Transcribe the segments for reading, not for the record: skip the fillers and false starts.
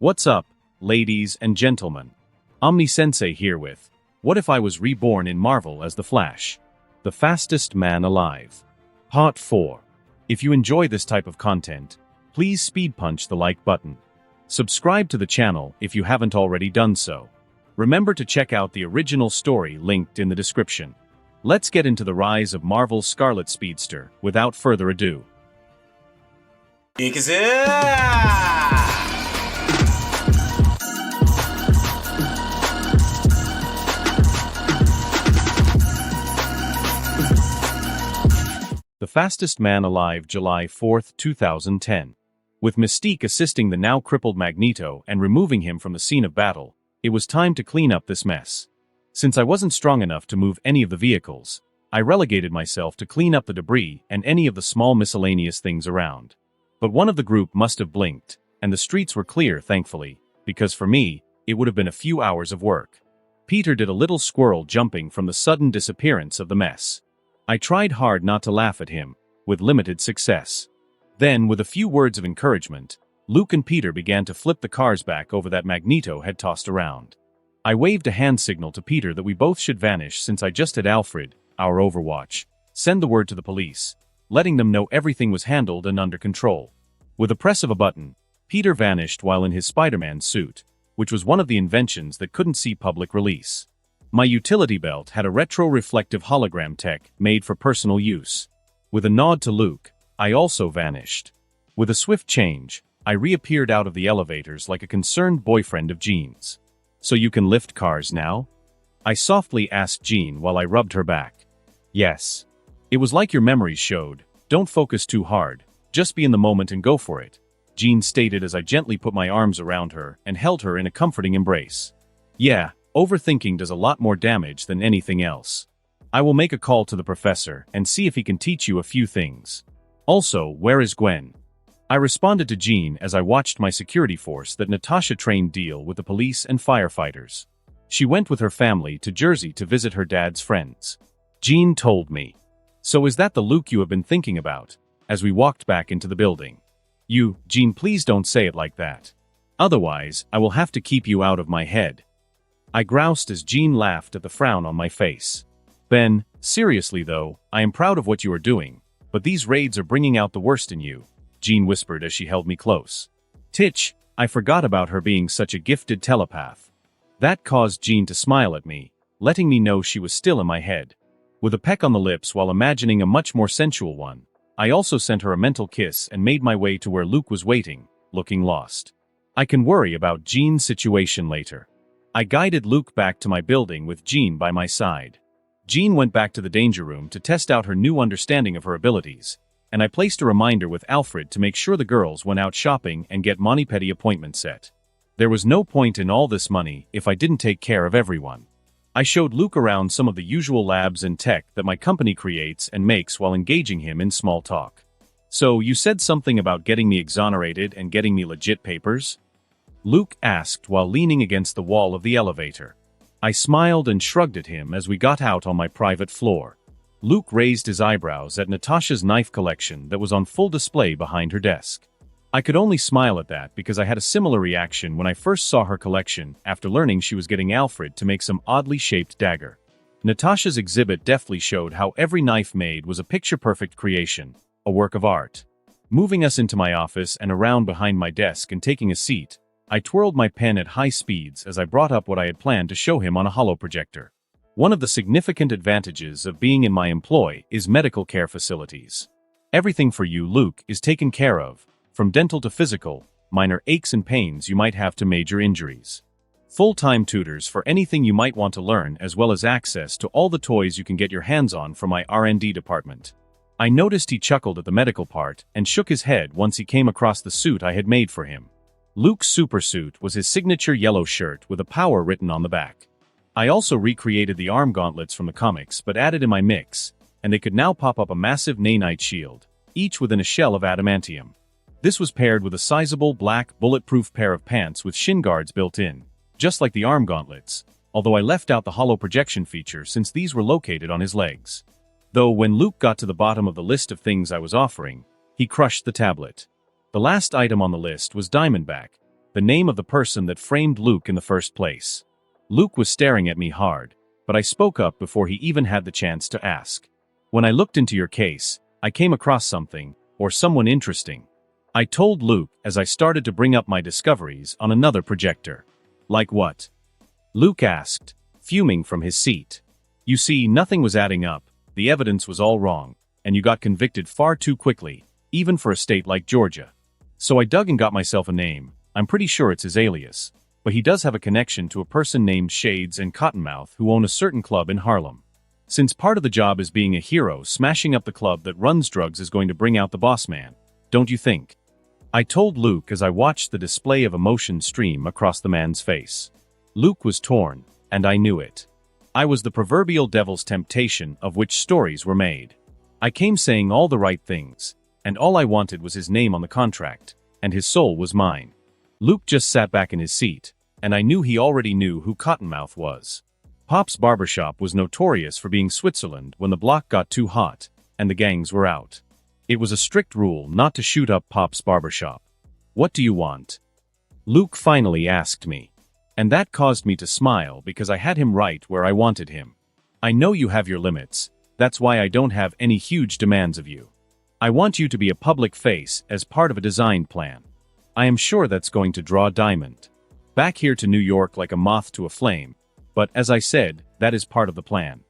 What's up, ladies and gentlemen? Omni-sensei here with What If I Was Reborn in Marvel as the Flash? The Fastest Man Alive. Part 4. If you enjoy this type of content, please speed punch the like button. Subscribe to the channel if you haven't already done so. Remember to check out the original story linked in the description. Let's get into the rise of Marvel's Scarlet Speedster without further ado. The Fastest Man Alive, July 4, 2010. With Mystique assisting the now crippled Magneto and removing him from the scene of battle, it was time to clean up this mess. Since I wasn't strong enough to move any of the vehicles, I relegated myself to clean up the debris and any of the small miscellaneous things around. But one of the group must have blinked, and the streets were clear, thankfully, because for me, it would have been a few hours of work. Peter did a little squirrel jumping from the sudden disappearance of the mess. I tried hard not to laugh at him, with limited success. Then, with a few words of encouragement, Luke and Peter began to flip the cars back over that Magneto had tossed around. I waved a hand signal to Peter that we both should vanish since I just had Alfred, our Overwatch, send the word to the police, letting them know everything was handled and under control. With a press of a button, Peter vanished while in his Spider-Man suit, which was one of the inventions that couldn't see public release. My utility belt had a retro-reflective hologram tech made for personal use. With a nod to Luke, I also vanished. With a swift change, I reappeared out of the elevators like a concerned boyfriend of Jean's. So you can lift cars now? I softly asked Jean while I rubbed her back. Yes. It was like your memories showed. Don't focus too hard. Just be in the moment and go for it, Jean stated as I gently put my arms around her and held her in a comforting embrace. Yeah, overthinking does a lot more damage than anything else. I will make a call to the professor and see if he can teach you a few things. Also, where is Gwen? I responded to Jean as I watched my security force that Natasha trained deal with the police and firefighters. She went with her family to Jersey to visit her dad's friends. Jean told me. So is that the Luke you have been thinking about? As we walked back into the building. Jean, please don't say it like that. Otherwise, I will have to keep you out of my head. I groused as Jean laughed at the frown on my face. Ben, seriously though, I am proud of what you are doing, but these raids are bringing out the worst in you, Jean whispered as she held me close. Titch, I forgot about her being such a gifted telepath. That caused Jean to smile at me, letting me know she was still in my head. With a peck on the lips while imagining a much more sensual one, I also sent her a mental kiss and made my way to where Luke was waiting, looking lost. I can worry about Jean's situation later. I guided Luke back to my building with Jean by my side. Jean went back to the danger room to test out her new understanding of her abilities, and I placed a reminder with Alfred to make sure the girls went out shopping and get mani-pedi appointment set. There was no point in all this money if I didn't take care of everyone. I showed Luke around some of the usual labs and tech that my company creates and makes while engaging him in small talk. So, you said something about getting me exonerated and getting me legit papers? Luke asked while leaning against the wall of the elevator. I smiled and shrugged at him as we got out on my private floor. Luke raised his eyebrows at Natasha's knife collection that was on full display behind her desk. I could only smile at that because I had a similar reaction when I first saw her collection after learning she was getting Alfred to make some oddly shaped dagger. Natasha's exhibit deftly showed how every knife made was a picture-perfect creation, a work of art. Moving us into my office and around behind my desk and taking a seat, I twirled my pen at high speeds as I brought up what I had planned to show him on a holoprojector. One of the significant advantages of being in my employ is medical care facilities. Everything for you, Luke, is taken care of, from dental to physical, minor aches and pains you might have to major injuries. Full-time tutors for anything you might want to learn, as well as access to all the toys you can get your hands on from my R&D department. I noticed he chuckled at the medical part and shook his head once he came across the suit I had made for him. Luke's supersuit was his signature yellow shirt with a power written on the back. I also recreated the arm gauntlets from the comics but added in my mix, and they could now pop up a massive nanite shield, each within a shell of adamantium. This was paired with a sizable black, bulletproof pair of pants with shin guards built in, just like the arm gauntlets, although I left out the hollow projection feature since these were located on his legs. Though when Luke got to the bottom of the list of things I was offering, he crushed the tablet. The last item on the list was Diamondback, the name of the person that framed Luke in the first place. Luke was staring at me hard, but I spoke up before he even had the chance to ask. When I looked into your case, I came across something, or someone interesting. I told Luke as I started to bring up my discoveries on another projector. Like what? Luke asked, fuming from his seat. You see, nothing was adding up, the evidence was all wrong, and you got convicted far too quickly, even for a state like Georgia. So I dug and got myself a name. I'm pretty sure it's his alias, but he does have a connection to a person named Shades and Cottonmouth who own a certain club in Harlem. Since part of the job is being a hero, smashing up the club that runs drugs is going to bring out the boss man, don't you think? I told Luke as I watched the display of emotion stream across the man's face. Luke was torn, and I knew it. I was the proverbial devil's temptation of which stories were made. I came saying all the right things, and all I wanted was his name on the contract, and his soul was mine. Luke just sat back in his seat, and I knew he already knew who Cottonmouth was. Pop's barbershop was notorious for being Switzerland when the block got too hot, and the gangs were out. It was a strict rule not to shoot up Pop's barbershop. What do you want? Luke finally asked me. And that caused me to smile because I had him right where I wanted him. I know you have your limits, that's why I don't have any huge demands of you. I want you to be a public face as part of a design plan. I am sure that's going to draw Diamond back here to New York like a moth to a flame, but as I said, that is part of the plan.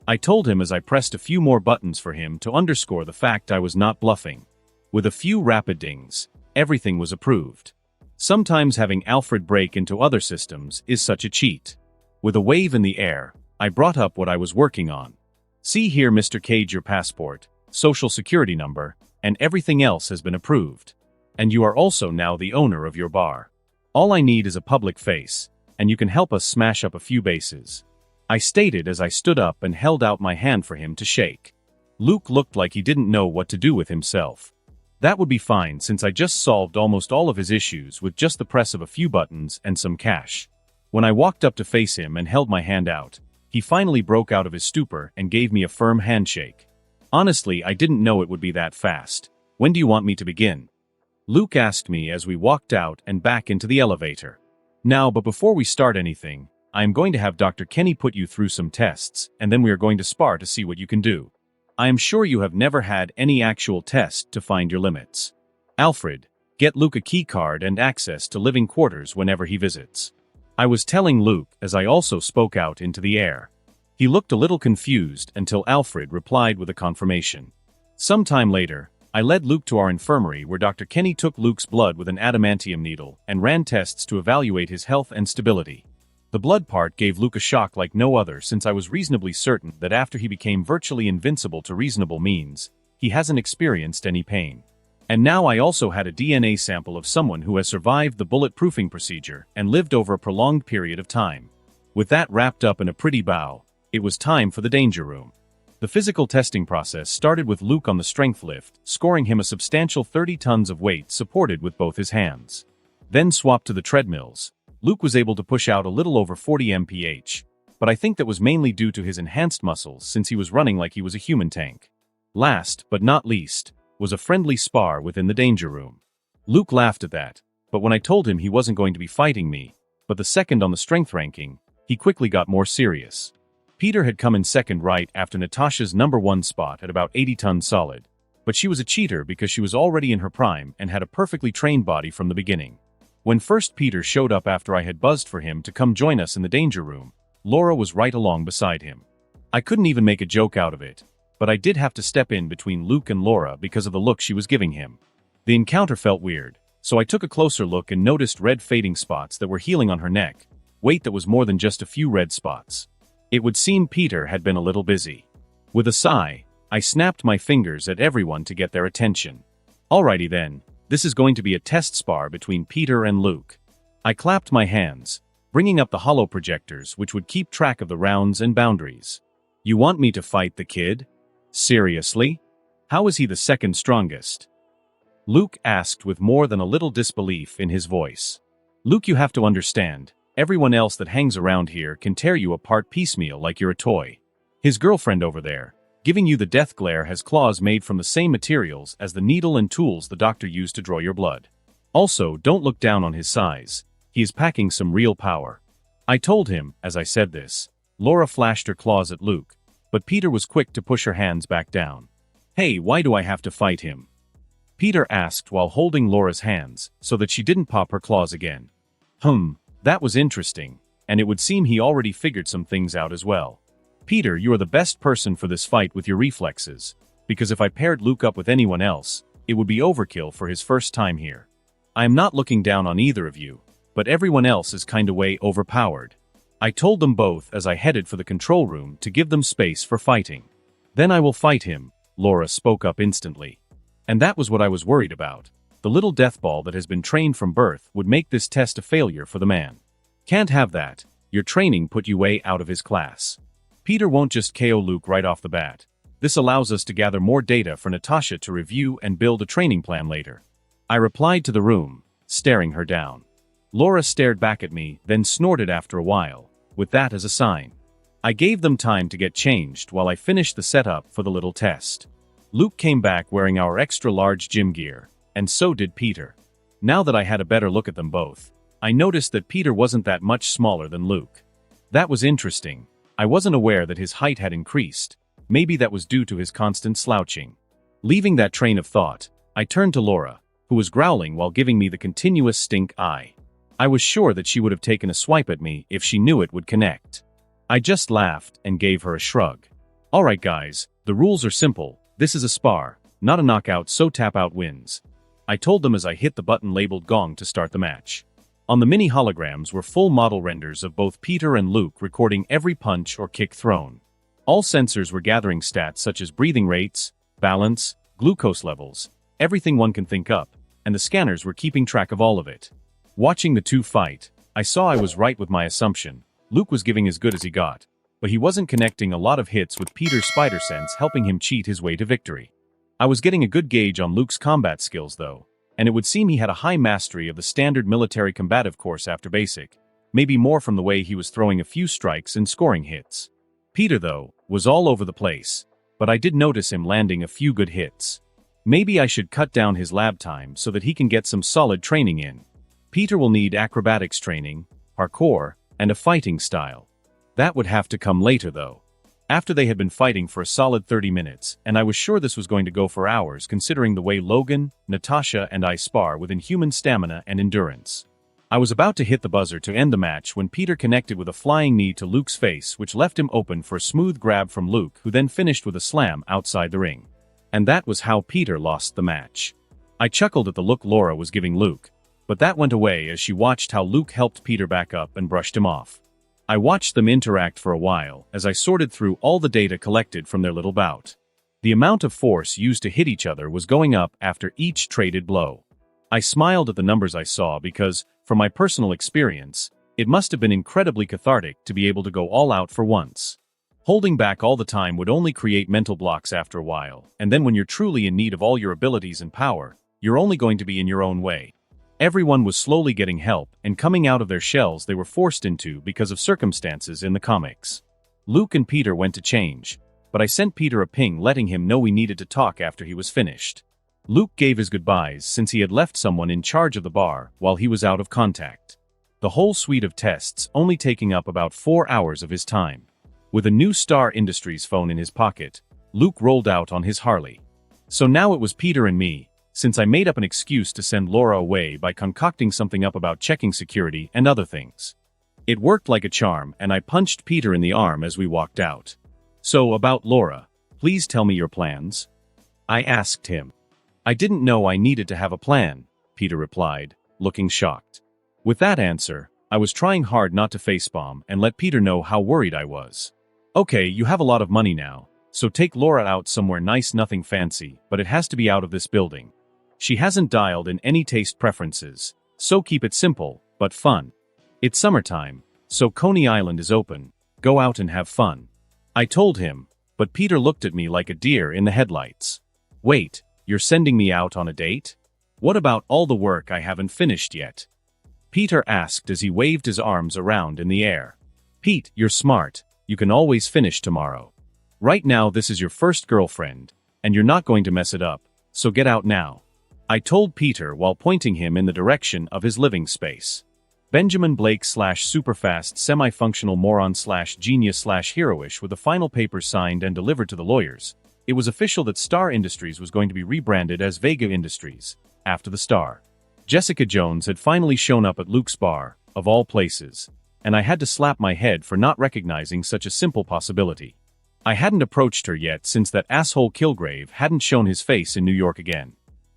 I told him as I pressed a few more buttons for him to underscore the fact I was not bluffing. With a few rapid dings, everything was approved. Sometimes having Alfred break into other systems is such a cheat. With a wave in the air, I brought up what I was working on. See here, Mr. Cage, your passport, social security number, and everything else has been approved. And you are also now the owner of your bar. All I need is a public face, and you can help us smash up a few bases. I stated as I stood up and held out my hand for him to shake. Luke looked like he didn't know what to do with himself. That would be fine since I just solved almost all of his issues with just the press of a few buttons and some cash. When I walked up to face him and held my hand out, he finally broke out of his stupor and gave me a firm handshake. Honestly, I didn't know it would be that fast. When do you want me to begin? Luke asked me as we walked out and back into the elevator. Now, but before we start anything, I am going to have Dr. Kenny put you through some tests, and then we are going to spar to see what you can do. I am sure you have never had any actual test to find your limits. Alfred, get Luke a key card and access to living quarters whenever he visits. I was telling Luke as I also spoke out into the air. He looked a little confused until Alfred replied with a confirmation. Sometime later, I led Luke to our infirmary where Dr. Kenny took Luke's blood with an adamantium needle and ran tests to evaluate his health and stability. The blood part gave Luke a shock like no other since I was reasonably certain that after he became virtually invincible to reasonable means, he hasn't experienced any pain. And now I also had a DNA sample of someone who has survived the bulletproofing procedure and lived over a prolonged period of time. With that wrapped up in a pretty bow, it was time for the danger room. The physical testing process started with Luke on the strength lift, scoring him a substantial 30 tons of weight supported with both his hands. Then swapped to the treadmills. Luke was able to push out a little over 40 mph, but I think that was mainly due to his enhanced muscles since he was running like he was a human tank. Last, but not least, was a friendly spar within the danger room. Luke laughed at that, but when I told him he wasn't going to be fighting me, but the second on the strength ranking, he quickly got more serious. Peter had come in second right after Natasha's #1 spot at about 80 tons solid, but she was a cheater because she was already in her prime and had a perfectly trained body from the beginning. When first Peter showed up after I had buzzed for him to come join us in the danger room, Laura was right along beside him. I couldn't even make a joke out of it, but I did have to step in between Luke and Laura because of the look she was giving him. The encounter felt weird, so I took a closer look and noticed red fading spots that were healing on her neck, weight that was more than just a few red spots. It would seem Peter had been a little busy. With a sigh, I snapped my fingers at everyone to get their attention. Alrighty then. This is going to be a test spar between Peter and Luke. I clapped my hands, bringing up the holo projectors which would keep track of the rounds and boundaries. You want me to fight the kid? Seriously? How is he the second strongest? Luke asked with more than a little disbelief in his voice. Luke, you have to understand, everyone else that hangs around here can tear you apart piecemeal like you're a toy. His girlfriend over there, giving you the death glare, has claws made from the same materials as the needle and tools the doctor used to draw your blood. Also, don't look down on his size. He is packing some real power. I told him, as I said this. Laura flashed her claws at Luke, but Peter was quick to push her hands back down. Hey, why do I have to fight him? Peter asked while holding Laura's hands, so that she didn't pop her claws again. That was interesting, and it would seem he already figured some things out as well. Peter, you are the best person for this fight with your reflexes, because if I paired Luke up with anyone else, it would be overkill for his first time here. I am not looking down on either of you, but everyone else is kinda way overpowered. I told them both as I headed for the control room to give them space for fighting. Then I will fight him, Laura spoke up instantly. And that was what I was worried about. The little deathball that has been trained from birth would make this test a failure for the man. Can't have that. Your training put you way out of his class. Peter won't just KO Luke right off the bat. This allows us to gather more data for Natasha to review and build a training plan later. I replied to the room, staring her down. Laura stared back at me, then snorted after a while, with that as a sign. I gave them time to get changed while I finished the setup for the little test. Luke came back wearing our extra-large gym gear, and so did Peter. Now that I had a better look at them both, I noticed that Peter wasn't that much smaller than Luke. That was interesting. I wasn't aware that his height had increased. Maybe that was due to his constant slouching. Leaving that train of thought, I turned to Laura, who was growling while giving me the continuous stink eye. I was sure that she would have taken a swipe at me if she knew it would connect. I just laughed and gave her a shrug. Alright guys, the rules are simple. This is a spar, not a knockout, so tap out wins. I told them as I hit the button labeled gong to start the match. On the mini holograms were full model renders of both Peter and Luke recording every punch or kick thrown. All sensors were gathering stats such as breathing rates, balance, glucose levels, everything one can think up, and the scanners were keeping track of all of it. Watching the two fight, I saw I was right with my assumption. Luke was giving as good as he got, but he wasn't connecting a lot of hits with Peter's spider sense helping him cheat his way to victory. I was getting a good gauge on Luke's combat skills though, and it would seem he had a high mastery of the standard military combative course after basic, maybe more from the way he was throwing a few strikes and scoring hits. Peter though, was all over the place, but I did notice him landing a few good hits. Maybe I should cut down his lab time so that he can get some solid training in. Peter will need acrobatics training, parkour, and a fighting style. That would have to come later though. After they had been fighting for a solid 30 minutes, and I was sure this was going to go for hours considering the way Logan, Natasha, and I spar with inhuman stamina and endurance. I was about to hit the buzzer to end the match when Peter connected with a flying knee to Luke's face which left him open for a smooth grab from Luke, who then finished with a slam outside the ring. And that was how Peter lost the match. I chuckled at the look Laura was giving Luke, but that went away as she watched how Luke helped Peter back up and brushed him off. I watched them interact for a while as I sorted through all the data collected from their little bout. The amount of force used to hit each other was going up after each traded blow. I smiled at the numbers I saw because, from my personal experience, it must have been incredibly cathartic to be able to go all out for once. Holding back all the time would only create mental blocks after a while, and then when you're truly in need of all your abilities and power, you're only going to be in your own way. Everyone was slowly getting help and coming out of their shells they were forced into because of circumstances in the comics. Luke and Peter went to change, but I sent Peter a ping letting him know we needed to talk after he was finished. Luke gave his goodbyes since he had left someone in charge of the bar while he was out of contact. The whole suite of tests only taking up about 4 hours of his time. With a new Star Industries phone in his pocket, Luke rolled out on his Harley. So now it was Peter and me, since I made up an excuse to send Laura away by concocting something up about checking security and other things. It worked like a charm and I punched Peter in the arm as we walked out. So about Laura, please tell me your plans? I asked him. I didn't know I needed to have a plan, Peter replied, looking shocked. With that answer, I was trying hard not to facepalm and let Peter know how worried I was. Okay, you have a lot of money now, so take Laura out somewhere nice, nothing fancy, but it has to be out of this building. She hasn't dialed in any taste preferences, so keep it simple, but fun. It's summertime, so Coney Island is open. Go out and have fun. I told him, but Peter looked at me like a deer in the headlights. Wait, you're sending me out on a date? What about all the work I haven't finished yet? Peter asked as he waved his arms around in the air. Pete, you're smart. You can always finish tomorrow. Right now this is your first girlfriend, and you're not going to mess it up, so get out now. I told Peter while pointing him in the direction of his living space. Benjamin Blake / superfast semi-functional moron / genius / heroish with the final papers signed and delivered to the lawyers. It was official that Star Industries was going to be rebranded as Vega Industries, after the Star. Jessica Jones had finally shown up at Luke's bar, of all places, and I had to slap my head for not recognizing such a simple possibility. I hadn't approached her yet since that asshole Kilgrave hadn't shown his face in New York again.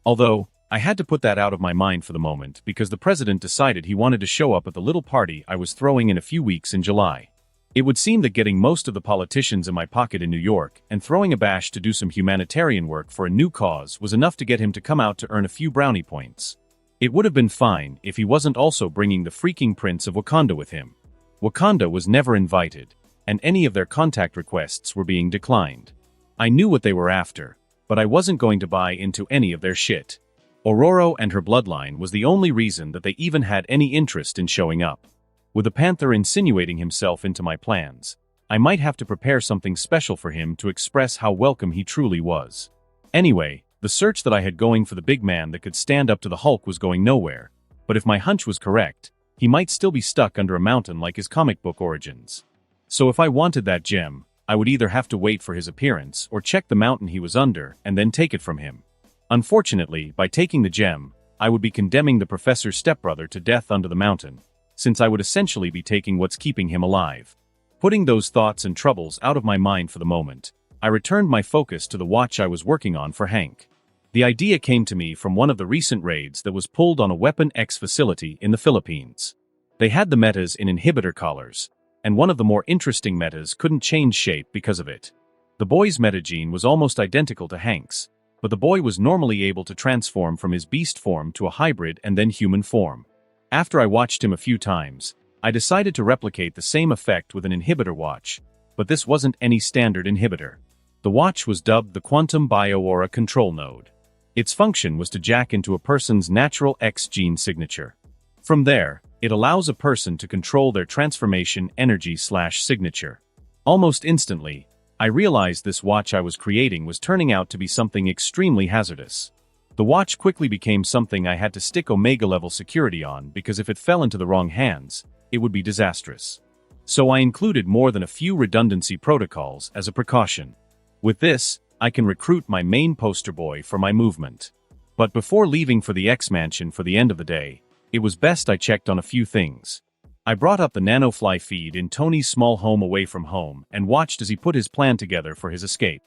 Although, I had to put that out of my mind for the moment because the president decided he wanted to show up at the little party I was throwing in a few weeks in July. It would seem that getting most of the politicians in my pocket in New York and throwing a bash to do some humanitarian work for a new cause was enough to get him to come out to earn a few brownie points. It would have been fine if he wasn't also bringing the freaking Prince of Wakanda with him. Wakanda was never invited, and any of their contact requests were being declined. I knew what they were after, but I wasn't going to buy into any of their shit. Ororo and her bloodline was the only reason that they even had any interest in showing up. With the Panther insinuating himself into my plans, I might have to prepare something special for him to express how welcome he truly was. Anyway, the search that I had going for the big man that could stand up to the Hulk was going nowhere, but if my hunch was correct, he might still be stuck under a mountain like his comic book origins. So if I wanted that gem, I would either have to wait for his appearance or check the mountain he was under and then take it from him. Unfortunately, by taking the gem, I would be condemning the professor's stepbrother to death under the mountain, since I would essentially be taking what's keeping him alive. Putting those thoughts and troubles out of my mind for the moment, I returned my focus to the watch I was working on for Hank. The idea came to me from one of the recent raids that was pulled on a Weapon X facility in the Philippines. They had the metas in inhibitor collars, and one of the more interesting metas couldn't change shape because of it. The boy's metagene was almost identical to Hank's, but the boy was normally able to transform from his beast form to a hybrid and then human form. After I watched him a few times, I decided to replicate the same effect with an inhibitor watch, but this wasn't any standard inhibitor. The watch was dubbed the Quantum Bio-Aura Control Node. Its function was to jack into a person's natural X gene signature. From there, it allows a person to control their transformation energy / signature. Almost instantly, I realized this watch I was creating was turning out to be something extremely hazardous. The watch quickly became something I had to stick Omega-level security on because if it fell into the wrong hands, it would be disastrous. So I included more than a few redundancy protocols as a precaution. With this, I can recruit my main poster boy for my movement. But before leaving for the X-Mansion for the end of the day, it was best I checked on a few things. I brought up the nanofly feed in Tony's small home away from home and watched as he put his plan together for his escape.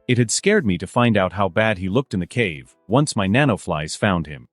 It had scared me to find out how bad he looked in the cave once my nanoflies found him.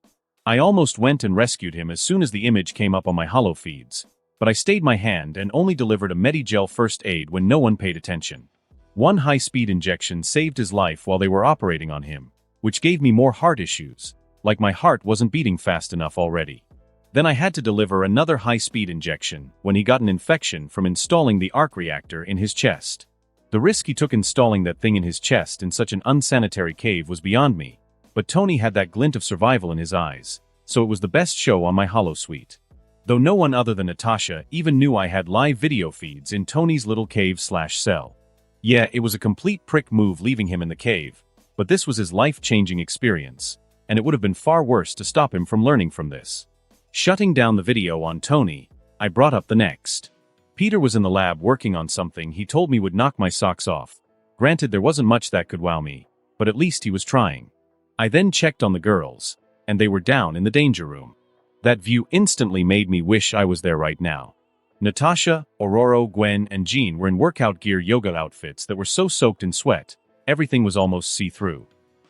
I almost went and rescued him as soon as the image came up on my holo feeds, but I stayed my hand and only delivered a Medigel first aid when no one paid attention. One high-speed injection saved his life while they were operating on him, which gave me more heart issues, like my heart wasn't beating fast enough already. Then I had to deliver another high-speed injection when he got an infection from installing the arc reactor in his chest. The risk he took installing that thing in his chest in such an unsanitary cave was beyond me, but Tony had that glint of survival in his eyes, so it was the best show on my holosuite. Though no one other than Natasha even knew I had live video feeds in Tony's little cave/cell. Yeah, it was a complete prick move leaving him in the cave, but this was his life-changing experience, and it would have been far worse to stop him from learning from this. Shutting down the video on Tony, I brought up the next. Peter was in the lab working on something he told me would knock my socks off. Granted, there wasn't much that could wow me, but at least he was trying. I then checked on the girls, and they were down in the danger room. That view instantly made me wish I was there right now. Natasha, Ororo, Gwen, and Jean were in workout gear yoga outfits that were so soaked in sweat, everything was almost see-through.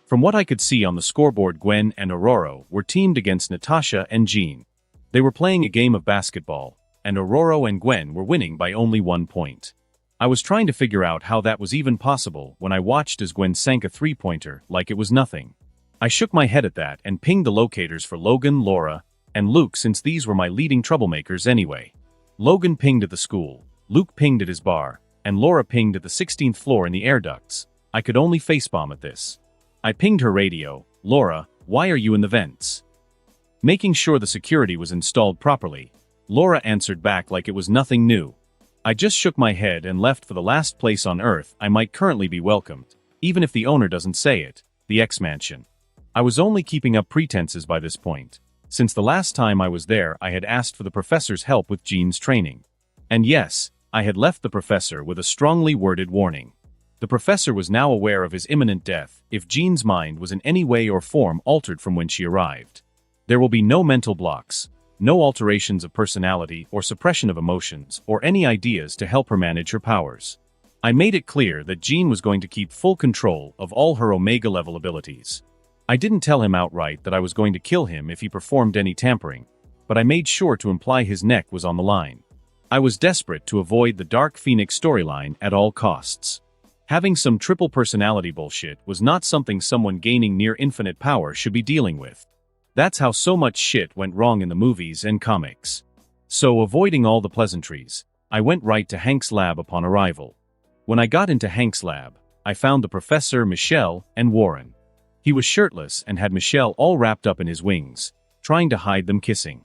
From what I could see on the scoreboard, Gwen and Ororo were teamed against Natasha and Jean. They were playing a game of basketball, and Ororo and Gwen were winning by only 1 point. I was trying to figure out how that was even possible when I watched as Gwen sank a three-pointer like it was nothing. I shook my head at that and pinged the locators for Logan, Laura, and Luke since these were my leading troublemakers anyway. Logan pinged at the school, Luke pinged at his bar, and Laura pinged at the 16th floor in the air ducts. I could only facepalm at this. I pinged her radio, "Laura, why are you in the vents?" Making sure the security was installed properly, Laura answered back like it was nothing new. I just shook my head and left for the last place on Earth I might currently be welcomed, even if the owner doesn't say it, the X-Mansion. I was only keeping up pretenses by this point. Since the last time I was there, I had asked for the professor's help with Jean's training. And yes, I had left the professor with a strongly worded warning. The professor was now aware of his imminent death if Jean's mind was in any way or form altered from when she arrived. There will be no mental blocks, no alterations of personality or suppression of emotions, or any ideas to help her manage her powers. I made it clear that Jean was going to keep full control of all her Omega-level abilities. I didn't tell him outright that I was going to kill him if he performed any tampering, but I made sure to imply his neck was on the line. I was desperate to avoid the Dark Phoenix storyline at all costs. Having some triple personality bullshit was not something someone gaining near infinite power should be dealing with. That's how so much shit went wrong in the movies and comics. So, avoiding all the pleasantries, I went right to Hank's lab upon arrival. When I got into Hank's lab, I found the professor, Michelle, and Warren. He was shirtless and had Michelle all wrapped up in his wings, trying to hide them kissing.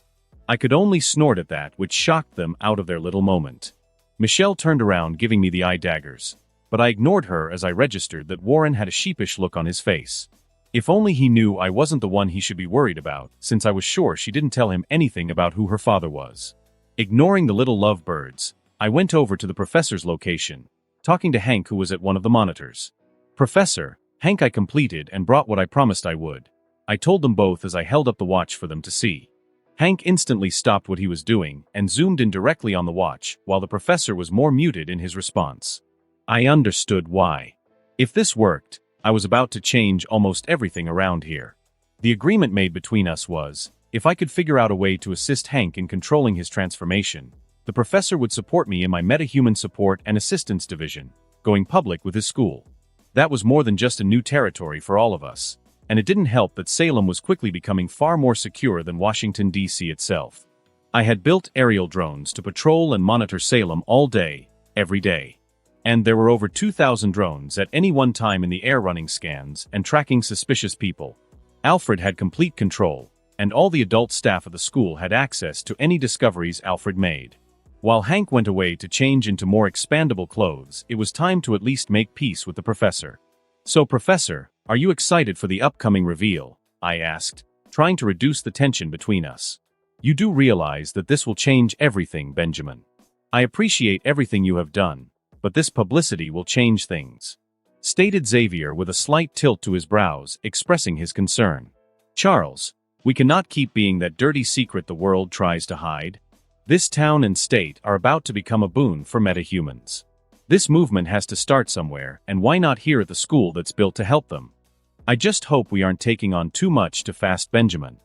I could only snort at that, which shocked them out of their little moment. Michelle turned around, giving me the eye daggers, but I ignored her as I registered that Warren had a sheepish look on his face. If only he knew I wasn't the one he should be worried about, since I was sure she didn't tell him anything about who her father was. Ignoring the little lovebirds, I went over to the professor's location, talking to Hank, who was at one of the monitors. "Professor, Hank," I completed and brought what I promised I would. I told them both as I held up the watch for them to see. Hank instantly stopped what he was doing and zoomed in directly on the watch, while the professor was more muted in his response. I understood why. If this worked, I was about to change almost everything around here. The agreement made between us was, if I could figure out a way to assist Hank in controlling his transformation, the professor would support me in my metahuman support and assistance division, going public with his school. That was more than just a new territory for all of us, and it didn't help that Salem was quickly becoming far more secure than Washington, D.C. itself. I had built aerial drones to patrol and monitor Salem all day, every day. And there were over 2,000 drones at any one time in the air running scans and tracking suspicious people. Alfred had complete control, and all the adult staff of the school had access to any discoveries Alfred made. While Hank went away to change into more expandable clothes, it was time to at least make peace with the professor. "So, Professor, are you excited for the upcoming reveal?" I asked, trying to reduce the tension between us. "You do realize that this will change everything, Benjamin. I appreciate everything you have done, but this publicity will change things," stated Xavier with a slight tilt to his brows, expressing his concern. "Charles, we cannot keep being that dirty secret the world tries to hide. This town and state are about to become a boon for metahumans. This movement has to start somewhere, and why not here at the school that's built to help them? I just hope we aren't taking on too much too fast, Benjamin,"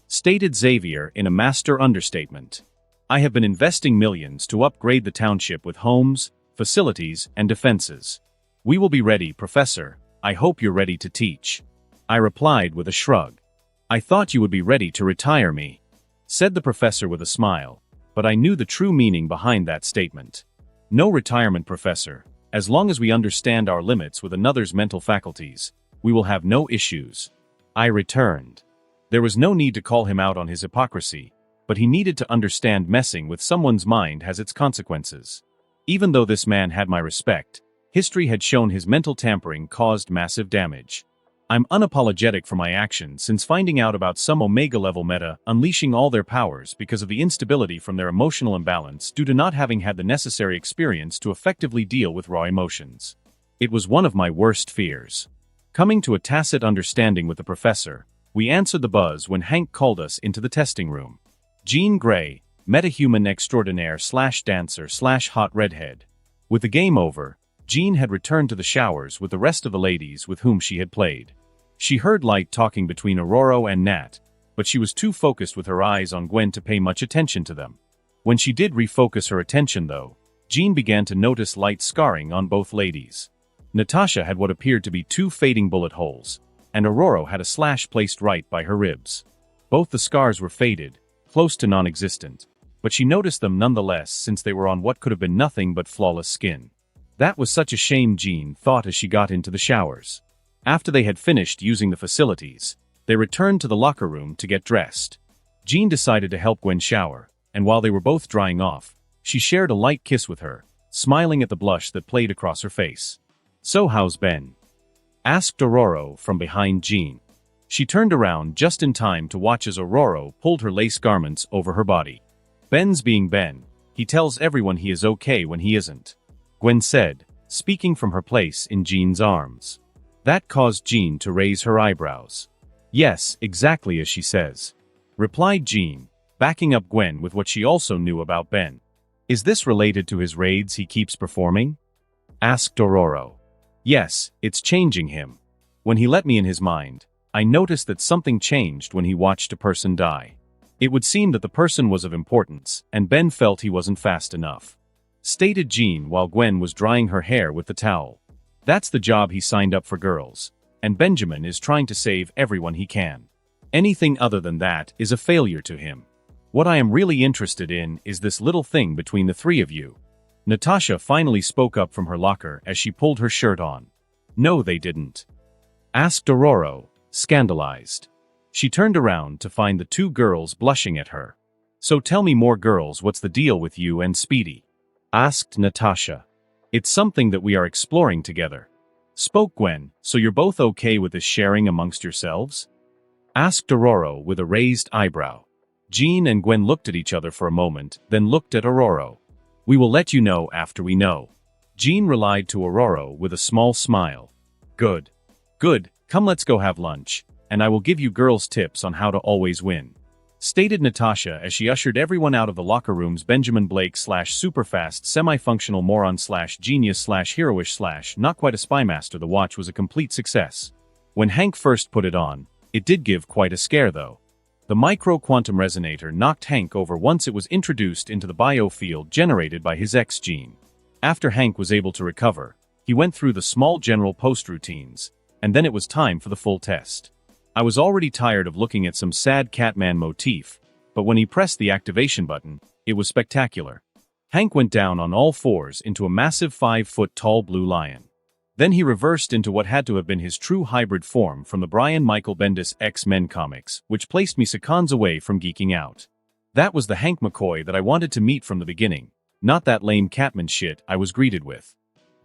stated Xavier in a master understatement. "I have been investing millions to upgrade the township with homes, facilities, and defenses. We will be ready, Professor. I hope you're ready to teach," I replied with a shrug. "I thought you would be ready to retire me," said the professor with a smile, but I knew the true meaning behind that statement. "No retirement, Professor. As long as we understand our limits with another's mental faculties, we will have no issues," I returned. There was no need to call him out on his hypocrisy, but he needed to understand messing with someone's mind has its consequences. Even though this man had my respect, history had shown his mental tampering caused massive damage. I'm unapologetic for my actions since finding out about some Omega-level meta unleashing all their powers because of the instability from their emotional imbalance due to not having had the necessary experience to effectively deal with raw emotions. It was one of my worst fears. Coming to a tacit understanding with the professor, we answered the buzz when Hank called us into the testing room. Jean Grey, metahuman extraordinaire/dancer/hot redhead. With the game over, Jean had returned to the showers with the rest of the ladies with whom she had played. She heard Light talking between Aurora and Nat, but she was too focused with her eyes on Gwen to pay much attention to them. When she did refocus her attention though, Jean began to notice Light's scarring on both ladies. Natasha had what appeared to be 2 fading bullet holes, and Aurora had a slash placed right by her ribs. Both the scars were faded, close to non-existent, but she noticed them nonetheless since they were on what could have been nothing but flawless skin. That was such a shame, Jean thought as she got into the showers. After they had finished using the facilities, they returned to the locker room to get dressed. Jean decided to help Gwen shower, and while they were both drying off, she shared a light kiss with her, smiling at the blush that played across her face. "So how's Ben?" asked Aurora from behind Jean. She turned around just in time to watch as Aurora pulled her lace garments over her body. "Ben's being Ben. He tells everyone he is okay when he isn't," Gwen said, speaking from her place in Jean's arms. That caused Jean to raise her eyebrows. "Yes, exactly as she says," replied Jean, backing up Gwen with what she also knew about Ben. "Is this related to his raids he keeps performing?" asked Aurora. "Yes, it's changing him. When he let me in his mind, I noticed that something changed when he watched a person die. It would seem that the person was of importance, and Ben felt he wasn't fast enough," stated Jean while Gwen was drying her hair with the towel. "That's the job he signed up for, girls, and Benjamin is trying to save everyone he can. Anything other than that is a failure to him. What I am really interested in is this little thing between the three of you." Natasha finally spoke up from her locker as she pulled her shirt on. "No, they didn't," asked Aurora, scandalized. She turned around to find the two girls blushing at her. "So tell me more, girls, what's the deal with you and Speedy?" asked Natasha. "It's something that we are exploring together," spoke Gwen. "So you're both okay with this sharing amongst yourselves?" asked Aurora with a raised eyebrow. Jean and Gwen looked at each other for a moment, then looked at Aurora. "We will let you know after we know." Jean relied to Aurora with a small smile. Good. Good, come let's go have lunch, and I will give you girls tips on how to always win," stated Natasha as she ushered everyone out of the locker rooms. Benjamin Blake / superfast semi-functional moron / genius / heroish / not quite a spy master. The watch was a complete success. When Hank first put it on, it did give quite a scare though. The micro-quantum resonator knocked Hank over once it was introduced into the biofield generated by his ex-Jean. After Hank was able to recover, he went through the small general post-routines, and then it was time for the full test. I was already tired of looking at some sad Catman motif, but when he pressed the activation button, it was spectacular. Hank went down on all fours into a massive 5-foot-tall blue lion. Then he reversed into what had to have been his true hybrid form from the Brian Michael Bendis X-Men comics, which placed me seconds away from geeking out. That was the Hank McCoy that I wanted to meet from the beginning, not that lame Catman shit I was greeted with.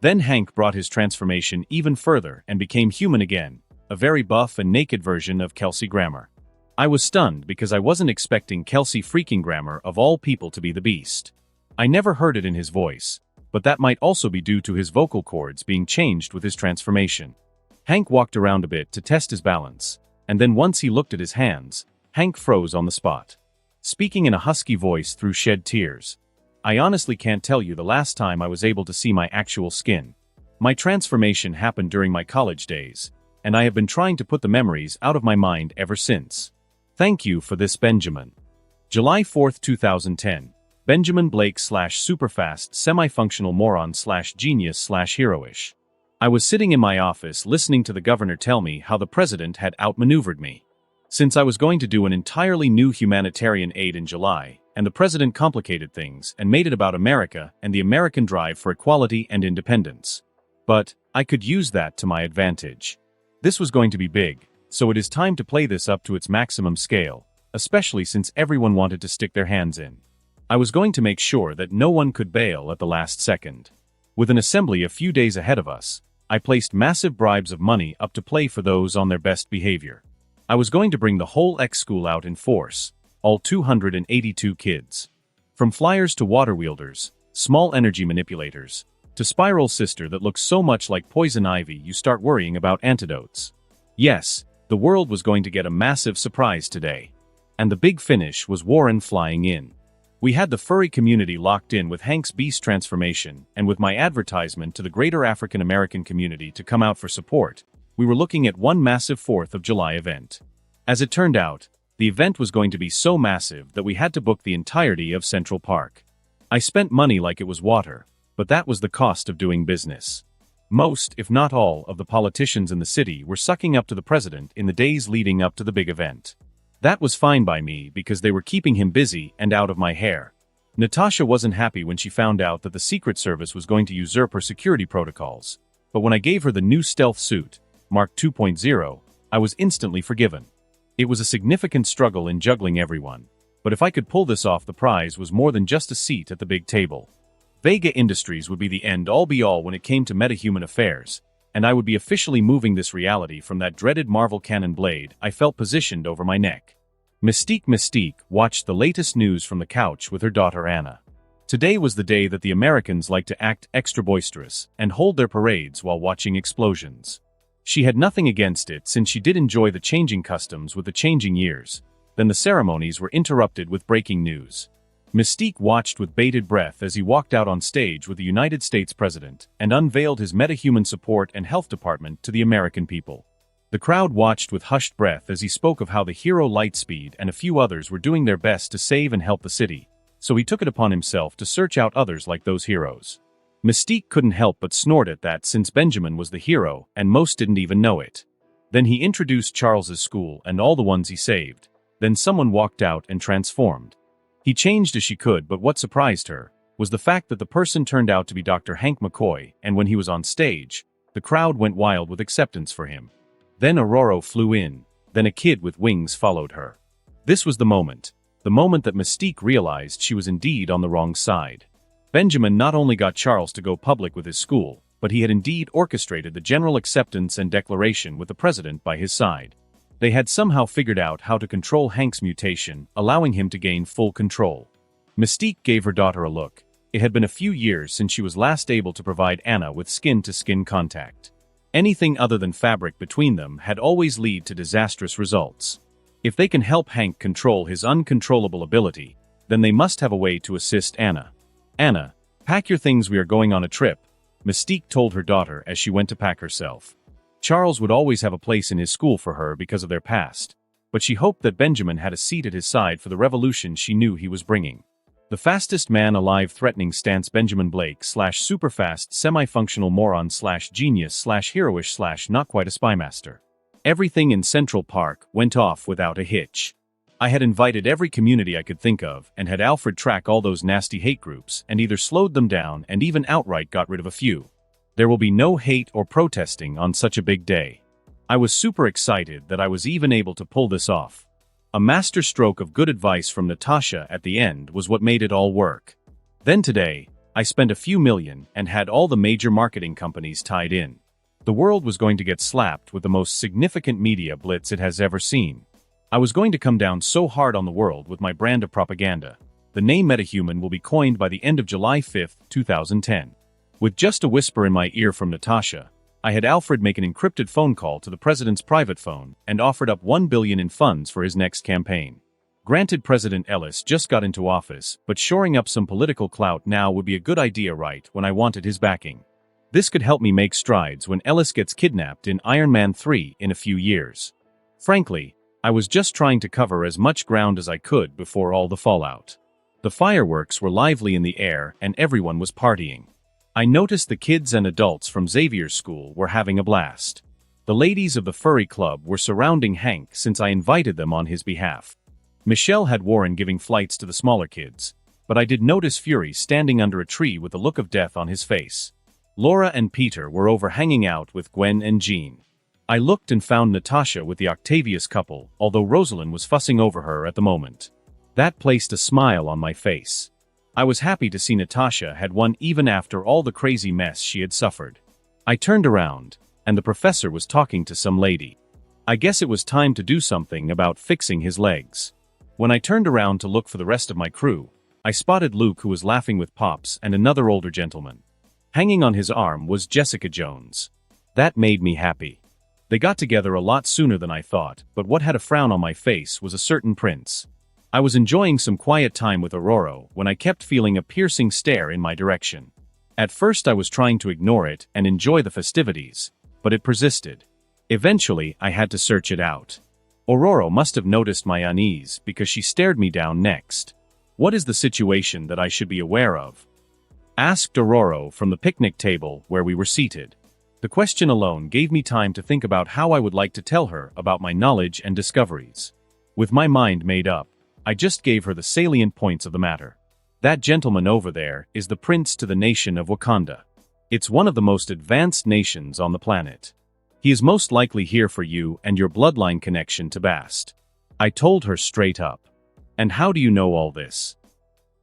Then Hank brought his transformation even further and became human again, a very buff and naked version of Kelsey Grammer. I was stunned because I wasn't expecting Kelsey freaking Grammer of all people to be the beast. I never heard it in his voice, but that might also be due to his vocal cords being changed with his transformation. Hank walked around a bit to test his balance, and then once he looked at his hands, Hank froze on the spot. Speaking in a husky voice through shed tears, "I honestly can't tell you the last time I was able to see my actual skin. My transformation happened during my college days, and I have been trying to put the memories out of my mind ever since. Thank you for this, Benjamin." July 4, 2010. Benjamin Blake / superfast semi-functional moron / genius / heroish. I was sitting in my office listening to the governor tell me how the president had outmaneuvered me. Since I was going to do an entirely new humanitarian aid in July, and the president complicated things and made it about America and the American drive for equality and independence. But I could use that to my advantage. This was going to be big, so it is time to play this up to its maximum scale, especially since everyone wanted to stick their hands in. I was going to make sure that no one could bail at the last second. With an assembly a few days ahead of us, I placed massive bribes of money up to play for those on their best behavior. I was going to bring the whole X-School out in force, all 282 kids. From flyers to water wielders, small energy manipulators, to Spiral Sister that looks so much like Poison Ivy you start worrying about antidotes. Yes, the world was going to get a massive surprise today. And the big finish was Warren flying in. We had the furry community locked in with Hank's beast transformation, and with my advertisement to the greater African American community to come out for support, we were looking at one massive 4th of July event. As it turned out, the event was going to be so massive that we had to book the entirety of Central Park. I spent money like it was water, but that was the cost of doing business. Most, if not all, of the politicians in the city were sucking up to the president in the days leading up to the big event. That was fine by me because they were keeping him busy and out of my hair. Natasha wasn't happy when she found out that the Secret Service was going to usurp her security protocols, but when I gave her the new stealth suit, Mark 2.0, I was instantly forgiven. It was a significant struggle in juggling everyone, but if I could pull this off, the prize was more than just a seat at the big table. Vega Industries would be the end-all be-all when it came to metahuman affairs, and I would be officially moving this reality from that dreaded Marvel cannon blade I felt positioned over my neck. Mystique watched the latest news from the couch with her daughter Anna. Today was the day that the Americans like to act extra boisterous and hold their parades while watching explosions. She had nothing against it since she did enjoy the changing customs with the changing years. Then the ceremonies were interrupted with breaking news. Mystique watched with bated breath as he walked out on stage with the United States President and unveiled his metahuman support and health department to the American people. The crowd watched with hushed breath as he spoke of how the hero Lightspeed and a few others were doing their best to save and help the city, so he took it upon himself to search out others like those heroes. Mystique couldn't help but snort at that since Benjamin was the hero and most didn't even know it. Then he introduced Charles's school and all the ones he saved. Then someone walked out and transformed. He changed as she could, but what surprised her was the fact that the person turned out to be Dr. Hank McCoy, and when he was on stage, the crowd went wild with acceptance for him. Then Aurora flew in, then a kid with wings followed her. This was the moment that Mystique realized she was indeed on the wrong side. Benjamin not only got Charles to go public with his school, but he had indeed orchestrated the general acceptance and declaration with the president by his side. They had somehow figured out how to control Hank's mutation, allowing him to gain full control. Mystique gave her daughter a look. It had been a few years since she was last able to provide Anna with skin-to-skin contact. Anything other than fabric between them had always led to disastrous results. If they can help Hank control his uncontrollable ability, then they must have a way to assist Anna. "Anna, pack your things, we are going on a trip," Mystique told her daughter as she went to pack herself. Charles would always have a place in his school for her because of their past, but she hoped that Benjamin had a seat at his side for the revolution she knew he was bringing. The fastest man alive threatening stance Benjamin Blake / superfast semi-functional moron / genius / heroish / not quite a spymaster. Everything in Central Park went off without a hitch. I had invited every community I could think of and had Alfred track all those nasty hate groups and either slowed them down and even outright got rid of a few. There will be no hate or protesting on such a big day. I was super excited that I was even able to pull this off. A masterstroke of good advice from Natasha at the end was what made it all work. Then today, I spent a few million and had all the major marketing companies tied in. The world was going to get slapped with the most significant media blitz it has ever seen. I was going to come down so hard on the world with my brand of propaganda. The name Metahuman will be coined by the end of July 5, 2010. With just a whisper in my ear from Natasha, I had Alfred make an encrypted phone call to the president's private phone and offered up $1 billion in funds for his next campaign. Granted, President Ellis just got into office, but shoring up some political clout now would be a good idea right when I wanted his backing. This could help me make strides when Ellis gets kidnapped in Iron Man 3 in a few years. Frankly, I was just trying to cover as much ground as I could before all the fallout. The fireworks were lively in the air and everyone was partying. I noticed the kids and adults from Xavier's school were having a blast. The ladies of the furry club were surrounding Hank since I invited them on his behalf. Michelle had Warren giving flights to the smaller kids, but I did notice Fury standing under a tree with the look of death on his face. Laura and Peter were over hanging out with Gwen and Jean. I looked and found Natasha with the Octavius couple, although Rosalind was fussing over her at the moment. That placed a smile on my face. I was happy to see Natasha had won even after all the crazy mess she had suffered. I turned around, and the professor was talking to some lady. I guess it was time to do something about fixing his legs. When I turned around to look for the rest of my crew, I spotted Luke, who was laughing with Pops and another older gentleman. Hanging on his arm was Jessica Jones. That made me happy. They got together a lot sooner than I thought, but what had a frown on my face was a certain prince. I was enjoying some quiet time with Aurora when I kept feeling a piercing stare in my direction. At first I was trying to ignore it and enjoy the festivities, but it persisted. Eventually I had to search it out. Aurora must have noticed my unease because she stared me down next. "What is the situation that I should be aware of?" asked Aurora from the picnic table where we were seated. The question alone gave me time to think about how I would like to tell her about my knowledge and discoveries. With my mind made up, I just gave her the salient points of the matter. That gentleman over there is the prince to the nation of Wakanda. It's one of the most advanced nations on the planet. He is most likely here for you and your bloodline connection to Bast. I told her straight up. "And how do you know all this?"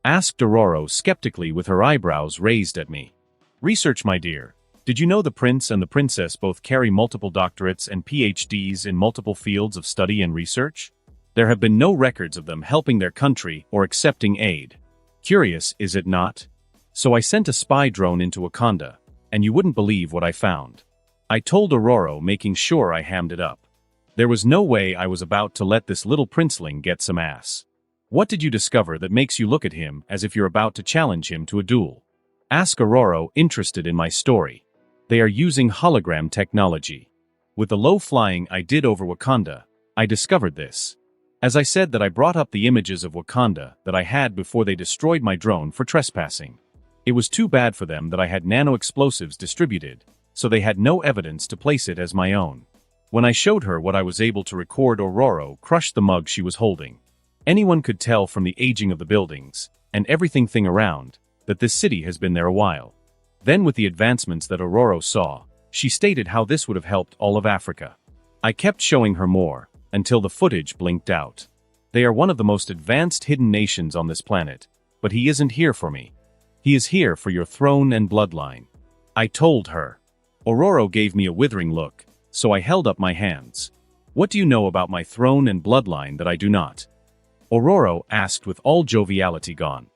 asked Aurora skeptically with her eyebrows raised at me. "Research, my dear. Did you know the prince and the princess both carry multiple doctorates and PhDs in multiple fields of study and research? There have been no records of them helping their country or accepting aid. Curious, is it not? So I sent a spy drone into Wakanda, and you wouldn't believe what I found. I told Aurora, making sure I hammed it up. There was no way I was about to let this little princeling get some ass. What did you discover that makes you look at him as if you're about to challenge him to a duel? Ask Aurora, interested in my story. They are using hologram technology. With the low flying I did over Wakanda, I discovered this. As I said that I brought up the images of Wakanda that I had before they destroyed my drone for trespassing. It was too bad for them that I had nano-explosives distributed, so they had no evidence to place it as my own. When I showed her what I was able to record, Aurora crushed the mug she was holding. Anyone could tell from the aging of the buildings, and everything around, that this city has been there a while. Then with the advancements that Aurora saw, she stated how this would have helped all of Africa. I kept showing her more, until the footage blinked out. They are one of the most advanced hidden nations on this planet, but he isn't here for me. He is here for your throne and bloodline. I told her. Aurora gave me a withering look, so I held up my hands. What do you know about my throne and bloodline that I do not? Aurora asked with all joviality gone.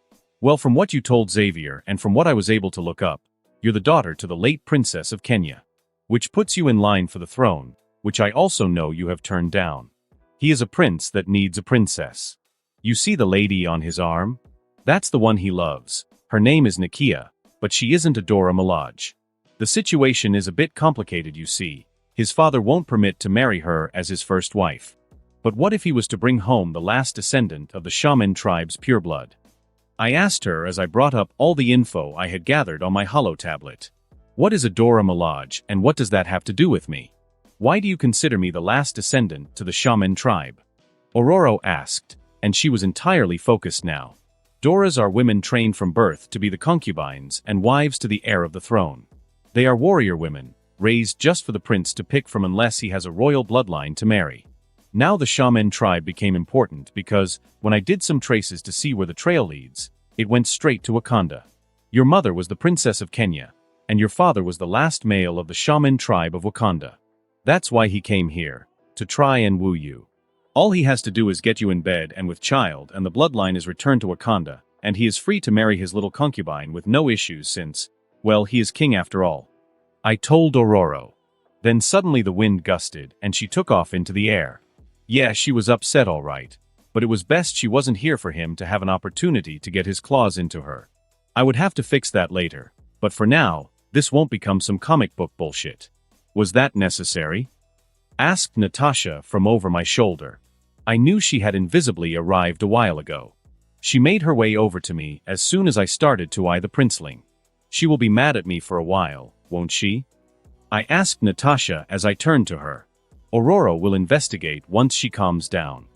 Well, from what you told Xavier and from what I was able to look up, you're the daughter to the late Princess of Kenya. Which puts you in line for the throne, which I also know you have turned down. He is a prince that needs a princess. You see the lady on his arm? That's the one he loves. Her name is Nakia, but she isn't Dora Milaje. The situation is a bit complicated, you see. His father won't permit to marry her as his first wife. But what if he was to bring home the last descendant of the shaman tribe's pureblood? I asked her as I brought up all the info I had gathered on my holo tablet. What is Dora Milaje, and what does that have to do with me? Why do you consider me the last descendant to the shaman tribe? Aurora asked, and she was entirely focused now. Doras are women trained from birth to be the concubines and wives to the heir of the throne. They are warrior women, raised just for the prince to pick from unless he has a royal bloodline to marry. Now the shaman tribe became important because, when I did some traces to see where the trail leads, it went straight to Wakanda. Your mother was the Princess of Kenya, and your father was the last male of the shaman tribe of Wakanda. That's why he came here, to try and woo you. All he has to do is get you in bed and with child, and the bloodline is returned to Wakanda, and he is free to marry his little concubine with no issues since, well, he is king after all. I told Aurora. Then suddenly the wind gusted and she took off into the air. Yeah, she was upset all right, but it was best she wasn't here for him to have an opportunity to get his claws into her. I would have to fix that later, but for now, this won't become some comic book bullshit. Was that necessary? Asked Natasha from over my shoulder. I knew she had invisibly arrived a while ago. She made her way over to me as soon as I started to eye the princeling. She will be mad at me for a while, won't she? I asked Natasha as I turned to her. Aurora will investigate once she calms down.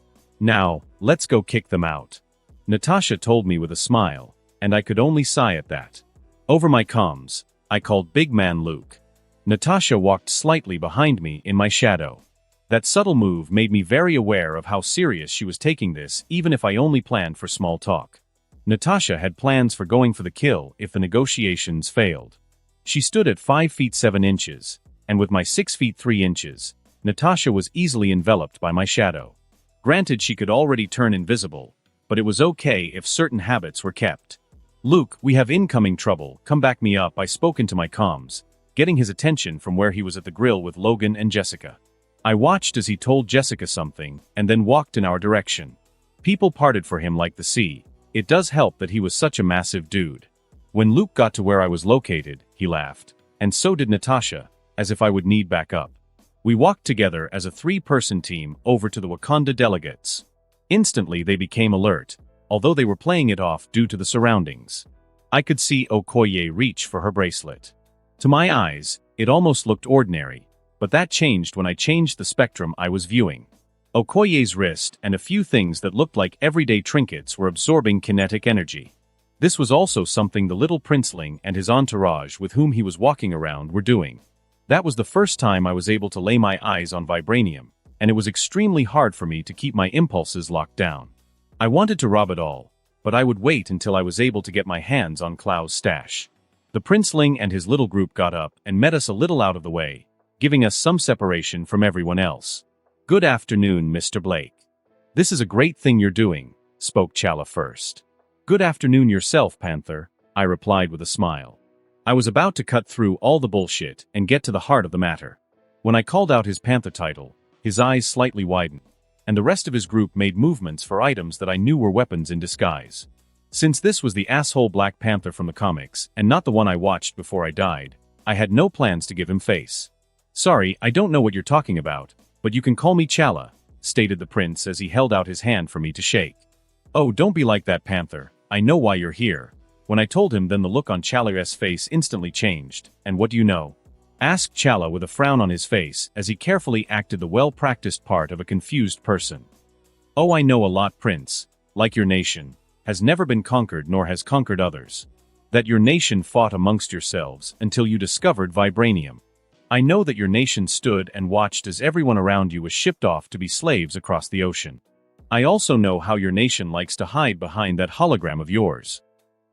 Now, let's go kick them out. Natasha told me with a smile, and I could only sigh at that. Over my comms, I called Big Man Luke. Natasha walked slightly behind me in my shadow. That subtle move made me very aware of how serious she was taking this, even if I only planned for small talk. Natasha had plans for going for the kill if the negotiations failed. She stood at 5 feet 7 inches, and with my 6 feet 3 inches, Natasha was easily enveloped by my shadow. Granted, she could already turn invisible, but it was okay if certain habits were kept. Luke, we have incoming trouble, come back me up. I spoke into my comms, getting his attention from where he was at the grill with Logan and Jessica. I watched as he told Jessica something, and then walked in our direction. People parted for him like the sea. It does help that he was such a massive dude. When Luke got to where I was located, he laughed, and so did Natasha, as if I would need backup. We walked together as a 3-person team over to the Wakanda delegates. Instantly they became alert, although they were playing it off due to the surroundings. I could see Okoye reach for her bracelet. To my eyes, it almost looked ordinary, but that changed when I changed the spectrum I was viewing. Okoye's wrist and a few things that looked like everyday trinkets were absorbing kinetic energy. This was also something the little princeling and his entourage with whom he was walking around were doing. That was the first time I was able to lay my eyes on vibranium, and it was extremely hard for me to keep my impulses locked down. I wanted to rob it all, but I would wait until I was able to get my hands on Klau's stash. The The princeling and his little group got up and met us a little out of the way, giving us some separation from everyone else. "Good afternoon, Mr. Blake. This is a great thing you're doing," spoke Chala first. "Good afternoon yourself, Panther," I replied with a smile. I was about to cut through all the bullshit and get to the heart of the matter. When I called out his Panther title, his eyes slightly widened, and the rest of his group made movements for items that I knew were weapons in disguise. Since this was the asshole Black Panther from the comics, and not the one I watched before I died, I had no plans to give him face. "Sorry, I don't know what you're talking about, but you can call me Chala," stated the prince as he held out his hand for me to shake. "Oh, don't be like that, Panther. I know why you're here." When I told him, then the look on Chala's face instantly changed. "And what do you know?" asked Chala with a frown on his face as he carefully acted the well-practiced part of a confused person. "Oh, I know a lot, Prince. Like your nation has never been conquered nor has conquered others. That your nation fought amongst yourselves until you discovered vibranium. I know that your nation stood and watched as everyone around you was shipped off to be slaves across the ocean. I also know how your nation likes to hide behind that hologram of yours."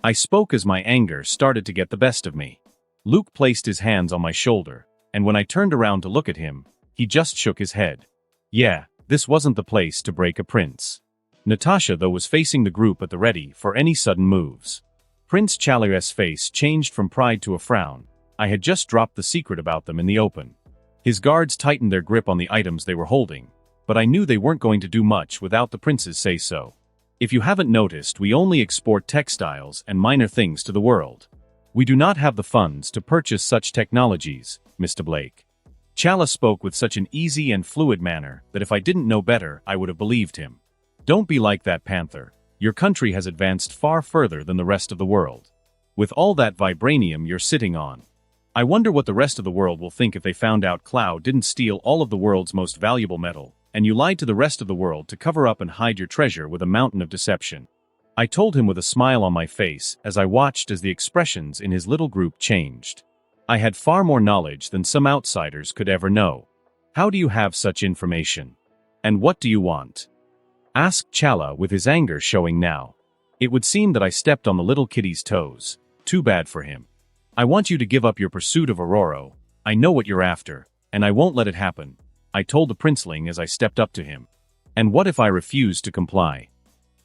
I spoke as my anger started to get the best of me. Luke placed his hands on my shoulder, and when I turned around to look at him, he just shook his head. Yeah, this wasn't the place to break a prince. Natasha, though, was facing the group at the ready for any sudden moves. Prince Chala's face changed from pride to a frown. I had just dropped the secret about them in the open. His guards tightened their grip on the items they were holding, but I knew they weren't going to do much without the prince's say-so. If you haven't noticed, we only export textiles and minor things to the world. We do not have the funds to purchase such technologies, Mr. Blake. Chala spoke with such an easy and fluid manner that if I didn't know better, I would have believed him. "Don't be like that, Panther. Your country has advanced far further than the rest of the world. With all that vibranium you're sitting on. I wonder what the rest of the world will think if they found out Cloud didn't steal all of the world's most valuable metal, and you lied to the rest of the world to cover up and hide your treasure with a mountain of deception." I told him with a smile on my face as I watched as the expressions in his little group changed. I had far more knowledge than some outsiders could ever know. "How do you have such information? And what do you want?" asked Chala with his anger showing now. It would seem that I stepped on the little kitty's toes. Too bad for him. "I want you to give up your pursuit of Aurora. I know what you're after, and I won't let it happen," I told the princeling as I stepped up to him. "And what if I refuse to comply?"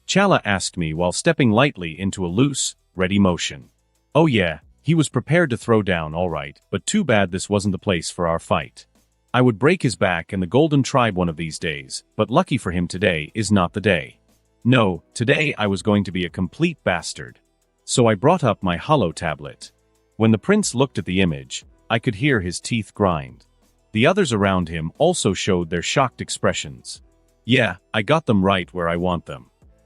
Chala asked me while stepping lightly into a loose, ready motion. Oh yeah, he was prepared to throw down all right, but too bad this wasn't the place for our fight. I would break his back and the Golden Tribe one of these days, but lucky for him today is not the day. No, today I was going to be a complete bastard. So I brought up my holo tablet. When the prince looked at the image, I could hear his teeth grind. The others around him also showed their shocked expressions. Yeah, I got them right where I want them.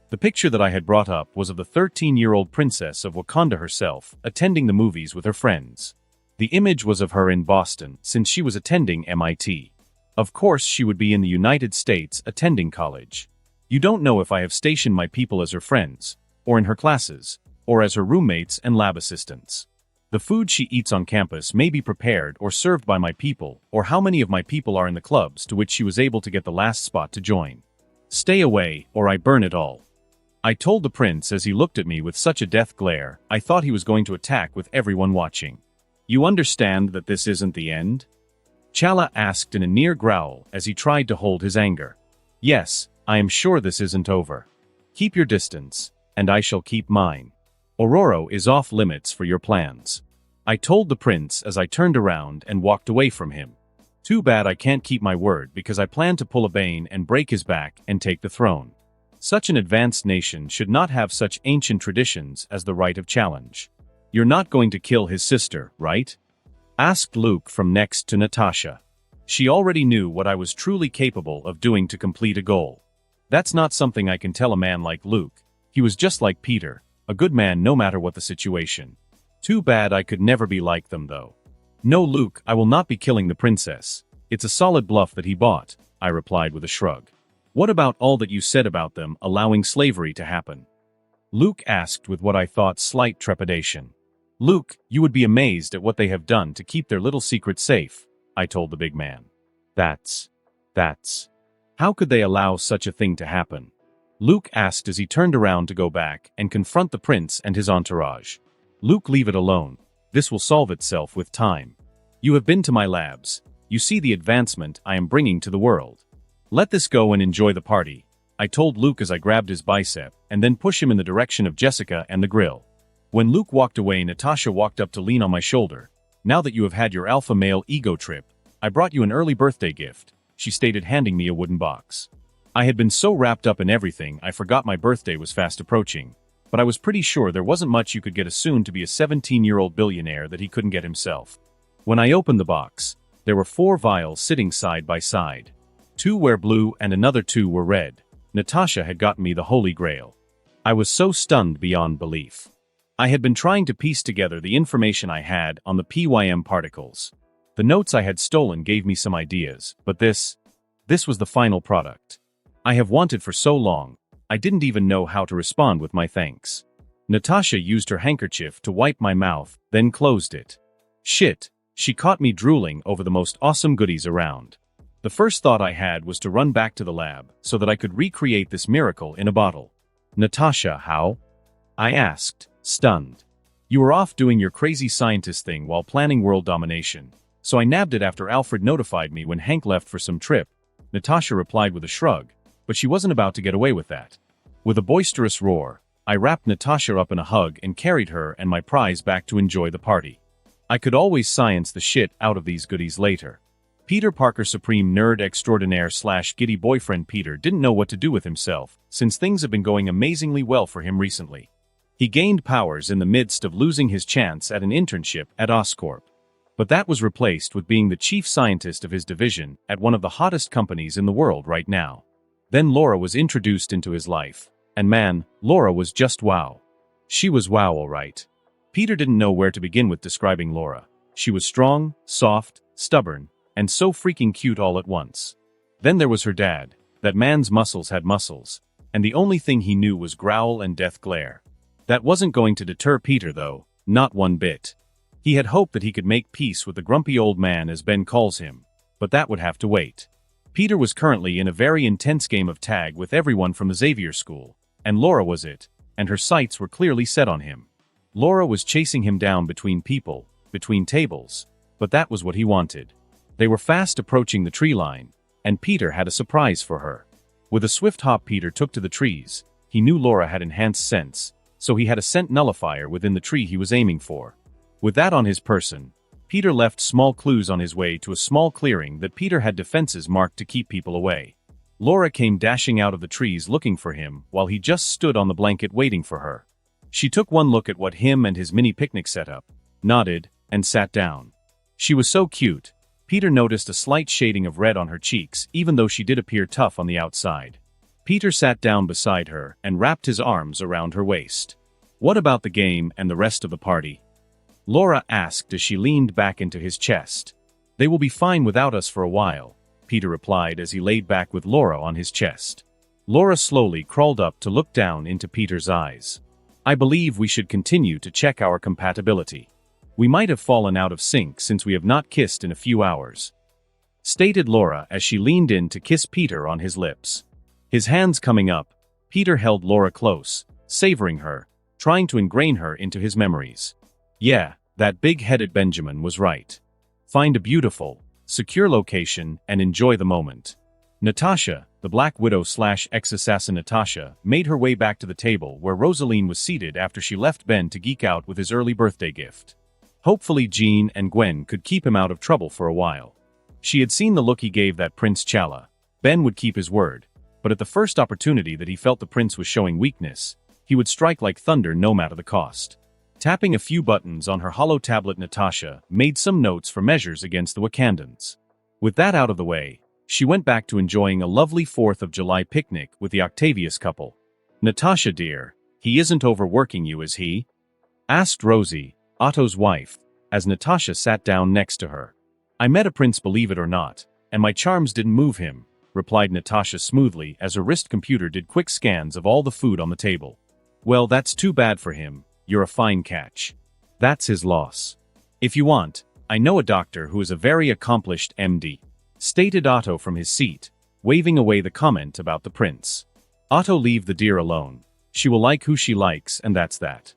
The picture that I had brought up was of the 13-year-old princess of Wakanda herself, attending the movies with her friends. The image was of her in Boston, since she was attending MIT. Of course she would be in the United States attending college. You don't know if I have stationed my people as her friends, or in her classes, or as her roommates and lab assistants. The food she eats on campus may be prepared or served by my people, or how many of my people are in the clubs to which she was able to get the last spot to join. Stay away, or I burn it all. I told the prince as he looked at me with such a death glare, I thought he was going to attack with everyone watching. You understand that this isn't the end? Chala asked in a near growl as he tried to hold his anger. Yes, I am sure this isn't over. Keep your distance, and I shall keep mine. Aurora is off limits for your plans. I told the prince as I turned around and walked away from him. Too bad I can't keep my word because I plan to pull a Bane and break his back and take the throne. Such an advanced nation should not have such ancient traditions as the right of challenge. You're not going to kill his sister, right? Asked Luke from next to Natasha. She already knew what I was truly capable of doing to complete a goal. That's not something I can tell a man like Luke. He was just like Peter, a good man no matter what the situation. Too bad I could never be like them though. No, Luke, I will not be killing the princess. It's a solid bluff that he bought, I replied with a shrug. What about all that you said about them allowing slavery to happen? Luke asked with what I thought slight trepidation. Luke, you would be amazed at what they have done to keep their little secret safe, I told the big man. That's. How could they allow such a thing to happen? Luke asked as he turned around to go back and confront the prince and his entourage. Luke, leave it alone. This will solve itself with time. You have been to my labs. You see the advancement I am bringing to the world. Let this go and enjoy the party, I told Luke as I grabbed his bicep and then pushed him in the direction of Jessica and the grill. When Luke walked away, Natasha walked up to lean on my shoulder. Now that you have had your alpha male ego trip, I brought you an early birthday gift, she stated, handing me a wooden box. I had been so wrapped up in everything I forgot my birthday was fast approaching, but I was pretty sure there wasn't much you could get a soon-to-be a 17-year-old billionaire that he couldn't get himself. When I opened the box, there were 4 vials sitting side by side. 2 were blue and another 2 were red. Natasha had gotten me the Holy Grail. I was so stunned beyond belief. I had been trying to piece together the information I had on the PYM particles. The notes I had stolen gave me some ideas, but this was the final product. I have wanted for so long, I didn't even know how to respond with my thanks. Natasha used her handkerchief to wipe my mouth, then closed it. Shit, she caught me drooling over the most awesome goodies around. The first thought I had was to run back to the lab so that I could recreate this miracle in a bottle. Natasha, how? I asked, stunned. You were off doing your crazy scientist thing while planning world domination, so I nabbed it after Alfred notified me when Hank left for some trip, Natasha replied with a shrug, but she wasn't about to get away with that. With a boisterous roar, I wrapped Natasha up in a hug and carried her and my prize back to enjoy the party. I could always science the shit out of these goodies later. Peter Parker, supreme nerd extraordinaire / giddy boyfriend Peter, didn't know what to do with himself, since things have been going amazingly well for him recently. He gained powers in the midst of losing his chance at an internship at Oscorp. But that was replaced with being the chief scientist of his division at one of the hottest companies in the world right now. Then Laura was introduced into his life, and man, Laura was just wow. She was wow, all right. Peter didn't know where to begin with describing Laura. She was strong, soft, stubborn, and so freaking cute all at once. Then there was her dad. That man's muscles had muscles, and the only thing he knew was growl and death glare. That wasn't going to deter Peter though, not one bit. He had hoped that he could make peace with the grumpy old man, as Ben calls him, but that would have to wait. Peter was currently in a very intense game of tag with everyone from the Xavier School, and Laura was it, and her sights were clearly set on him. Laura was chasing him down between people, between tables, but that was what he wanted. They were fast approaching the tree line, and Peter had a surprise for her. With a swift hop, Peter took to the trees. He knew Laura had enhanced sense, so he had a scent nullifier within the tree he was aiming for. With that on his person, Peter left small clues on his way to a small clearing that Peter had defenses marked to keep people away. Laura came dashing out of the trees looking for him while he just stood on the blanket waiting for her. She took one look at what him and his mini picnic set up, nodded, and sat down. She was so cute. Peter noticed a slight shading of red on her cheeks, even though she did appear tough on the outside. Peter sat down beside her and wrapped his arms around her waist. What about the game and the rest of the party? Laura asked as she leaned back into his chest. They will be fine without us for a while, Peter replied as he laid back with Laura on his chest. Laura slowly crawled up to look down into Peter's eyes. I believe we should continue to check our compatibility. We might have fallen out of sync since we have not kissed in a few hours, stated Laura as she leaned in to kiss Peter on his lips. His hands coming up, Peter held Laura close, savoring her, trying to ingrain her into his memories. Yeah, that big-headed Benjamin was right. Find a beautiful, secure location and enjoy the moment. Natasha, the Black Widow / ex-assassin Natasha, made her way back to the table where Rosaline was seated after she left Ben to geek out with his early birthday gift. Hopefully Jean and Gwen could keep him out of trouble for a while. She had seen the look he gave that Prince Chala. Ben would keep his word, but at the first opportunity that he felt the prince was showing weakness, he would strike like thunder no matter the cost. Tapping a few buttons on her hollow tablet, Natasha made some notes for measures against the Wakandans. With that out of the way, she went back to enjoying a lovely 4th of July picnic with the Octavius couple. Natasha dear, he isn't overworking you, is he? Asked Rosie, Otto's wife, as Natasha sat down next to her. I met a prince, believe it or not, and my charms didn't move him, replied Natasha smoothly as her wrist computer did quick scans of all the food on the table. Well, that's too bad for him. You're a fine catch. That's his loss. If you want, I know a doctor who is a very accomplished MD, stated Otto from his seat, waving away the comment about the prince. Otto, leave the dear alone. She will like who she likes, and that's that.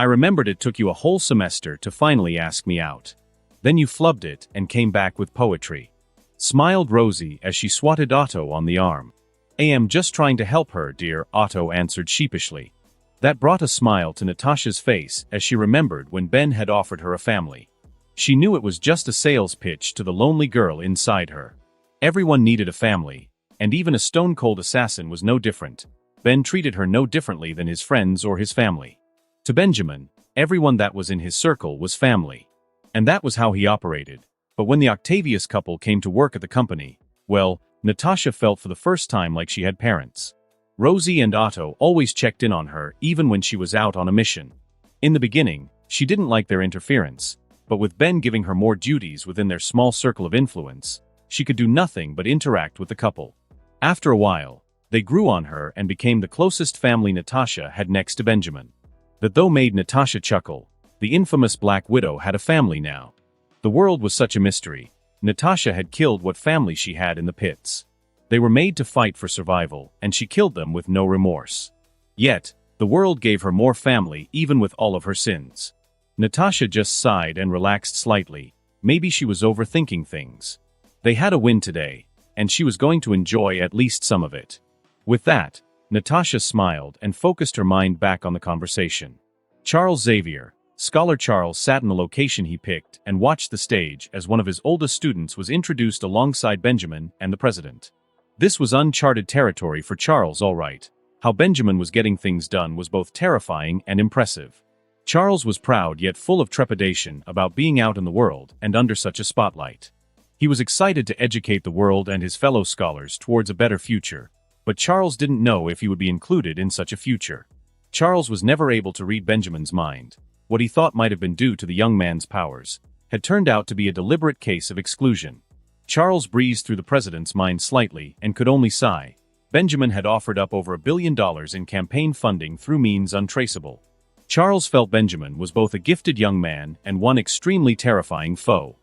I remembered it took you a whole semester to finally ask me out. Then you flubbed it and came back with poetry. Smiled Rosie as she swatted Otto on the arm. I am just trying to help her, dear, Otto answered sheepishly. That brought a smile to Natasha's face as she remembered when Ben had offered her a family. She knew it was just a sales pitch to the lonely girl inside her. Everyone needed a family, and even a stone-cold assassin was no different. Ben treated her no differently than his friends or his family. To Benjamin, everyone that was in his circle was family. And that was how he operated. But when the Octavius couple came to work at the company, well, Natasha felt for the first time like she had parents. Rosie and Otto always checked in on her even when she was out on a mission. In the beginning, she didn't like their interference, but with Ben giving her more duties within their small circle of influence, she could do nothing but interact with the couple. After a while, they grew on her and became the closest family Natasha had next to Benjamin. That though made Natasha chuckle, the infamous Black Widow had a family now. The world was such a mystery. Natasha had killed what family she had in the pits. They were made to fight for survival, and she killed them with no remorse. Yet, the world gave her more family even with all of her sins. Natasha just sighed and relaxed slightly. Maybe she was overthinking things. They had a win today, and she was going to enjoy at least some of it. With that, Natasha smiled and focused her mind back on the conversation. Charles Xavier, Scholar Charles, sat in the location he picked and watched the stage as one of his oldest students was introduced alongside Benjamin and the president. This was uncharted territory for Charles, all right. How Benjamin was getting things done was both terrifying and impressive. Charles was proud yet full of trepidation about being out in the world and under such a spotlight. He was excited to educate the world and his fellow scholars towards a better future, but Charles didn't know if he would be included in such a future. Charles was never able to read Benjamin's mind. What he thought might have been due to the young man's powers had turned out to be a deliberate case of exclusion. Charles breezed through the president's mind slightly and could only sigh. Benjamin had offered up over $1 billion in campaign funding through means untraceable. Charles felt Benjamin was both a gifted young man and one extremely terrifying foe.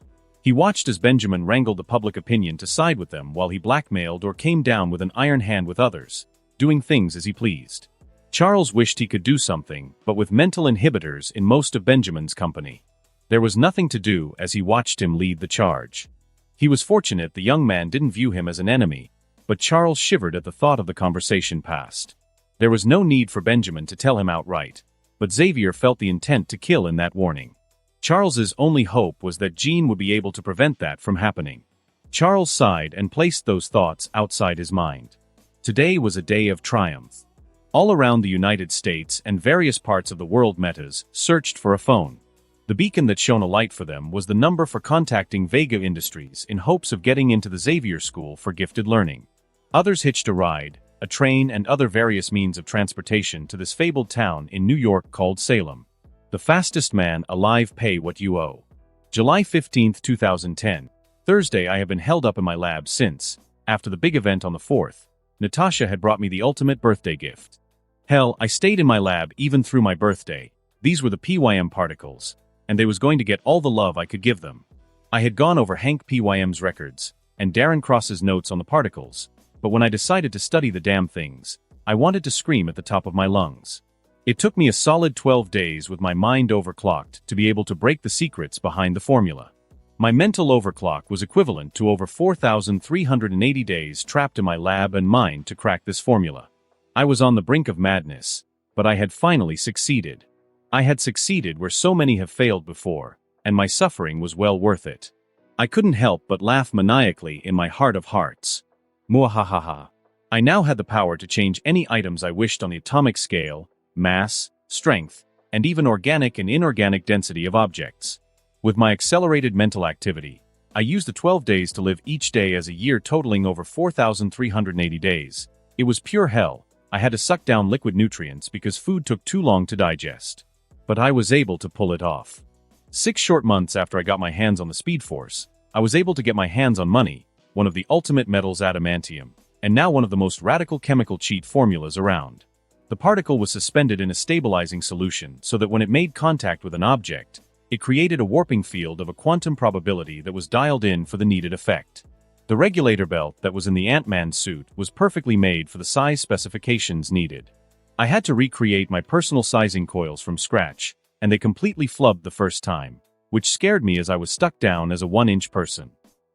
He watched as Benjamin wrangled the public opinion to side with them while he blackmailed or came down with an iron hand with others, doing things as he pleased. Charles wished he could do something, but with mental inhibitors in most of Benjamin's company. There was nothing to do as he watched him lead the charge. He was fortunate the young man didn't view him as an enemy, but Charles shivered at the thought of the conversation past. There was no need for Benjamin to tell him outright, but Xavier felt the intent to kill in that warning. Charles's only hope was that Jean would be able to prevent that from happening. Charles sighed and placed those thoughts outside his mind. Today was a day of triumph. All around the United States and various parts of the world, metas searched for a phone. The beacon that shone a light for them was the number for contacting Vega Industries in hopes of getting into the Xavier School for Gifted Learning. Others hitched a ride, a train and other various means of transportation to this fabled town in New York called Salem. The fastest man alive, pay what you owe. July 15, 2010. Thursday. I have been held up in my lab since, after the big event on the 4th, Natasha had brought me the ultimate birthday gift. Hell, I stayed in my lab even through my birthday. These were the PYM particles, and they was going to get all the love I could give them. I had gone over Hank PYM's records, and Darren Cross's notes on the particles, but when I decided to study the damn things, I wanted to scream at the top of my lungs. It took me a solid 12 days with my mind overclocked to be able to break the secrets behind the formula. My mental overclock was equivalent to over 4,380 days trapped in my lab and mind to crack this formula. I was on the brink of madness, but I had finally succeeded. I had succeeded where so many have failed before, and my suffering was well worth it. I couldn't help but laugh maniacally in my heart of hearts. Muahahaha. I now had the power to change any items I wished on the atomic scale, mass, strength, and even organic and inorganic density of objects. With my accelerated mental activity, I used the 12 days to live each day as a year totaling over 4,380 days. It was pure hell. I had to suck down liquid nutrients because food took too long to digest. But I was able to pull it off. 6 short months after I got my hands on the Speed Force, I was able to get my hands on money, one of the ultimate metals, adamantium, and now one of the most radical chemical cheat formulas around. The particle was suspended in a stabilizing solution so that when it made contact with an object, it created a warping field of a quantum probability that was dialed in for the needed effect. The regulator belt that was in the Ant-Man suit was perfectly made for the size specifications needed. I had to recreate my personal sizing coils from scratch, and they completely flubbed the first time, which scared me as I was stuck down as a 1-inch person.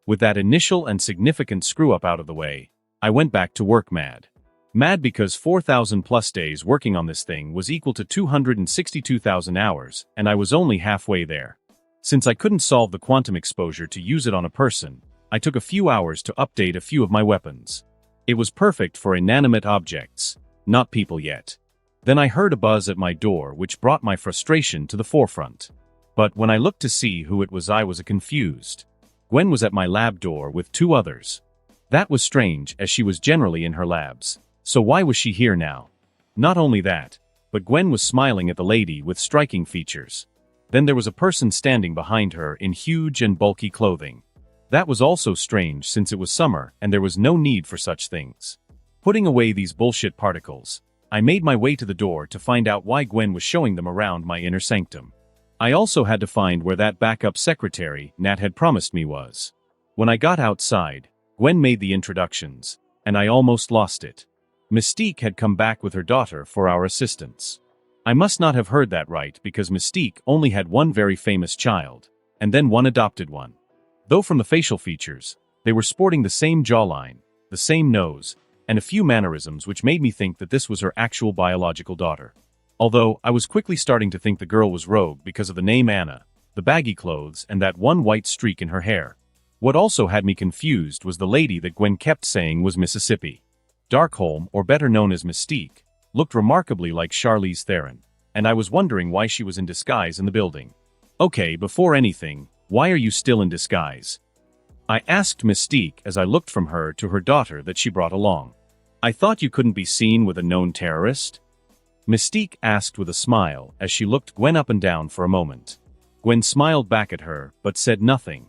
With that initial and significant screw-up out of the way, I went back to work mad. Mad because 4,000 plus days working on this thing was equal to 262,000 hours, and I was only halfway there. Since I couldn't solve the quantum exposure to use it on a person, I took a few hours to update a few of my weapons. It was perfect for inanimate objects, not people yet. Then I heard a buzz at my door which brought my frustration to the forefront. But when I looked to see who it was, I was confused. Gwen was at my lab door with 2 others. That was strange, as she was generally in her labs. So why was she here now? Not only that, but Gwen was smiling at the lady with striking features. Then there was a person standing behind her in huge and bulky clothing. That was also strange since it was summer and there was no need for such things. Putting away these bullshit particles, I made my way to the door to find out why Gwen was showing them around my inner sanctum. I also had to find where that backup secretary Nat had promised me was. When I got outside, Gwen made the introductions, and I almost lost it. Mystique had come back with her daughter for our assistance. I must not have heard that right because Mystique only had one very famous child, and then one adopted one. Though from the facial features, they were sporting the same jawline, the same nose, and a few mannerisms which made me think that this was her actual biological daughter. Although, I was quickly starting to think the girl was rogue because of the name Anna, the baggy clothes, and that one white streak in her hair. What also had me confused was the lady that Gwen kept saying was Mississippi. Darkholme, or better known as Mystique, looked remarkably like Charlize Theron, and I was wondering why she was in disguise in the building. Okay, before anything, why are you still in disguise? I asked Mystique as I looked from her to her daughter that she brought along. I thought you couldn't be seen with a known terrorist? Mystique asked with a smile as she looked Gwen up and down for a moment. Gwen smiled back at her, but said nothing.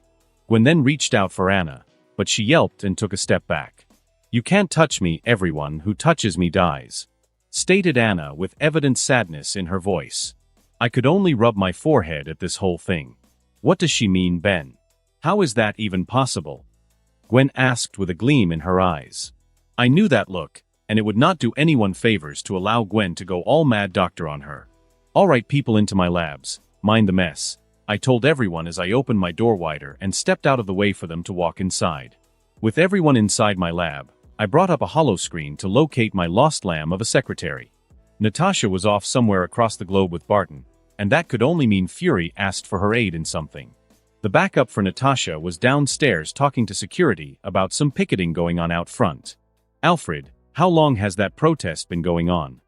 Gwen then reached out for Anna, but she yelped and took a step back. You can't touch me, everyone who touches me dies, stated Anna with evident sadness in her voice. I could only rub my forehead at this whole thing. What does she mean, Ben? How is that even possible? Gwen asked with a gleam in her eyes. I knew that look, and it would not do anyone favors to allow Gwen to go all mad doctor on her. All right, people into my labs, mind the mess, I told everyone as I opened my door wider and stepped out of the way for them to walk inside. With everyone inside my lab, I brought up a holoscreen to locate my lost lamb of a secretary. Natasha was off somewhere across the globe with Barton, and that could only mean Fury asked for her aid in something. The backup for Natasha was downstairs talking to security about some picketing going on out front. Alfred, how long has that protest been going on?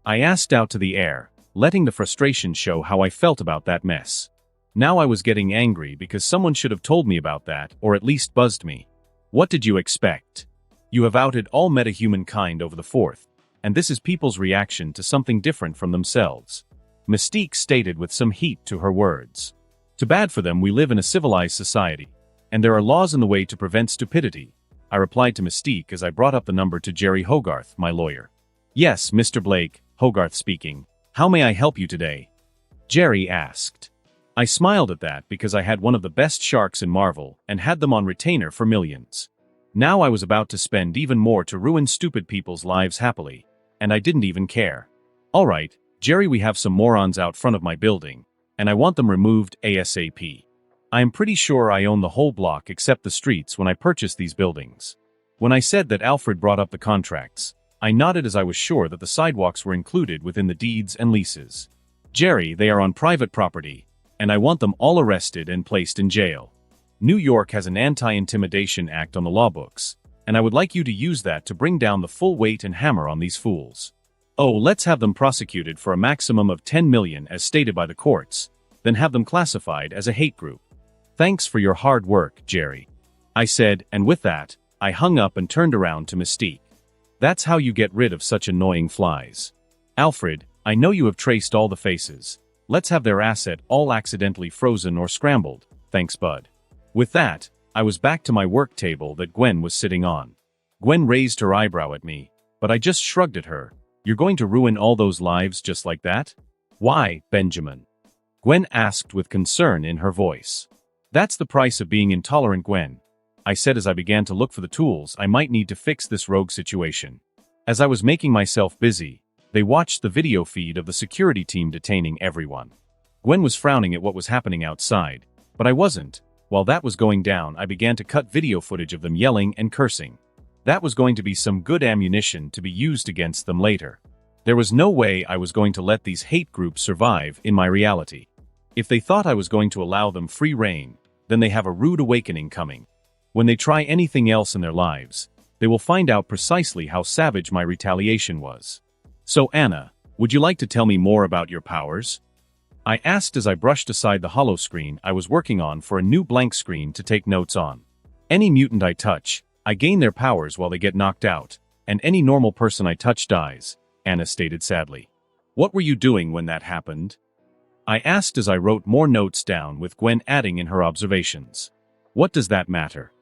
I asked out to the air, letting the frustration show how I felt about that mess. Now I was getting angry because someone should have told me about that or at least buzzed me. What did you expect? You have outed all metahumankind over the 4th, and this is people's reaction to something different from themselves. Mystique stated with some heat to her words. Too bad for them, we live in a civilized society, and there are laws in the way to prevent stupidity. I replied to Mystique as I brought up the number to Jerry Hogarth, my lawyer. Yes, Mr. Blake, Hogarth speaking. How may I help you today? Jerry asked. I smiled at that because I had one of the best sharks in Marvel and had them on retainer for millions. Now I was about to spend even more to ruin stupid people's lives happily, and I didn't even care. All right, Jerry, we have some morons out front of my building, and I want them removed ASAP. I am pretty sure I own the whole block except the streets when I purchased these buildings. When I said that Alfred brought up the contracts, I nodded as I was sure that the sidewalks were included within the deeds and leases. Jerry, they are on private property, and I want them all arrested and placed in jail. New York has an anti-intimidation act on the law books, and I would like you to use that to bring down the full weight and hammer on these fools. Oh, let's have them prosecuted for a maximum of 10 million as stated by the courts, then have them classified as a hate group. Thanks for your hard work, Jerry, I said, and with that, I hung up and turned around to Mystique. That's how you get rid of such annoying flies. Alfred, I know you have traced all the faces. Let's have their asset all accidentally frozen or scrambled, thanks bud. With that, I was back to my work table that Gwen was sitting on. Gwen raised her eyebrow at me, but I just shrugged at her. You're going to ruin all those lives just like that? Why, Benjamin? Gwen asked with concern in her voice. That's the price of being intolerant, Gwen, I said as I began to look for the tools I might need to fix this rogue situation. As I was making myself busy, they watched the video feed of the security team detaining everyone. Gwen was frowning at what was happening outside, but I wasn't. While that was going down, I began to cut video footage of them yelling and cursing. That was going to be some good ammunition to be used against them later. There was no way I was going to let these hate groups survive in my reality. If they thought I was going to allow them free rein, then they have a rude awakening coming. When they try anything else in their lives, they will find out precisely how savage my retaliation was. So Anna, would you like to tell me more about your powers? I asked as I brushed aside the hollow screen I was working on for a new blank screen to take notes on. Any mutant I touch, I gain their powers while they get knocked out, and any normal person I touch dies, Anna stated sadly. What were you doing when that happened? I asked as I wrote more notes down with Gwen adding in her observations. What does that matter?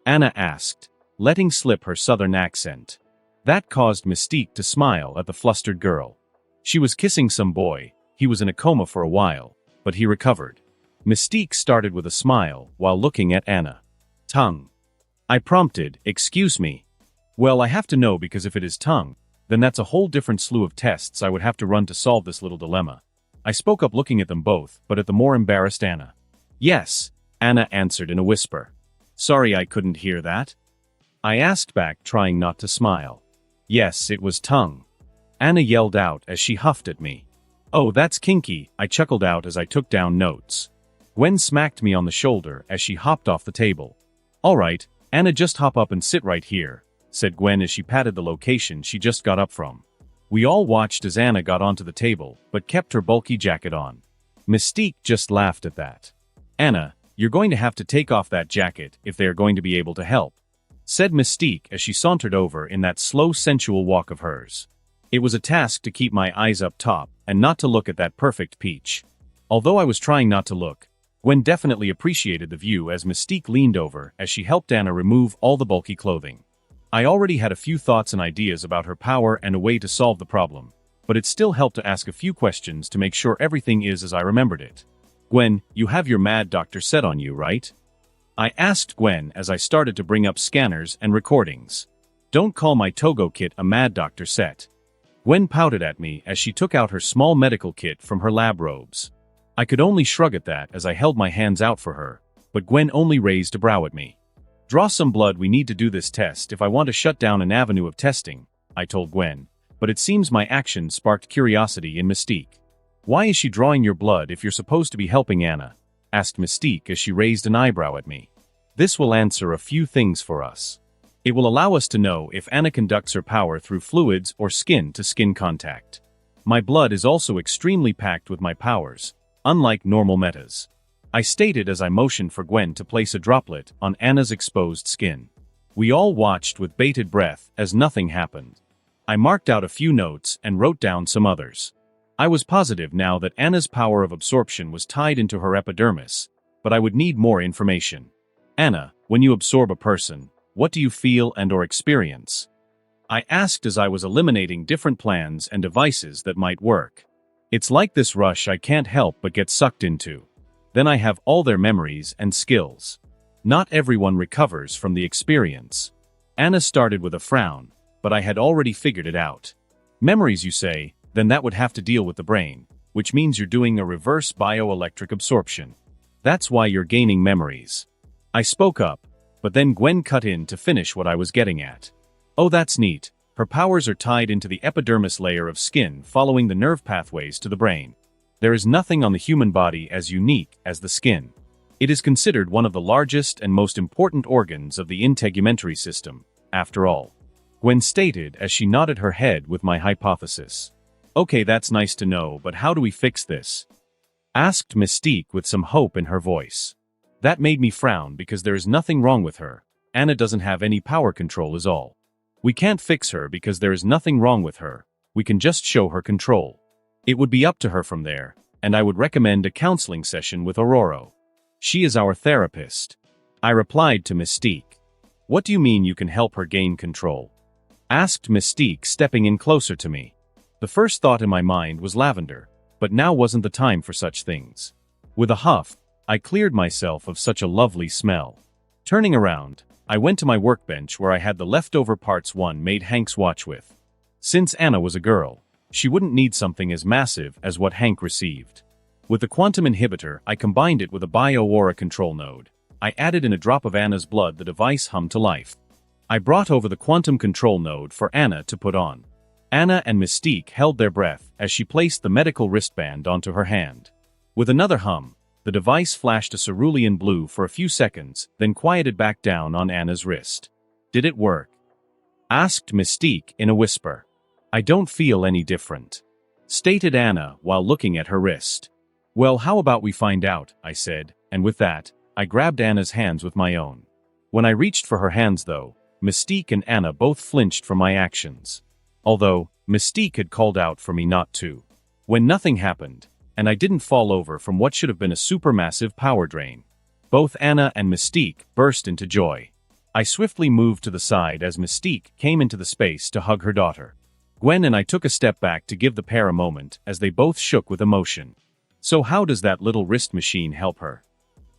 Anna asked, letting slip her southern accent. That caused Mystique to smile at the flustered girl. She was kissing some boy. He was in a coma for a while, but he recovered. Mystique started with a smile while looking at Anna. Tongue. I prompted, excuse me. Well, I have to know because if it is tongue, then that's a whole different slew of tests I would have to run to solve this little dilemma. I spoke up looking at them both, but at the more embarrassed Anna. Yes, Anna answered in a whisper. Sorry I couldn't hear that. I asked back, trying not to smile. Yes, it was tongue. Anna yelled out as she huffed at me. Oh, that's kinky, I chuckled out as I took down notes. Gwen smacked me on the shoulder as she hopped off the table. All right, Anna, just hop up and sit right here, said Gwen as she patted the location she just got up from. We all watched as Anna got onto the table, but kept her bulky jacket on. Mystique just laughed at that. Anna, you're going to have to take off that jacket if they are going to be able to help, said Mystique as she sauntered over in that slow sensual walk of hers. It was a task to keep my eyes up top and not to look at that perfect peach. Although I was trying not to look, Gwen definitely appreciated the view as Mystique leaned over as she helped Anna remove all the bulky clothing. I already had a few thoughts and ideas about her power and a way to solve the problem, but it still helped to ask a few questions to make sure everything is as I remembered it. Gwen, you have your mad doctor set on you, right? I asked Gwen as I started to bring up scanners and recordings. Don't call my Togo kit a mad doctor set. Gwen pouted at me as she took out her small medical kit from her lab robes. I could only shrug at that as I held my hands out for her, but Gwen only raised a brow at me. Draw some blood, we need to do this test if I want to shut down an avenue of testing, I told Gwen, but it seems my actions sparked curiosity in Mystique. Why is she drawing your blood if you're supposed to be helping Anna? Asked Mystique as she raised an eyebrow at me. This will answer a few things for us. It will allow us to know if Anna conducts her power through fluids or skin-to-skin contact. My blood is also extremely packed with my powers, unlike normal metas, I stated as I motioned for Gwen to place a droplet on Anna's exposed skin. We all watched with bated breath as nothing happened. I marked out a few notes and wrote down some others. I was positive now that Anna's power of absorption was tied into her epidermis, but I would need more information. Anna, when you absorb a person, what do you feel and/or experience? I asked as I was eliminating different plans and devices that might work. It's like this rush I can't help but get sucked into. Then I have all their memories and skills. Not everyone recovers from the experience. Anna started with a frown, but I had already figured it out. Memories, you say? Then that would have to deal with the brain, which means you're doing a reverse bioelectric absorption. That's why you're gaining memories. I spoke up, but then Gwen cut in to finish what I was getting at. Oh, that's neat. Her powers are tied into the epidermis layer of skin following the nerve pathways to the brain. There is nothing on the human body as unique as the skin. It is considered one of the largest and most important organs of the integumentary system, after all. Gwen stated as she nodded her head with my hypothesis. Okay, that's nice to know, but how do we fix this? Asked Mystique with some hope in her voice. That made me frown because there is nothing wrong with her. Anna doesn't have any power control is all. We can't fix her because there is nothing wrong with her. We can just show her control. It would be up to her from there, and I would recommend a counseling session with Aurora. She is our therapist. I replied to Mystique. What do you mean you can help her gain control? Asked Mystique, stepping in closer to me. The first thought in my mind was lavender, but now wasn't the time for such things. With a huff, I cleared myself of such a lovely smell. Turning around, I went to my workbench where I had the leftover parts one made Hank's watch with. Since Anna was a girl, she wouldn't need something as massive as what Hank received. With the quantum inhibitor, I combined it with a bio-aura control node. I added in a drop of Anna's blood. The device hummed to life. I brought over the quantum control node for Anna to put on. Anna and Mystique held their breath as she placed the medical wristband onto her hand. With another hum, the device flashed a cerulean blue for a few seconds, then quieted back down on Anna's wrist. "Did it work?" asked Mystique in a whisper. "I don't feel any different," stated Anna while looking at her wrist. "Well, how about we find out?" I said, and with that, I grabbed Anna's hands with my own. When I reached for her hands though, Mystique and Anna both flinched from my actions. Although, Mystique had called out for me not to. When nothing happened, and I didn't fall over from what should have been a supermassive power drain, both Anna and Mystique burst into joy. I swiftly moved to the side as Mystique came into the space to hug her daughter. Gwen and I took a step back to give the pair a moment as they both shook with emotion. "So how does that little wrist machine help her?"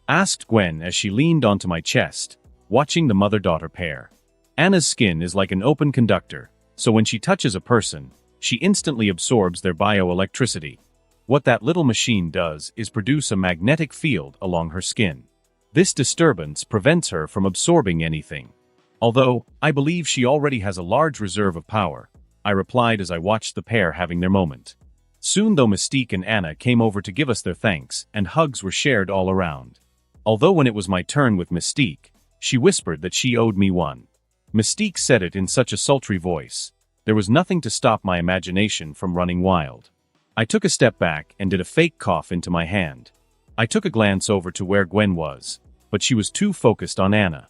asked Gwen as she leaned onto my chest, watching the mother-daughter pair. Anna's skin is like an open conductor, so when she touches a person, she instantly absorbs their bioelectricity. What that little machine does is produce a magnetic field along her skin. This disturbance prevents her from absorbing anything. "Although, I believe she already has a large reserve of power," I replied as I watched the pair having their moment. Soon though, Mystique and Anna came over to give us their thanks, and hugs were shared all around. Although when it was my turn with Mystique, she whispered that she owed me one. Mystique said it in such a sultry voice. There was nothing to stop my imagination from running wild. I took a step back and did a fake cough into my hand. I took a glance over to where Gwen was, but she was too focused on Anna.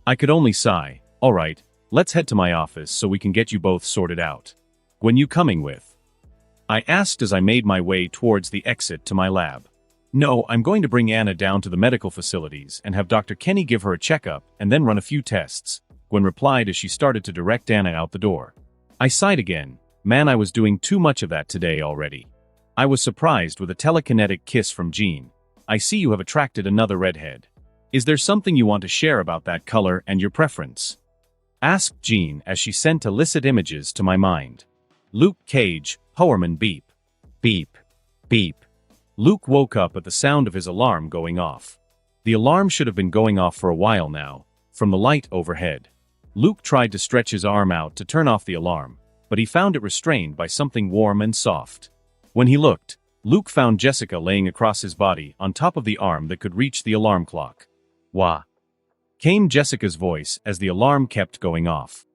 I could only sigh. "All right, let's head to my office so we can get you both sorted out. Gwen, you coming with?" I asked as I made my way towards the exit to my lab. "No, I'm going to bring Anna down to the medical facilities and have Dr. Kenny give her a checkup and then run a few tests," Gwen replied as she started to direct Anna out the door. I sighed again. Man, I was doing too much of that today already. I was surprised with a telekinetic kiss from Jean. "I see you have attracted another redhead. Is there something you want to share about that color and your preference?" asked Jean as she sent illicit images to my mind. Luke Cage, Powerman beep. Beep. Beep. Luke woke up at the sound of his alarm going off. The alarm should have been going off for a while now, from the light overhead. Luke tried to stretch his arm out to turn off the alarm, but he found it restrained by something warm and soft. When he looked, Luke found Jessica laying across his body on top of the arm that could reach the alarm clock. "Wah!" came Jessica's voice as the alarm kept going off.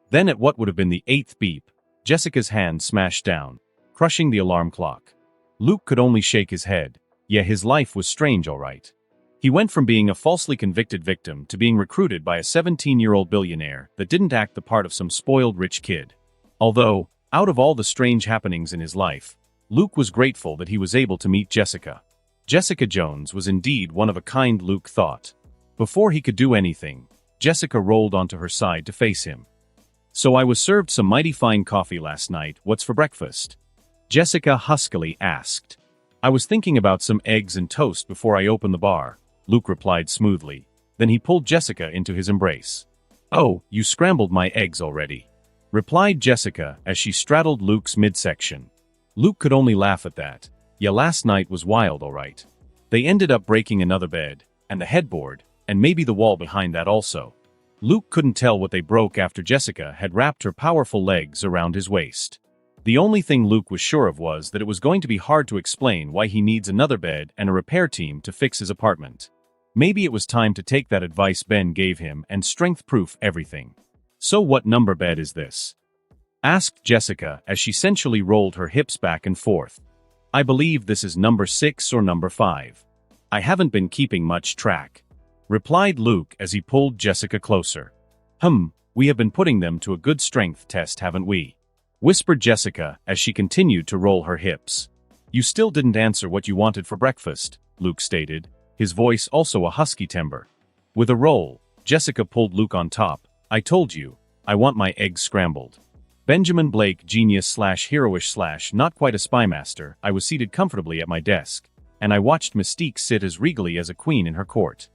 Then at what would have been the 8th beep, Jessica's hand smashed down, crushing the alarm clock. Luke could only shake his head. Yeah, his life was strange all right. He went from being a falsely convicted victim to being recruited by a 17-year-old billionaire that didn't act the part of some spoiled rich kid. Although, out of all the strange happenings in his life, Luke was grateful that he was able to meet Jessica. Jessica Jones was indeed one of a kind, Luke thought. Before he could do anything, Jessica rolled onto her side to face him. "So I was served some mighty fine coffee last night. What's for breakfast?" Jessica huskily asked. "I was thinking about some eggs and toast before I opened the bar," Luke replied smoothly. Then he pulled Jessica into his embrace. "Oh, you scrambled my eggs already," replied Jessica as she straddled Luke's midsection. Luke could only laugh at that. Yeah, last night was wild all right. They ended up breaking another bed, and the headboard, and maybe the wall behind that also. Luke couldn't tell what they broke after Jessica had wrapped her powerful legs around his waist. The only thing Luke was sure of was that it was going to be hard to explain why he needs another bed and a repair team to fix his apartment. Maybe it was time to take that advice Ben gave him and strength-proof everything. "So what number bed is this?" asked Jessica as she sensually rolled her hips back and forth. "I believe this is number 6 or number 5. I haven't been keeping much track," replied Luke as he pulled Jessica closer. We have been putting them to a good strength test, haven't we?" whispered Jessica as she continued to roll her hips. "You still didn't answer what you wanted for breakfast," Luke stated, his voice also a husky timbre. With a roll, Jessica pulled Luke on top. "I told you, I want my eggs scrambled." Benjamin Blake, genius/heroish/ not quite a spymaster, I was seated comfortably at my desk, and I watched Mystique sit as regally as a queen in her court.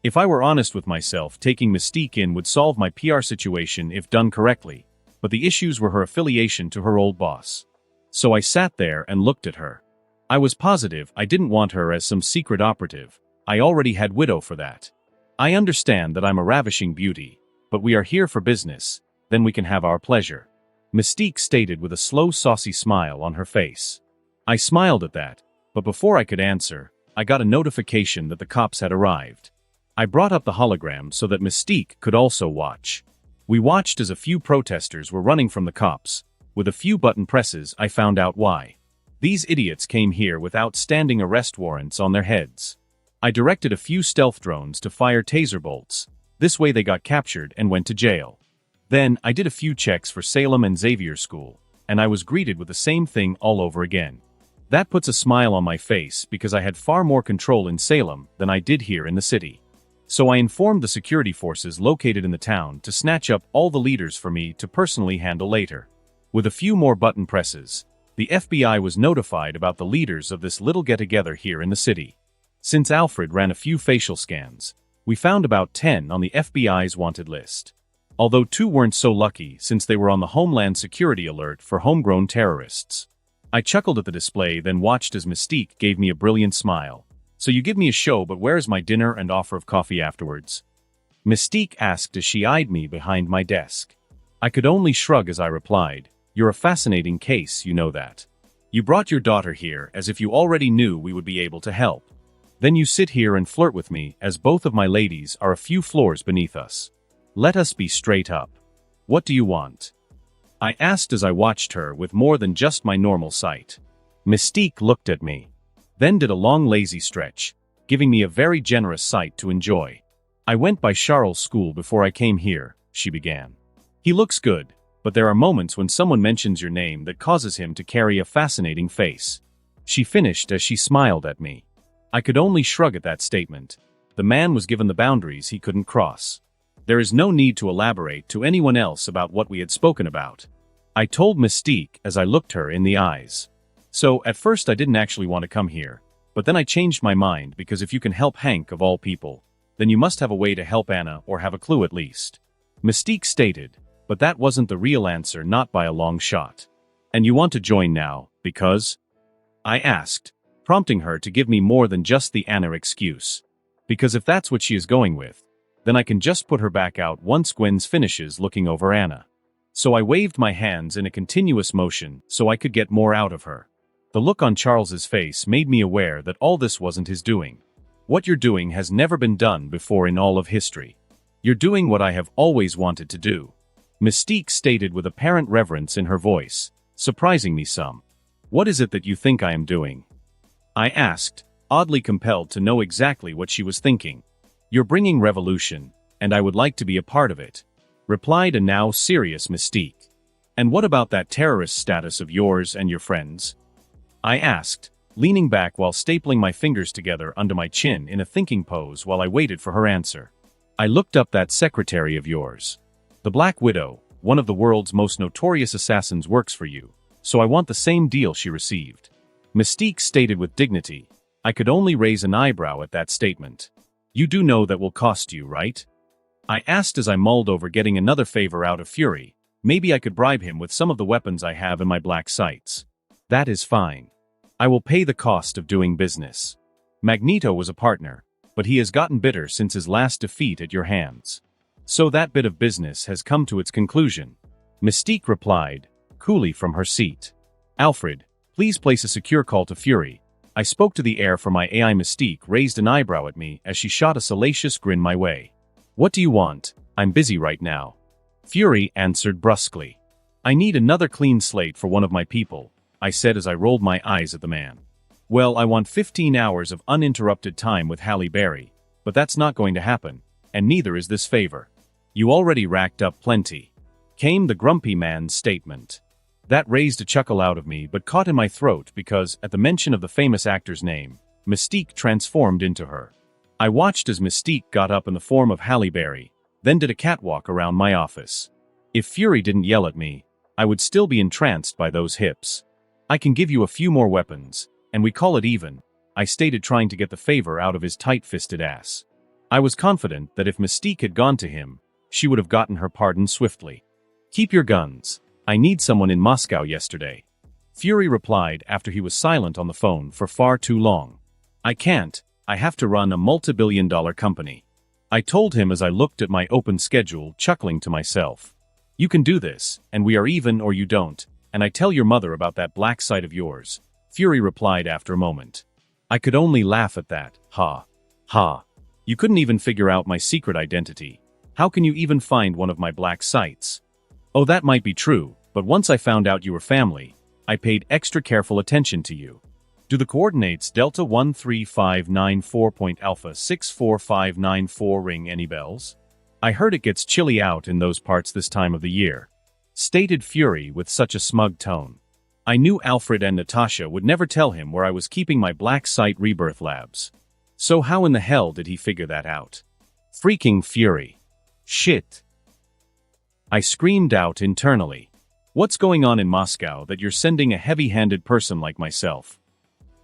If I were honest with myself, taking Mystique in would solve my PR situation if done correctly, but the issues were her affiliation to her old boss. So I sat there and looked at her. I was positive I didn't want her as some secret operative. I already had Widow for that. I understand that I'm a ravishing beauty, but we are here for business, then we can have our pleasure. Mystique stated with a slow saucy smile on her face. I smiled at that, but before I could answer, I got a notification that the cops had arrived. I brought up the hologram so that Mystique could also watch. We watched as a few protesters were running from the cops. With a few button presses, I found out why. These idiots came here without standing arrest warrants on their heads. I directed a few stealth drones to fire taser bolts. This way they got captured and went to jail. Then, I did a few checks for Salem and Xavier School, and I was greeted with the same thing all over again. That puts a smile on my face because I had far more control in Salem than I did here in the city. So I informed the security forces located in the town to snatch up all the leaders for me to personally handle later. With a few more button presses, the FBI was notified about the leaders of this little get-together here in the city. Since Alfred ran a few facial scans, we found about 10 on the FBI's wanted list. Although 2 weren't so lucky since they were on the Homeland Security alert for homegrown terrorists. I chuckled at the display, then watched as Mystique gave me a brilliant smile. So you give me a show, but where's my dinner and offer of coffee afterwards? Mystique asked as she eyed me behind my desk. I could only shrug as I replied, you're a fascinating case, you know that. You brought your daughter here as if you already knew we would be able to help. Then you sit here and flirt with me as both of my ladies are a few floors beneath us. Let us be straight up. What do you want? I asked as I watched her with more than just my normal sight. Mystique looked at me. Then did a long lazy stretch, giving me a very generous sight to enjoy. I went by Charles' school before I came here, she began. He looks good, but there are moments when someone mentions your name that causes him to carry a fascinating face. She finished as she smiled at me. I could only shrug at that statement. The man was given the boundaries he couldn't cross. There is no need to elaborate to anyone else about what we had spoken about. I told Mystique as I looked her in the eyes. So, at first I didn't actually want to come here, but then I changed my mind because if you can help Hank of all people, then you must have a way to help Anna or have a clue at least. Mystique stated, but that wasn't the real answer, not by a long shot. And you want to join now, because? I asked, prompting her to give me more than just the Anna excuse. Because if that's what she is going with, then I can just put her back out once Gwen's finishes looking over Anna. So I waved my hands in a continuous motion so I could get more out of her. The look on Charles's face made me aware that all this wasn't his doing. What you're doing has never been done before in all of history. You're doing what I have always wanted to do. Mystique stated with apparent reverence in her voice, surprising me some. What is it that you think I am doing? I asked, oddly compelled to know exactly what she was thinking. You're bringing revolution, and I would like to be a part of it, replied a now serious Mystique. And what about that terrorist status of yours and your friends? I asked, leaning back while stapling my fingers together under my chin in a thinking pose while I waited for her answer. I looked up that secretary of yours. The Black Widow, one of the world's most notorious assassins, works for you, so I want the same deal she received. Mystique stated with dignity. I could only raise an eyebrow at that statement. You do know that will cost you, right? I asked as I mulled over getting another favor out of Fury. Maybe I could bribe him with some of the weapons I have in my black sights. That is fine. I will pay the cost of doing business. Magneto was a partner, but he has gotten bitter since his last defeat at your hands. So that bit of business has come to its conclusion. Mystique replied, coolly from her seat. Alfred, please place a secure call to Fury. I spoke to the air for my AI. Mystique raised an eyebrow at me as she shot a salacious grin my way. What do you want? I'm busy right now. Fury answered brusquely. I need another clean slate for one of my people, I said as I rolled my eyes at the man. Well, I want 15 hours of uninterrupted time with Halle Berry, but that's not going to happen, and neither is this favor. You already racked up plenty, came the grumpy man's statement. That raised a chuckle out of me but caught in my throat because, at the mention of the famous actor's name, Mystique transformed into her. I watched as Mystique got up in the form of Halle Berry, then did a catwalk around my office. If Fury didn't yell at me, I would still be entranced by those hips. I can give you a few more weapons, and we call it even, I stated, trying to get the favor out of his tight-fisted ass. I was confident that if Mystique had gone to him, she would have gotten her pardon swiftly. Keep your guns. I need someone in Moscow yesterday. Fury replied after he was silent on the phone for far too long. I can't, I have to run a multi-billion-dollar company. I told him as I looked at my open schedule, chuckling to myself. You can do this, and we are even or you don't, and I tell your mother about that black site of yours. Fury replied after a moment. I could only laugh at that. Ha. Ha. You couldn't even figure out my secret identity. How can you even find one of my black sites? Oh, that might be true, but once I found out you were family, I paid extra careful attention to you. Do the coordinates Delta 13594.Alpha 64594 ring any bells? I heard it gets chilly out in those parts this time of the year, stated Fury with such a smug tone. I knew Alfred and Natasha would never tell him where I was keeping my black site rebirth labs. So how in the hell did he figure that out? Freaking Fury. Shit. I screamed out internally. What's going on in Moscow that you're sending a heavy-handed person like myself?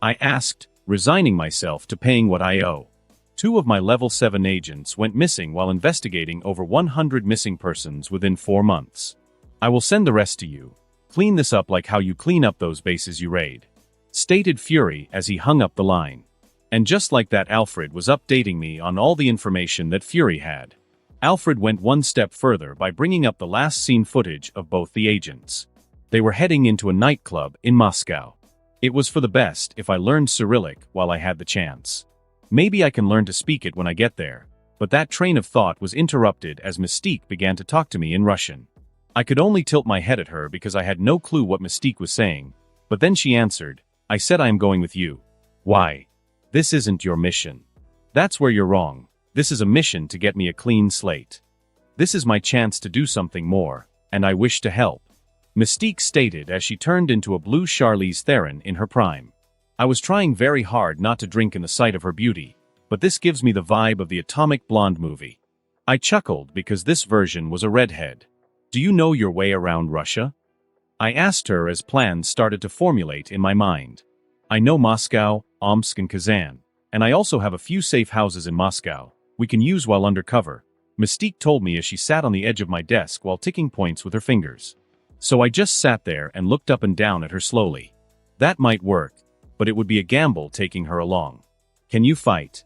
I asked, resigning myself to paying what I owe. 2 of my level 7 agents went missing while investigating over 100 missing persons within 4 months. I will send the rest to you. Clean this up like how you clean up those bases you raid, stated Fury as he hung up the line. And just like that, Alfred was updating me on all the information that Fury had. Alfred went one step further by bringing up the last scene footage of both the agents. They were heading into a nightclub in Moscow. It was for the best if I learned Cyrillic while I had the chance. Maybe I can learn to speak it when I get there, but that train of thought was interrupted as Mystique began to talk to me in Russian. I could only tilt my head at her because I had no clue what Mystique was saying, but then she answered, I said I am going with you. Why? This isn't your mission. That's where you're wrong. This is a mission to get me a clean slate. This is my chance to do something more, and I wish to help. Mystique stated as she turned into a blue Charlize Theron in her prime. I was trying very hard not to drink in the sight of her beauty, but this gives me the vibe of the Atomic Blonde movie. I chuckled because this version was a redhead. Do you know your way around Russia? I asked her as plans started to formulate in my mind. I know Moscow, Omsk and Kazan, and I also have a few safe houses in Moscow we can use while undercover, Mystique told me as she sat on the edge of my desk while ticking points with her fingers. So I just sat there and looked up and down at her slowly. That might work, but it would be a gamble taking her along. Can you fight?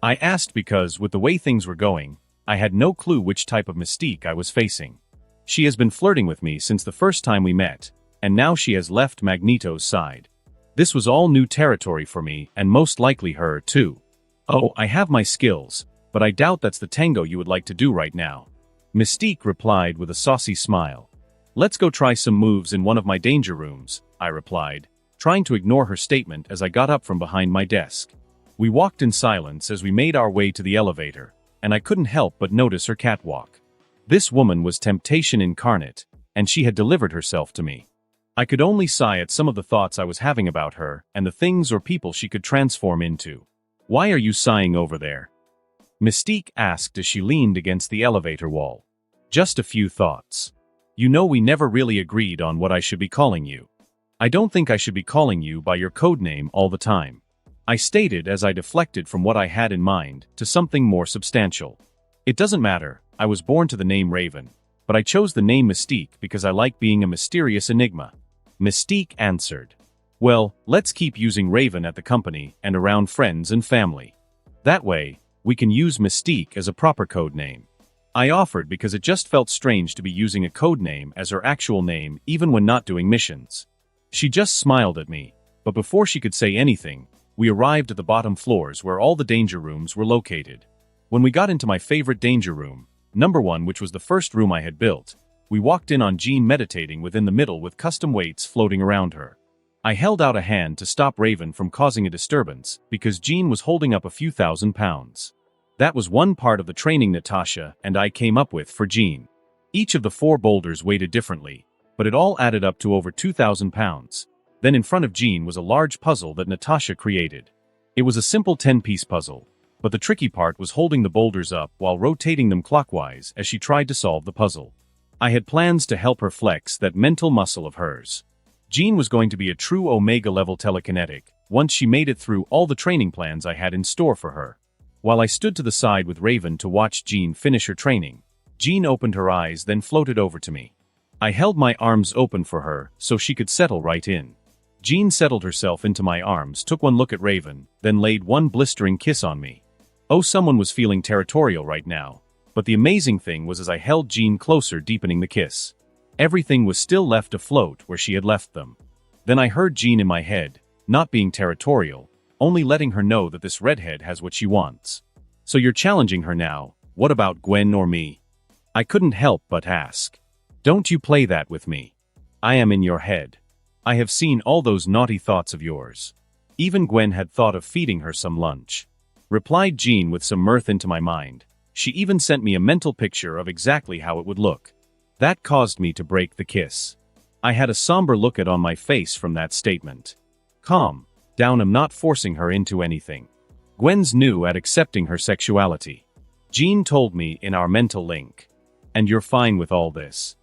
I asked because with the way things were going, I had no clue which type of Mystique I was facing. She has been flirting with me since the first time we met, and now she has left Magneto's side. This was all new territory for me and most likely her too. Oh, I have my skills, but I doubt that's the tango you would like to do right now. Mystique replied with a saucy smile. Let's go try some moves in one of my danger rooms, I replied, trying to ignore her statement as I got up from behind my desk. We walked in silence as we made our way to the elevator, and I couldn't help but notice her catwalk. This woman was temptation incarnate, and she had delivered herself to me. I could only sigh at some of the thoughts I was having about her and the things or people she could transform into. Why are you sighing over there? Mystique asked as she leaned against the elevator wall. Just a few thoughts. You know we never really agreed on what I should be calling you. I don't think I should be calling you by your codename all the time, I stated as I deflected from what I had in mind to something more substantial. It doesn't matter, I was born to the name Raven, but I chose the name Mystique because I like being a mysterious enigma. Mystique answered. Well, let's keep using Raven at the company and around friends and family. That way, we can use Mystique as a proper code name. I offered because it just felt strange to be using a code name as her actual name even when not doing missions. She just smiled at me, but before she could say anything, we arrived at the bottom floors where all the danger rooms were located. When we got into my favorite danger room, number 1, which was the first room I had built, we walked in on Jean meditating within the middle with custom weights floating around her. I held out a hand to stop Raven from causing a disturbance because Jean was holding up a few thousand pounds. That was one part of the training Natasha and I came up with for Jean. Each of the 4 boulders weighted differently, but it all added up to over 2,000 pounds. Then in front of Jean was a large puzzle that Natasha created. It was a simple 10-piece puzzle, but the tricky part was holding the boulders up while rotating them clockwise as she tried to solve the puzzle. I had plans to help her flex that mental muscle of hers. Jean was going to be a true Omega-level telekinetic once she made it through all the training plans I had in store for her. While I stood to the side with Raven to watch Jean finish her training, Jean opened her eyes then floated over to me. I held my arms open for her so she could settle right in. Jean settled herself into my arms, took one look at Raven, then laid one blistering kiss on me. Oh, someone was feeling territorial right now. But the amazing thing was as I held Jean closer, deepening the kiss, everything was still left afloat where she had left them. Then I heard Jean in my head, not being territorial, only letting her know that this redhead has what she wants. So you're challenging her now, what about Gwen or me? I couldn't help but ask. Don't you play that with me. I am in your head. I have seen all those naughty thoughts of yours. Even Gwen had thought of feeding her some lunch. Replied Jean with some mirth into my mind. She even sent me a mental picture of exactly how it would look. That caused me to break the kiss. I had a somber look on my face from that statement. Calm down, I'm not forcing her into anything. Gwen's new at accepting her sexuality. Jean told me in our mental link. And you're fine with all this?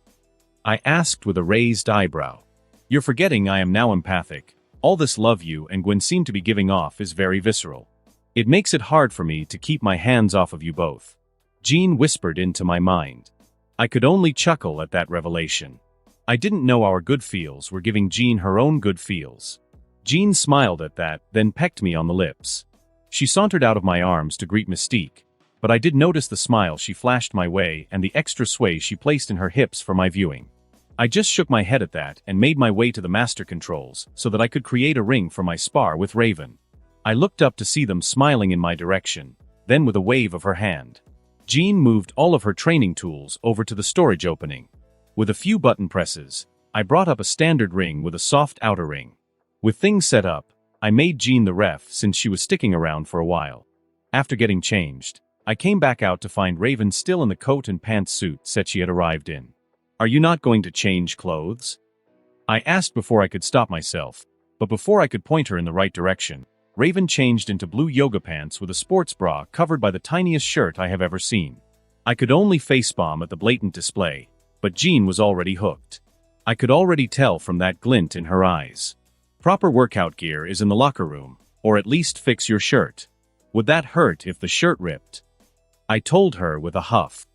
I asked with a raised eyebrow. You're forgetting I am now empathic. All this love you and Gwen seem to be giving off is very visceral. It makes it hard for me to keep my hands off of you both. Jean whispered into my mind. I could only chuckle at that revelation. I didn't know our good feels were giving Jean her own good feels. Jean smiled at that, then pecked me on the lips. She sauntered out of my arms to greet Mystique, but I did notice the smile she flashed my way and the extra sway she placed in her hips for my viewing. I just shook my head at that and made my way to the master controls so that I could create a ring for my spar with Raven. I looked up to see them smiling in my direction, then with a wave of her hand, Jean moved all of her training tools over to the storage opening. With a few button presses, I brought up a standard ring with a soft outer ring. With things set up, I made Jean the ref since she was sticking around for a while. After getting changed, I came back out to find Raven still in the coat and pants suit set she had arrived in. Are you not going to change clothes? I asked before I could stop myself, but before I could point her in the right direction, Raven changed into blue yoga pants with a sports bra covered by the tiniest shirt I have ever seen. I could only facepalm at the blatant display, but Jean was already hooked. I could already tell from that glint in her eyes. Proper workout gear is in the locker room, or at least fix your shirt. Would that hurt if the shirt ripped? I told her with a huff.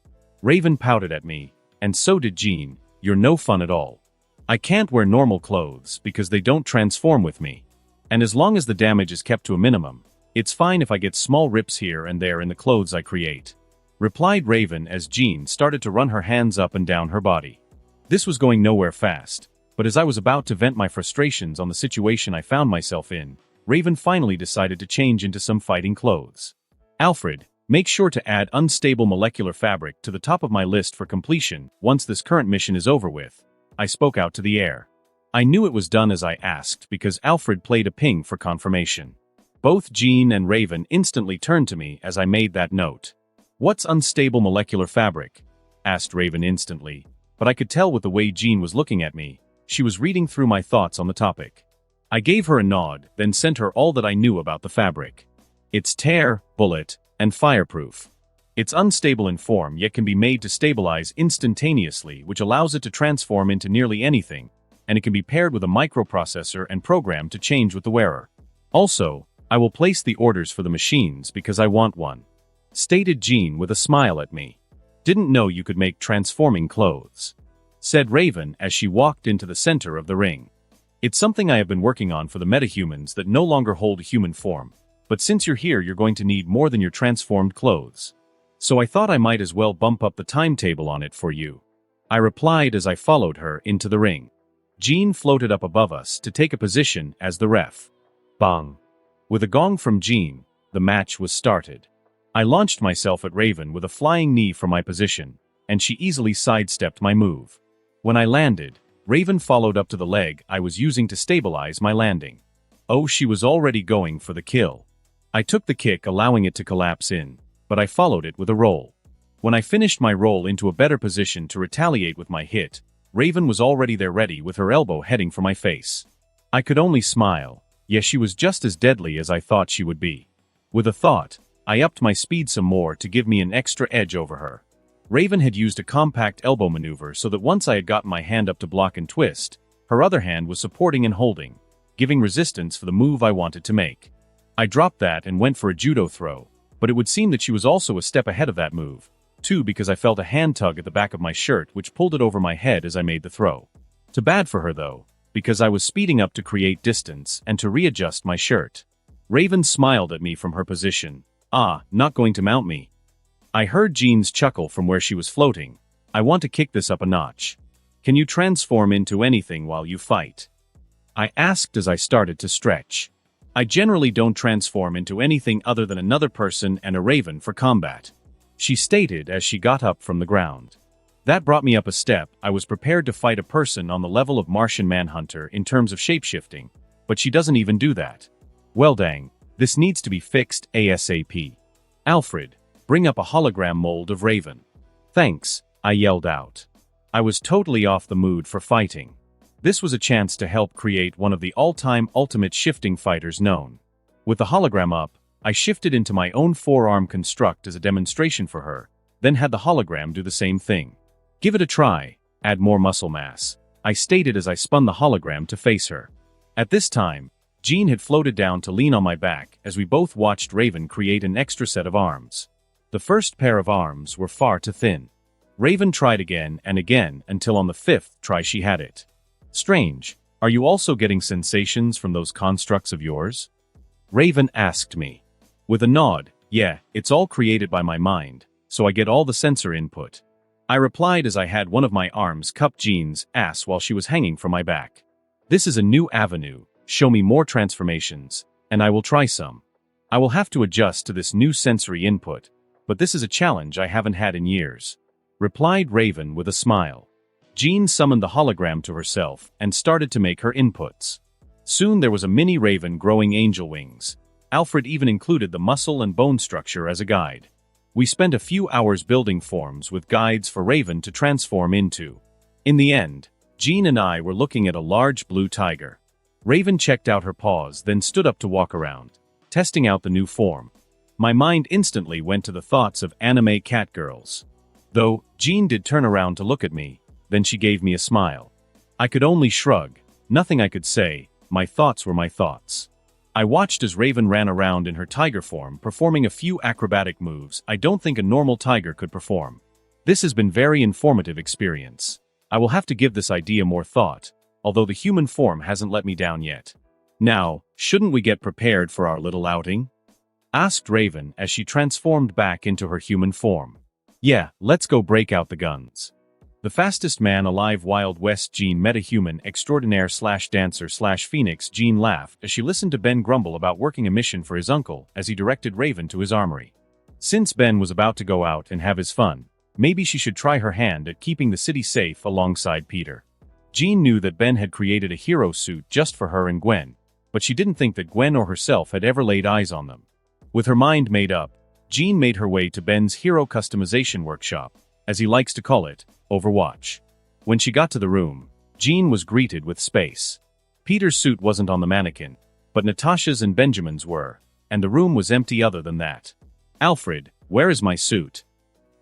Raven pouted at me, and so did Jean. You're no fun at all. I can't wear normal clothes because they don't transform with me. And as long as the damage is kept to a minimum, it's fine if I get small rips here and there in the clothes I create. Replied Raven as Jean started to run her hands up and down her body. This was going nowhere fast, but as I was about to vent my frustrations on the situation I found myself in, Raven finally decided to change into some fighting clothes. Alfred, make sure to add unstable molecular fabric to the top of my list for completion once this current mission is over with. I spoke out to the air. I knew it was done as I asked because Alfred played a ping for confirmation. Both Jean and Raven instantly turned to me as I made that note. What's unstable molecular fabric? Asked Raven instantly, but I could tell with the way Jean was looking at me, she was reading through my thoughts on the topic. I gave her a nod, then sent her all that I knew about the fabric. It's tear, bullet, and fireproof. It's unstable in form yet can be made to stabilize instantaneously, which allows it to transform into nearly anything, and it can be paired with a microprocessor and programmed to change with the wearer. Also, I will place the orders for the machines because I want one. Stated Jean with a smile at me. Didn't know you could make transforming clothes. Said Raven as she walked into the center of the ring. It's something I have been working on for the metahumans that no longer hold a human form, but since you're here you're going to need more than your transformed clothes. So I thought I might as well bump up the timetable on it for you. I replied as I followed her into the ring. Jean floated up above us to take a position as the ref. Bang! With a gong from Jean, the match was started. I launched myself at Raven with a flying knee from my position, and she easily sidestepped my move. When I landed, Raven followed up to the leg I was using to stabilize my landing. Oh, she was already going for the kill. I took the kick, allowing it to collapse in, but I followed it with a roll. When I finished my roll into a better position to retaliate with my hit, Raven was already there ready with her elbow heading for my face. I could only smile. Yes, she was just as deadly as I thought she would be. With a thought, I upped my speed some more to give me an extra edge over her. Raven had used a compact elbow maneuver so that once I had gotten my hand up to block and twist, her other hand was supporting and holding, giving resistance for the move I wanted to make. I dropped that and went for a judo throw, but it would seem that she was also a step ahead of that move, 2 because I felt a hand tug at the back of my shirt which pulled it over my head as I made the throw. Too bad for her though, because I was speeding up to create distance and to readjust my shirt. Raven smiled at me from her position. Ah, not going to mount me. I heard Jean's chuckle from where she was floating. I want to kick this up a notch. Can you transform into anything while you fight? I asked as I started to stretch. I generally don't transform into anything other than another person and a raven for combat, she stated as she got up from the ground. That brought me up a step. I was prepared to fight a person on the level of Martian Manhunter in terms of shapeshifting, but she doesn't even do that. Well dang, this needs to be fixed ASAP. Alfred, bring up a hologram mold of Raven. Thanks, I yelled out. I was totally off the mood for fighting. This was a chance to help create one of the all-time ultimate shifting fighters known. With the hologram up, I shifted into my own forearm construct as a demonstration for her, then had the hologram do the same thing. Give it a try, add more muscle mass, I stated as I spun the hologram to face her. At this time, Jean had floated down to lean on my back as we both watched Raven create an extra set of arms. The first pair of arms were far too thin. Raven tried again and again until on the 5th try she had it. Strange, are you also getting sensations from those constructs of yours? Raven asked me. With a nod, yeah, it's all created by my mind, so I get all the sensor input. I replied as I had one of my arms cup Jean's ass while she was hanging from my back. This is a new avenue, show me more transformations, and I will try some. I will have to adjust to this new sensory input, but this is a challenge I haven't had in years. Replied Raven with a smile. Jean summoned the hologram to herself and started to make her inputs. Soon there was a mini Raven growing angel wings. Alfred even included the muscle and bone structure as a guide. We spent a few hours building forms with guides for Raven to transform into. In the end, Jean and I were looking at a large blue tiger. Raven checked out her paws, then stood up to walk around, testing out the new form. My mind instantly went to the thoughts of anime cat girls. Though, Jean did turn around to look at me, then she gave me a smile. I could only shrug, nothing I could say, my thoughts were my thoughts. I watched as Raven ran around in her tiger form, performing a few acrobatic moves I don't think a normal tiger could perform. This has been very informative experience. I will have to give this idea more thought, although the human form hasn't let me down yet. Now, shouldn't we get prepared for our little outing? Asked Raven as she transformed back into her human form. Yeah, let's go break out the guns. The fastest man alive Wild West Jean metahuman extraordinaire / dancer / phoenix Jean laughed as she listened to Ben grumble about working a mission for his uncle as he directed Raven to his armory. Since Ben was about to go out and have his fun, maybe she should try her hand at keeping the city safe alongside Peter. Jean knew that Ben had created a hero suit just for her and Gwen, but she didn't think that Gwen or herself had ever laid eyes on them. With her mind made up, Jean made her way to Ben's hero customization workshop, as he likes to call it, Overwatch. When she got to the room, Jean was greeted with space. Peter's suit wasn't on the mannequin, but Natasha's and Benjamin's were, and the room was empty other than that. Alfred, where is my suit?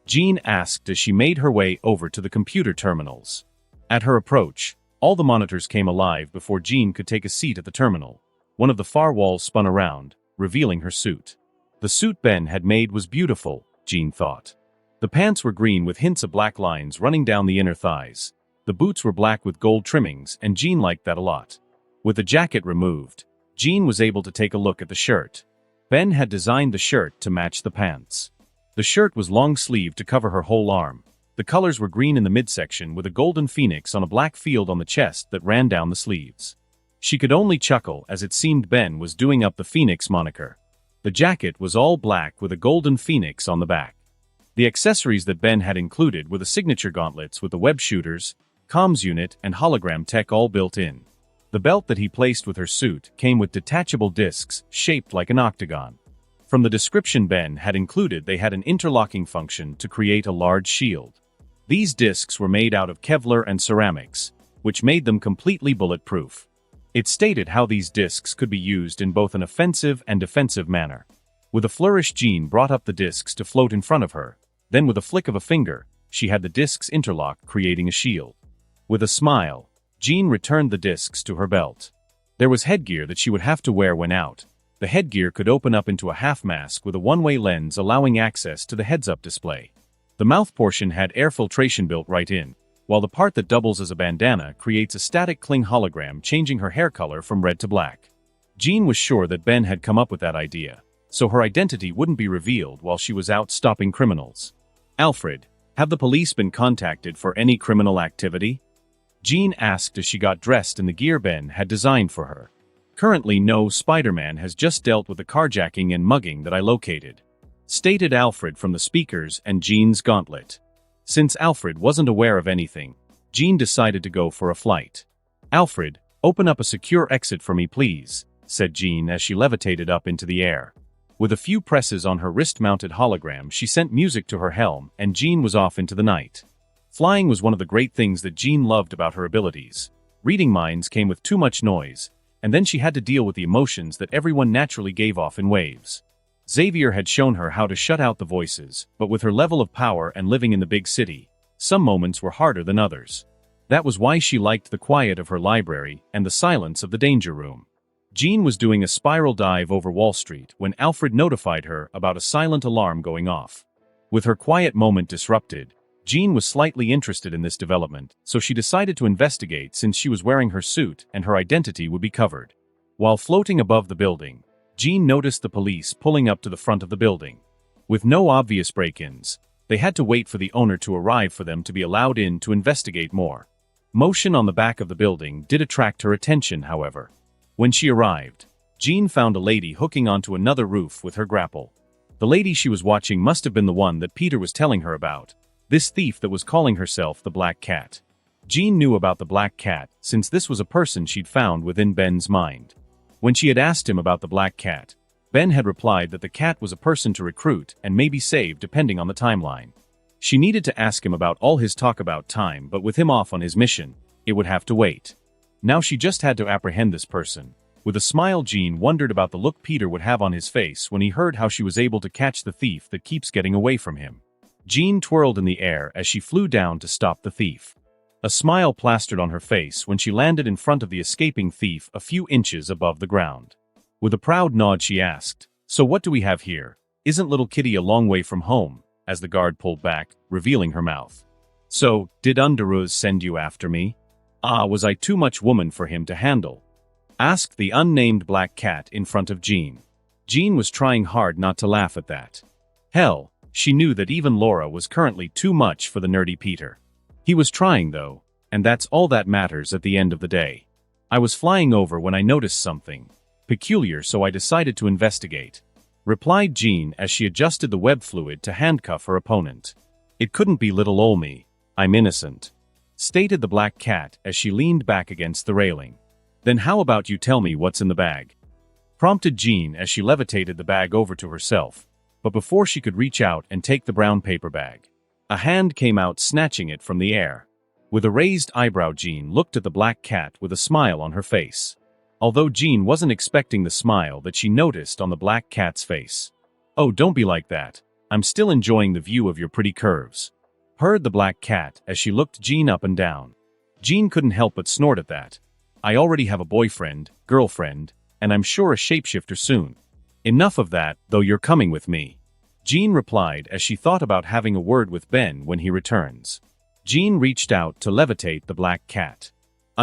Jean asked as she made her way over to the computer terminals. At her approach, all the monitors came alive before Jean could take a seat at the terminal. One of the far walls spun around, revealing her suit. The suit Ben had made was beautiful, Jean thought. The pants were green with hints of black lines running down the inner thighs. The boots were black with gold trimmings, and Jean liked that a lot. With the jacket removed, Jean was able to take a look at the shirt. Ben had designed the shirt to match the pants. The shirt was long-sleeved to cover her whole arm. The colors were green in the midsection with a golden phoenix on a black field on the chest that ran down the sleeves. She could only chuckle as it seemed Ben was doing up the phoenix moniker. The jacket was all black with a golden phoenix on the back. The accessories that Ben had included were the signature gauntlets with the web shooters, comms unit, and hologram tech all built in. The belt that he placed with her suit came with detachable discs shaped like an octagon. From the description Ben had included, they had an interlocking function to create a large shield. These discs were made out of Kevlar and ceramics, which made them completely bulletproof. It stated how these discs could be used in both an offensive and defensive manner. With a flourish, Jean brought up the discs to float in front of her. Then with a flick of a finger, she had the discs interlock, creating a shield. With a smile, Jean returned the discs to her belt. There was headgear that she would have to wear when out. The headgear could open up into a half mask with a one-way lens allowing access to the heads-up display. The mouth portion had air filtration built right in, while the part that doubles as a bandana creates a static cling hologram, changing her hair color from red to black. Jean was sure that Ben had come up with that idea, so her identity wouldn't be revealed while she was out stopping criminals. "Alfred, have the police been contacted for any criminal activity?" Jean asked as she got dressed in the gear Ben had designed for her. "Currently no, Spider-Man has just dealt with the carjacking and mugging that I located," stated Alfred from the speakers and Jean's gauntlet. Since Alfred wasn't aware of anything, Jean decided to go for a flight. "Alfred, open up a secure exit for me please," said Jean as she levitated up into the air. With a few presses on her wrist-mounted hologram, she sent music to her helm, and Jean was off into the night. Flying was one of the great things that Jean loved about her abilities. Reading minds came with too much noise, and then she had to deal with the emotions that everyone naturally gave off in waves. Xavier had shown her how to shut out the voices, but with her level of power and living in the big city, some moments were harder than others. That was why she liked the quiet of her library and the silence of the danger room. Jean was doing a spiral dive over Wall Street when Alfred notified her about a silent alarm going off. With her quiet moment disrupted, Jean was slightly interested in this development, so she decided to investigate since she was wearing her suit and her identity would be covered. While floating above the building, Jean noticed the police pulling up to the front of the building. With no obvious break-ins, they had to wait for the owner to arrive for them to be allowed in to investigate more. Motion on the back of the building did attract her attention, however. When she arrived, Jean found a lady hooking onto another roof with her grapple. The lady she was watching must have been the one that Peter was telling her about, this thief that was calling herself the Black Cat. Jean knew about the Black Cat since this was a person she'd found within Ben's mind. When she had asked him about the Black Cat, Ben had replied that the cat was a person to recruit and maybe save depending on the timeline. She needed to ask him about all his talk about time, but with him off on his mission, it would have to wait. Now she just had to apprehend this person. With a smile, Jean wondered about the look Peter would have on his face when he heard how she was able to catch the thief that keeps getting away from him. Jean twirled in the air as she flew down to stop the thief. A smile plastered on her face when she landed in front of the escaping thief a few inches above the ground. With a proud nod she asked, "So what do we have here? Isn't little Kitty a long way from home?" as the guard pulled back, revealing her mouth. "So, did Underoos send you after me? Was I too much woman for him to handle?" asked the unnamed Black Cat in front of Jean. Jean was trying hard not to laugh at that. Hell, she knew that even Laura was currently too much for the nerdy Peter. He was trying though, and that's all that matters at the end of the day. "I was flying over when I noticed something peculiar, so I decided to investigate," replied Jean as she adjusted the web fluid to handcuff her opponent. "It couldn't be little ol' me. I'm innocent," stated the Black Cat as she leaned back against the railing. "Then how about you tell me what's in the bag?" prompted Jean as she levitated the bag over to herself, but before she could reach out and take the brown paper bag, a hand came out snatching it from the air. With a raised eyebrow, Jean looked at the Black Cat with a smile on her face. Although Jean wasn't expecting the smile that she noticed on the Black Cat's face. "Oh, don't be like that. I'm still enjoying the view of your pretty curves," purred the Black Cat as she looked Jean up and down. Jean couldn't help but snort at that. "I already have a boyfriend, girlfriend, and I'm sure a shapeshifter soon." "Enough of that, though you're coming with me," Jean replied as she thought about having a word with Ben when he returns. Jean reached out to levitate the Black Cat.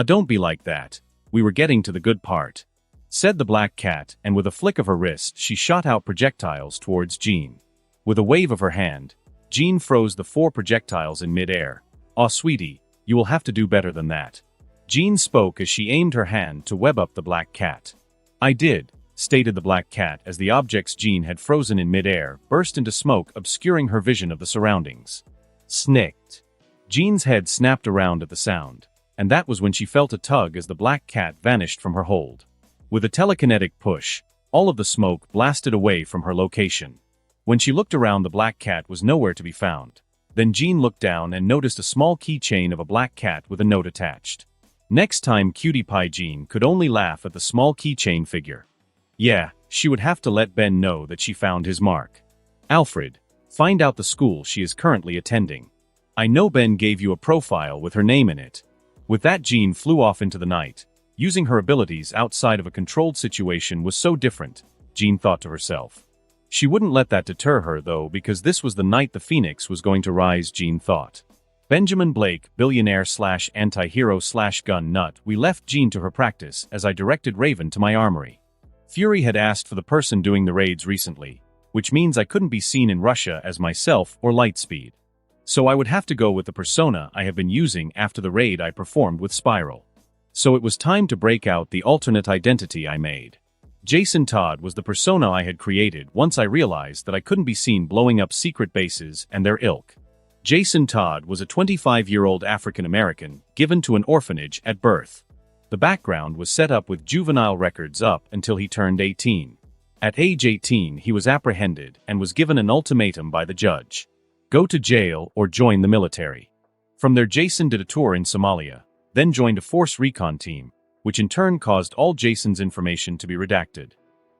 Don't be like that. We were getting to the good part," said the Black Cat, and with a flick of her wrist she shot out projectiles towards Jean. With a wave of her hand, Jean froze the 4 projectiles in mid-air. "Aw, sweetie, you will have to do better than that," Jean spoke as she aimed her hand to web up the Black Cat. "I did," stated the Black Cat as the objects Jean had frozen in mid-air burst into smoke, obscuring her vision of the surroundings. Snicked. Jean's head snapped around at the sound, and that was when she felt a tug as the Black Cat vanished from her hold. With a telekinetic push, all of the smoke blasted away from her location. When she looked around, the Black Cat was nowhere to be found. Then Jean looked down and noticed a small keychain of a black cat with a note attached. Next time, Cutie Pie Jean could only laugh at the small keychain figure. Yeah, she would have to let Ben know that she found his mark. "Alfred, find out the school she is currently attending. I know Ben gave you a profile with her name in it." With that, Jean flew off into the night. Using her abilities outside of a controlled situation was so different, Jean thought to herself. She wouldn't let that deter her though, because this was the night the Phoenix was going to rise, Jean thought. Benjamin Blake, billionaire/anti-hero/gun nut. We left Jean to her practice as I directed Raven to my armory. Fury had asked for the person doing the raids recently, which means I couldn't be seen in Russia as myself or Lightspeed. So I would have to go with the persona I have been using after the raid I performed with Spiral. So it was time to break out the alternate identity I made. Jason Todd was the persona I had created once I realized that I couldn't be seen blowing up secret bases and their ilk. Jason Todd was a 25-year-old African-American given to an orphanage at birth. The background was set up with juvenile records up until he turned 18. At age 18 he was apprehended and was given an ultimatum by the judge. Go to jail or join the military. From there Jason did a tour in Somalia, then joined a force recon team, which in turn caused all Jason's information to be redacted.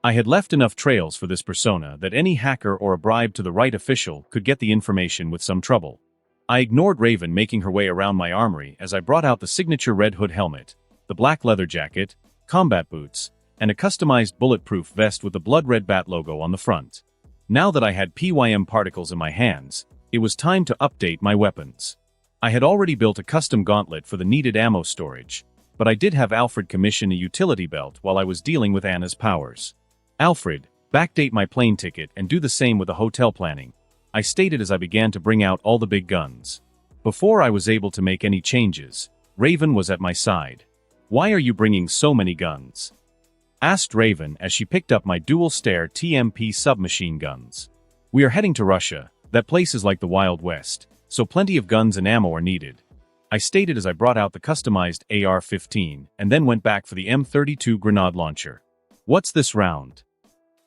I had left enough trails for this persona that any hacker or a bribe to the right official could get the information with some trouble. I ignored Raven making her way around my armory as I brought out the signature red hood helmet, the black leather jacket, combat boots, and a customized bulletproof vest with the blood red bat logo on the front. Now that I had PYM particles in my hands, it was time to update my weapons. I had already built a custom gauntlet for the needed ammo storage, but I did have Alfred commission a utility belt while I was dealing with Anna's powers. Alfred, backdate my plane ticket and do the same with the hotel planning, I stated as I began to bring out all the big guns. Before I was able to make any changes, Raven was at my side. Why are you bringing so many guns? Asked Raven as she picked up my dual-stare TMP submachine guns. We are heading to Russia. That place is like the Wild West, so plenty of guns and ammo are needed, I stated as I brought out the customized AR-15 and then went back for the M32 grenade launcher. What's this round?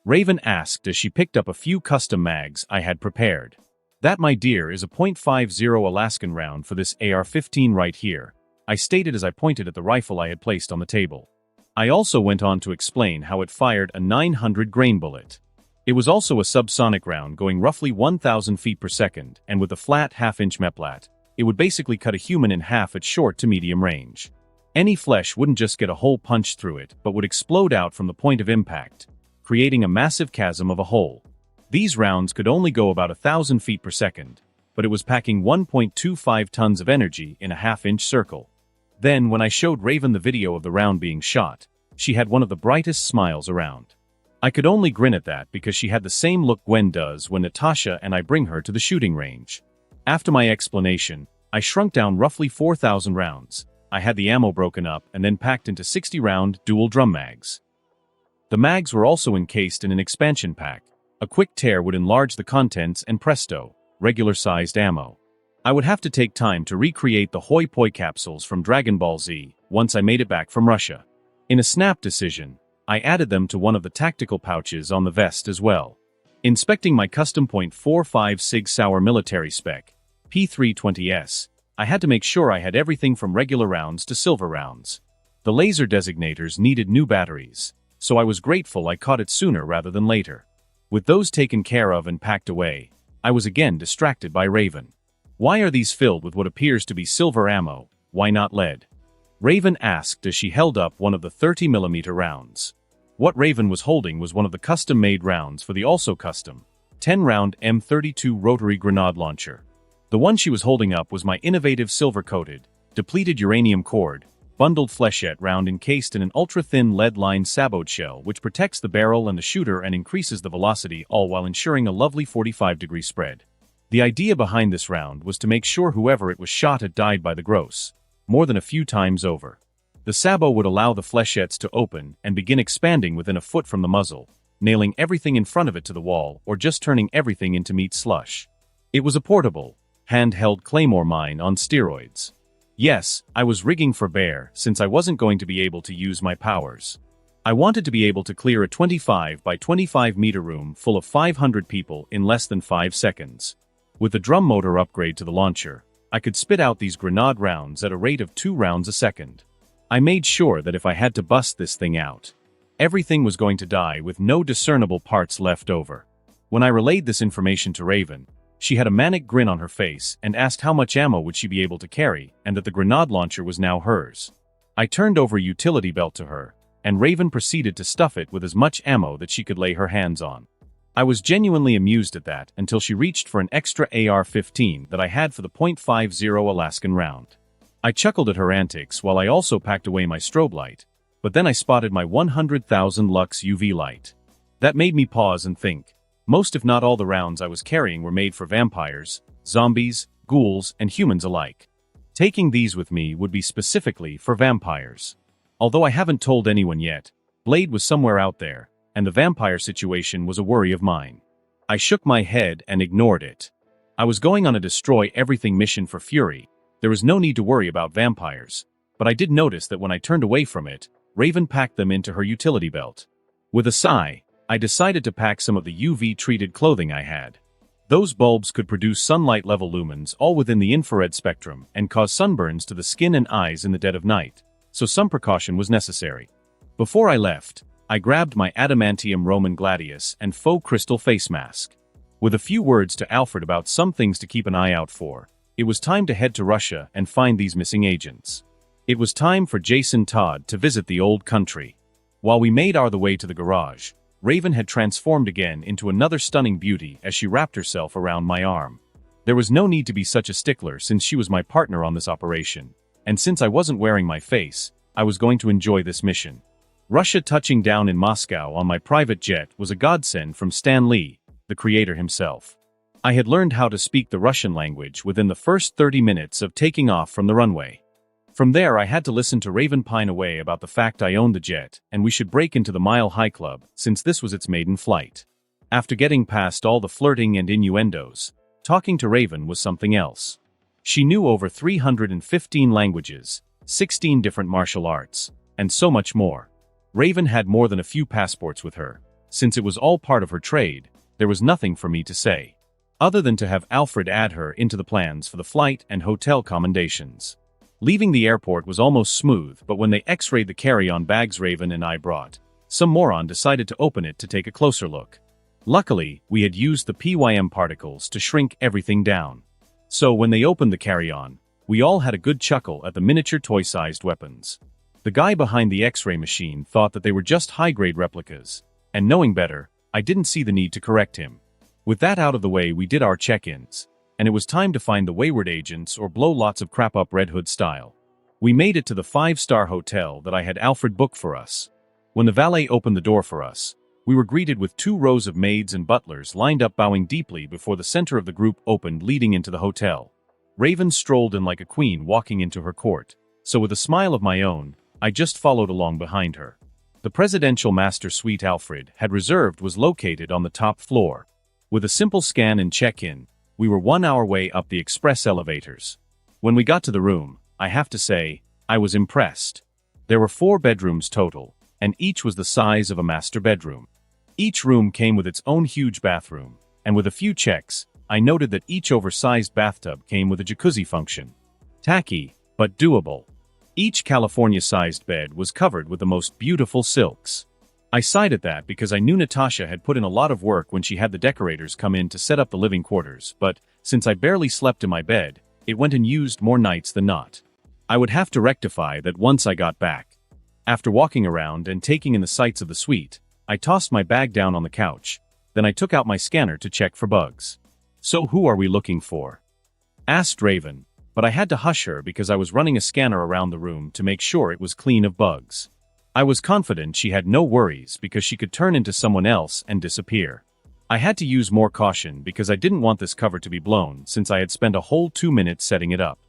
Raven asked as she picked up a few custom mags I had prepared. That, my dear, is a .50 Alaskan round for this AR-15 right here, I stated as I pointed at the rifle I had placed on the table. I also went on to explain how it fired a 900 grain bullet. It was also a subsonic round going roughly 1,000 feet per second, and with a flat half-inch meplat, it would basically cut a human in half at short to medium range. Any flesh wouldn't just get a hole punched through it, but would explode out from the point of impact, creating a massive chasm of a hole. These rounds could only go about 1,000 feet per second, but it was packing 1.25 tons of energy in a half-inch circle. Then, when I showed Raven the video of the round being shot, she had one of the brightest smiles around. I could only grin at that because she had the same look Gwen does when Natasha and I bring her to the shooting range. After my explanation, I shrunk down roughly 4,000 rounds. I had the ammo broken up and then packed into 60-round dual drum mags. The mags were also encased in an expansion pack. A quick tear would enlarge the contents and presto, regular-sized ammo. I would have to take time to recreate the Hoi Poi capsules from Dragon Ball Z once I made it back from Russia. In a snap decision, I added them to one of the tactical pouches on the vest as well. Inspecting my custom .45 Sig Sauer military spec, P320S, I had to make sure I had everything from regular rounds to silver rounds. The laser designators needed new batteries, so I was grateful I caught it sooner rather than later. With those taken care of and packed away, I was again distracted by Raven. Why are these filled with what appears to be silver ammo? Why not lead? Raven asked as she held up one of the 30mm rounds. What Raven was holding was one of the custom-made rounds for the also custom 10-round M32 rotary grenade launcher. The one she was holding up was my innovative silver-coated, depleted uranium cord, bundled flechette round encased in an ultra-thin lead-lined sabot shell which protects the barrel and the shooter and increases the velocity, all while ensuring a lovely 45-degree spread. The idea behind this round was to make sure whoever it was shot at died by the gross, more than a few times over. The sabot would allow the flechettes to open and begin expanding within a foot from the muzzle, nailing everything in front of it to the wall or just turning everything into meat slush. It was a portable, handheld claymore mine on steroids. Yes, I was rigging for bear since I wasn't going to be able to use my powers. I wanted to be able to clear a 25 by 25 meter room full of 500 people in less than 5 seconds. With the drum motor upgrade to the launcher, I could spit out these grenade rounds at a rate of 2 rounds a second. I made sure that if I had to bust this thing out, everything was going to die with no discernible parts left over. When I relayed this information to Raven, she had a manic grin on her face and asked how much ammo would she be able to carry and that the grenade launcher was now hers. I turned over a utility belt to her, and Raven proceeded to stuff it with as much ammo that she could lay her hands on. I was genuinely amused at that until she reached for an extra AR-15 that I had for the .50 Alaskan round. I chuckled at her antics while I also packed away my strobe light, but then I spotted my 100,000 lux UV light. That made me pause and think. Most if not all the rounds I was carrying were made for vampires, zombies, ghouls, and humans alike. Taking these with me would be specifically for vampires. Although I haven't told anyone yet, Blade was somewhere out there, and the vampire situation was a worry of mine. I shook my head and ignored it. I was going on a destroy everything mission for Fury. There was no need to worry about vampires, but I did notice that when I turned away from it, Raven packed them into her utility belt. With a sigh, I decided to pack some of the UV-treated clothing I had. Those bulbs could produce sunlight-level lumens all within the infrared spectrum and cause sunburns to the skin and eyes in the dead of night, so some precaution was necessary. Before I left, I grabbed my adamantium Roman gladius and faux crystal face mask. With a few words to Alfred about some things to keep an eye out for, it was time to head to Russia and find these missing agents. It was time for Jason Todd to visit the old country. While we made our way to the garage, Raven had transformed again into another stunning beauty as she wrapped herself around my arm. There was no need to be such a stickler since she was my partner on this operation, and since I wasn't wearing my face, I was going to enjoy this mission. Russia touching down in Moscow on my private jet was a godsend from Stan Lee, the creator himself. I had learned how to speak the Russian language within the first 30 minutes of taking off from the runway. From there I had to listen to Raven pine away about the fact I owned the jet and we should break into the Mile High Club since this was its maiden flight. After getting past all the flirting and innuendos, talking to Raven was something else. She knew over 315 languages, 16 different martial arts, and so much more. Raven had more than a few passports with her. Since it was all part of her trade, there was nothing for me to say, other than to have Alfred add her into the plans for the flight and hotel commendations. Leaving the airport was almost smooth, but when they x-rayed the carry-on bags Raven and I brought, some moron decided to open it to take a closer look. Luckily, we had used the PYM particles to shrink everything down. So when they opened the carry-on, we all had a good chuckle at the miniature toy-sized weapons. The guy behind the X-ray machine thought that they were just high-grade replicas, and knowing better, I didn't see the need to correct him. With that out of the way we did our check-ins, and it was time to find the wayward agents or blow lots of crap up Red Hood style. We made it to the 5-star hotel that I had Alfred book for us. When the valet opened the door for us, we were greeted with 2 rows of maids and butlers lined up bowing deeply before the center of the group opened leading into the hotel. Raven strolled in like a queen walking into her court, so with a smile of my own, I just followed along behind her. The presidential master suite Alfred had reserved was located on the top floor. With a simple scan and check-in, we were 1 hour way up the express elevators. When we got to the room, I have to say, I was impressed. There were 4 bedrooms total, and each was the size of a master bedroom. Each room came with its own huge bathroom, and with a few checks, I noted that each oversized bathtub came with a jacuzzi function. Tacky, but doable. Each California-sized bed was covered with the most beautiful silks. I sighed at that because I knew Natasha had put in a lot of work when she had the decorators come in to set up the living quarters, but since I barely slept in my bed, it went unused more nights than not. I would have to rectify that once I got back. After walking around and taking in the sights of the suite, I tossed my bag down on the couch. Then I took out my scanner to check for bugs. "So who are we looking for?" asked Raven, but I had to hush her because I was running a scanner around the room to make sure it was clean of bugs. I was confident she had no worries because she could turn into someone else and disappear. I had to use more caution because I didn't want this cover to be blown since I had spent a whole 2 minutes setting it up.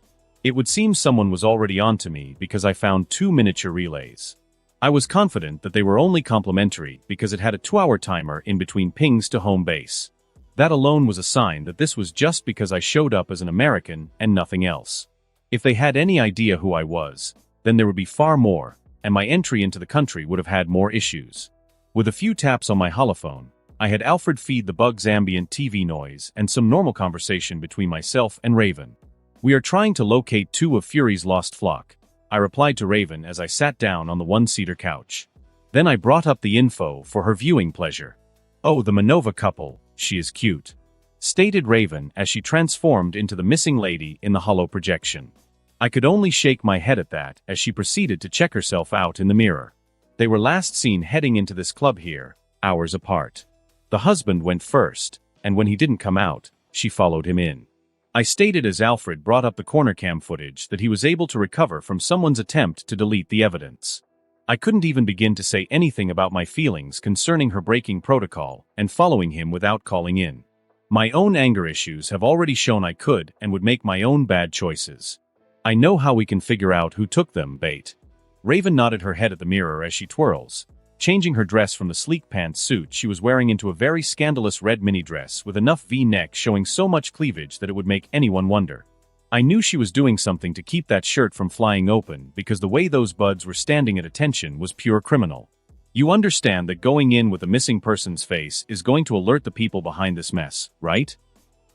It would seem someone was already on to me because I found 2 miniature relays. I was confident that they were only complimentary because it had a 2-hour timer in between pings to home base. That alone was a sign that this was just because I showed up as an American and nothing else. If they had any idea who I was, then there would be far more, and my entry into the country would have had more issues. With a few taps on my holophone, I had Alfred feed the bugs ambient TV noise and some normal conversation between myself and Raven. "We are trying to locate 2 of Fury's lost flock," I replied to Raven as I sat down on the 1-seater couch. Then I brought up the info for her viewing pleasure. "Oh, the Manova couple, she is cute," stated Raven as she transformed into the missing lady in the holo projection. I could only shake my head at that as she proceeded to check herself out in the mirror. They were last seen heading into this club here, hours apart. The husband went first, and when he didn't come out, she followed him in. I stated as Alfred brought up the corner cam footage that he was able to recover from someone's attempt to delete the evidence. I couldn't even begin to say anything about my feelings concerning her breaking protocol and following him without calling in. My own anger issues have already shown I could and would make my own bad choices. I know how we can figure out who took them, bait. Raven nodded her head at the mirror as she twirls, changing her dress from the sleek pants suit she was wearing into a very scandalous red mini dress with enough V-neck showing so much cleavage that it would make anyone wonder. I knew she was doing something to keep that shirt from flying open because the way those buds were standing at attention was pure criminal. You understand that going in with a missing person's face is going to alert the people behind this mess, right?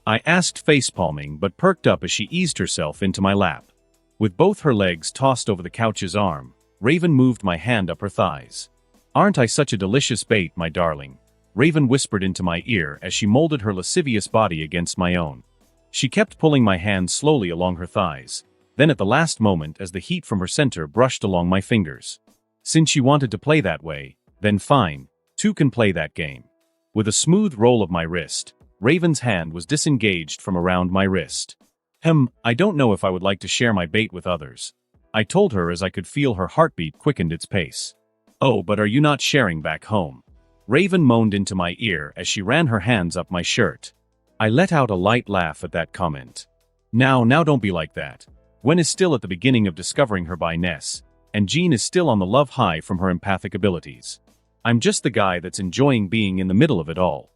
I asked facepalming but perked up as she eased herself into my lap. With both her legs tossed over the couch's arm, Raven moved my hand up her thighs. "Aren't I such a delicious bait, my darling?" Raven whispered into my ear as she molded her lascivious body against my own. She kept pulling my hand slowly along her thighs, then at the last moment as the heat from her center brushed along my fingers. Since she wanted to play that way, then fine, two can play that game. With a smooth roll of my wrist, Raven's hand was disengaged from around my wrist. I don't know if I would like to share my bait with others. I told her as I could feel her heartbeat quickened its pace. "Oh, but are you not sharing back home?" Raven moaned into my ear as she ran her hands up my shirt. I let out a light laugh at that comment. Now don't be like that. Gwen is still at the beginning of discovering her bi-ness, and Jean is still on the love high from her empathic abilities. I'm just the guy that's enjoying being in the middle of it all.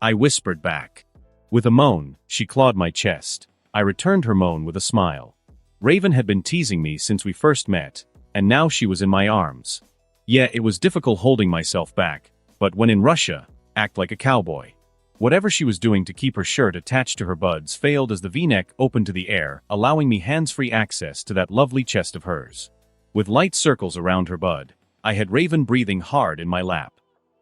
I whispered back. With a moan, she clawed my chest. I returned her moan with a smile. Raven had been teasing me since we first met, and now she was in my arms. Yeah, it was difficult holding myself back, but when in Russia, act like a cowboy. Whatever she was doing to keep her shirt attached to her buds failed as the V-neck opened to the air, allowing me hands-free access to that lovely chest of hers. With light circles around her bud, I had Raven breathing hard in my lap.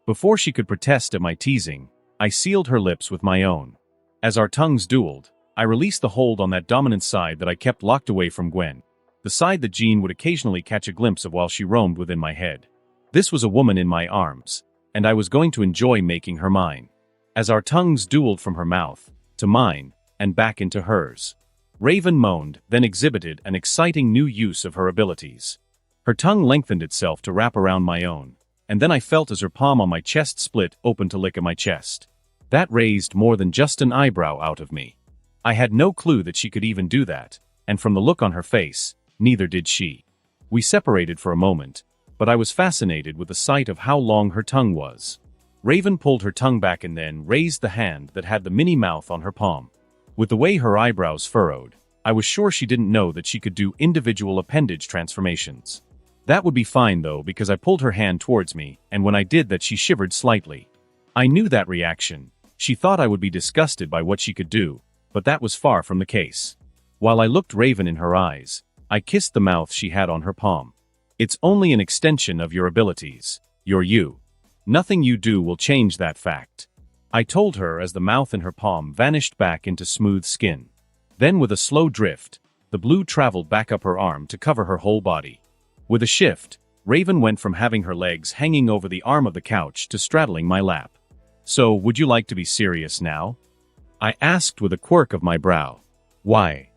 Before she could protest at my teasing, I sealed her lips with my own. As our tongues dueled, I released the hold on that dominant side that I kept locked away from Gwen, the side that Jean would occasionally catch a glimpse of while she roamed within my head. This was a woman in my arms, and I was going to enjoy making her mine. As our tongues dueled from her mouth, to mine, and back into hers, Raven moaned, then exhibited an exciting new use of her abilities. Her tongue lengthened itself to wrap around my own, and then I felt as her palm on my chest split open to lick at my chest. That raised more than just an eyebrow out of me. I had no clue that she could even do that, and from the look on her face, neither did she. We separated for a moment, but I was fascinated with the sight of how long her tongue was. Raven pulled her tongue back and then raised the hand that had the mini mouth on her palm. With the way her eyebrows furrowed, I was sure she didn't know that she could do individual appendage transformations. That would be fine though, because I pulled her hand towards me, and when I did that she shivered slightly. I knew that reaction. She thought I would be disgusted by what she could do, but that was far from the case. While I looked Raven in her eyes, I kissed the mouth she had on her palm. "It's only an extension of your abilities. You're you. Nothing you do will change that fact," I told her as the mouth in her palm vanished back into smooth skin. Then with a slow drift, the blue traveled back up her arm to cover her whole body. With a shift, Raven went from having her legs hanging over the arm of the couch to straddling my lap. "So, would you like to be serious now?" I asked with a quirk of my brow. "Why?"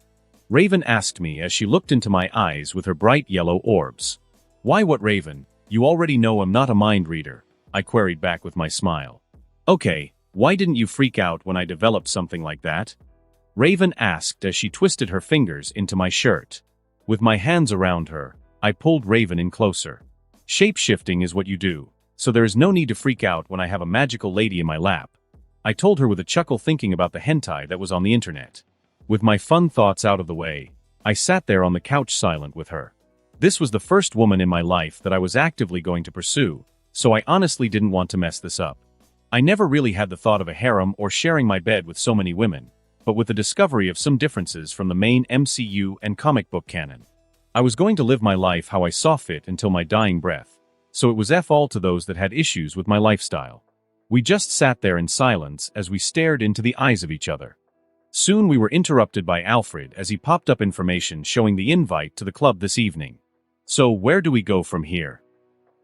Raven asked me as she looked into my eyes with her bright yellow orbs. "Why what, Raven? You already know I'm not a mind reader," I queried back with my smile. "Okay, why didn't you freak out when I developed something like that?" Raven asked as she twisted her fingers into my shirt. With my hands around her, I pulled Raven in closer. "Shape-shifting is what you do, so there is no need to freak out when I have a magical lady in my lap," I told her with a chuckle, thinking about the hentai that was on the internet. With my fun thoughts out of the way, I sat there on the couch silent with her. This was the first woman in my life that I was actively going to pursue, so I honestly didn't want to mess this up. I never really had the thought of a harem or sharing my bed with so many women, but with the discovery of some differences from the main MCU and comic book canon, I was going to live my life how I saw fit until my dying breath, so it was F all to those that had issues with my lifestyle. We just sat there in silence as we stared into the eyes of each other. Soon we were interrupted by Alfred as he popped up information showing the invite to the club this evening. "So where do we go from here?"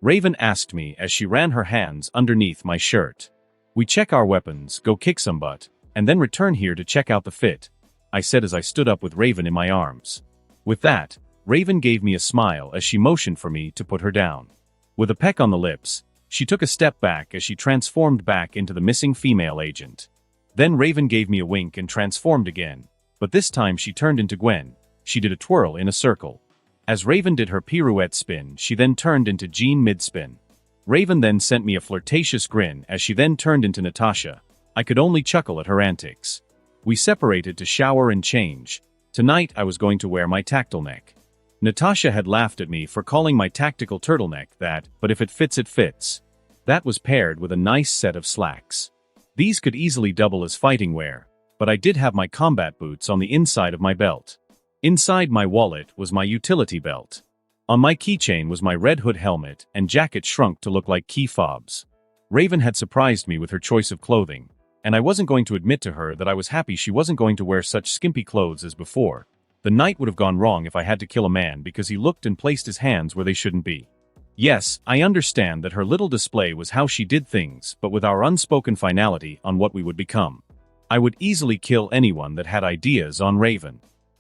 Raven asked me as she ran her hands underneath my shirt. We check our weapons, go kick some butt, and then return here to check out the fit, I said as I stood up with Raven in my arms. With that, Raven gave me a smile as she motioned for me to put her down. With a peck on the lips, she took a step back as she transformed back into the missing female agent. Then Raven gave me a wink and transformed again, but this time she turned into Gwen. She did a twirl in a circle. As Raven did her pirouette spin, she then turned into Jean mid-spin. Raven then sent me a flirtatious grin as she then turned into Natasha. I could only chuckle at her antics. We separated to shower and change. Tonight I was going to wear my tactile neck. Natasha had laughed at me for calling my tactical turtleneck that, but if it fits it fits. That was paired with a nice set of slacks. These could easily double as fighting wear, but I did have my combat boots on the inside of my belt. Inside my wallet was my utility belt. On my keychain was my red hood helmet and jacket shrunk to look like key fobs. Raven had surprised me with her choice of clothing, and I wasn't going to admit to her that I was happy she wasn't going to wear such skimpy clothes as before. The night would have gone wrong if I had to kill a man because he looked and placed his hands where they shouldn't be. Yes, I understand that her little display was how she did things, but with our unspoken finality on what we would become. I would easily kill anyone that had ideas on Raven.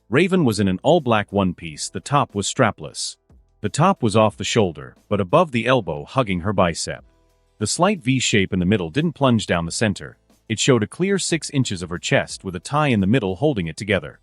Raven was in an all-black one-piece, the top was strapless. The top was off the shoulder, but above the elbow hugging her bicep. The slight V-shape in the middle didn't plunge down the center. It showed a clear 6 inches of her chest with a tie in the middle holding it together.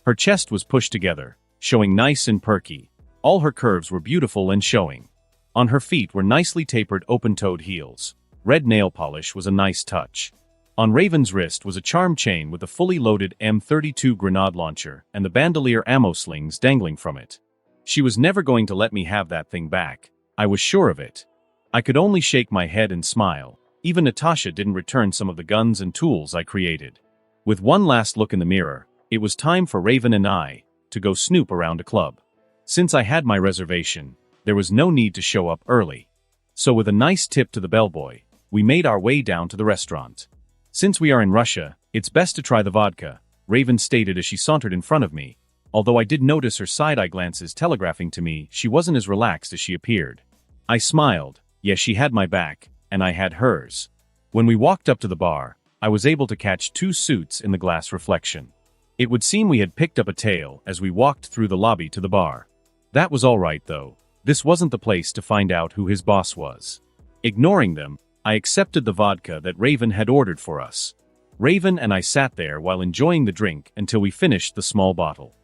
Her chest was pushed together, showing nice and perky. All her curves were beautiful and showing. On her feet were nicely tapered open-toed heels. Red nail polish was a nice touch. On Raven's wrist was a charm chain with a fully loaded M32 grenade launcher and the bandolier ammo slings dangling from it. She was never going to let me have that thing back. I was sure of it. I could only shake my head and smile. Even Natasha didn't return some of the guns and tools I created. With one last look in the mirror, it was time for Raven and I to go snoop around a club. Since I had my reservation, there was no need to show up early. So with a nice tip to the bellboy, we made our way down to the restaurant. Since we are in Russia, it's best to try the vodka, Raven stated as she sauntered in front of me, although I did notice her side-eye glances telegraphing to me she wasn't as relaxed as she appeared. I smiled. Yes, she had my back, and I had hers. When we walked up to the bar, I was able to catch 2 suits in the glass reflection. It would seem we had picked up a tail as we walked through the lobby to the bar. That was all right though. This wasn't the place to find out who his boss was. Ignoring them, I accepted the vodka that Raven had ordered for us. Raven and I sat there while enjoying the drink until we finished the small bottle.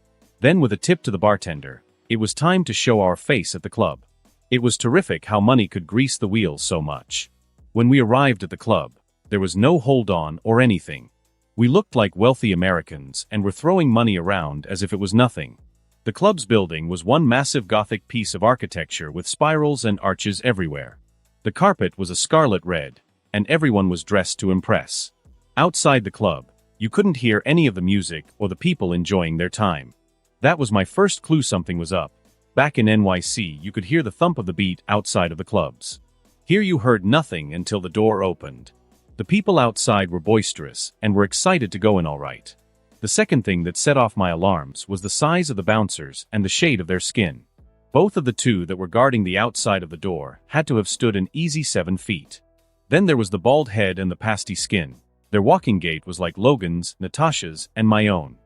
Then with a tip to the bartender, it was time to show our face at the club. It was terrific how money could grease the wheels so much. When we arrived at the club, there was no hold on or anything. We looked like wealthy Americans and were throwing money around as if it was nothing. The club's building was one massive Gothic piece of architecture with spirals and arches everywhere. The carpet was a scarlet red, and everyone was dressed to impress. Outside the club, you couldn't hear any of the music or the people enjoying their time. That was my first clue something was up. Back in NYC, you could hear the thump of the beat outside of the clubs. Here you heard nothing until the door opened. The people outside were boisterous and were excited to go in all right. The second thing that set off my alarms was the size of the bouncers and the shade of their skin. Both of the 2 that were guarding the outside of the door had to have stood an easy 7 feet. Then there was the bald head and the pasty skin. Their walking gait was like Logan's, Natasha's, and my own.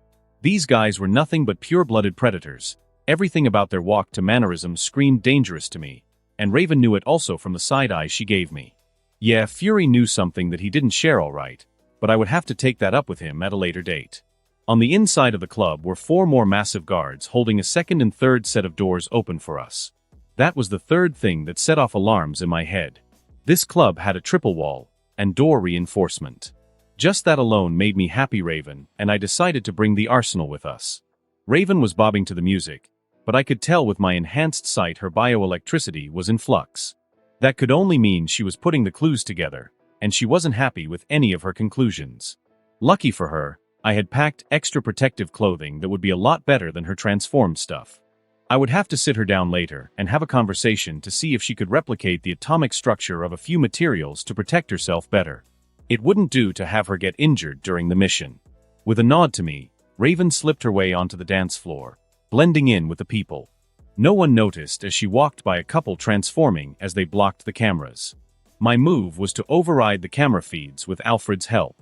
These guys were nothing but pure-blooded predators. Everything about their walk to mannerisms screamed dangerous to me, and Raven knew it also from the side eyes she gave me. Yeah, Fury knew something that he didn't share all right, but I would have to take that up with him at a later date. On the inside of the club were 4 more massive guards holding a second and third set of doors open for us. That was the third thing that set off alarms in my head. This club had a triple wall and door reinforcement. Just that alone made me happy, Raven, and I decided to bring the arsenal with us. Raven was bobbing to the music, but I could tell with my enhanced sight her bioelectricity was in flux. That could only mean she was putting the clues together, and she wasn't happy with any of her conclusions. Lucky for her, I had packed extra protective clothing that would be a lot better than her transformed stuff. I would have to sit her down later and have a conversation to see if she could replicate the atomic structure of a few materials to protect herself better. It wouldn't do to have her get injured during the mission. With a nod to me, Raven slipped her way onto the dance floor, blending in with the people. No one noticed as she walked by a couple transforming as they blocked the cameras. My move was to override the camera feeds with Alfred's help.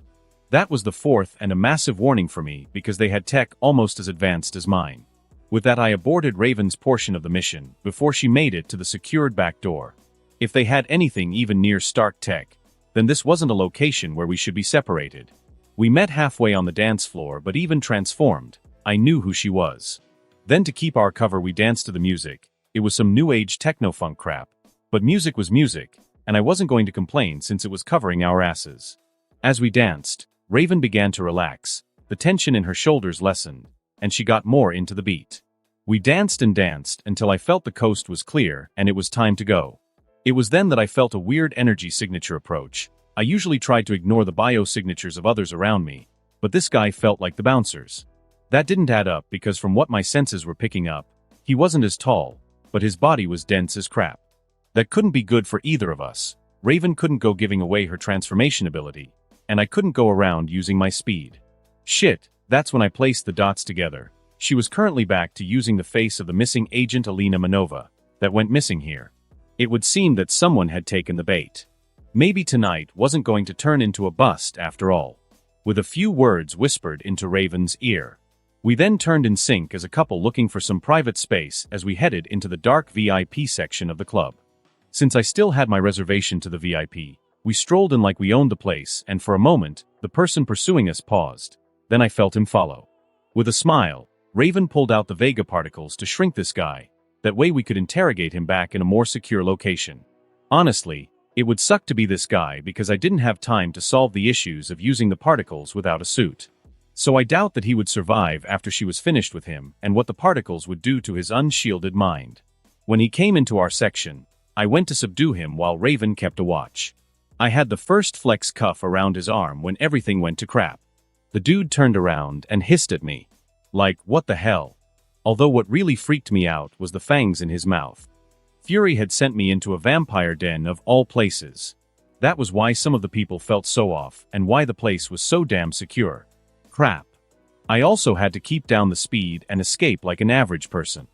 That was the fourth and a massive warning for me because they had tech almost as advanced as mine. With that, I aborted Raven's portion of the mission before she made it to the secured back door. If they had anything even near Stark tech, then this wasn't a location where we should be separated. We met halfway on the dance floor, but even transformed, I knew who she was. Then to keep our cover, we danced to the music. It was some new age techno-funk crap. But music was music, and I wasn't going to complain since it was covering our asses. As we danced, Raven began to relax, the tension in her shoulders lessened, and she got more into the beat. We danced and danced until I felt the coast was clear and it was time to go. It was then that I felt a weird energy signature approach. I usually tried to ignore the biosignatures of others around me, but this guy felt like the bouncers. That didn't add up because from what my senses were picking up, he wasn't as tall, but his body was dense as crap. That couldn't be good for either of us. Raven couldn't go giving away her transformation ability, and I couldn't go around using my speed. Shit, that's when I placed the dots together. She was currently back to using the face of the missing agent Alina Manova, that went missing here. It would seem that someone had taken the bait. Maybe tonight wasn't going to turn into a bust after all. With a few words whispered into Raven's ear. We then turned in sync as a couple looking for some private space as we headed into the dark VIP section of the club. Since I still had my reservation to the VIP, we strolled in like we owned the place, and for a moment, the person pursuing us paused. Then I felt him follow. With a smile, Raven pulled out the Vega particles to shrink this guy. That way we could interrogate him back in a more secure location. Honestly, it would suck to be this guy because I didn't have time to solve the issues of using the particles without a suit. So I doubt that he would survive after she was finished with him and what the particles would do to his unshielded mind. When he came into our section, I went to subdue him while Raven kept a watch. I had the first flex cuff around his arm when everything went to crap. The dude turned around and hissed at me. Like, what the hell? Although what really freaked me out was the fangs in his mouth. Fury had sent me into a vampire den of all places. That was why some of the people felt so off and why the place was so damn secure. Crap. I also had to keep down the speed and escape like an average person.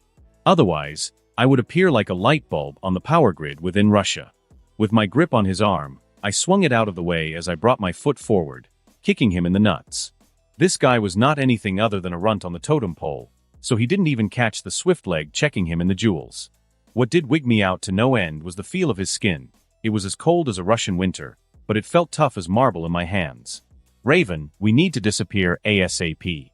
Otherwise, I would appear like a light bulb on the power grid within Russia. With my grip on his arm, I swung it out of the way as I brought my foot forward, kicking him in the nuts. This guy was not anything other than a runt on the totem pole, so he didn't even catch the swift leg checking him in the jewels. What did wig me out to no end was the feel of his skin. It was as cold as a Russian winter, but it felt tough as marble in my hands. Raven, we need to disappear ASAP.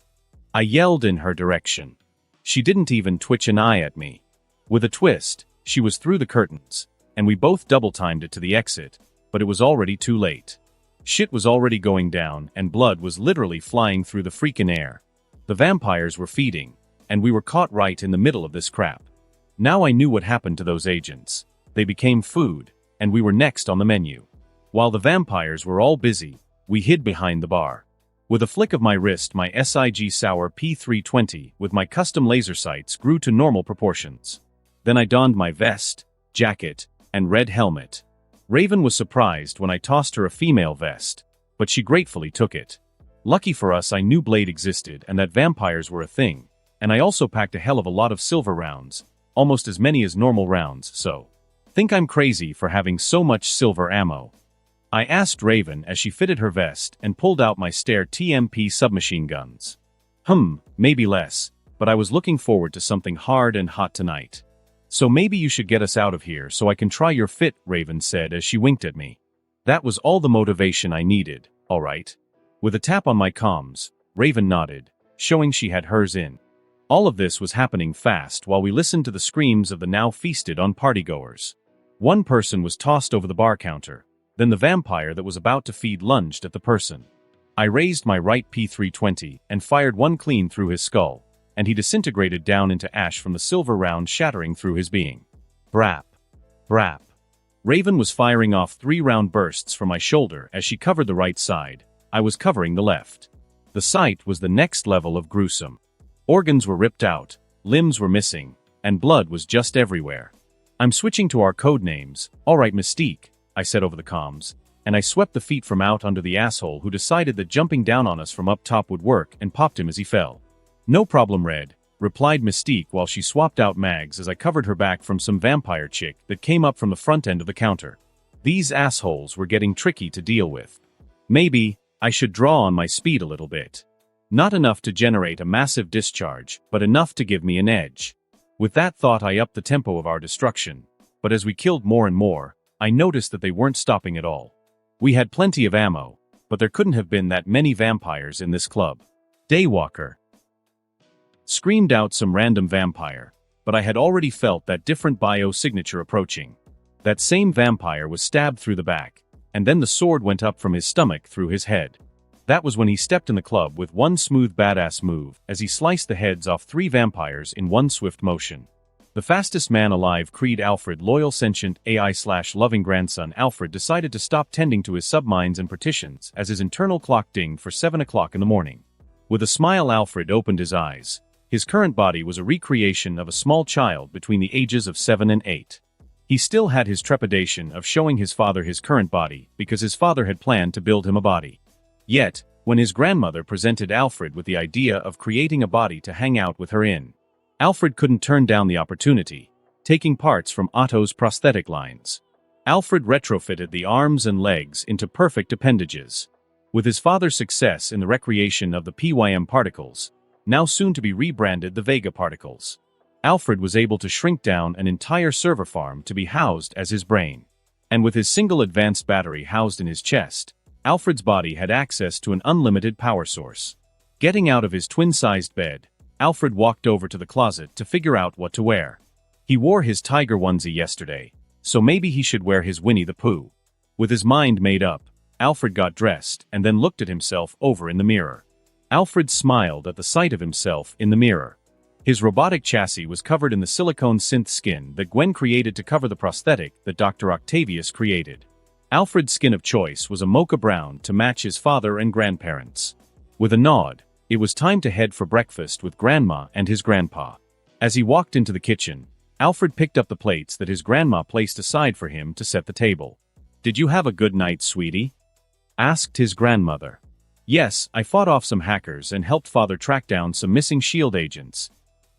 I yelled in her direction. She didn't even twitch an eye at me. With a twist, she was through the curtains, and we both double-timed it to the exit, but it was already too late. Shit was already going down, and blood was literally flying through the freaking air. The vampires were feeding, and we were caught right in the middle of this crap. Now I knew what happened to those agents. They became food, and we were next on the menu. While the vampires were all busy, we hid behind the bar. With a flick of my wrist, my SIG Sauer P320 with my custom laser sights grew to normal proportions. Then I donned my vest, jacket, and red helmet. Raven was surprised when I tossed her a female vest, but she gratefully took it. Lucky for us, I knew Blade existed and that vampires were a thing, and I also packed a hell of a lot of silver rounds, almost as many as normal rounds, so think I'm crazy for having so much silver ammo. I asked Raven as she fitted her vest and pulled out my Steyr TMP submachine guns. Maybe less, but I was looking forward to something hard and hot tonight. So maybe you should get us out of here so I can try your fit, Raven said as she winked at me. That was all the motivation I needed, all right. With a tap on my comms, Raven nodded, showing she had hers in. All of this was happening fast while we listened to the screams of the now feasted on partygoers. One person was tossed over the bar counter, then the vampire that was about to feed lunged at the person. I raised my right P320 and fired one clean through his skull, and he disintegrated down into ash from the silver round shattering through his being. Brap. Brap. Raven was firing off 3-round bursts from my shoulder as she covered the right side. I was covering the left. The sight was the next level of gruesome. Organs were ripped out, limbs were missing, and blood was just everywhere. I'm switching to our code names. Alright, Mystique, I said over the comms, and I swept the feet from out under the asshole who decided that jumping down on us from up top would work and popped him as he fell. No problem, Red, replied Mystique while she swapped out mags as I covered her back from some vampire chick that came up from the front end of the counter. These assholes were getting tricky to deal with. Maybe I should draw on my speed a little bit. Not enough to generate a massive discharge, but enough to give me an edge. With that thought, I upped the tempo of our destruction. But as we killed more and more, I noticed that they weren't stopping at all. We had plenty of ammo, but there couldn't have been that many vampires in this club. Daywalker! Screamed out some random vampire, but I had already felt that different bio-signature approaching. That same vampire was stabbed through the back, and then the sword went up from his stomach through his head. That was when he stepped in the club with one smooth badass move as he sliced the heads off 3 vampires in one swift motion. The fastest man alive, Creed Alfred, loyal sentient AI/loving grandson Alfred, decided to stop tending to his submines and partitions as his internal clock dinged for 7 o'clock in the morning. With a smile, Alfred opened his eyes. His current body was a recreation of a small child between the ages of 7 and 8. He still had his trepidation of showing his father his current body because his father had planned to build him a body. Yet, when his grandmother presented Alfred with the idea of creating a body to hang out with her in, Alfred couldn't turn down the opportunity, taking parts from Otto's prosthetic lines. Alfred retrofitted the arms and legs into perfect appendages. With his father's success in the recreation of the PYM particles, now soon to be rebranded the Vega particles, Alfred was able to shrink down an entire server farm to be housed as his brain. And with his single advanced battery housed in his chest, Alfred's body had access to an unlimited power source. Getting out of his twin-sized bed, Alfred walked over to the closet to figure out what to wear. He wore his tiger onesie yesterday, so maybe he should wear his Winnie the Pooh. With his mind made up, Alfred got dressed and then looked at himself over in the mirror. Alfred smiled at the sight of himself in the mirror. His robotic chassis was covered in the silicone synth skin that Gwen created to cover the prosthetic that Dr. Octavius created. Alfred's skin of choice was a mocha brown to match his father and grandparents. With a nod, it was time to head for breakfast with Grandma and his grandpa. As he walked into the kitchen, Alfred picked up the plates that his grandma placed aside for him to set the table. "Did you have a good night, sweetie?" asked his grandmother. "Yes, I fought off some hackers and helped Father track down some missing SHIELD agents,"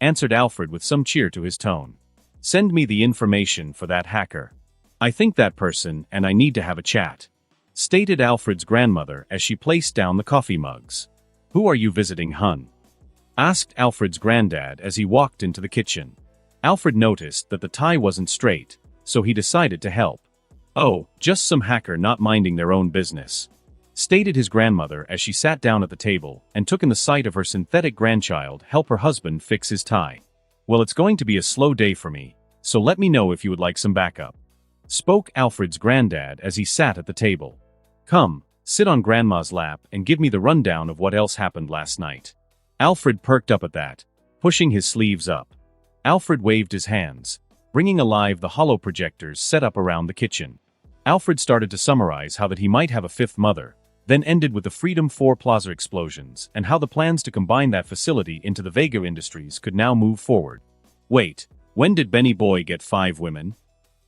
answered Alfred with some cheer to his tone. "Send me the information for that hacker. I think that person and I need to have a chat," stated Alfred's grandmother as she placed down the coffee mugs. "Who are you visiting, hun?" asked Alfred's granddad as he walked into the kitchen. Alfred noticed that the tie wasn't straight, so he decided to help. "Oh, just some hacker not minding their own business," stated his grandmother as she sat down at the table and took in the sight of her synthetic grandchild help her husband fix his tie. "Well, it's going to be a slow day for me, so let me know if you would like some backup," spoke Alfred's granddad as he sat at the table. "Come, sit on Grandma's lap and give me the rundown of what else happened last night." Alfred perked up at that, pushing his sleeves up. Alfred waved his hands, bringing alive the hollow projectors set up around the kitchen. Alfred started to summarize how that he might have a fifth mother, then ended with the Freedom 4 Plaza explosions and how the plans to combine that facility into the Vega Industries could now move forward. "Wait, when did Benny Boy get 5 women?"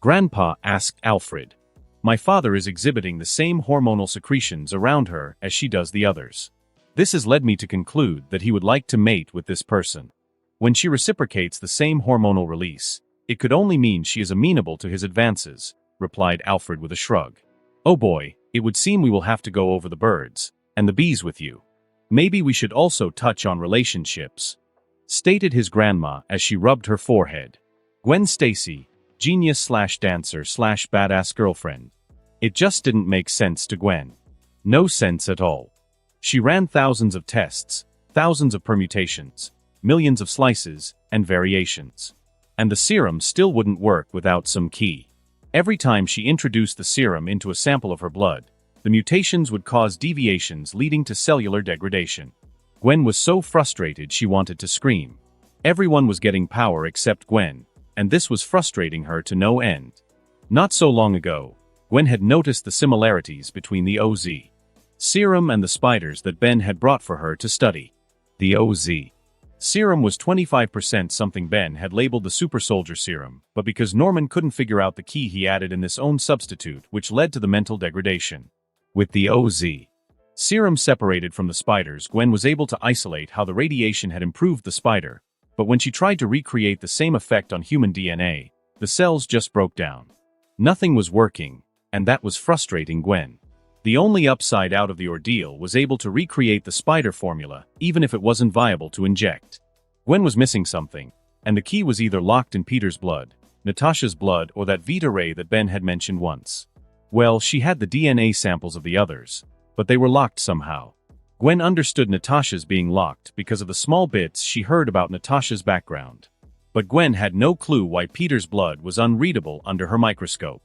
Grandpa asked Alfred. "My father is exhibiting the same hormonal secretions around her as she does the others. This has led me to conclude that he would like to mate with this person. When she reciprocates the same hormonal release, it could only mean she is amenable to his advances," replied Alfred with a shrug. "Oh boy, it would seem we will have to go over the birds and the bees with you. Maybe we should also touch on relationships," stated his grandma as she rubbed her forehead. Gwen Stacy, genius/dancer/badass girlfriend. It just didn't make sense to Gwen. No sense at all. She ran thousands of tests, thousands of permutations, millions of slices, and variations. And the serum still wouldn't work without some key. Every time she introduced the serum into a sample of her blood, the mutations would cause deviations leading to cellular degradation. Gwen was so frustrated she wanted to scream. Everyone was getting power except Gwen, and this was frustrating her to no end. Not so long ago, Gwen had noticed the similarities between the OZ serum and the spiders that Ben had brought for her to study. The OZ serum was 25% something Ben had labeled the super soldier serum, but because Norman couldn't figure out the key, he added in this own substitute, which led to the mental degradation. With the OZ serum separated from the spiders, Gwen was able to isolate how the radiation had improved the spider, but when she tried to recreate the same effect on human DNA, the cells just broke down. Nothing was working, and that was frustrating Gwen. The only upside out of the ordeal was able to recreate the spider formula, even if it wasn't viable to inject. Gwen was missing something, and the key was either locked in Peter's blood, Natasha's blood, or that Vita ray that Ben had mentioned once. Well, she had the DNA samples of the others, but they were locked somehow. Gwen understood Natasha's being locked because of the small bits she heard about Natasha's background. But Gwen had no clue why Peter's blood was unreadable under her microscope.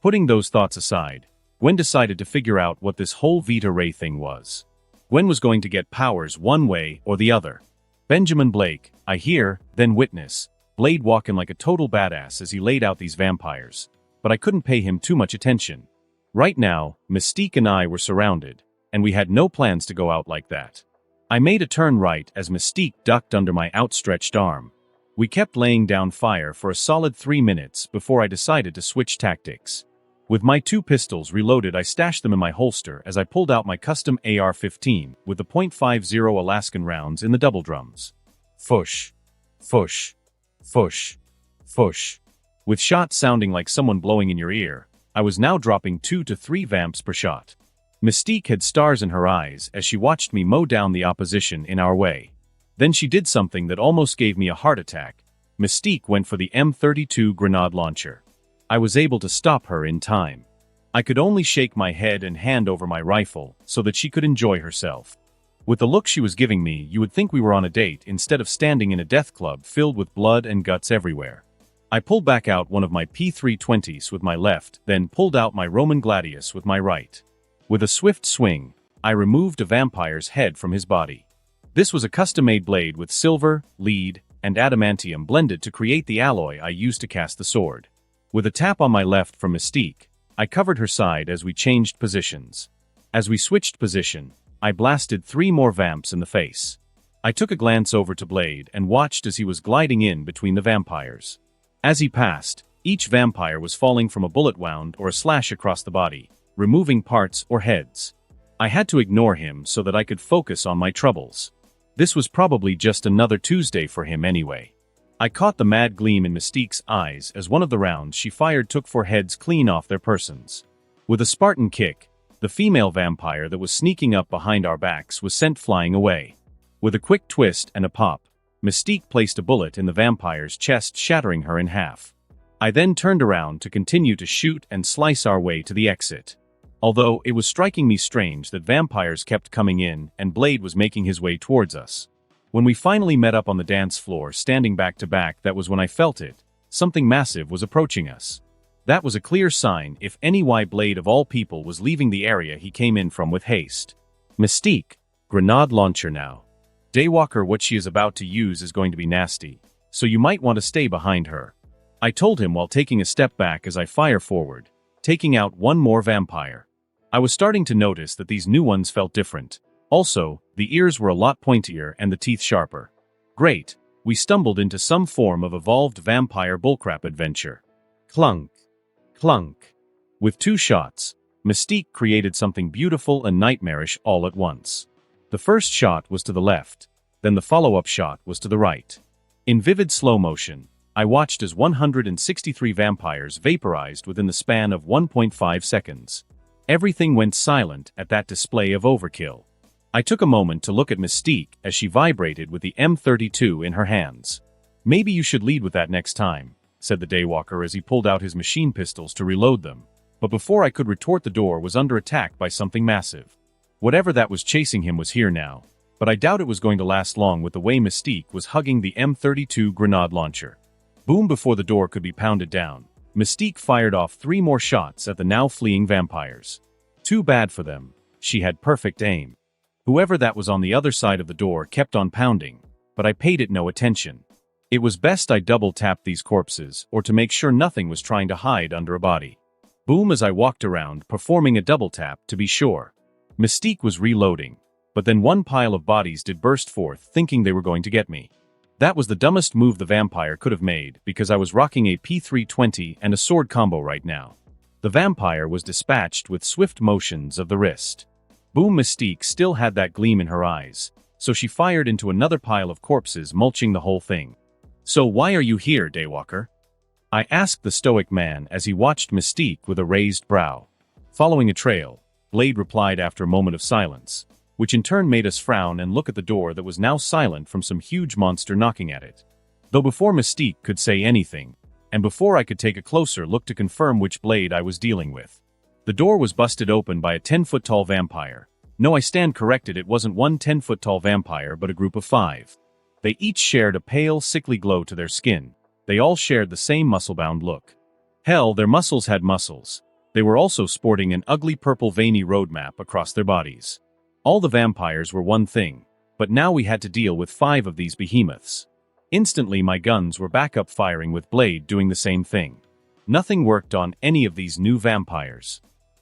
Putting those thoughts aside, Gwen decided to figure out what this whole Vita ray thing was. Gwen was going to get powers one way or the other. Benjamin Blake, I hear, then witness, Blade walking like a total badass as he laid out these vampires. But I couldn't pay him too much attention. Right now, Mystique and I were surrounded, and we had no plans to go out like that. I made a turn right as Mystique ducked under my outstretched arm. We kept laying down fire for a solid 3 minutes before I decided to switch tactics. With my 2 pistols reloaded, I stashed them in my holster as I pulled out my custom AR-15 with the .50 Alaskan rounds in the double drums. Fush. Fush. Fush. Fush. With shots sounding like someone blowing in your ear, I was now dropping 2 to 3 vamps per shot. Mystique had stars in her eyes as she watched me mow down the opposition in our way. Then she did something that almost gave me a heart attack. Mystique went for the M32 grenade launcher. I was able to stop her in time. I could only shake my head and hand over my rifle so that she could enjoy herself. With the look she was giving me, you would think we were on a date instead of standing in a death club filled with blood and guts everywhere. I pulled back out one of my P320s with my left, then pulled out my Roman Gladius with my right. With a swift swing, I removed a vampire's head from his body. This was a custom-made blade with silver, lead, and adamantium blended to create the alloy I used to cast the sword. With a tap on my left from Mystique, I covered her side as we changed positions. As we switched position, I blasted 3 more vamps in the face. I took a glance over to Blade and watched as he was gliding in between the vampires. As he passed, each vampire was falling from a bullet wound or a slash across the body, removing parts or heads. I had to ignore him so that I could focus on my troubles. This was probably just another Tuesday for him anyway. I caught the mad gleam in Mystique's eyes as one of the rounds she fired took 4 heads clean off their persons. With a Spartan kick, the female vampire that was sneaking up behind our backs was sent flying away. With a quick twist and a pop, Mystique placed a bullet in the vampire's chest, shattering her in half. I then turned around to continue to shoot and slice our way to the exit. Although it was striking me strange that vampires kept coming in and Blade was making his way towards us. When we finally met up on the dance floor standing back to back, that was when I felt it. Something massive was approaching us. That was a clear sign, if any, why Blade of all people was leaving the area he came in from with haste. Mystique, grenade launcher now. Daywalker, what she is about to use is going to be nasty, so you might want to stay behind her. I told him while taking a step back as I fire forward, taking out 1 more vampire. I was starting to notice that these new ones felt different. Also, the ears were a lot pointier and the teeth sharper. Great, we stumbled into some form of evolved vampire bullcrap adventure. Clunk. Clunk. With 2 shots, Mystique created something beautiful and nightmarish all at once. The first shot was to the left, then the follow-up shot was to the right. In vivid slow motion, I watched as 163 vampires vaporized within the span of 1.5 seconds. Everything went silent at that display of overkill. I took a moment to look at Mystique as she vibrated with the M32 in her hands. Maybe you should lead with that next time, said the Daywalker as he pulled out his machine pistols to reload them. But before I could retort, the door was under attack by something massive. Whatever that was chasing him was here now, but I doubt it was going to last long with the way Mystique was hugging the M32 grenade launcher. Boom! Before the door could be pounded down, Mystique fired off 3 more shots at the now fleeing vampires. Too bad for them, she had perfect aim. Whoever that was on the other side of the door kept on pounding, but I paid it no attention. It was best I double-tapped these corpses, or to make sure nothing was trying to hide under a body. Boom! As I walked around, performing a double-tap to be sure. Mystique was reloading, but then 1 pile of bodies did burst forth, thinking they were going to get me. That was the dumbest move the vampire could have made, because I was rocking a P320 and a sword combo right now. The vampire was dispatched with swift motions of the wrist. Boom! Mystique still had that gleam in her eyes, so she fired into another pile of corpses, mulching the whole thing. So why are you here, Daywalker? I asked the stoic man as he watched Mystique with a raised brow. Following a trail, Blade replied after a moment of silence, which in turn made us frown and look at the door that was now silent from some huge monster knocking at it. Though before Mystique could say anything, and before I could take a closer look to confirm which Blade I was dealing with, the door was busted open by a 10-foot-tall vampire. No, I stand corrected, it wasn't one 10-foot-tall vampire but a group of 5. They each shared a pale, sickly glow to their skin. They all shared the same muscle-bound look. Hell, their muscles had muscles. They were also sporting an ugly purple veiny roadmap across their bodies. All the vampires were one thing, but now we had to deal with 5 of these behemoths. Instantly my guns were back up firing with Blade doing the same thing. Nothing worked on any of these new vampires.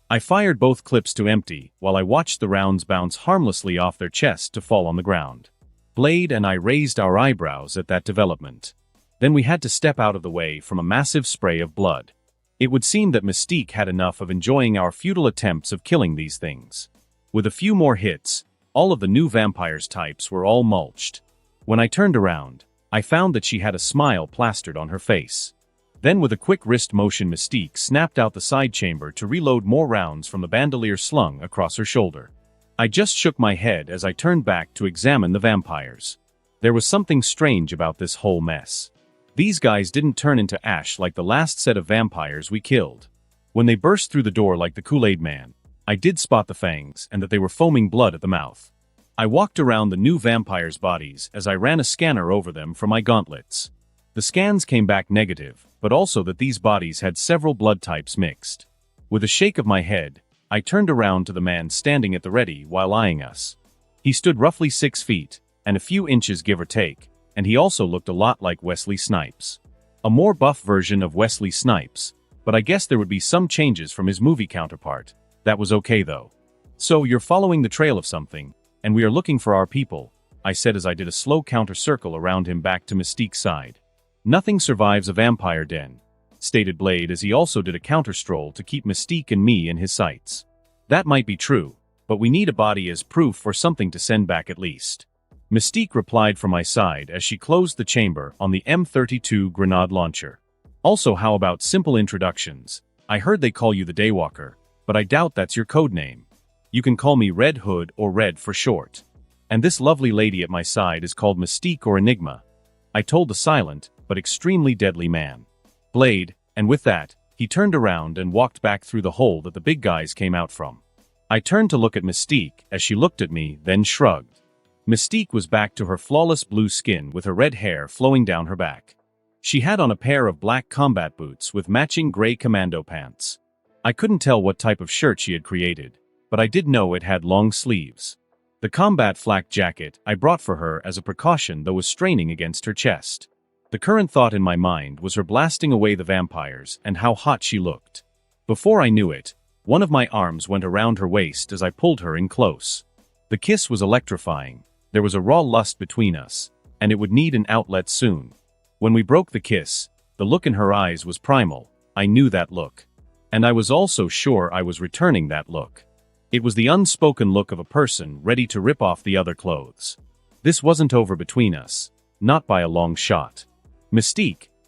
I fired both clips to empty while I watched the rounds bounce harmlessly off their chest to fall on the ground. Blade and I raised our eyebrows at that development. Then we had to step out of the way from a massive spray of blood. It would seem that Mystique had enough of enjoying our futile attempts of killing these things. With a few more hits, all of the new vampires' types were all mulched. When I turned around, I found that she had a smile plastered on her face. Then with a quick wrist motion, Mystique snapped out the side chamber to reload more rounds from the bandolier slung across her shoulder. I just shook my head as I turned back to examine the vampires. There was something strange about this whole mess. These guys didn't turn into ash like the last set of vampires we killed. When they burst through the door like the Kool-Aid Man, I did spot the fangs and that they were foaming blood at the mouth. I walked around the new vampires' bodies as I ran a scanner over them from my gauntlets. The scans came back negative, but also that these bodies had several blood types mixed. With a shake of my head, I turned around to the man standing at the ready while eyeing us. He stood roughly 6 feet, and a few inches give or take, and he also looked a lot like Wesley Snipes. A more buff version of Wesley Snipes, but I guess there would be some changes from his movie counterpart. That was okay though. "So you're following the trail of something, and we are looking for our people," I said as I did a slow counter circle around him back to Mystique's side. "Nothing survives a vampire den," stated Blade as he also did a counter stroll to keep Mystique and me in his sights. "That might be true, but we need a body as proof or something to send back at least." Mystique replied from my side as she closed the chamber on the M32 grenade launcher. "Also, how about simple introductions? I heard they call you the Daywalker, but I doubt that's your code name. You can call me Red Hood or Red for short. And this lovely lady at my side is called Mystique or Enigma," I told the silent, but extremely deadly man. Blade, and with that, he turned around and walked back through the hole that the big guys came out from. I turned to look at Mystique as she looked at me, then shrugged. Mystique was back to her flawless blue skin with her red hair flowing down her back. She had on a pair of black combat boots with matching gray commando pants. I couldn't tell what type of shirt she had created, but I did know it had long sleeves. The combat flak jacket I brought for her as a precaution though was straining against her chest. The current thought in my mind was her blasting away the vampires and how hot she looked. Before I knew it, one of my arms went around her waist as I pulled her in close. The kiss was electrifying. There was a raw lust between us, and it would need an outlet soon. When we broke the kiss, the look in her eyes was primal. I knew that look. And I was also sure I was returning that look. It was the unspoken look of a person ready to rip off the other clothes. This wasn't over between us, not by a long shot.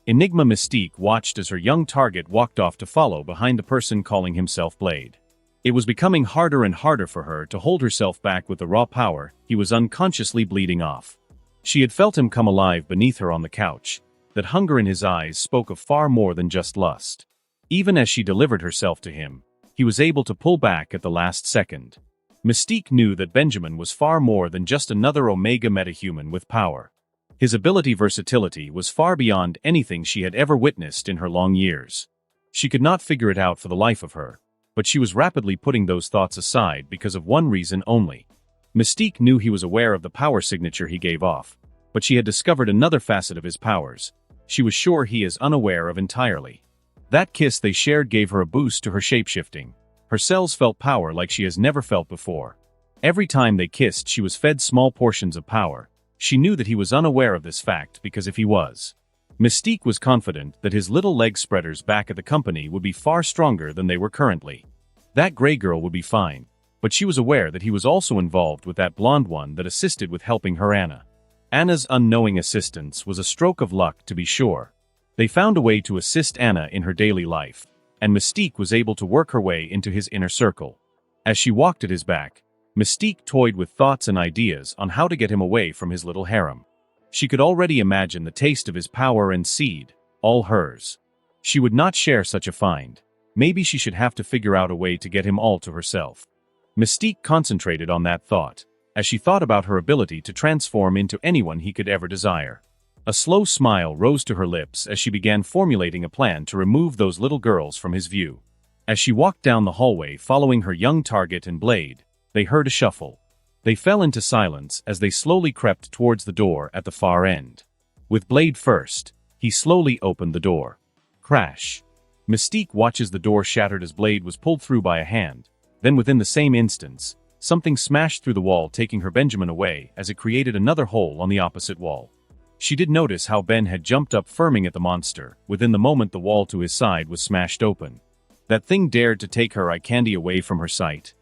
Enigma Mystique watched as her young target walked off to follow behind the person calling himself Blade. It was becoming harder and harder for her to hold herself back with the raw power he was unconsciously bleeding off. She had felt him come alive beneath her on the couch. That hunger in his eyes spoke of far more than just lust. Even as she delivered herself to him, he was able to pull back at the last second. Mystique knew that Benjamin was far more than just another Omega metahuman with power. His ability versatility was far beyond anything she had ever witnessed in her long years. She could not figure it out for the life of her, but she was rapidly putting those thoughts aside because of one reason only. Mystique knew he was aware of the power signature he gave off, but she had discovered another facet of his powers. She was sure he is unaware of entirely. That kiss they shared gave her a boost to her shapeshifting. Her cells felt power like she has never felt before. Every time they kissed, she was fed small portions of power. She knew that he was unaware of this fact because if he was, Mystique was confident that his little leg spreaders back at the company would be far stronger than they were currently. That gray girl would be fine, but she was aware that he was also involved with that blonde one that assisted with helping her Anna. Anna's unknowing assistance was a stroke of luck to be sure. They found a way to assist Anna in her daily life, and Mystique was able to work her way into his inner circle. As she walked at his back, Mystique toyed with thoughts and ideas on how to get him away from his little harem. She could already imagine the taste of his power and seed, all hers. She would not share such a find. Maybe she should have to figure out a way to get him all to herself. Mystique concentrated on that thought, as she thought about her ability to transform into anyone he could ever desire. A slow smile rose to her lips as she began formulating a plan to remove those little girls from his view. As she walked down the hallway following her young target and Blade, they heard a shuffle. They fell into silence as they slowly crept towards the door at the far end. With Blade first, he slowly opened the door. Crash. Mystique watches the door shattered as Blade was pulled through by a hand. Then within the same instance, something smashed through the wall, taking her Benjamin away as it created another hole on the opposite wall. She did notice how Ben had jumped up, firming at the monster. Within the moment, the wall to his side was smashed open. That thing dared to take her eye candy away from her sight.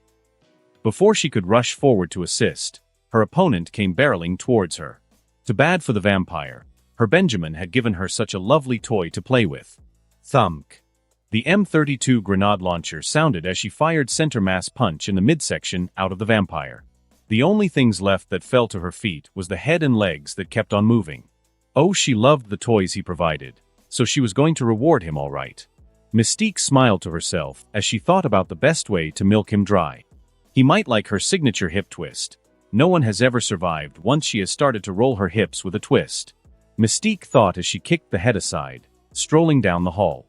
Before she could rush forward to assist, her opponent came barreling towards her. Too bad for the vampire. Her Benjamin had given her such a lovely toy to play with. Thunk. The M32 grenade launcher sounded as she fired center mass punch in the midsection out of the vampire. The only things left that fell to her feet was the head and legs that kept on moving. Oh, she loved the toys he provided, so she was going to reward him all right. Mystique smiled to herself as she thought about the best way to milk him dry. He might like her signature hip twist. No one has ever survived once she has started to roll her hips with a twist. Mystique thought as she kicked the head aside, strolling down the hall.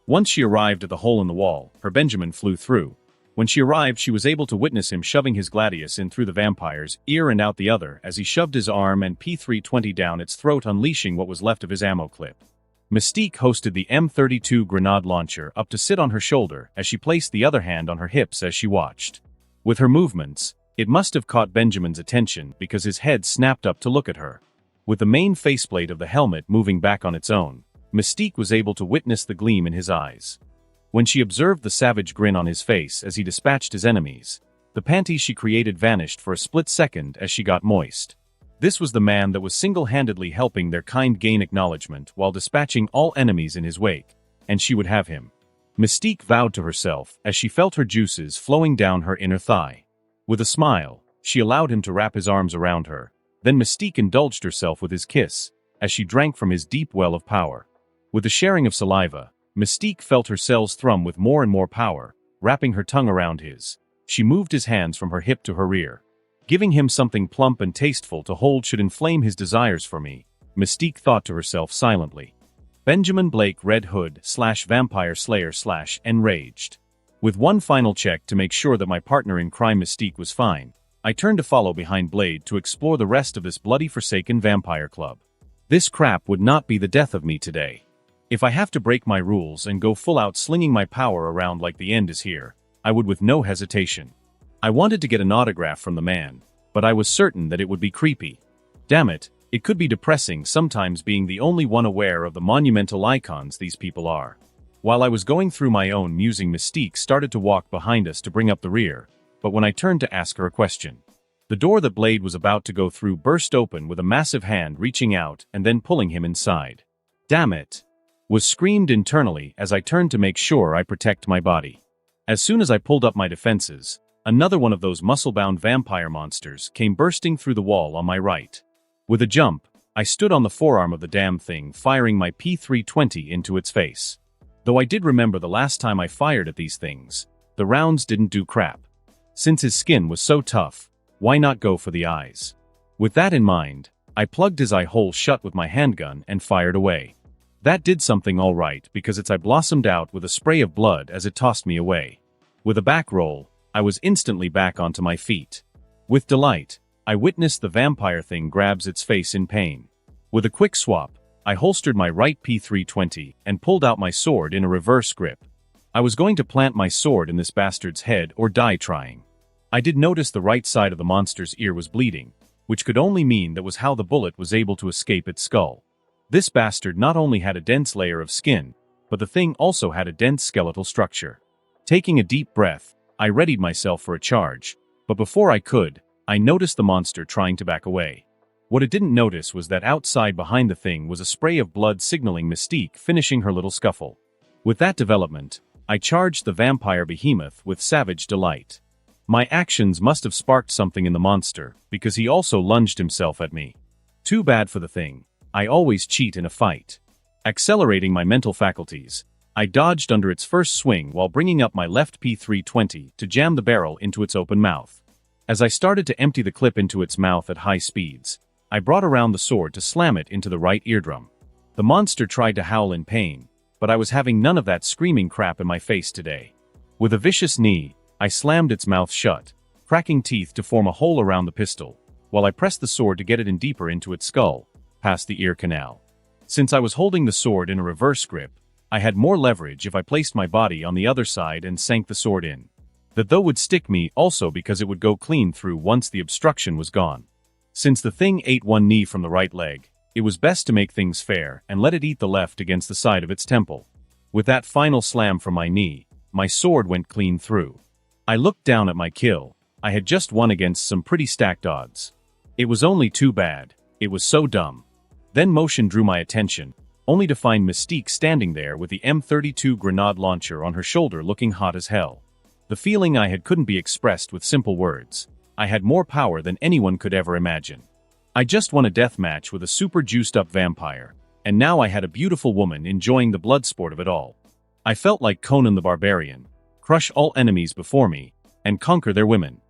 Once she arrived at the hole in the wall, her Benjamin flew through. When she arrived, she was able to witness him shoving his gladius in through the vampire's ear and out the other as he shoved his arm and P320 down its throat, unleashing what was left of his ammo clip. Mystique hosted the M32 grenade launcher up to sit on her shoulder as she placed the other hand on her hips as she watched. With her movements, it must have caught Benjamin's attention because his head snapped up to look at her. With the main faceplate of the helmet moving back on its own, Mystique was able to witness the gleam in his eyes. When she observed the savage grin on his face as he dispatched his enemies, the panties she created vanished for a split second as she got moist. This was the man that was single-handedly helping their kind gain acknowledgement while dispatching all enemies in his wake, and she would have him. Mystique vowed to herself as she felt her juices flowing down her inner thigh. With a smile, she allowed him to wrap his arms around her, then Mystique indulged herself with his kiss, as she drank from his deep well of power. With the sharing of saliva, Mystique felt her cells thrum with more and more power, wrapping her tongue around his. She moved his hands from her hip to her rear. Giving him something plump and tasteful to hold should inflame his desires for me, Mystique thought to herself silently. Benjamin Blake Red Hood / Vampire Slayer / Enraged. With one final check to make sure that my partner in crime Mystique was fine, I turned to follow behind Blade to explore the rest of this bloody forsaken vampire club. This crap would not be the death of me today. If I have to break my rules and go full out slinging my power around like the end is here, I would with no hesitation. I wanted to get an autograph from the man, but I was certain that it would be creepy. Damn it, it could be depressing sometimes being the only one aware of the monumental icons these people are. While I was going through my own musing, Mystique started to walk behind us to bring up the rear, but when I turned to ask her a question, the door that Blade was about to go through burst open with a massive hand reaching out and then pulling him inside. Damn it! Was screamed internally as I turned to make sure I protect my body. As soon as I pulled up my defenses, another one of those muscle-bound vampire monsters came bursting through the wall on my right. With a jump, I stood on the forearm of the damn thing, firing my P320 into its face. Though I did remember the last time I fired at these things, the rounds didn't do crap. Since his skin was so tough, why not go for the eyes? With that in mind, I plugged his eye hole shut with my handgun and fired away. That did something all right because its eye blossomed out with a spray of blood as it tossed me away. With a back roll, I was instantly back onto my feet. With delight, I witnessed the vampire thing grabs its face in pain. With a quick swap, I holstered my right P320 and pulled out my sword in a reverse grip. I was going to plant my sword in this bastard's head or die trying. I did notice the right side of the monster's ear was bleeding, which could only mean that was how the bullet was able to escape its skull. This bastard not only had a dense layer of skin, but the thing also had a dense skeletal structure. Taking a deep breath, I readied myself for a charge, but before I could, I noticed the monster trying to back away. What it didn't notice was that outside behind the thing was a spray of blood signaling Mystique finishing her little scuffle. With that development, I charged the vampire behemoth with savage delight. My actions must have sparked something in the monster, because he also lunged himself at me. Too bad for the thing. I always cheat in a fight. Accelerating my mental faculties, I dodged under its first swing while bringing up my left P320 to jam the barrel into its open mouth. As I started to empty the clip into its mouth at high speeds, I brought around the sword to slam it into the right eardrum. The monster tried to howl in pain, but I was having none of that screaming crap in my face today. With a vicious knee, I slammed its mouth shut, cracking teeth to form a hole around the pistol, while I pressed the sword to get it in deeper into its skull, past the ear canal. Since I was holding the sword in a reverse grip, I had more leverage if I placed my body on the other side and sank the sword in. That though would stick me also because it would go clean through once the obstruction was gone. Since the thing ate one knee from the right leg, it was best to make things fair and let it eat the left against the side of its temple. With that final slam from my knee, my sword went clean through. I looked down at my kill. I had just won against some pretty stacked odds. It was only too bad. It was so dumb. Then motion drew my attention, only to find Mystique standing there with the M32 grenade launcher on her shoulder looking hot as hell. The feeling I had couldn't be expressed with simple words. I had more power than anyone could ever imagine. I just won a death match with a super juiced up vampire, and now I had a beautiful woman enjoying the blood sport of it all. I felt like Conan the Barbarian, crush all enemies before me, and conquer their women.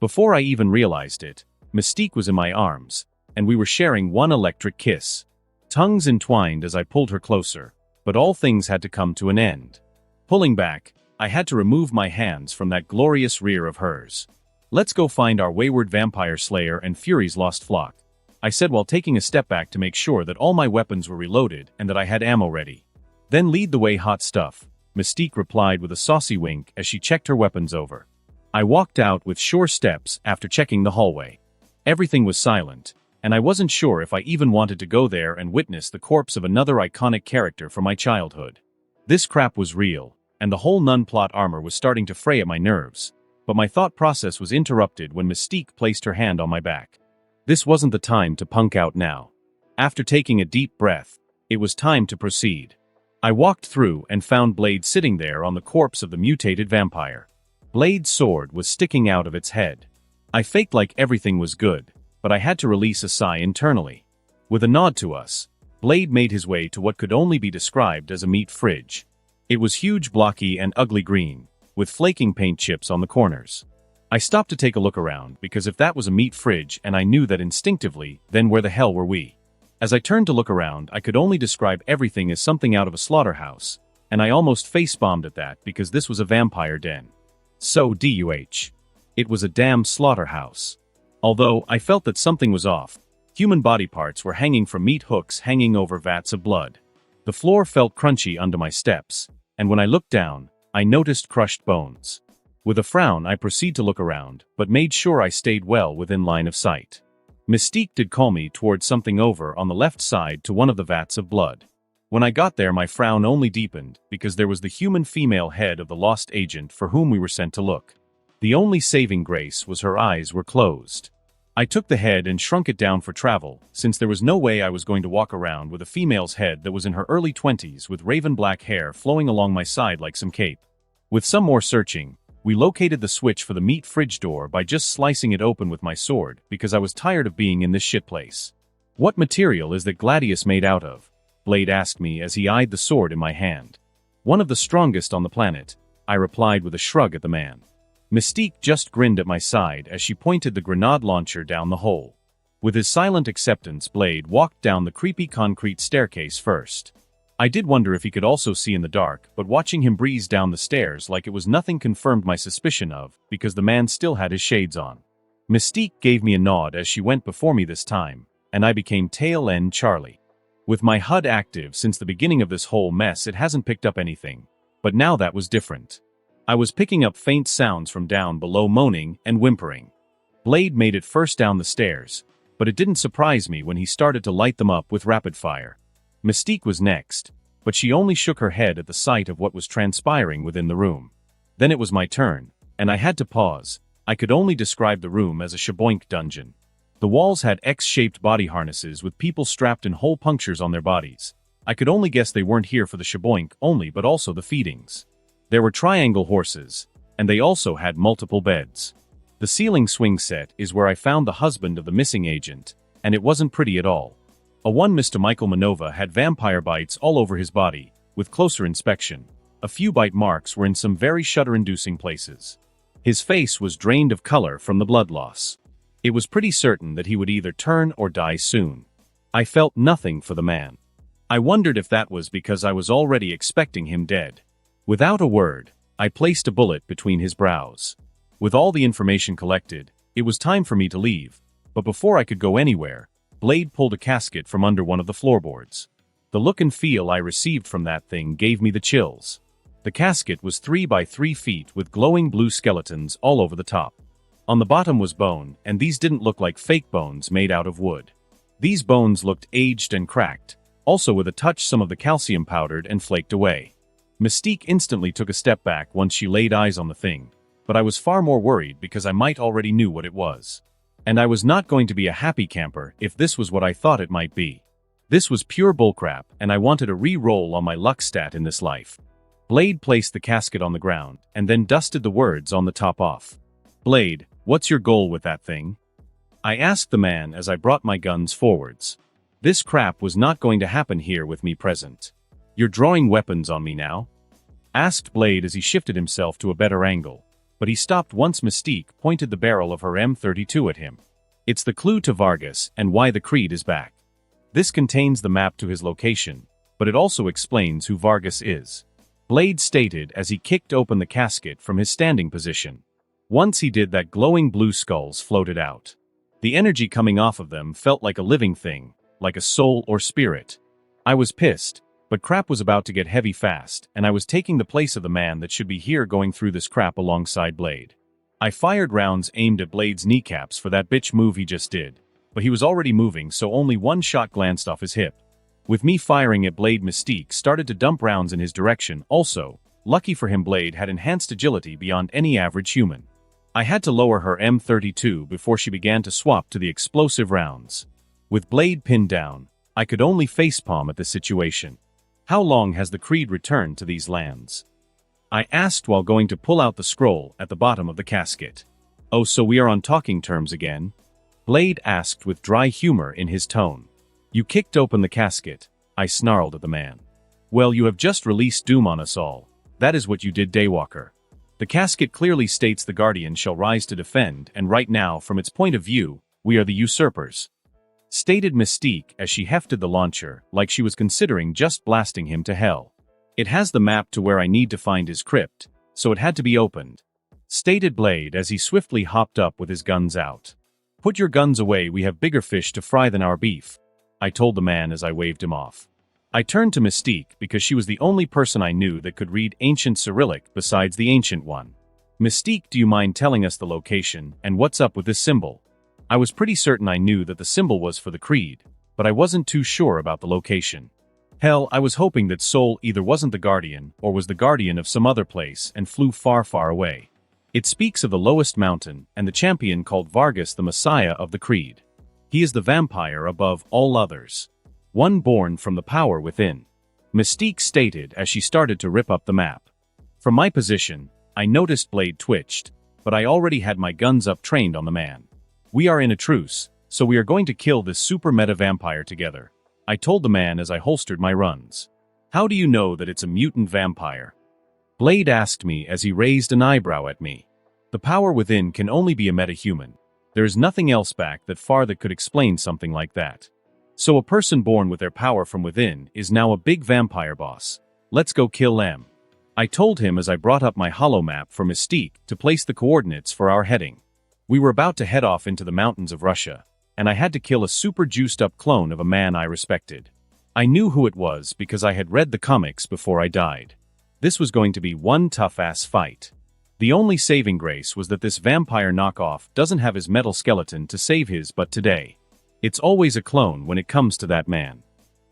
Before I even realized it, Mystique was in my arms, and we were sharing one electric kiss. Tongues entwined as I pulled her closer, but all things had to come to an end. Pulling back, I had to remove my hands from that glorious rear of hers. Let's go find our wayward vampire slayer and Fury's lost flock, I said while taking a step back to make sure that all my weapons were reloaded and that I had ammo ready. Then lead the way, hot stuff, Mystique replied with a saucy wink as she checked her weapons over. I walked out with sure steps after checking the hallway. Everything was silent, and I wasn't sure if I even wanted to go there and witness the corpse of another iconic character from my childhood. This crap was real, and the whole nun plot armor was starting to fray at my nerves, but my thought process was interrupted when Mystique placed her hand on my back. This wasn't the time to punk out now. After taking a deep breath, it was time to proceed. I walked through and found Blade sitting there on the corpse of the mutated vampire. Blade's sword was sticking out of its head. I faked like everything was good, but I had to release a sigh internally. With a nod to us, Blade made his way to what could only be described as a meat fridge. It was huge, blocky, and ugly green, with flaking paint chips on the corners. I stopped to take a look around because if that was a meat fridge and I knew that instinctively, then where the hell were we? As I turned to look around, I could only describe everything as something out of a slaughterhouse, and I almost face-bombed at that because this was a vampire den. So DUH. It was a damn slaughterhouse. Although, I felt that something was off. Human body parts were hanging from meat hooks hanging over vats of blood. The floor felt crunchy under my steps, and when I looked down, I noticed crushed bones. With a frown, I proceeded to look around, but made sure I stayed well within line of sight. Mystique did call me towards something over on the left side to one of the vats of blood. When I got there, my frown only deepened, because there was the human female head of the lost agent for whom we were sent to look. The only saving grace was her eyes were closed. I took the head and shrunk it down for travel, since there was no way I was going to walk around with a female's head that was in her early 20s with raven black hair flowing along my side like some cape. With some more searching, we located the switch for the meat fridge door by just slicing it open with my sword because I was tired of being in this shit place. "What material is that Gladius made out of?" Blade asked me as he eyed the sword in my hand. "One of the strongest on the planet," I replied with a shrug at the man. Mystique just grinned at my side as she pointed the grenade launcher down the hole. With his silent acceptance, Blade walked down the creepy concrete staircase first. I did wonder if he could also see in the dark, but watching him breeze down the stairs like it was nothing confirmed my suspicion of, because the man still had his shades on. Mystique gave me a nod as she went before me this time, and I became tail end Charlie. With my HUD active since the beginning of this whole mess, it hasn't picked up anything. But now that was different. I was picking up faint sounds from down below, moaning and whimpering. Blade made it first down the stairs, but it didn't surprise me when he started to light them up with rapid fire. Mystique was next, but she only shook her head at the sight of what was transpiring within the room. Then it was my turn, and I had to pause. I could only describe the room as a shaboink dungeon. The walls had X-shaped body harnesses with people strapped in hole punctures on their bodies. I could only guess they weren't here for the shaboink only but also the feedings. There were triangle horses, and they also had multiple beds. The ceiling swing set is where I found the husband of the missing agent, and it wasn't pretty at all. A one Mr. Michael Manova had vampire bites all over his body. With closer inspection, a few bite marks were in some very shudder-inducing places. His face was drained of color from the blood loss. It was pretty certain that he would either turn or die soon. I felt nothing for the man. I wondered if that was because I was already expecting him dead. Without a word, I placed a bullet between his brows. With all the information collected, it was time for me to leave, but before I could go anywhere, Blade pulled a casket from under one of the floorboards. The look and feel I received from that thing gave me the chills. The casket was 3 by 3 feet with glowing blue skeletons all over the top. On the bottom was bone, and these didn't look like fake bones made out of wood. These bones looked aged and cracked, also with a touch some of the calcium powdered and flaked away. Mystique instantly took a step back once she laid eyes on the thing, but I was far more worried because I might already knew what it was. And I was not going to be a happy camper if this was what I thought it might be. This was pure bullcrap, and I wanted a re-roll on my luck stat in this life. Blade placed the casket on the ground, and then dusted the words on the top off. "Blade, what's your goal with that thing?" I asked the man as I brought my guns forwards. This crap was not going to happen here with me present. "You're drawing weapons on me now?" asked Blade as he shifted himself to a better angle, but he stopped once Mystique pointed the barrel of her M32 at him. "It's the clue to Vargas and why the Creed is back. This contains the map to his location, but it also explains who Vargas is," Blade stated as he kicked open the casket from his standing position. Once he did that, glowing blue skulls floated out. The energy coming off of them felt like a living thing, like a soul or spirit. I was pissed, but crap was about to get heavy fast, and I was taking the place of the man that should be here going through this crap alongside Blade. I fired rounds aimed at Blade's kneecaps for that bitch move he just did, but he was already moving, so only one shot glanced off his hip. With me firing at Blade, Mystique started to dump rounds in his direction. Also, lucky for him, Blade had enhanced agility beyond any average human. I had to lower her M32 before she began to swap to the explosive rounds. With Blade pinned down, I could only facepalm at the situation. "How long has the Creed returned to these lands?" I asked while going to pull out the scroll at the bottom of the casket. "Oh, so we are on talking terms again?" Blade asked with dry humor in his tone. "You kicked open the casket," I snarled at the man. "Well, you have just released doom on us all. That is what you did, Daywalker. The casket clearly states the Guardian shall rise to defend, and right now, from its point of view, we are the usurpers," stated Mystique as she hefted the launcher, like she was considering just blasting him to hell. "It has the map to where I need to find his crypt, so it had to be opened," stated Blade as he swiftly hopped up with his guns out. "Put your guns away, we have bigger fish to fry than our beef," I told the man as I waved him off. I turned to Mystique because she was the only person I knew that could read ancient Cyrillic besides the ancient one. "Mystique, do you mind telling us the location and what's up with this symbol?" I was pretty certain I knew that the symbol was for the Creed, but I wasn't too sure about the location. Hell, I was hoping that Sol either wasn't the Guardian or was the Guardian of some other place and flew far, far away. It speaks of the lowest mountain and the champion called Vargas, the Messiah of the Creed. He is the vampire above all others, one born from the power within, Mystique stated as she started to rip up the map. From my position, I noticed Blade twitched, but I already had my guns up trained on the man. "We are in a truce, so we are going to kill this super meta vampire together," I told the man as I holstered my runs. "How do you know that it's a mutant vampire?" Blade asked me as he raised an eyebrow at me. "The power within can only be a meta-human. There is nothing else back that far that could explain something like that. So a person born with their power from within is now a big vampire boss. Let's go kill them," I told him as I brought up my holo map for Mystique to place the coordinates for our heading. We were about to head off into the mountains of Russia, and I had to kill a super juiced up clone of a man I respected. I knew who it was because I had read the comics before I died. This was going to be one tough-ass fight. The only saving grace was that this vampire knockoff doesn't have his metal skeleton to save his butt today. It's always a clone when it comes to that man.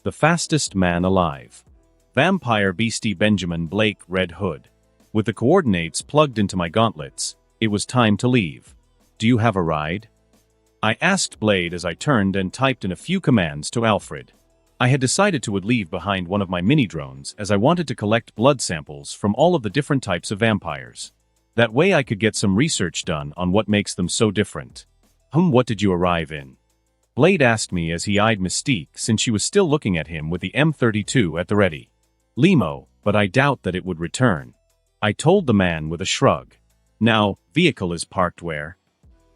The fastest man alive. Vampire Beastie Benjamin Blake Red Hood. With the coordinates plugged into my gauntlets, it was time to leave. "Do you have a ride?" I asked Blade as I turned and typed in a few commands to Alfred. I had decided to leave behind one of my mini-drones as I wanted to collect blood samples from all of the different types of vampires. That way I could get some research done on what makes them so different. What did you arrive in? Blade asked me as he eyed Mystique since she was still looking at him with the M32 at the ready. Limo, but I doubt that it would return. I told the man with a shrug. Now, vehicle is parked where?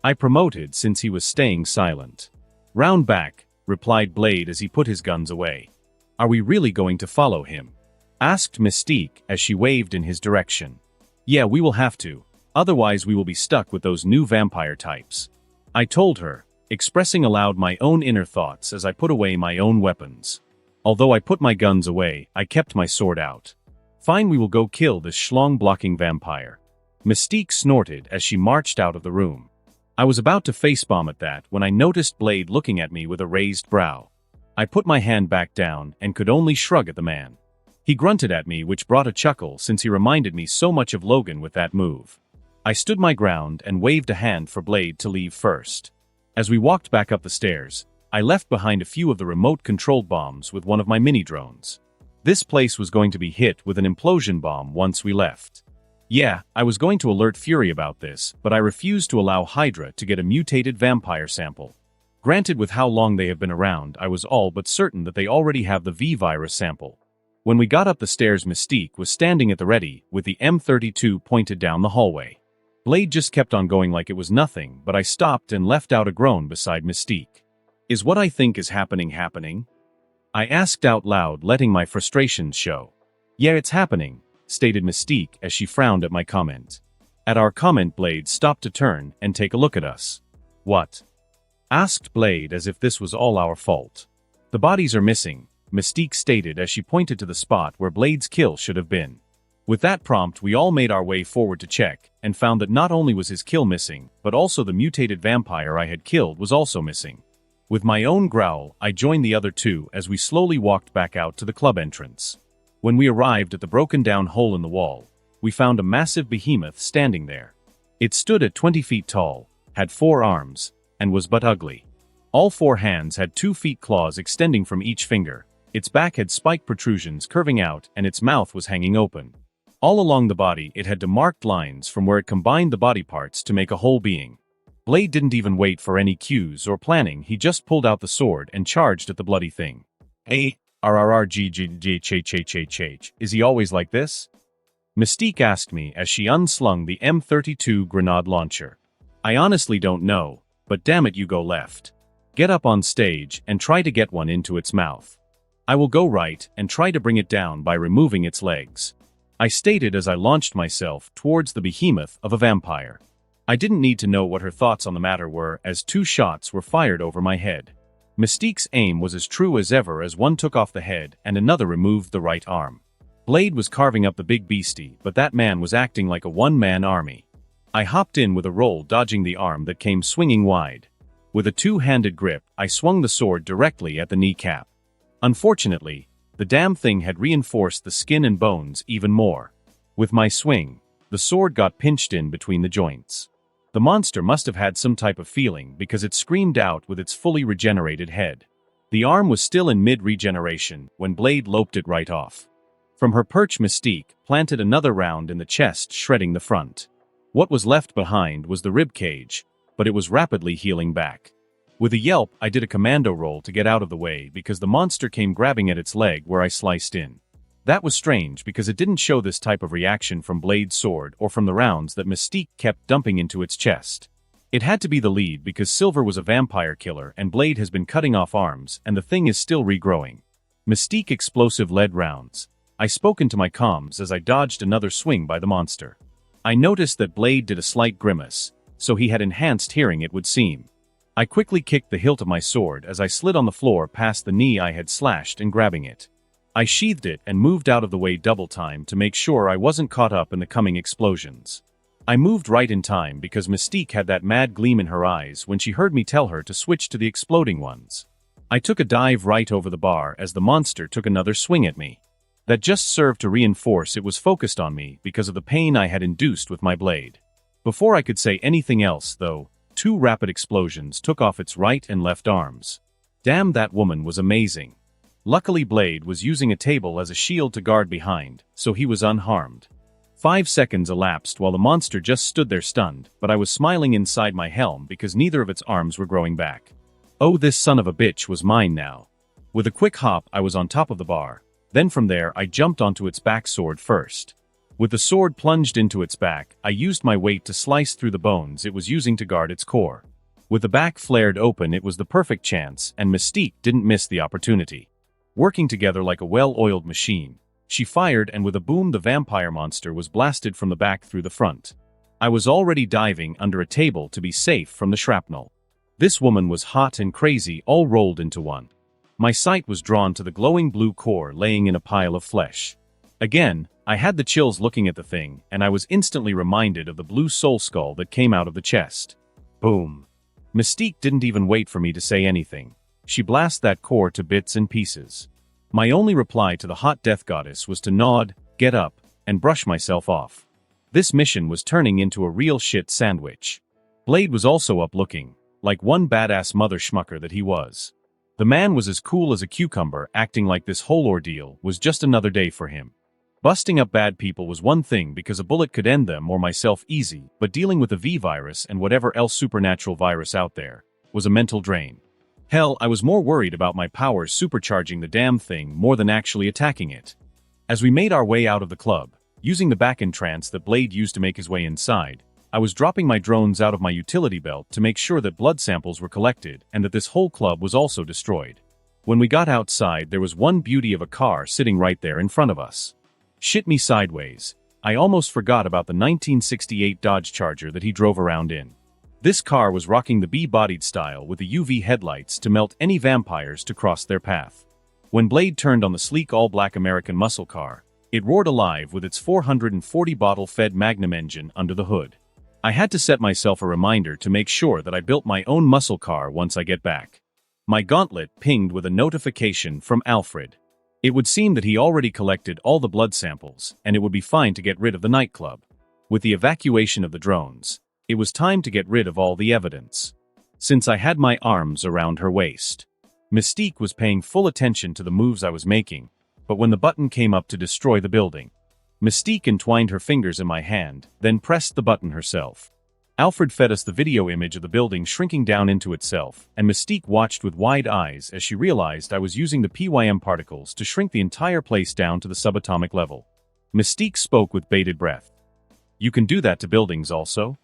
I promoted since he was staying silent. Round back, replied Blade as he put his guns away. Are we really going to follow him? Asked Mystique as she waved in his direction. Yeah, we will have to. Otherwise we will be stuck with those new vampire types. I told her, expressing aloud my own inner thoughts as I put away my own weapons. Although I put my guns away, I kept my sword out. Fine, we will go kill this schlong-blocking vampire. Mystique snorted as she marched out of the room. I was about to facepalm at that when I noticed Blade looking at me with a raised brow. I put my hand back down and could only shrug at the man. He grunted at me, which brought a chuckle since he reminded me so much of Logan with that move. I stood my ground and waved a hand for Blade to leave first. As we walked back up the stairs, I left behind a few of the remote-controlled bombs with one of my mini-drones. This place was going to be hit with an implosion bomb once we left. Yeah, I was going to alert Fury about this, but I refused to allow Hydra to get a mutated vampire sample. Granted, with how long they have been around, I was all but certain that they already have the V-virus sample. When we got up the stairs, Mystique was standing at the ready, with the M32 pointed down the hallway. Blade just kept on going like it was nothing, but I stopped and left out a groan beside Mystique. Is what I think is happening? I asked out loud, letting my frustrations show. Yeah, it's happening, stated Mystique as she frowned at my comment. At our comment, Blade stopped to turn and take a look at us. What? Asked Blade as if this was all our fault. The bodies are missing, Mystique stated as she pointed to the spot where Blade's kill should have been. With that prompt, we all made our way forward to check, and found that not only was his kill missing, but also the mutated vampire I had killed was also missing. With my own growl, I joined the other two as we slowly walked back out to the club entrance. When we arrived at the broken-down hole in the wall, we found a massive behemoth standing there. It stood at 20 feet tall, had 4 arms, and was but ugly. All 4 hands had 2 feet claws extending from each finger, its back had spiked protrusions curving out, and its mouth was hanging open. All along the body it had demarked lines from where it combined the body parts to make a whole being. Blade didn't even wait for any cues or planning, he just pulled out the sword and charged at the bloody thing. Hey, RRRGGGH, is he always like this? Mystique asked me as she unslung the M32 grenade launcher. I honestly don't know, but damn it, you go left. Get up on stage and try to get one into its mouth. I will go right and try to bring it down by removing its legs. I stated as I launched myself towards the behemoth of a vampire. I didn't need to know what her thoughts on the matter were as 2 shots were fired over my head. Mystique's aim was as true as ever as one took off the head and another removed the right arm. Blade was carving up the big beastie, but that man was acting like a one-man army. I hopped in with a roll, dodging the arm that came swinging wide. With a 2-handed grip, I swung the sword directly at the kneecap. Unfortunately, the damn thing had reinforced the skin and bones even more. With my swing, the sword got pinched in between the joints. The monster must have had some type of feeling because it screamed out with its fully regenerated head. The arm was still in mid-regeneration when Blade loped it right off. From her perch, Mystique planted another round in the chest, shredding the front. What was left behind was the rib cage, but it was rapidly healing back. With a yelp, I did a commando roll to get out of the way because the monster came grabbing at its leg where I sliced in. That was strange because it didn't show this type of reaction from Blade's sword or from the rounds that Mystique kept dumping into its chest. It had to be the lead because Silver was a vampire killer and Blade has been cutting off arms and the thing is still regrowing. Mystique explosive lead rounds. I spoke into my comms as I dodged another swing by the monster. I noticed that Blade did a slight grimace, so he had enhanced hearing, it would seem. I quickly kicked the hilt of my sword as I slid on the floor past the knee I had slashed and grabbing it. I sheathed it and moved out of the way double time to make sure I wasn't caught up in the coming explosions. I moved right in time because Mystique had that mad gleam in her eyes when she heard me tell her to switch to the exploding ones. I took a dive right over the bar as the monster took another swing at me. That just served to reinforce it was focused on me because of the pain I had induced with my blade. Before I could say anything else, though, 2 rapid explosions took off its right and left arms. Damn, that woman was amazing. Luckily Blade was using a table as a shield to guard behind, so he was unharmed. 5 seconds elapsed while the monster just stood there stunned, but I was smiling inside my helm because neither of its arms were growing back. Oh, this son of a bitch was mine now. With a quick hop I was on top of the bar. Then from there I jumped onto its back sword first. With the sword plunged into its back, I used my weight to slice through the bones it was using to guard its core. With the back flared open, it was the perfect chance, and Mystique didn't miss the opportunity. Working together like a well-oiled machine, she fired, and with a boom the vampire monster was blasted from the back through the front. I was already diving under a table to be safe from the shrapnel. This woman was hot and crazy all rolled into one. My sight was drawn to the glowing blue core laying in a pile of flesh. Again, I had the chills looking at the thing, and I was instantly reminded of the blue soul skull that came out of the chest. Boom. Mystique didn't even wait for me to say anything. She blasted that core to bits and pieces. My only reply to the hot death goddess was to nod, get up, and brush myself off. This mission was turning into a real shit sandwich. Blade was also up looking, like one badass mother schmucker that he was. The man was as cool as a cucumber, acting like this whole ordeal was just another day for him. Busting up bad people was one thing because a bullet could end them or myself easy, but dealing with the V-virus and whatever else supernatural virus out there was a mental drain. Hell, I was more worried about my powers supercharging the damn thing more than actually attacking it. As we made our way out of the club, using the back entrance that Blade used to make his way inside, I was dropping my drones out of my utility belt to make sure that blood samples were collected and that this whole club was also destroyed. When we got outside, there was one beauty of a car sitting right there in front of us. Shit me sideways. I almost forgot about the 1968 Dodge Charger that he drove around in. This car was rocking the B-bodied style with the UV headlights to melt any vampires to cross their path. When Blade turned on the sleek all-black American muscle car, it roared alive with its 440-bottle-fed Magnum engine under the hood. I had to set myself a reminder to make sure that I built my own muscle car once I get back. My gauntlet pinged with a notification from Alfred. It would seem that he already collected all the blood samples, and it would be fine to get rid of the nightclub. With the evacuation of the drones, it was time to get rid of all the evidence. Since I had my arms around her waist, Mystique was paying full attention to the moves I was making, but when the button came up to destroy the building, Mystique entwined her fingers in my hand, then pressed the button herself. Alfred fed us the video image of the building shrinking down into itself, and Mystique watched with wide eyes as she realized I was using the PYM particles to shrink the entire place down to the subatomic level. Mystique spoke with bated breath. You can do that to buildings also?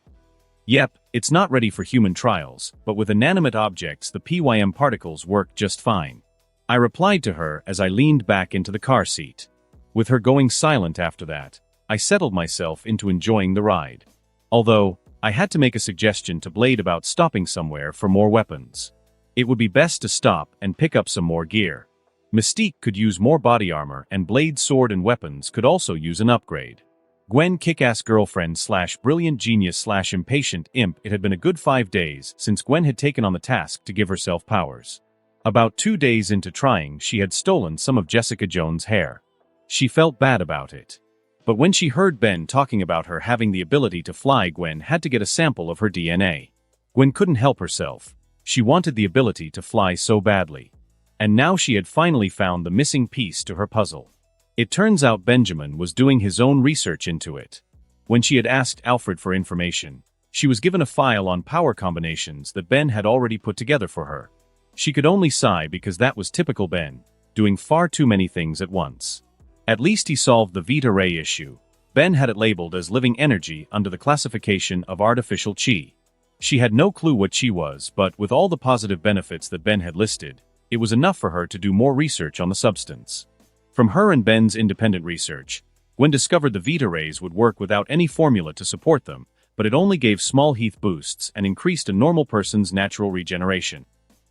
Yep, it's not ready for human trials, but with inanimate objects the PYM particles work just fine. I replied to her as I leaned back into the car seat. With her going silent after that, I settled myself into enjoying the ride. Although, I had to make a suggestion to Blade about stopping somewhere for more weapons. It would be best to stop and pick up some more gear. Mystique could use more body armor, and Blade's sword and weapons could also use an upgrade. Gwen, kick-ass girlfriend / brilliant genius / impatient imp. It had been a good 5 days since Gwen had taken on the task to give herself powers. About 2 days into trying, she had stolen some of Jessica Jones' hair. She felt bad about it. But when she heard Ben talking about her having the ability to fly, Gwen had to get a sample of her DNA. Gwen couldn't help herself. She wanted the ability to fly so badly. And now she had finally found the missing piece to her puzzle. It turns out Benjamin was doing his own research into it. When she had asked Alfred for information, she was given a file on power combinations that Ben had already put together for her. She could only sigh because that was typical Ben, doing far too many things at once. At least he solved the Vita Ray issue. Ben had it labeled as living energy under the classification of artificial chi. She had no clue what chi was, but with all the positive benefits that Ben had listed, it was enough for her to do more research on the substance. From her and Ben's independent research, Gwen discovered the Vita Rays would work without any formula to support them, but it only gave small heat boosts and increased a normal person's natural regeneration.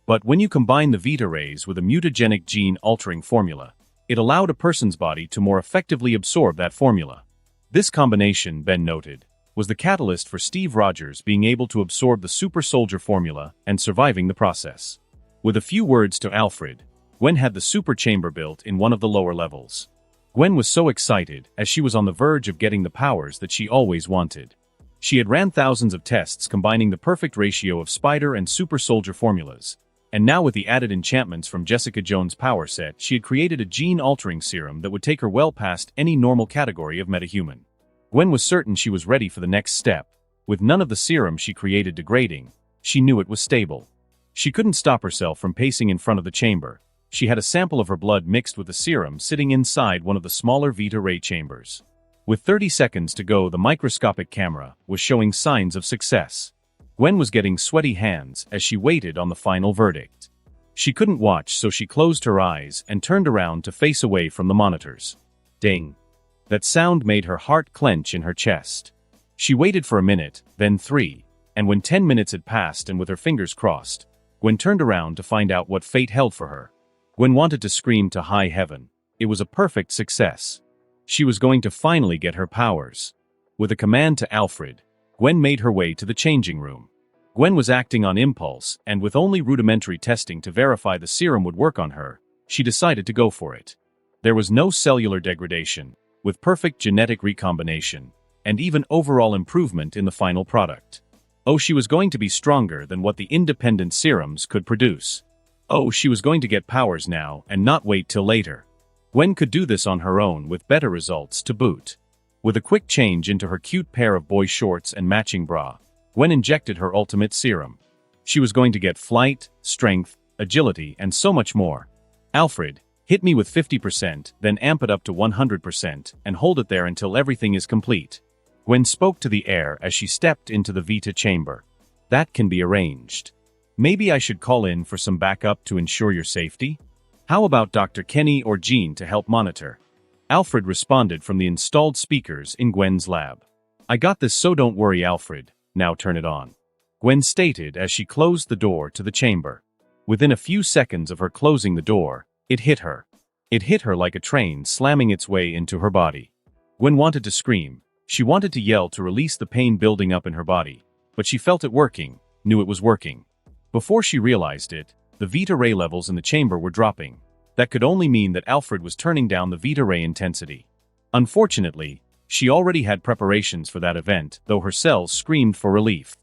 But when you combine the Vita Rays with a mutagenic gene-altering formula, it allowed a person's body to more effectively absorb that formula. This combination, Ben noted, was the catalyst for Steve Rogers being able to absorb the super soldier formula and surviving the process. With a few words to Alfred, Gwen had the super chamber built in one of the lower levels. Gwen was so excited, as she was on the verge of getting the powers that she always wanted. She had ran thousands of tests combining the perfect ratio of spider and super soldier formulas. And now with the added enchantments from Jessica Jones' power set, she had created a gene-altering serum that would take her well past any normal category of metahuman. Gwen was certain she was ready for the next step. With none of the serum she created degrading, she knew it was stable. She couldn't stop herself from pacing in front of the chamber. She had a sample of her blood mixed with the serum sitting inside one of the smaller Vita Ray chambers. With 30 seconds to go, the microscopic camera was showing signs of success. Gwen was getting sweaty hands as she waited on the final verdict. She couldn't watch, so she closed her eyes and turned around to face away from the monitors. Ding! That sound made her heart clench in her chest. She waited for a minute, then 3, and when 10 minutes had passed and with her fingers crossed, Gwen turned around to find out what fate held for her. Gwen wanted to scream to high heaven. It was a perfect success. She was going to finally get her powers. With a command to Alfred, Gwen made her way to the changing room. Gwen was acting on impulse, and with only rudimentary testing to verify the serum would work on her, she decided to go for it. There was no cellular degradation, with perfect genetic recombination, and even overall improvement in the final product. Oh, she was going to be stronger than what the independent serums could produce. Oh, she was going to get powers now and not wait till later. Gwen could do this on her own with better results to boot. With a quick change into her cute pair of boy shorts and matching bra, Gwen injected her ultimate serum. She was going to get flight, strength, agility, and so much more. Alfred, hit me with 50%, then amp it up to 100%, and hold it there until everything is complete. Gwen spoke to the air as she stepped into the Vita chamber. That can be arranged. Maybe I should call in for some backup to ensure your safety? How about Dr. Kenny or Jean to help monitor? Alfred responded from the installed speakers in Gwen's lab. I got this, so don't worry, Alfred. Now turn it on. Gwen stated as she closed the door to the chamber. Within a few seconds of her closing the door, it hit her. It hit her like a train slamming its way into her body. Gwen wanted to scream. She wanted to yell to release the pain building up in her body. But she felt it working, knew it was working. Before she realized it, the Vita Ray levels in the chamber were dropping. That could only mean that Alfred was turning down the Vita Ray intensity. Unfortunately, she already had preparations for that event, though her cells screamed for relief.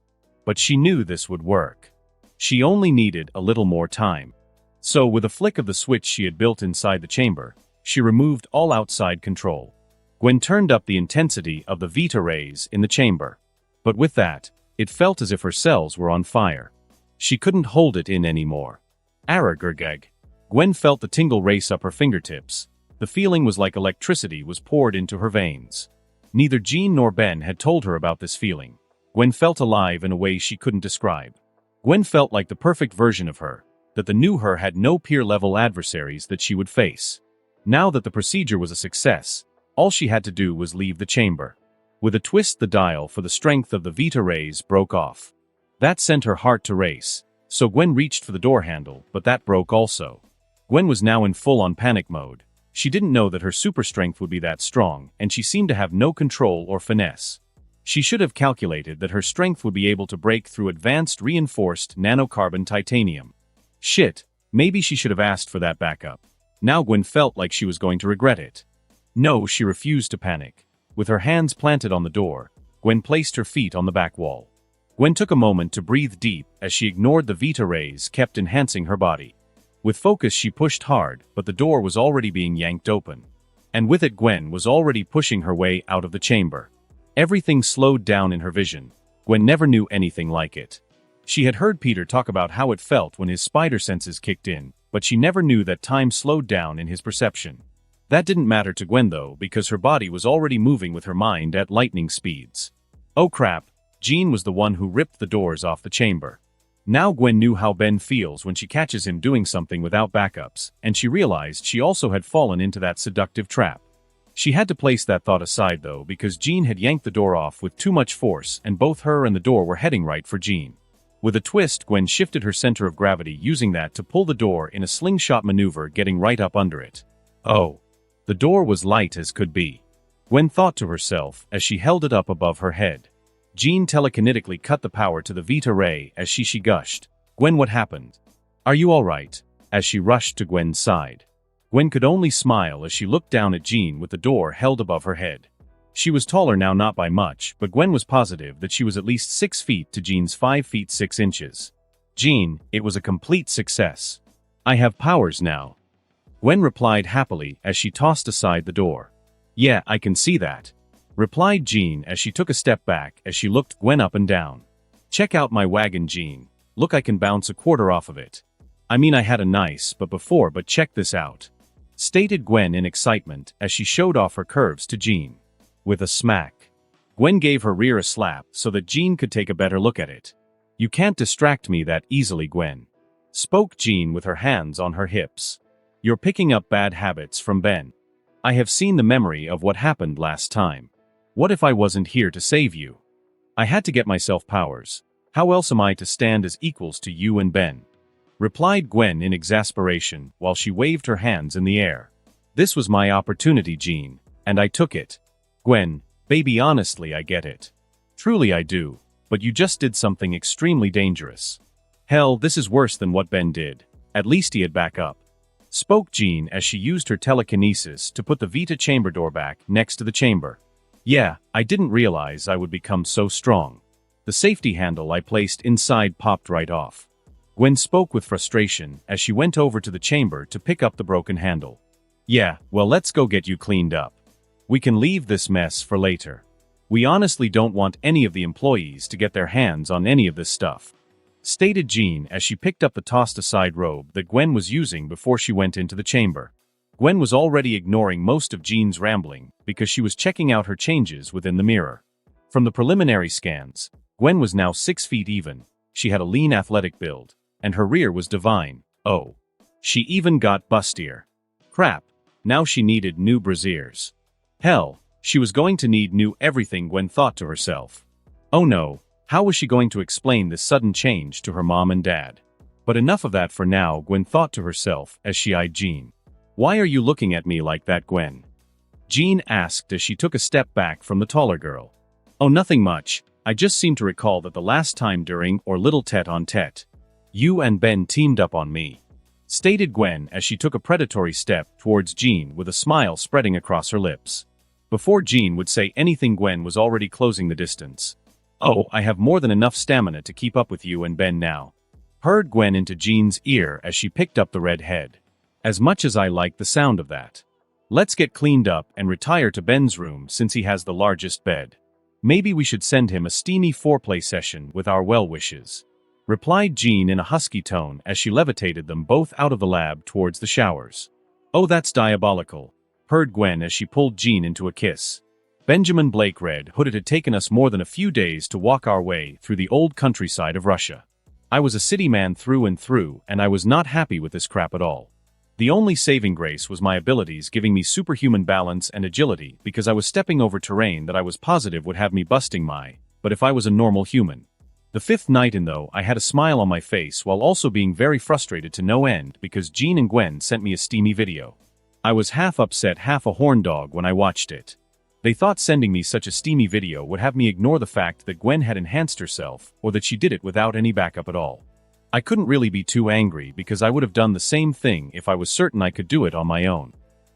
But she knew this would work. She only needed a little more time. So with a flick of the switch she had built inside the chamber, she removed all outside control. Gwen turned up the intensity of the Vita Rays in the chamber. But with that, it felt as if her cells were on fire. She couldn't hold it in anymore. Aragurgag. Gwen felt the tingle race up her fingertips. The feeling was like electricity was poured into her veins. Neither Jean nor Ben had told her about this feeling. Gwen felt alive in a way she couldn't describe. Gwen felt like the perfect version of her, that the new her had no peer-level adversaries that she would face. Now that the procedure was a success, all she had to do was leave the chamber. With a twist, the dial for the strength of the Vita Rays broke off. That sent her heart to race, so Gwen reached for the door handle, but that broke also. Gwen was now in full-on panic mode. She didn't know that her super strength would be that strong, and she seemed to have no control or finesse. She should have calculated that her strength would be able to break through advanced reinforced nanocarbon titanium. Shit, maybe she should have asked for that backup. Now Gwen felt like she was going to regret it. No, she refused to panic. With her hands planted on the door, Gwen placed her feet on the back wall. Gwen took a moment to breathe deep as she ignored the Vita Rays kept enhancing her body. With focus she pushed hard, but the door was already being yanked open. And with it Gwen was already pushing her way out of the chamber. Everything slowed down in her vision. Gwen never knew anything like it. She had heard Peter talk about how it felt when his spider senses kicked in, but she never knew that time slowed down in his perception. That didn't matter to Gwen though, because her body was already moving with her mind at lightning speeds. Oh crap, Jean was the one who ripped the doors off the chamber. Now Gwen knew how Ben feels when she catches him doing something without backups, and she realized she also had fallen into that seductive trap. She had to place that thought aside though, because Jean had yanked the door off with too much force and both her and the door were heading right for Jean. With a twist, Gwen shifted her center of gravity, using that to pull the door in a slingshot maneuver, getting right up under it. Oh. The door was light as could be. Gwen thought to herself as she held it up above her head. Jean telekinetically cut the power to the Vita Ray as she gushed. Gwen, what happened? Are you alright? As she rushed to Gwen's side. Gwen could only smile as she looked down at Jean with the door held above her head. She was taller now, not by much, but Gwen was positive that she was at least 6 feet to Jean's 5 feet 6 inches. Jean, it was a complete success. I have powers now. Gwen replied happily as she tossed aside the door. Yeah, I can see that, replied Jean as she took a step back as she looked Gwen up and down. Check out my wagon, Jean. Look, I can bounce a quarter off of it. I mean, I had a nice but check this out, stated Gwen in excitement as she showed off her curves to Jean. With a smack, Gwen gave her rear a slap so that Jean could take a better look at it. You can't distract me that easily, Gwen, spoke Jean with her hands on her hips. You're picking up bad habits from Ben. I have seen the memory of what happened last time. What if I wasn't here to save you? I had to get myself powers. How else am I to stand as equals to you and Ben? Replied Gwen in exasperation while she waved her hands in the air. This was my opportunity, Jean, and I took it. Gwen, baby, honestly, I get it. Truly I do, but you just did something extremely dangerous. Hell, this is worse than what Ben did. At least he had backup, spoke Jean as she used her telekinesis to put the Vita chamber door back next to the chamber. Yeah, I didn't realize I would become so strong. The safety handle I placed inside popped right off. Gwen spoke with frustration as she went over to the chamber to pick up the broken handle. Yeah, well, let's go get you cleaned up. We can leave this mess for later. We honestly don't want any of the employees to get their hands on any of this stuff, stated Jean as she picked up the tossed-aside robe that Gwen was using before she went into the chamber. Gwen was already ignoring most of Jean's rambling because she was checking out her changes within the mirror. From the preliminary scans, Gwen was now 6 feet even, she had a lean athletic build, and her rear was divine. Oh, she even got bustier. Crap, now she needed new brasiers. Hell, she was going to need new everything, Gwen thought to herself. Oh no, how was she going to explain this sudden change to her mom and dad? But enough of that for now, Gwen thought to herself as she eyed Jean. Why are you looking at me like that, Gwen? Jean asked as she took a step back from the taller girl. Oh, nothing much. I just seem to recall that the last time during or little tete-on-tete, you and Ben teamed up on me, stated Gwen as she took a predatory step towards Jean with a smile spreading across her lips. Before Jean would say anything, Gwen was already closing the distance. Oh, I have more than enough stamina to keep up with you and Ben now, purred Gwen into Jean's ear as she picked up the red head. As much as I like the sound of that. Let's get cleaned up and retire to Ben's room since he has the largest bed. Maybe we should send him a steamy foreplay session with our well wishes, replied Jean in a husky tone as she levitated them both out of the lab towards the showers. Oh, that's diabolical, purred Gwen as she pulled Jean into a kiss. Benjamin Blake Red Hood, it had taken us more than a few days to walk our way through the old countryside of Russia. I was a city man through and through, and I was not happy with this crap at all. The only saving grace was my abilities giving me superhuman balance and agility because I was stepping over terrain that I was positive would have me busting but if I was a normal human. The fifth night in though, I had a smile on my face while also being very frustrated to no end because Jean and Gwen sent me a steamy video. I was half upset, half a horn dog when I watched it. They thought sending me such a steamy video would have me ignore the fact that Gwen had enhanced herself or that she did it without any backup at all. I couldn't really be too angry because I would have done the same thing if I was certain I could do it on my own.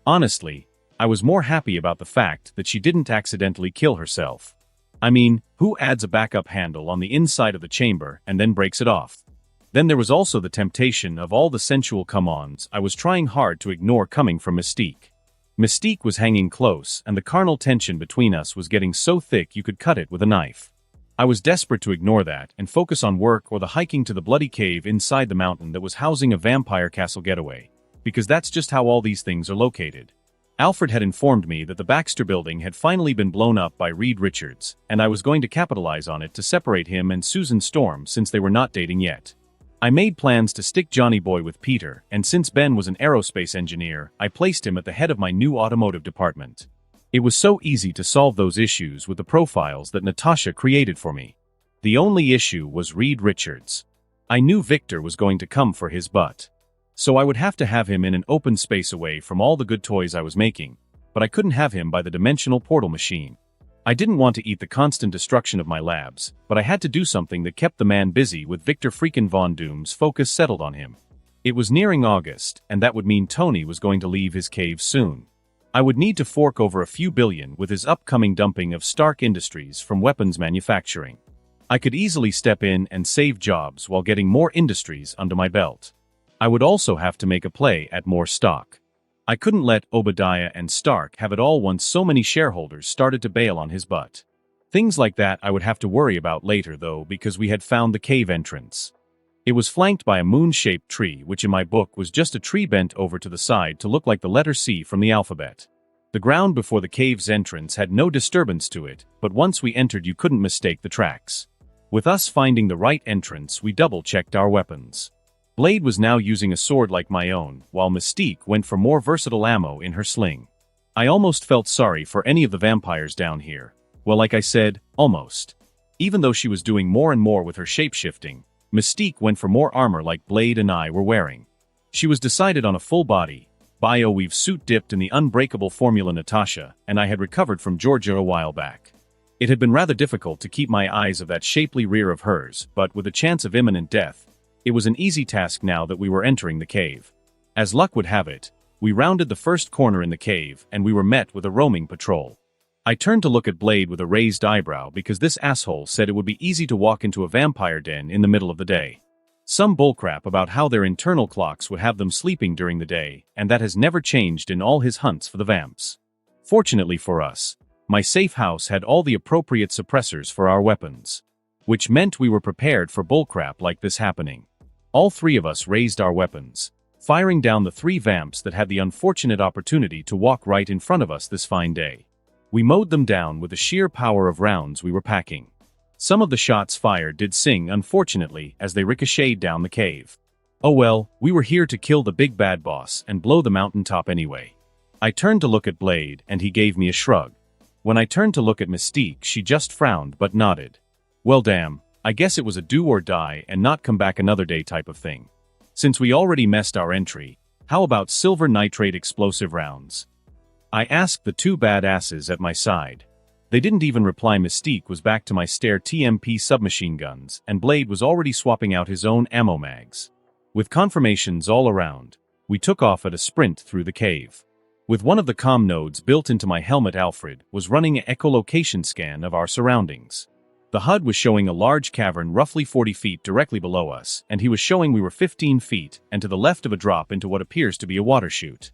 Honestly, I was more happy about the fact that she didn't accidentally kill herself. I mean, who adds a backup handle on the inside of the chamber and then breaks it off? Then there was also the temptation of all the sensual come-ons I was trying hard to ignore coming from Mystique. Mystique was hanging close and the carnal tension between us was getting so thick you could cut it with a knife. I was desperate to ignore that and focus on work or the hiking to the bloody cave inside the mountain that was housing a vampire castle getaway, because that's just how all these things are located. Alfred had informed me that the Baxter building had finally been blown up by Reed Richards, and I was going to capitalize on it to separate him and Susan Storm since they were not dating yet. I made plans to stick Johnny Boy with Peter, and since Ben was an aerospace engineer, I placed him at the head of my new automotive department. It was so easy to solve those issues with the profiles that Natasha created for me. The only issue was Reed Richards. I knew Victor was going to come for his butt. So I would have to have him in an open space away from all the good toys I was making, but I couldn't have him by the dimensional portal machine. I didn't want to eat the constant destruction of my labs, but I had to do something that kept the man busy with Victor freakin' Von Doom's focus settled on him. It was nearing August, and that would mean Tony was going to leave his cave soon. I would need to fork over a few billion with his upcoming dumping of Stark Industries from weapons manufacturing. I could easily step in and save jobs while getting more industries under my belt. I would also have to make a play at more stock. I couldn't let Obadiah and Stark have it all once so many shareholders started to bail on his butt. Things like that I would have to worry about later though, because we had found the cave entrance. It was flanked by a moon-shaped tree, which in my book was just a tree bent over to the side to look like the letter C from the alphabet. The ground before the cave's entrance had no disturbance to it, but once we entered you couldn't mistake the tracks. With us finding the right entrance, we double-checked our weapons. Blade was now using a sword like my own, while Mystique went for more versatile ammo in her sling. I almost felt sorry for any of the vampires down here. Well, like I said, almost. Even though she was doing more and more with her shape-shifting, Mystique went for more armor like Blade and I were wearing. She was decided on a full-body, bio-weave suit dipped in the unbreakable formula Natasha, and I had recovered from Georgia a while back. It had been rather difficult to keep my eyes of that shapely rear of hers, but with a chance of imminent death, it was an easy task now that we were entering the cave. As luck would have it, we rounded the first corner in the cave and we were met with a roaming patrol. I turned to look at Blade with a raised eyebrow because this asshole said it would be easy to walk into a vampire den in the middle of the day. Some bullcrap about how their internal clocks would have them sleeping during the day, and that has never changed in all his hunts for the vamps. Fortunately for us, my safe house had all the appropriate suppressors for our weapons, which meant we were prepared for bullcrap like this happening. All three of us raised our weapons, firing down the three vamps that had the unfortunate opportunity to walk right in front of us this fine day. We mowed them down with the sheer power of rounds we were packing. Some of the shots fired did sing unfortunately as they ricocheted down the cave. Oh well, we were here to kill the big bad boss and blow the mountaintop anyway. I turned to look at Blade and he gave me a shrug. When I turned to look at Mystique, she just frowned but nodded. Well damn, I guess it was a do or die and not come back another day type of thing. Since we already messed our entry, how about silver nitrate explosive rounds? I asked the two badasses at my side. They didn't even reply. Mystique was back to my Steyr TMP submachine guns, and Blade was already swapping out his own ammo mags. With confirmations all around, we took off at a sprint through the cave. With one of the comm nodes built into my helmet, Alfred was running an echolocation scan of our surroundings. The HUD was showing a large cavern roughly 40 feet directly below us, and he was showing we were 15 feet and to the left of a drop into what appears to be a water chute.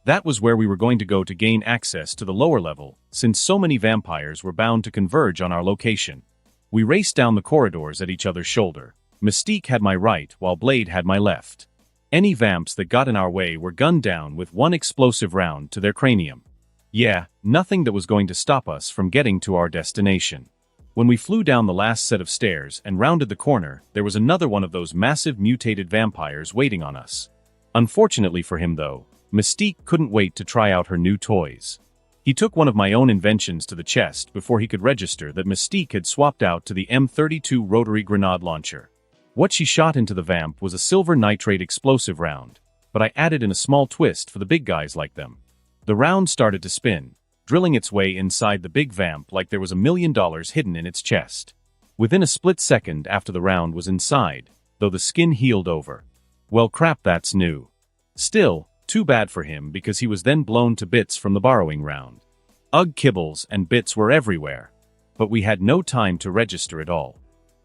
That was where we were going to go to gain access to the lower level, since so many vampires were bound to converge on our location. We raced down the corridors at each other's shoulder. Mystique had my right while Blade had my left. Any vamps that got in our way were gunned down with one explosive round to their cranium. Yeah, nothing that was going to stop us from getting to our destination. When we flew down the last set of stairs and rounded the corner, there was another one of those massive mutated vampires waiting on us. Unfortunately for him though, Mystique couldn't wait to try out her new toys. He took one of my own inventions to the chest before he could register that Mystique had swapped out to the M32 rotary grenade launcher. What she shot into the vamp was a silver nitrate explosive round, but I added in a small twist for the big guys like them. The round started to spin, drilling its way inside the big vamp like there was $1 million hidden in its chest. Within a split second after the round was inside, though the skin healed over. Well crap, that's new. Still, too bad for him because he was then blown to bits from the borrowing round. Ugh, kibbles and bits were everywhere. But we had no time to register it all.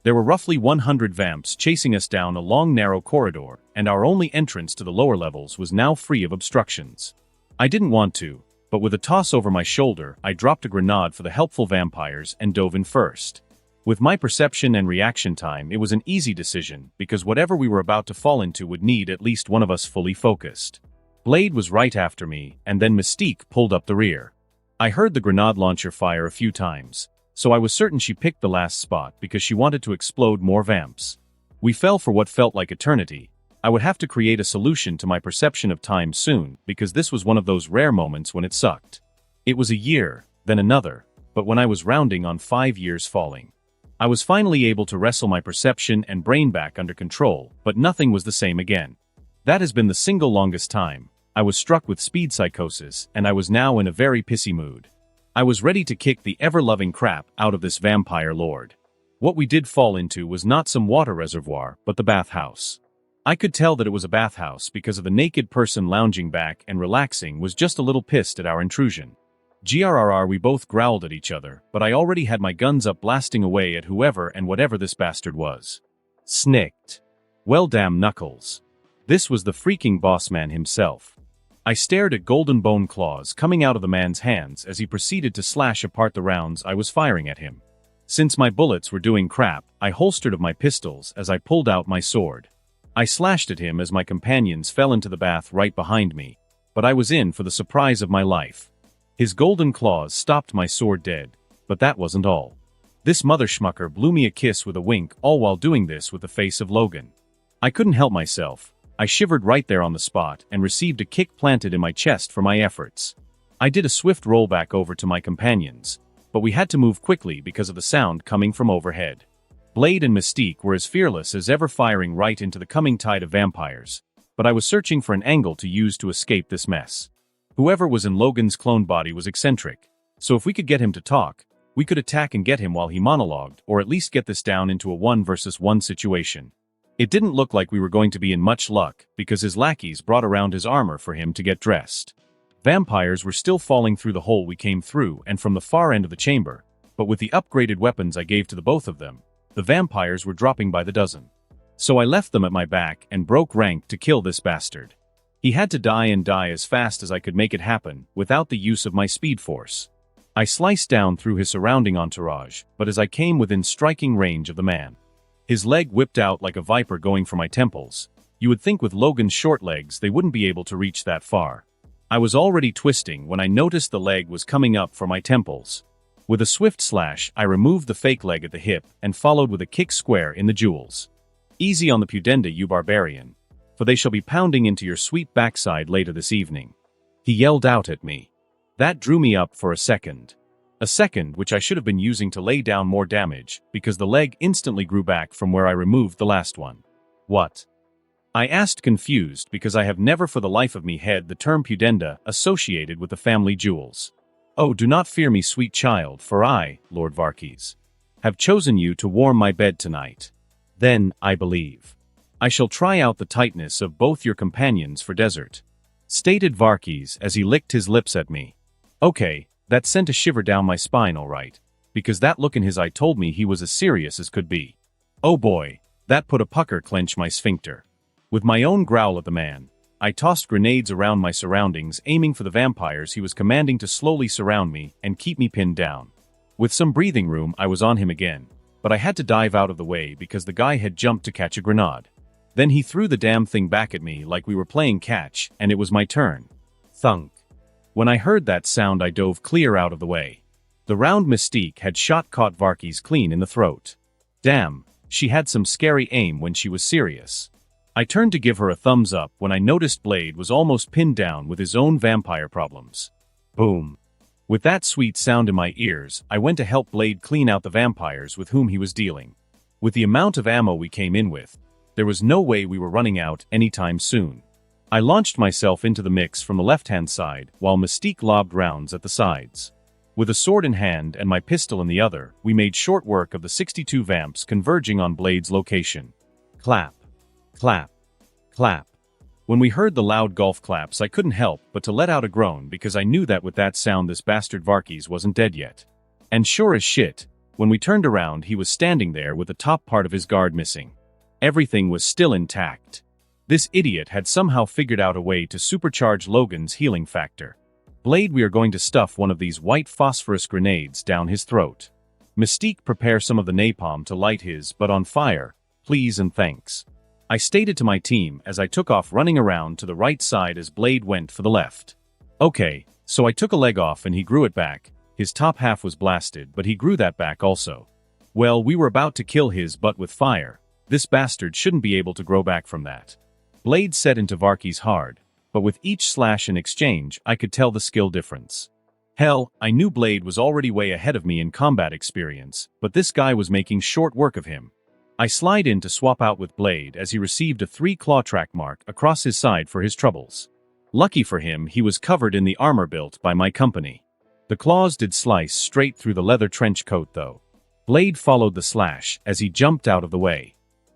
There were roughly 100 vamps chasing us down a long narrow corridor, and our only entrance to the lower levels was now free of obstructions. I didn't want to, but with a toss over my shoulder, I dropped a grenade for the helpful vampires and dove in first. With my perception and reaction time, it was an easy decision because whatever we were about to fall into would need at least one of us fully focused. Blade was right after me, and then Mystique pulled up the rear. I heard the grenade launcher fire a few times, so I was certain she picked the last spot because she wanted to explode more vamps. We fell for what felt like eternity. I would have to create a solution to my perception of time soon because this was one of those rare moments when it sucked. It was a year, then another, but when I was rounding on 5 years falling. I was finally able to wrestle my perception and brain back under control, but nothing was the same again. That has been the single longest time. I was struck with speed psychosis, and I was now in a very pissy mood. I was ready to kick the ever-loving crap out of this vampire lord. What we did fall into was not some water reservoir, but the bathhouse. I could tell that it was a bathhouse because of the naked person lounging back and relaxing was just a little pissed at our intrusion. Grrr, we both growled at each other, but I already had my guns up blasting away at whoever and whatever this bastard was. Snicked. Well damn knuckles. This was the freaking boss man himself. I stared at golden bone claws coming out of the man's hands as he proceeded to slash apart the rounds I was firing at him. Since my bullets were doing crap, I holstered of my pistols as I pulled out my sword. I slashed at him as my companions fell into the bath right behind me, but I was in for the surprise of my life. His golden claws stopped my sword dead, but that wasn't all. This mother schmucker blew me a kiss with a wink, all while doing this with the face of Logan. I couldn't help myself. I shivered right there on the spot and received a kick planted in my chest for my efforts. I did a swift rollback over to my companions, but we had to move quickly because of the sound coming from overhead. Blade and Mystique were as fearless as ever, firing right into the coming tide of vampires, but I was searching for an angle to use to escape this mess. Whoever was in Logan's clone body was eccentric, so if we could get him to talk, we could attack and get him while he monologued, or at least get this down into a 1 versus 1 situation. It didn't look like we were going to be in much luck, because his lackeys brought around his armor for him to get dressed. Vampires were still falling through the hole we came through and from the far end of the chamber, but with the upgraded weapons I gave to the both of them, the vampires were dropping by the dozen. So I left them at my back and broke rank to kill this bastard. He had to die and die as fast as I could make it happen, without the use of my speed force. I sliced down through his surrounding entourage, but as I came within striking range of the man, his leg whipped out like a viper going for my temples. You would think with Logan's short legs they wouldn't be able to reach that far. I was already twisting when I noticed the leg was coming up for my temples. With a swift slash, I removed the fake leg at the hip and followed with a kick square in the jewels. Easy on the pudenda, you barbarian, for they shall be pounding into your sweet backside later this evening. He yelled out at me. That drew me up for a second. A second which I should have been using to lay down more damage, because the leg instantly grew back from where I removed the last one. What? I asked, confused, because I have never for the life of me had the term pudenda associated with the family jewels. Oh, do not fear me, sweet child, for I, Lord Varkes, have chosen you to warm my bed tonight. Then, I believe, I shall try out the tightness of both your companions for desert, stated Varkes as he licked his lips at me. Okay, that sent a shiver down my spine all right, because that look in his eye told me he was as serious as could be. Oh boy, that put a pucker clench my sphincter. With my own growl at the man, I tossed grenades around my surroundings, aiming for the vampires he was commanding to slowly surround me and keep me pinned down. With some breathing room, I was on him again, but I had to dive out of the way because the guy had jumped to catch a grenade. Then he threw the damn thing back at me like we were playing catch, and it was my turn. Thunk. When I heard that sound, I dove clear out of the way. The round Mystique had caught Varkes clean in the throat. Damn, she had some scary aim when she was serious. I turned to give her a thumbs up when I noticed Blade was almost pinned down with his own vampire problems. Boom. With that sweet sound in my ears, I went to help Blade clean out the vampires with whom he was dealing. With the amount of ammo we came in with, there was no way we were running out anytime soon. I launched myself into the mix from the left-hand side, while Mystique lobbed rounds at the sides. With a sword in hand and my pistol in the other, we made short work of the 62 vamps converging on Blade's location. Clap. Clap. Clap. When we heard the loud golf claps, I couldn't help but to let out a groan because I knew that with that sound this bastard Varkes wasn't dead yet. And sure as shit, when we turned around he was standing there with the top part of his guard missing. Everything was still intact. This idiot had somehow figured out a way to supercharge Logan's healing factor. Blade, we are going to stuff one of these white phosphorus grenades down his throat. Mystique, prepare some of the napalm to light his but on fire, please and thanks. I stated to my team as I took off running around to the right side as Blade went for the left. Okay, so I took a leg off and he grew it back. His top half was blasted, but he grew that back also. Well, we were about to kill his butt with fire. This bastard shouldn't be able to grow back from that. Blade set into Varkes hard, but with each slash in exchange, I could tell the skill difference. Hell, I knew Blade was already way ahead of me in combat experience, but this guy was making short work of him. I slide in to swap out with Blade as he received a 3 claw track mark across his side for his troubles. Lucky for him, he was covered in the armor built by my company. The claws did slice straight through the leather trench coat though. Blade followed the slash as he jumped out of the way.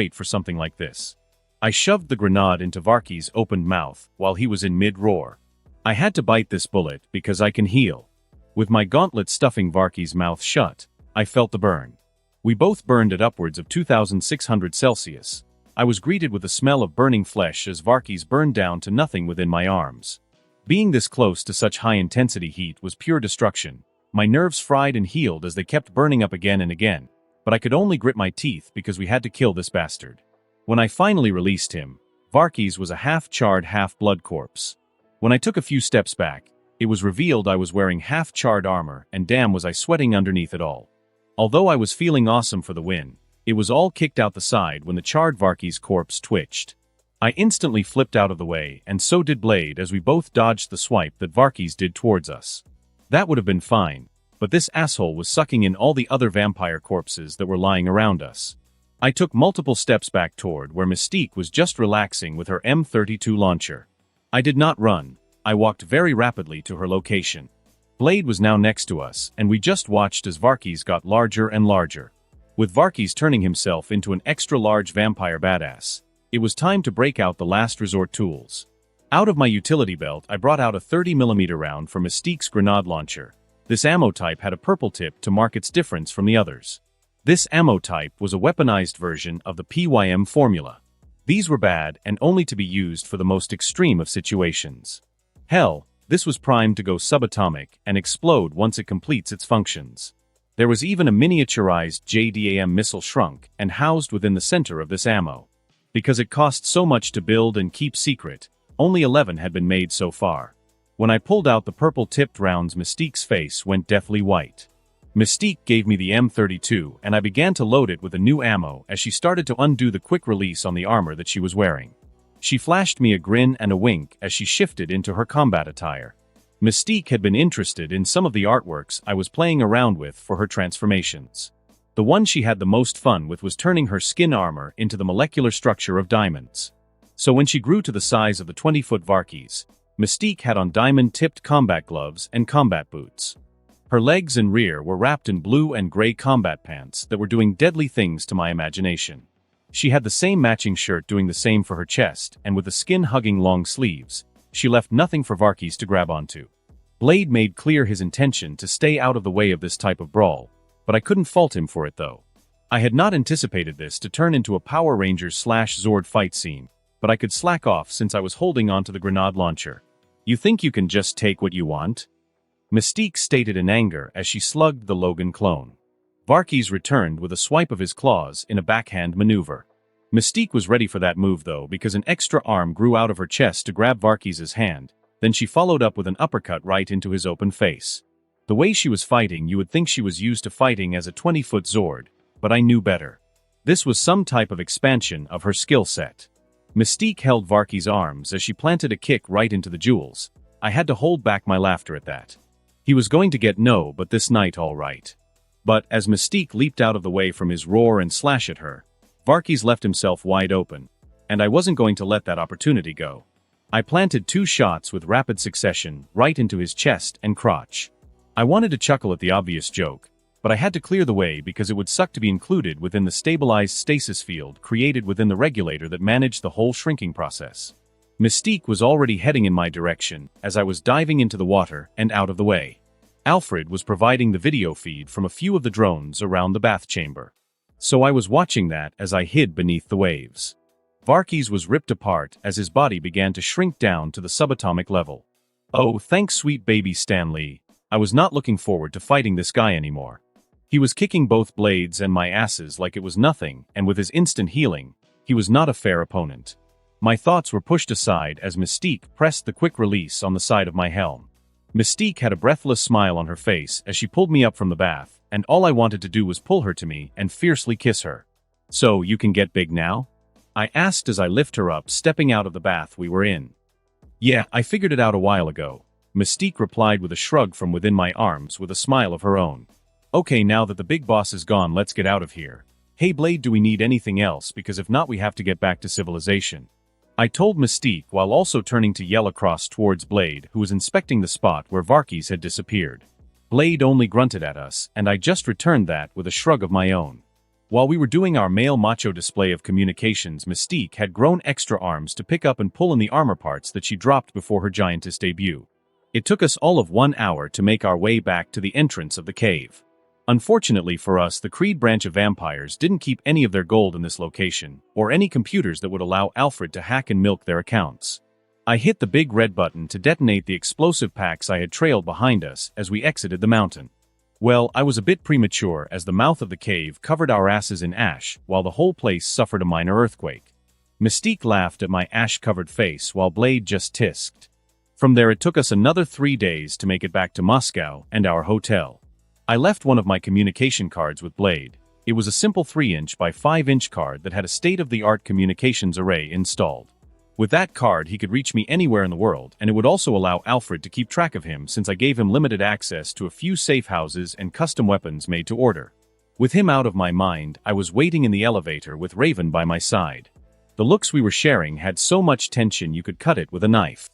wait for something like this. I shoved the grenade into Varkey's opened mouth while he was in mid-roar. I had to bite this bullet because I can heal. With my gauntlet stuffing Varkey's mouth shut, I felt the burn. We both burned at upwards of 2,600 Celsius. I was greeted with the smell of burning flesh as Varkey's burned down to nothing within my arms. Being this close to such high-intensity heat was pure destruction. My nerves fried and healed as they kept burning up again and again, but I could only grit my teeth because we had to kill this bastard. When I finally released him, Varkey's was a half-charred, half-blood corpse. When I took a few steps back, it was revealed I was wearing half-charred armor, and damn was I sweating underneath it all. Although I was feeling awesome for the win, it was all kicked out the side when the charred Varkey's corpse twitched. I instantly flipped out of the way, and so did Blade as we both dodged the swipe that Varkey's did towards us. That would have been fine, but this asshole was sucking in all the other vampire corpses that were lying around us. I took multiple steps back toward where Mystique was just relaxing with her M32 launcher. I did not run. I walked very rapidly to her location. Blade was now next to us, and we just watched as Varkey's got larger and larger. With Varkey's turning himself into an extra-large vampire badass, it was time to break out the last resort tools. Out of my utility belt, I brought out a 30mm round for Mystique's grenade launcher. This ammo type had a purple tip to mark its difference from the others. This ammo type was a weaponized version of the PYM formula. These were bad and only to be used for the most extreme of situations. Hell, this was primed to go subatomic and explode once it completes its functions. There was even a miniaturized JDAM missile shrunk and housed within the center of this ammo. Because it cost so much to build and keep secret, only 11 had been made so far. When I pulled out the purple-tipped rounds, Mystique's face went deathly white. Mystique gave me the M32 and I began to load it with a new ammo as she started to undo the quick release on the armor that she was wearing. She flashed me a grin and a wink as she shifted into her combat attire. Mystique had been interested in some of the artworks I was playing around with for her transformations. The one she had the most fun with was turning her skin armor into the molecular structure of diamonds. So when she grew to the size of the 20-foot Varkey's, Mystique had on diamond-tipped combat gloves and combat boots. Her legs and rear were wrapped in blue and gray combat pants that were doing deadly things to my imagination. She had the same matching shirt doing the same for her chest, and with the skin-hugging long sleeves, she left nothing for Varkey's to grab onto. Blade made clear his intention to stay out of the way of this type of brawl, but I couldn't fault him for it though. I had not anticipated this to turn into a Power Rangers/Zord fight scene, but I could slack off since I was holding onto the grenade launcher. You think you can just take what you want? Mystique stated in anger as she slugged the Logan clone. Varkey's returned with a swipe of his claws in a backhand maneuver. Mystique was ready for that move though because an extra arm grew out of her chest to grab Varkey's hand, then she followed up with an uppercut right into his open face. The way she was fighting, you would think she was used to fighting as a 20-foot Zord, but I knew better. This was some type of expansion of her skill set. Mystique held Varkey's arms as she planted a kick right into the jewels. I had to hold back my laughter at that. He was going to get no but this night all right. But as Mystique leaped out of the way from his roar and slash at her, Varkey's left himself wide open, and I wasn't going to let that opportunity go. I planted 2 shots with rapid succession right into his chest and crotch. I wanted to chuckle at the obvious joke, but I had to clear the way because it would suck to be included within the stabilized stasis field created within the regulator that managed the whole shrinking process. Mystique was already heading in my direction as I was diving into the water and out of the way. Alfred was providing the video feed from a few of the drones around the bath chamber. So I was watching that as I hid beneath the waves. Varkes was ripped apart as his body began to shrink down to the subatomic level. Oh, thanks sweet baby Stan Lee. I was not looking forward to fighting this guy anymore. He was kicking both blades and my asses like it was nothing, and with his instant healing, he was not a fair opponent. My thoughts were pushed aside as Mystique pressed the quick release on the side of my helm. Mystique had a breathless smile on her face as she pulled me up from the bath, and all I wanted to do was pull her to me and fiercely kiss her. So, you can get big now? I asked as I lift her up, stepping out of the bath we were in. Yeah, I figured it out a while ago. Mystique replied with a shrug from within my arms with a smile of her own. Okay, now that the big boss is gone, let's get out of here. Hey Blade, do we need anything else? Because if not, we have to get back to civilization. I told Mystique while also turning to yell across towards Blade, who was inspecting the spot where Varkes had disappeared. Blade only grunted at us, and I just returned that with a shrug of my own. While we were doing our male macho display of communications, Mystique had grown extra arms to pick up and pull in the armor parts that she dropped before her giantess debut. It took us all of 1 hour to make our way back to the entrance of the cave. Unfortunately for us, the Creed branch of vampires didn't keep any of their gold in this location, or any computers that would allow Alfred to hack and milk their accounts. I hit the big red button to detonate the explosive packs I had trailed behind us as we exited the mountain. Well, I was a bit premature as the mouth of the cave covered our asses in ash while the whole place suffered a minor earthquake. Mystique laughed at my ash-covered face while Blade just tisked. From there it took us another 3 days to make it back to Moscow and our hotel. I left one of my communication cards with Blade. It was a simple 3-inch by 5-inch card that had a state-of-the-art communications array installed. With that card he could reach me anywhere in the world, and it would also allow Alfred to keep track of him since I gave him limited access to a few safe houses and custom weapons made to order. With him out of my mind, I was waiting in the elevator with Raven by my side. The looks we were sharing had so much tension you could cut it with a knife.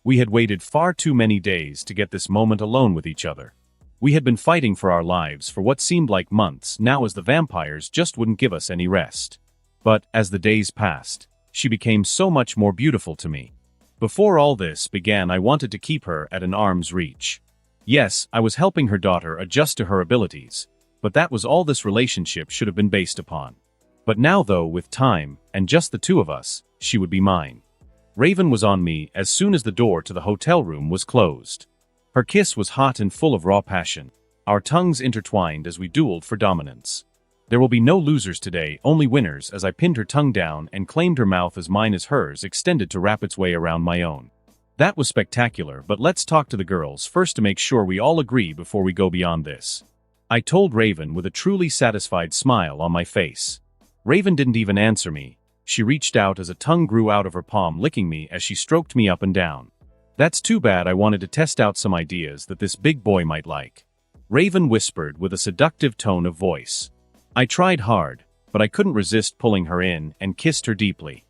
We had waited far too many days to get this moment alone with each other. We had been fighting for our lives for what seemed like months now as the vampires just wouldn't give us any rest. But, as the days passed, she became so much more beautiful to me. Before all this began, I wanted to keep her at an arm's reach. Yes, I was helping her daughter adjust to her abilities, but that was all this relationship should have been based upon. But now though, with time, and just the two of us, she would be mine. Raven was on me as soon as the door to the hotel room was closed. Her kiss was hot and full of raw passion. Our tongues intertwined as we dueled for dominance. There will be no losers today, only winners, as I pinned her tongue down and claimed her mouth as mine as hers extended to wrap its way around my own. That was spectacular, but let's talk to the girls first to make sure we all agree before we go beyond this. I told Raven with a truly satisfied smile on my face. Raven didn't even answer me. She reached out as a tongue grew out of her palm, licking me as she stroked me up and down. That's too bad. I wanted to test out some ideas that this big boy might like. Raven whispered with a seductive tone of voice. I tried hard, but I couldn't resist pulling her in and kissed her deeply.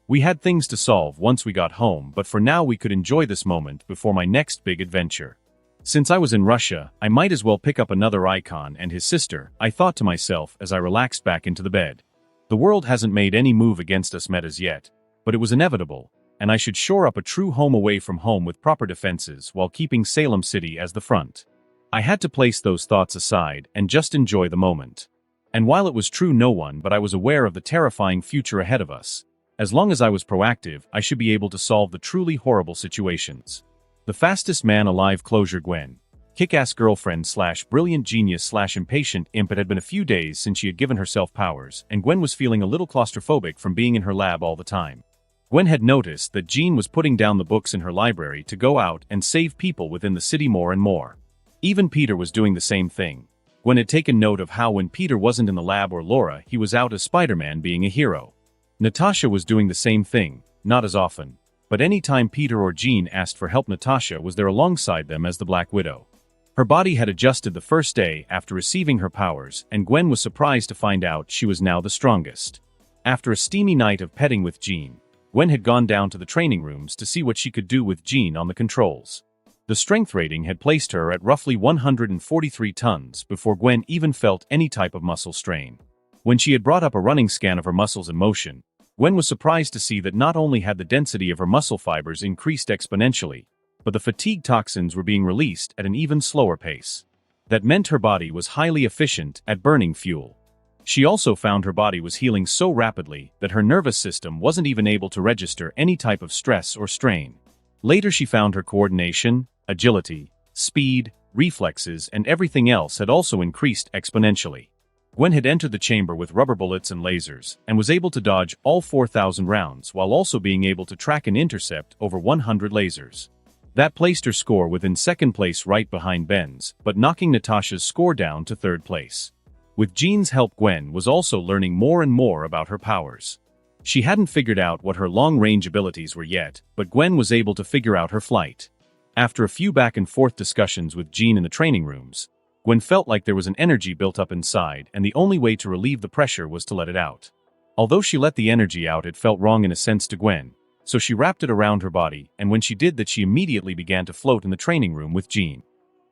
We had things to solve once we got home, but for now we could enjoy this moment before my next big adventure. Since I was in Russia, I might as well pick up another icon and his sister, I thought to myself as I relaxed back into the bed. The world hasn't made any move against us metas yet, but it was inevitable, and I should shore up a true home away from home with proper defenses while keeping Salem City as the front. I had to place those thoughts aside and just enjoy the moment. And while it was true no one but I was aware of the terrifying future ahead of us, as long as I was proactive, I should be able to solve the truly horrible situations. The fastest man alive. Closure. Gwen. Kick-ass girlfriend / brilliant genius / impatient imp. It had been a few days since she had given herself powers, and Gwen was feeling a little claustrophobic from being in her lab all the time. Gwen had noticed that Jean was putting down the books in her library to go out and save people within the city more and more. Even Peter was doing the same thing. Gwen had taken note of how when Peter wasn't in the lab or Laura, he was out as Spider-Man being a hero. Natasha was doing the same thing, not as often, but any time Peter or Jean asked for help, Natasha was there alongside them as the Black Widow. Her body had adjusted the first day after receiving her powers, and Gwen was surprised to find out she was now the strongest. After a steamy night of petting with Jean, Gwen had gone down to the training rooms to see what she could do with Jean on the controls. The strength rating had placed her at roughly 143 tons before Gwen even felt any type of muscle strain. When she had brought up a running scan of her muscles in motion, Gwen was surprised to see that not only had the density of her muscle fibers increased exponentially, but the fatigue toxins were being released at an even slower pace. That meant her body was highly efficient at burning fuel. She also found her body was healing so rapidly that her nervous system wasn't even able to register any type of stress or strain. Later she found her coordination, agility, speed, reflexes, and everything else had also increased exponentially. Gwen had entered the chamber with rubber bullets and lasers, and was able to dodge all 4,000 rounds while also being able to track and intercept over 100 lasers. That placed her score within second place right behind Ben's, but knocking Natasha's score down to third place. With Jean's help, Gwen was also learning more and more about her powers. She hadn't figured out what her long-range abilities were yet, but Gwen was able to figure out her flight. After a few back-and-forth discussions with Jean in the training rooms, Gwen felt like there was an energy built up inside, and the only way to relieve the pressure was to let it out. Although she let the energy out, it felt wrong in a sense to Gwen, so she wrapped it around her body, and when she did that, she immediately began to float in the training room with Jean.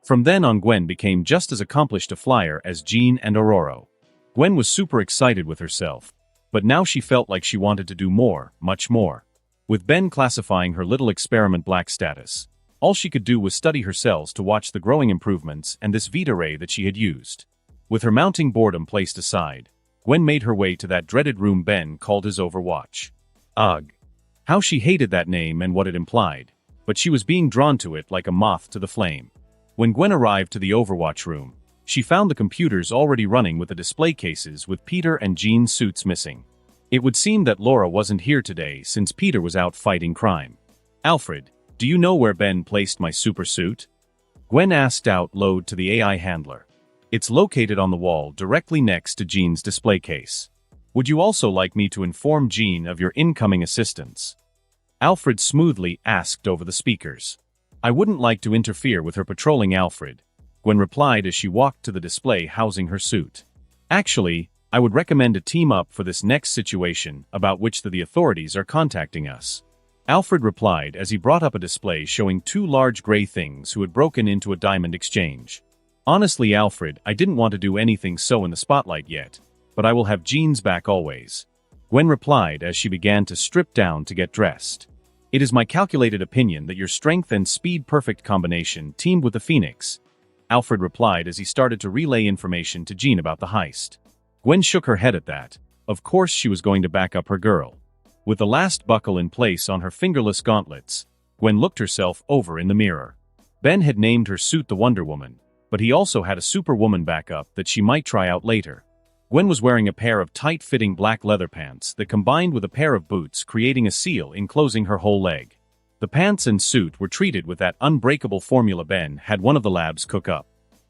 From then on, Gwen became just as accomplished a flyer as Jean and Aurora. Gwen was super excited with herself, but now she felt like she wanted to do more, much more. With Ben classifying her little experiment black status, all she could do was study her cells to watch the growing improvements and this Vita ray that she had used. With her mounting boredom placed aside, Gwen made her way to that dreaded room Ben called his Overwatch. Ugh. How she hated that name and what it implied, but she was being drawn to it like a moth to the flame. When Gwen arrived to the Overwatch room, she found the computers already running with the display cases with Peter and Jean's suits missing. It would seem that Laura wasn't here today since Peter was out fighting crime. Alfred, do you know where Ben placed my super suit? Gwen asked out loud to the AI handler. It's located on the wall directly next to Jean's display case. Would you also like me to inform Jean of your incoming assistance? Alfred smoothly asked over the speakers. I wouldn't like to interfere with her patrolling, Alfred, Gwen replied as she walked to the display housing her suit. Actually, I would recommend a team up for this next situation about which the authorities are contacting us. Alfred replied as he brought up a display showing two large gray things who had broken into a diamond exchange. Honestly, Alfred, I didn't want to do anything so in the spotlight yet, but I will have Jean's back always, Gwen replied as she began to strip down to get dressed. It is my calculated opinion that your strength and speed perfect combination teamed with the Phoenix, Alfred replied as he started to relay information to Jean about the heist. Gwen shook her head at that. Of course she was going to back up her girl. With the last buckle in place on her fingerless gauntlets, Gwen looked herself over in the mirror. Ben had named her suit the Wonder Woman, but he also had a Superwoman backup that she might try out later. Gwen was wearing a pair of tight-fitting black leather pants that combined with a pair of boots, creating a seal enclosing her whole leg. The pants and suit were treated with that unbreakable formula Ben had one of the labs cook up.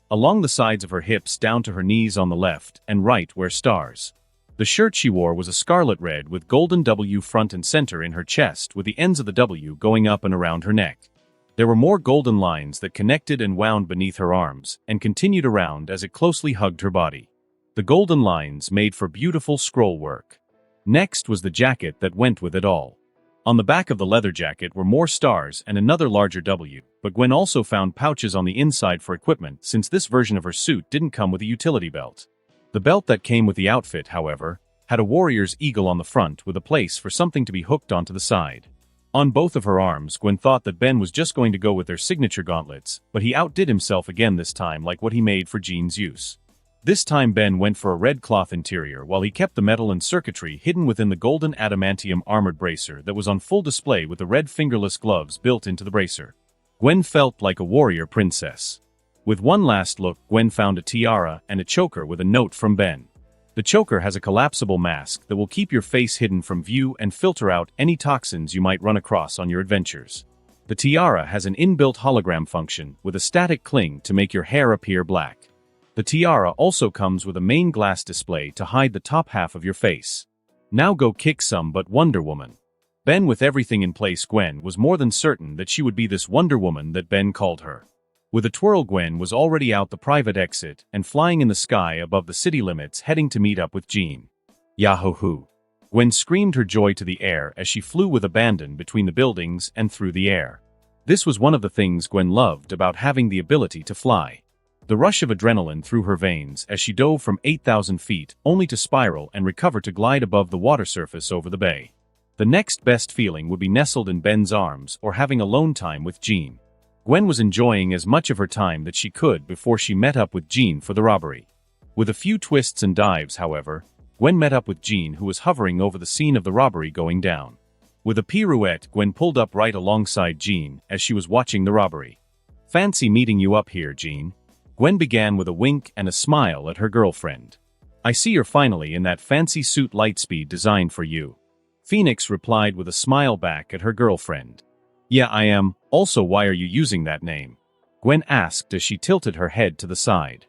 Along the sides of her hips down to her knees on the left and right were stars. The shirt she wore was a scarlet red with golden W front and center in her chest, with the ends of the W going up and around her neck. There were more golden lines that connected and wound beneath her arms and continued around as it closely hugged her body. The golden lines made for beautiful scroll work. Next was the jacket that went with it all. On the back of the leather jacket were more stars and another larger W, but Gwen also found pouches on the inside for equipment since this version of her suit didn't come with a utility belt. The belt that came with the outfit, however, had a warrior's eagle on the front with a place for something to be hooked onto the side. On both of her arms, Gwen thought that Ben was just going to go with their signature gauntlets, but he outdid himself again this time, like what he made for Jean's use. This time Ben went for a red cloth interior while he kept the metal and circuitry hidden within the golden adamantium armored bracer that was on full display with the red fingerless gloves built into the bracer. Gwen felt like a warrior princess. With one last look, Gwen found a tiara and a choker with a note from Ben. The choker has a collapsible mask that will keep your face hidden from view and filter out any toxins you might run across on your adventures. The tiara has an inbuilt hologram function with a static cling to make your hair appear black. The tiara also comes with a main glass display to hide the top half of your face. Now go kick some butt, Wonder Woman. Ben, with everything in place, Gwen was more than certain that she would be this Wonder Woman that Ben called her. With a twirl, Gwen was already out the private exit and flying in the sky above the city limits, heading to meet up with Jean. Yahoo! Gwen screamed her joy to the air as she flew with abandon between the buildings and through the air. This was one of the things Gwen loved about having the ability to fly. The rush of adrenaline through her veins as she dove from 8,000 feet only to spiral and recover to glide above the water surface over the bay. The next best feeling would be nestled in Ben's arms or having alone time with Jean. Gwen was enjoying as much of her time that she could before she met up with Jean for the robbery. With a few twists and dives, however, Gwen met up with Jean, who was hovering over the scene of the robbery going down. With a pirouette, Gwen pulled up right alongside Jean as she was watching the robbery. "Fancy meeting you up here, Jean." Gwen began with a wink and a smile at her girlfriend. "I see you're finally in that fancy suit Lightspeed designed for you." Phoenix replied with a smile back at her girlfriend. "Yeah, I am. Also, why are you using that name?" Gwen asked as she tilted her head to the side.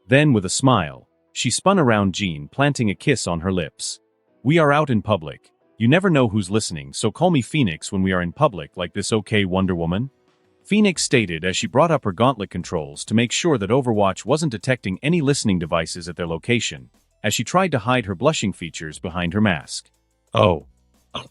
Then, with a smile, she spun around Jean, planting a kiss on her lips. "We are out in public. You never know who's listening, so call me Phoenix when we are in public like this, okay, Wonder Woman?" Phoenix stated as she brought up her gauntlet controls to make sure that Overwatch wasn't detecting any listening devices at their location, as she tried to hide her blushing features behind her mask. "Oh.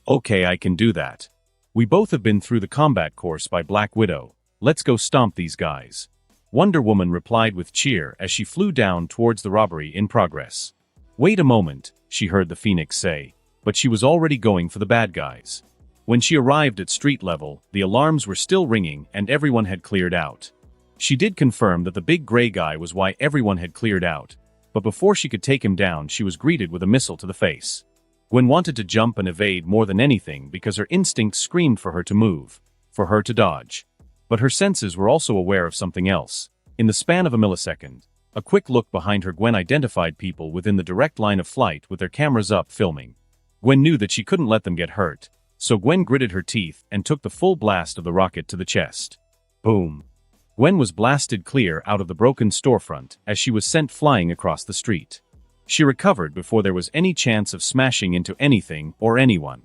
Okay, I can do that. We both have been through the combat course by Black Widow. Let's go stomp these guys." Wonder Woman replied with cheer as she flew down towards the robbery in progress. "Wait a moment," she heard the Phoenix say, but she was already going for the bad guys. When she arrived at street level, the alarms were still ringing and everyone had cleared out. She did confirm that the big gray guy was why everyone had cleared out, but before she could take him down, she was greeted with a missile to the face. Gwen wanted to jump and evade more than anything because her instincts screamed for her to move, for her to dodge. But her senses were also aware of something else. In the span of a millisecond, a quick look behind her, Gwen identified people within the direct line of flight with their cameras up filming. Gwen knew that she couldn't let them get hurt, so Gwen gritted her teeth and took the full blast of the rocket to the chest. Boom. Gwen was blasted clear out of the broken storefront as she was sent flying across the street. She recovered before there was any chance of smashing into anything or anyone.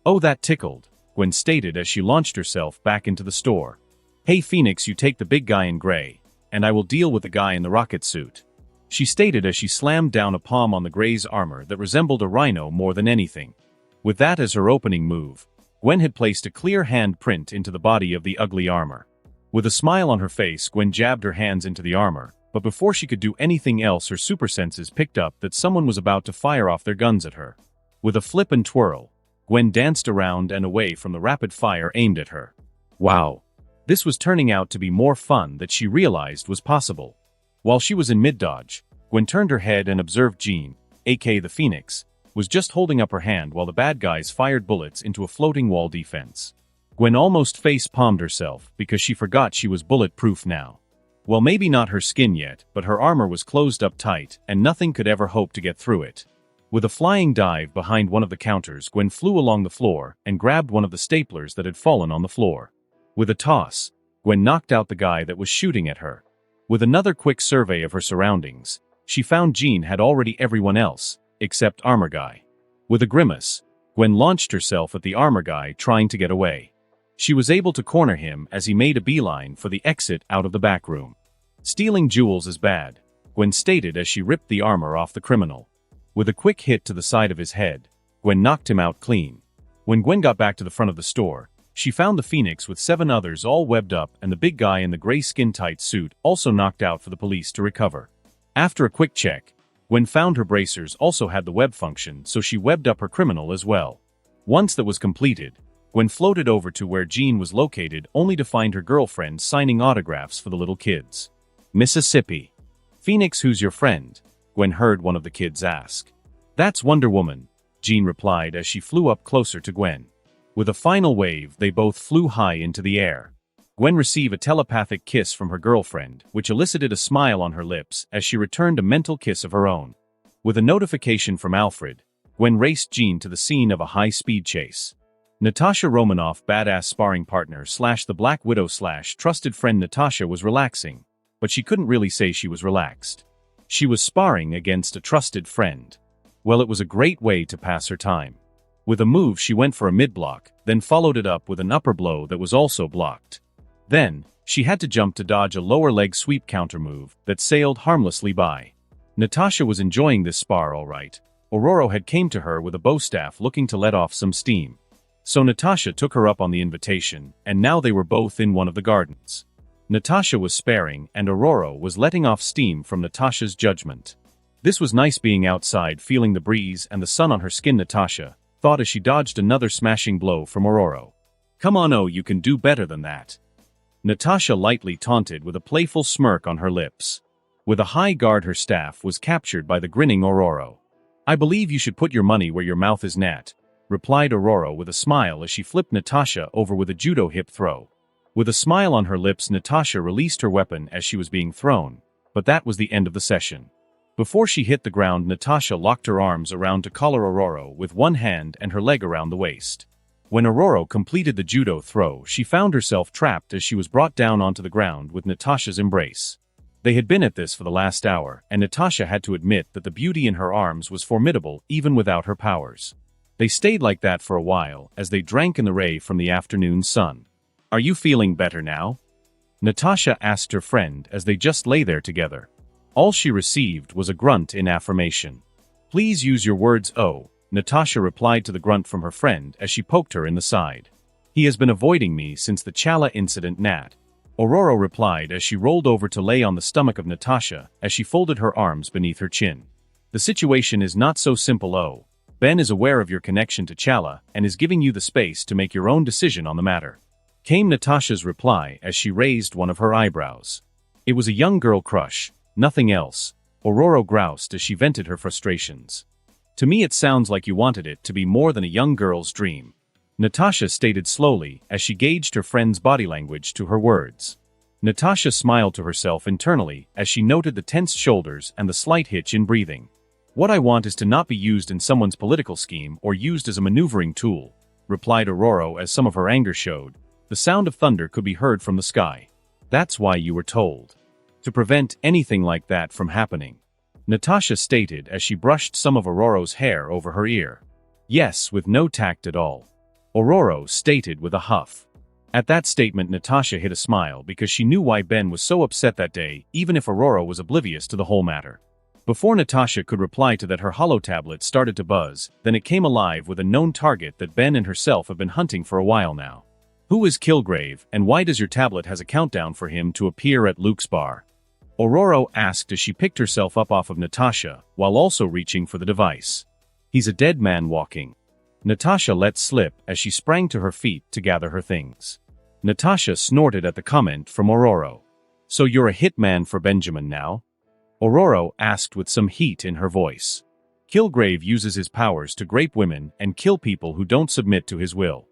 "Oh, that tickled," Gwen stated as she launched herself back into the store. "Hey Phoenix, you take the big guy in gray, and I will deal with the guy in the rocket suit," she stated as she slammed down a palm on the gray's armor that resembled a rhino more than anything. With that as her opening move, Gwen had placed a clear hand print into the body of the ugly armor. With a smile on her face, Gwen jabbed her hands into the armor, but before she could do anything else, her super senses picked up that someone was about to fire off their guns at her. With a flip and twirl, Gwen danced around and away from the rapid fire aimed at her. Wow! This was turning out to be more fun than she realized was possible. While she was in mid-dodge, Gwen turned her head and observed Jean, aka the Phoenix, was just holding up her hand while the bad guys fired bullets into a floating wall defense. Gwen almost face-palmed herself because she forgot she was bulletproof now. Well, maybe not her skin yet, but her armor was closed up tight and nothing could ever hope to get through it. With a flying dive behind one of the counters, Gwen flew along the floor and grabbed one of the staplers that had fallen on the floor. With a toss, Gwen knocked out the guy that was shooting at her. With another quick survey of her surroundings, she found Jean had already everyone else, except Armor Guy. With a grimace, Gwen launched herself at the Armor Guy, trying to get away. She was able to corner him as he made a beeline for the exit out of the back room. "Stealing jewels is bad," Gwen stated as she ripped the armor off the criminal. With a quick hit to the side of his head, Gwen knocked him out clean. When Gwen got back to the front of the store, she found the Phoenix with 7 others all webbed up and the big guy in the gray skin-tight suit also knocked out for the police to recover. After a quick check, Gwen found her bracers also had the web function, so she webbed up her criminal as well. Once that was completed, Gwen floated over to where Jean was located only to find her girlfriend signing autographs for the little kids. "Mississippi. Phoenix, who's your friend?" Gwen heard one of the kids ask. "That's Wonder Woman," Jean replied as she flew up closer to Gwen. With a final wave, they both flew high into the air. Gwen received a telepathic kiss from her girlfriend, which elicited a smile on her lips as she returned a mental kiss of her own. With a notification from Alfred, Gwen raced Jean to the scene of a high-speed chase. Natasha Romanoff, badass sparring partner / the Black Widow / trusted friend Natasha, was relaxing, but she couldn't really say she was relaxed. She was sparring against a trusted friend. Well, it was a great way to pass her time. With a move, she went for a mid-block, then followed it up with an upper blow that was also blocked. Then, she had to jump to dodge a lower leg sweep counter move that sailed harmlessly by. Natasha was enjoying this spar all right. Aurora had came to her with a bow staff looking to let off some steam. So Natasha took her up on the invitation, and now they were both in one of the gardens. Natasha was sparing, and Aurora was letting off steam from Natasha's judgment. This was nice being outside, feeling the breeze and the sun on her skin, Natasha thought as she dodged another smashing blow from Aurora. Come on, oh, you can do better than that. Natasha lightly taunted with a playful smirk on her lips. With a high guard, her staff was captured by the grinning Aurora. I believe you should put your money where your mouth is, Nat, replied Aurora with a smile as she flipped Natasha over with a judo hip throw. With a smile on her lips, Natasha released her weapon as she was being thrown, but that was the end of the session. Before she hit the ground, Natasha locked her arms around to collar Aurora with one hand and her leg around the waist. When Aurora completed the judo throw, she found herself trapped as she was brought down onto the ground with Natasha's embrace. They had been at this for the last hour, and Natasha had to admit that the beauty in her arms was formidable even without her powers. They stayed like that for a while as they drank in the ray from the afternoon sun. Are you feeling better now? Natasha asked her friend as they just lay there together. All she received was a grunt in affirmation. Please use your words, oh, Natasha replied to the grunt from her friend as she poked her in the side. He has been avoiding me since the Chala incident, Nat. Aurora replied as she rolled over to lay on the stomach of Natasha as she folded her arms beneath her chin. The situation is not so simple, oh. Ben is aware of your connection to Chala and is giving you the space to make your own decision on the matter, came Natasha's reply as she raised one of her eyebrows. It was a young girl crush, nothing else, Aurora groused as she vented her frustrations. To me it sounds like you wanted it to be more than a young girl's dream, Natasha stated slowly as she gauged her friend's body language to her words. Natasha smiled to herself internally as she noted the tensed shoulders and the slight hitch in breathing. What I want is to not be used in someone's political scheme or used as a maneuvering tool, replied Aurora as some of her anger showed. The sound of thunder could be heard from the sky. That's why you were told. To prevent anything like that from happening, Natasha stated as she brushed some of Aurora's hair over her ear. Yes, with no tact at all, Aurora stated with a huff. At that statement, Natasha hid a smile because she knew why Ben was so upset that day, even if Aurora was oblivious to the whole matter. Before Natasha could reply to that, her holotablet started to buzz, then it came alive with a known target that Ben and herself have been hunting for a while now. Who is Kilgrave, and why does your tablet has a countdown for him to appear at Luke's bar? Aurora asked as she picked herself up off of Natasha, while also reaching for the device. He's a dead man walking, Natasha let slip as she sprang to her feet to gather her things. Natasha snorted at the comment from Aurora. So you're a hitman for Benjamin now? Aurora asked with some heat in her voice. Kilgrave uses his powers to grape women and kill people who don't submit to his will.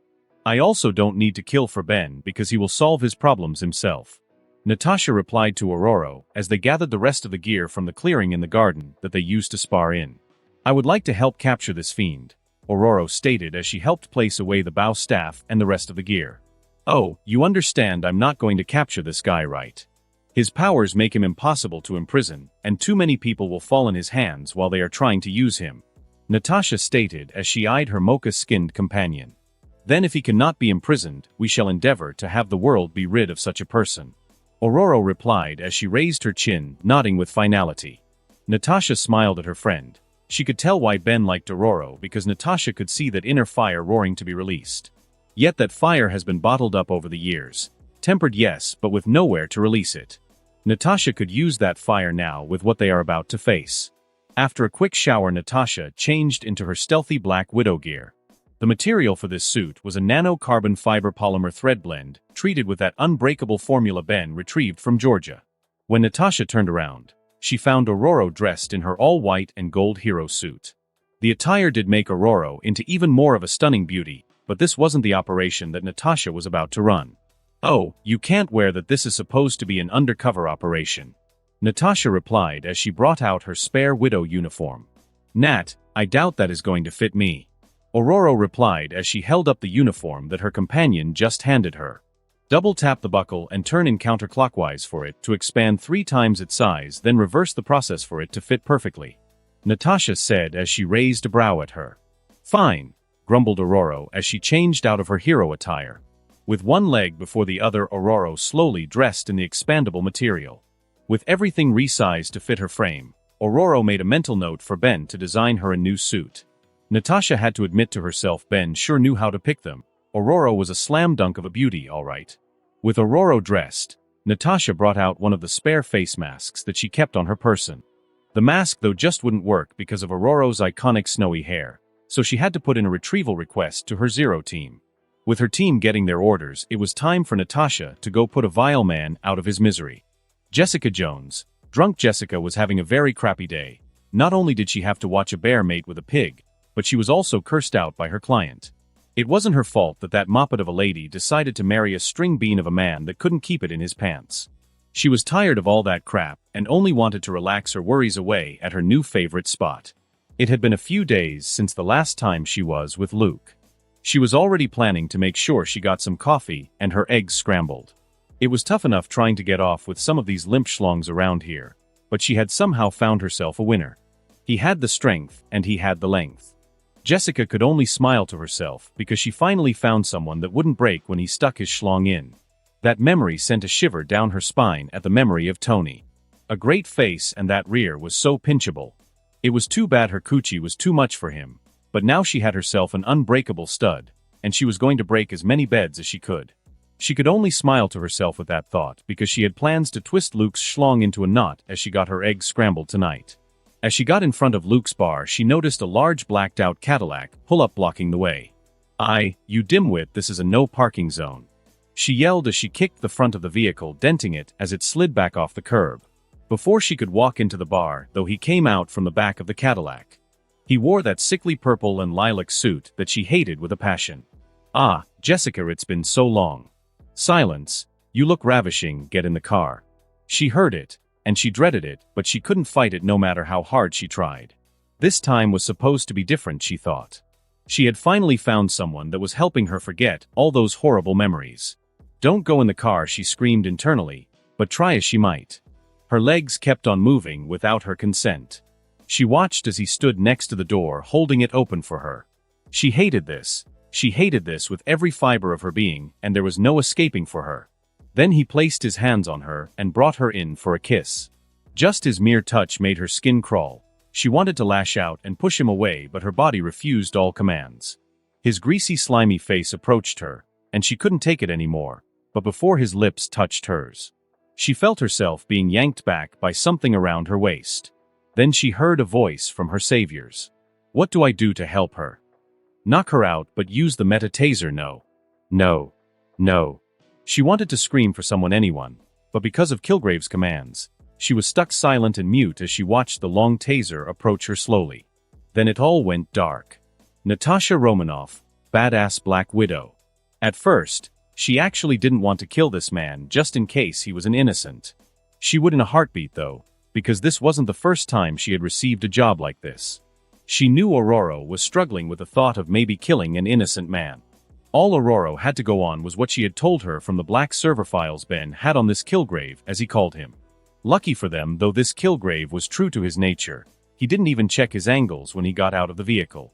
I also don't need to kill for Ben because he will solve his problems himself, Natasha replied to Aurora as they gathered the rest of the gear from the clearing in the garden that they used to spar in. I would like to help capture this fiend, Aurora stated as she helped place away the bow staff and the rest of the gear. Oh, you understand I'm not going to capture this guy, right? His powers make him impossible to imprison, and too many people will fall in his hands while they are trying to use him, Natasha stated as she eyed her mocha-skinned companion. Then if he cannot be imprisoned, we shall endeavor to have the world be rid of such a person, Aurora replied as she raised her chin, nodding with finality. Natasha smiled at her friend. She could tell why Ben liked Aurora because Natasha could see that inner fire roaring to be released. Yet that fire has been bottled up over the years. Tempered, yes, but with nowhere to release it. Natasha could use that fire now with what they are about to face. After a quick shower, Natasha changed into her stealthy black widow gear. The material for this suit was a nano-carbon fiber polymer thread blend, treated with that unbreakable formula Ben retrieved from Georgia. When Natasha turned around, she found Aurora dressed in her all-white and gold hero suit. The attire did make Aurora into even more of a stunning beauty, but this wasn't the operation that Natasha was about to run. Oh, you can't wear that, this is supposed to be an undercover operation, Natasha replied as she brought out her spare widow uniform. Nat, I doubt that is going to fit me, Aurora replied as she held up the uniform that her companion just handed her. Double-tap the buckle and turn in counterclockwise for it to expand 3 times its size, then reverse the process for it to fit perfectly, Natasha said as she raised a brow at her. Fine, grumbled Aurora as she changed out of her hero attire. With one leg before the other, Aurora slowly dressed in the expandable material. With everything resized to fit her frame, Aurora made a mental note for Ben to design her a new suit. Natasha had to admit to herself Ben sure knew how to pick them. Aurora was a slam dunk of a beauty, all right. With Aurora dressed, Natasha brought out one of the spare face masks that she kept on her person. The mask though just wouldn't work because of Aurora's iconic snowy hair, so she had to put in a retrieval request to her Zero team. With her team getting their orders, it was time for Natasha to go put a vile man out of his misery. Jessica Jones. Drunk Jessica was having a very crappy day. Not only did she have to watch a bear mate with a pig, but she was also cursed out by her client. It wasn't her fault that that moppet of a lady decided to marry a string bean of a man that couldn't keep it in his pants. She was tired of all that crap and only wanted to relax her worries away at her new favorite spot. It had been a few days since the last time she was with Luke. She was already planning to make sure she got some coffee and her eggs scrambled. It was tough enough trying to get off with some of these limp schlongs around here, but she had somehow found herself a winner. He had the strength and he had the length. Jessica could only smile to herself because she finally found someone that wouldn't break when he stuck his schlong in. That memory sent a shiver down her spine at the memory of Tony. A great face, and that rear was so pinchable. It was too bad her coochie was too much for him, but now she had herself an unbreakable stud, and she was going to break as many beds as she could. She could only smile to herself with that thought because she had plans to twist Luke's schlong into a knot as she got her eggs scrambled tonight. As she got in front of Luke's bar, she noticed a large blacked-out Cadillac pull up blocking the way. You dimwit, this is a no parking zone," she yelled as she kicked the front of the vehicle, denting it as it slid back off the curb. Before she could walk into the bar, though, he came out from the back of the Cadillac. He wore that sickly purple and lilac suit that she hated with a passion. Jessica, it's been so long." "Silence. You look ravishing, get in the car." She heard it, and she dreaded it, but she couldn't fight it no matter how hard she tried. This time was supposed to be different, she thought. She had finally found someone that was helping her forget all those horrible memories. "Don't go in the car," she screamed internally, but try as she might. Her legs kept on moving without her consent. She watched as he stood next to the door, holding it open for her. She hated this. She hated this with every fiber of her being, and there was no escaping for her. Then he placed his hands on her and brought her in for a kiss. Just his mere touch made her skin crawl. She wanted to lash out and push him away, but her body refused all commands. His greasy, slimy face approached her, and she couldn't take it anymore, but before his lips touched hers, she felt herself being yanked back by something around her waist. Then she heard a voice from her saviors. "What do I do to help her?" "Knock her out, but use the meta-taser." "No. No. No." She wanted to scream for anyone, but because of Kilgrave's commands, she was stuck silent and mute as she watched the long taser approach her slowly. Then it all went dark. Natasha Romanoff, badass Black Widow. At first, she actually didn't want to kill this man just in case he was an innocent. She would in a heartbeat though, because this wasn't the first time she had received a job like this. She knew Aurora was struggling with the thought of maybe killing an innocent man. All Aurora had to go on was what she had told her from the black server files Ben had on this Kilgrave, as he called him. Lucky for them, though, this Kilgrave was true to his nature. He didn't even check his angles when he got out of the vehicle.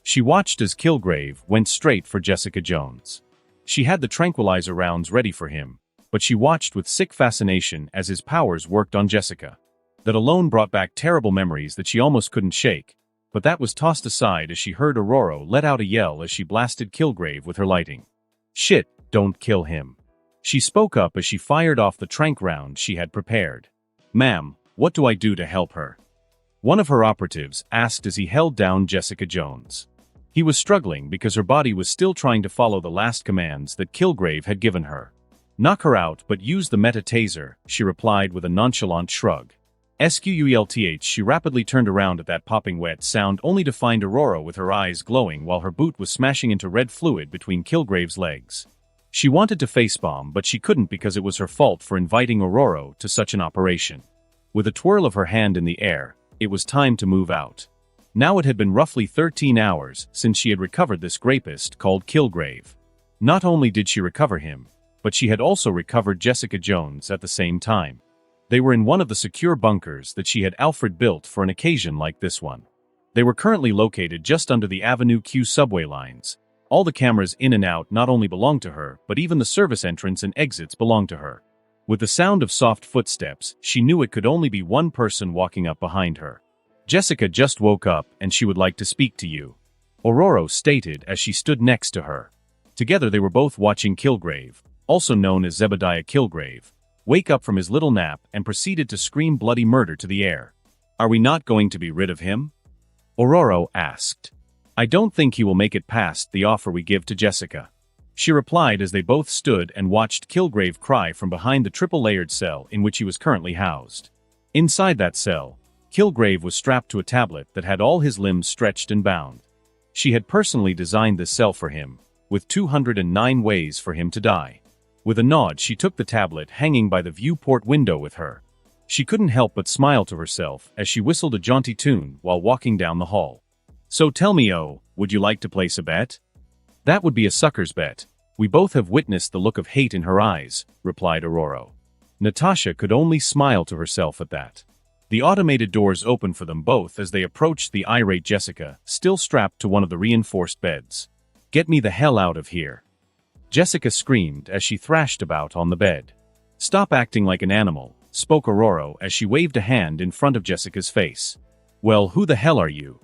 She watched as Kilgrave went straight for Jessica Jones. She had the tranquilizer rounds ready for him, but she watched with sick fascination as his powers worked on Jessica. That alone brought back terrible memories that she almost couldn't shake, but that was tossed aside as she heard Aurora let out a yell as she blasted Kilgrave with her lighting. "Shit, don't kill him." She spoke up as she fired off the tranq round she had prepared. "Ma'am, what do I do to help her?" one of her operatives asked as he held down Jessica Jones. He was struggling because her body was still trying to follow the last commands that Kilgrave had given her. "Knock her out, but use the meta-taser," she replied with a nonchalant shrug. Squlth. She rapidly turned around at that popping wet sound only to find Aurora with her eyes glowing while her boot was smashing into red fluid between Kilgrave's legs. She wanted to facepalm, but she couldn't because it was her fault for inviting Aurora to such an operation. With a twirl of her hand in the air, it was time to move out. Now it had been roughly 13 hours since she had recovered this rapist called Kilgrave. Not only did she recover him, but she had also recovered Jessica Jones at the same time. They were in one of the secure bunkers that she had Alfred built for an occasion like this one. They were currently located just under the Avenue Q subway lines. All the cameras in and out not only belonged to her, but even the service entrance and exits belonged to her. With the sound of soft footsteps, she knew it could only be one person walking up behind her. "Jessica just woke up and she would like to speak to you." Aurora stated as she stood next to her. Together they were both watching Kilgrave, also known as Zebediah Kilgrave, wake up from his little nap and proceeded to scream bloody murder to the air. "Are we not going to be rid of him?" Aurora asked. "I don't think he will make it past the offer we give to Jessica," she replied as they both stood and watched Kilgrave cry from behind the triple-layered cell in which he was currently housed. Inside that cell, Kilgrave was strapped to a tablet that had all his limbs stretched and bound. She had personally designed this cell for him, with 209 ways for him to die. With a nod, she took the tablet hanging by the viewport window with her. She couldn't help but smile to herself as she whistled a jaunty tune while walking down the hall. "So tell me, would you like to place a bet?" "That would be a sucker's bet. We both have witnessed the look of hate in her eyes," replied Aurora. Natasha could only smile to herself at that. The automated doors opened for them both as they approached the irate Jessica, still strapped to one of the reinforced beds. "Get me the hell out of here!" Jessica screamed as she thrashed about on the bed. "Stop acting like an animal," spoke Aurora as she waved a hand in front of Jessica's face. "Well, who the hell are you?"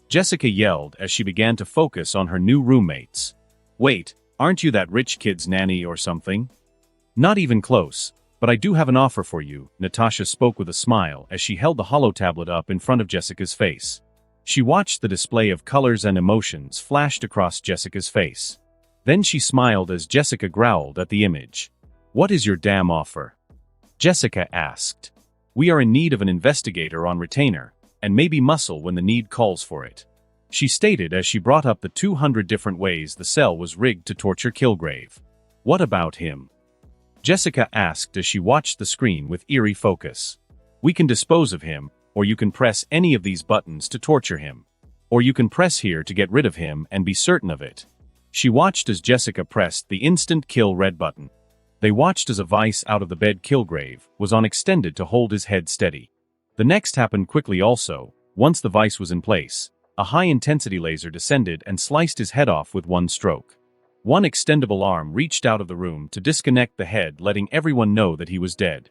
Jessica yelled as she began to focus on her new roommates. "Wait, aren't you that rich kid's nanny or something?" "Not even close, but I do have an offer for you," Natasha spoke with a smile as she held the hollow tablet up in front of Jessica's face. She watched the display of colors and emotions flashed across Jessica's face. Then she smiled as Jessica growled at the image. "What is your damn offer?" Jessica asked. "We are in need of an investigator on retainer, and maybe muscle when the need calls for it," she stated as she brought up the 200 different ways the cell was rigged to torture Kilgrave. "What about him?" Jessica asked as she watched the screen with eerie focus. "We can dispose of him, or you can press any of these buttons to torture him. Or you can press here to get rid of him and be certain of it." She watched as Jessica pressed the instant kill red button. They watched as a vice out of the bed Kilgrave was on extended to hold his head steady. The next happened quickly also. Once the vice was in place, a high-intensity laser descended and sliced his head off with one stroke. One extendable arm reached out of the room to disconnect the head, letting everyone know that he was dead.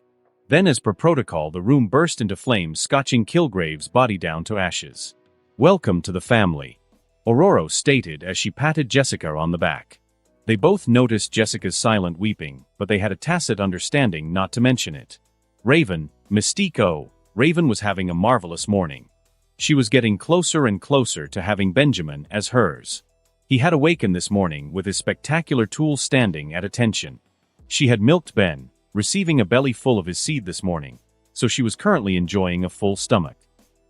Then, as per protocol, the room burst into flames, scorching Kilgrave's body down to ashes. "Welcome to the family," Aurora stated as she patted Jessica on the back. They both noticed Jessica's silent weeping, but they had a tacit understanding not to mention it. Raven, Mystique. Raven was having a marvelous morning. She was getting closer and closer to having Benjamin as hers. He had awakened this morning with his spectacular tool standing at attention. She had milked Ben, receiving a belly full of his seed this morning, so she was currently enjoying a full stomach.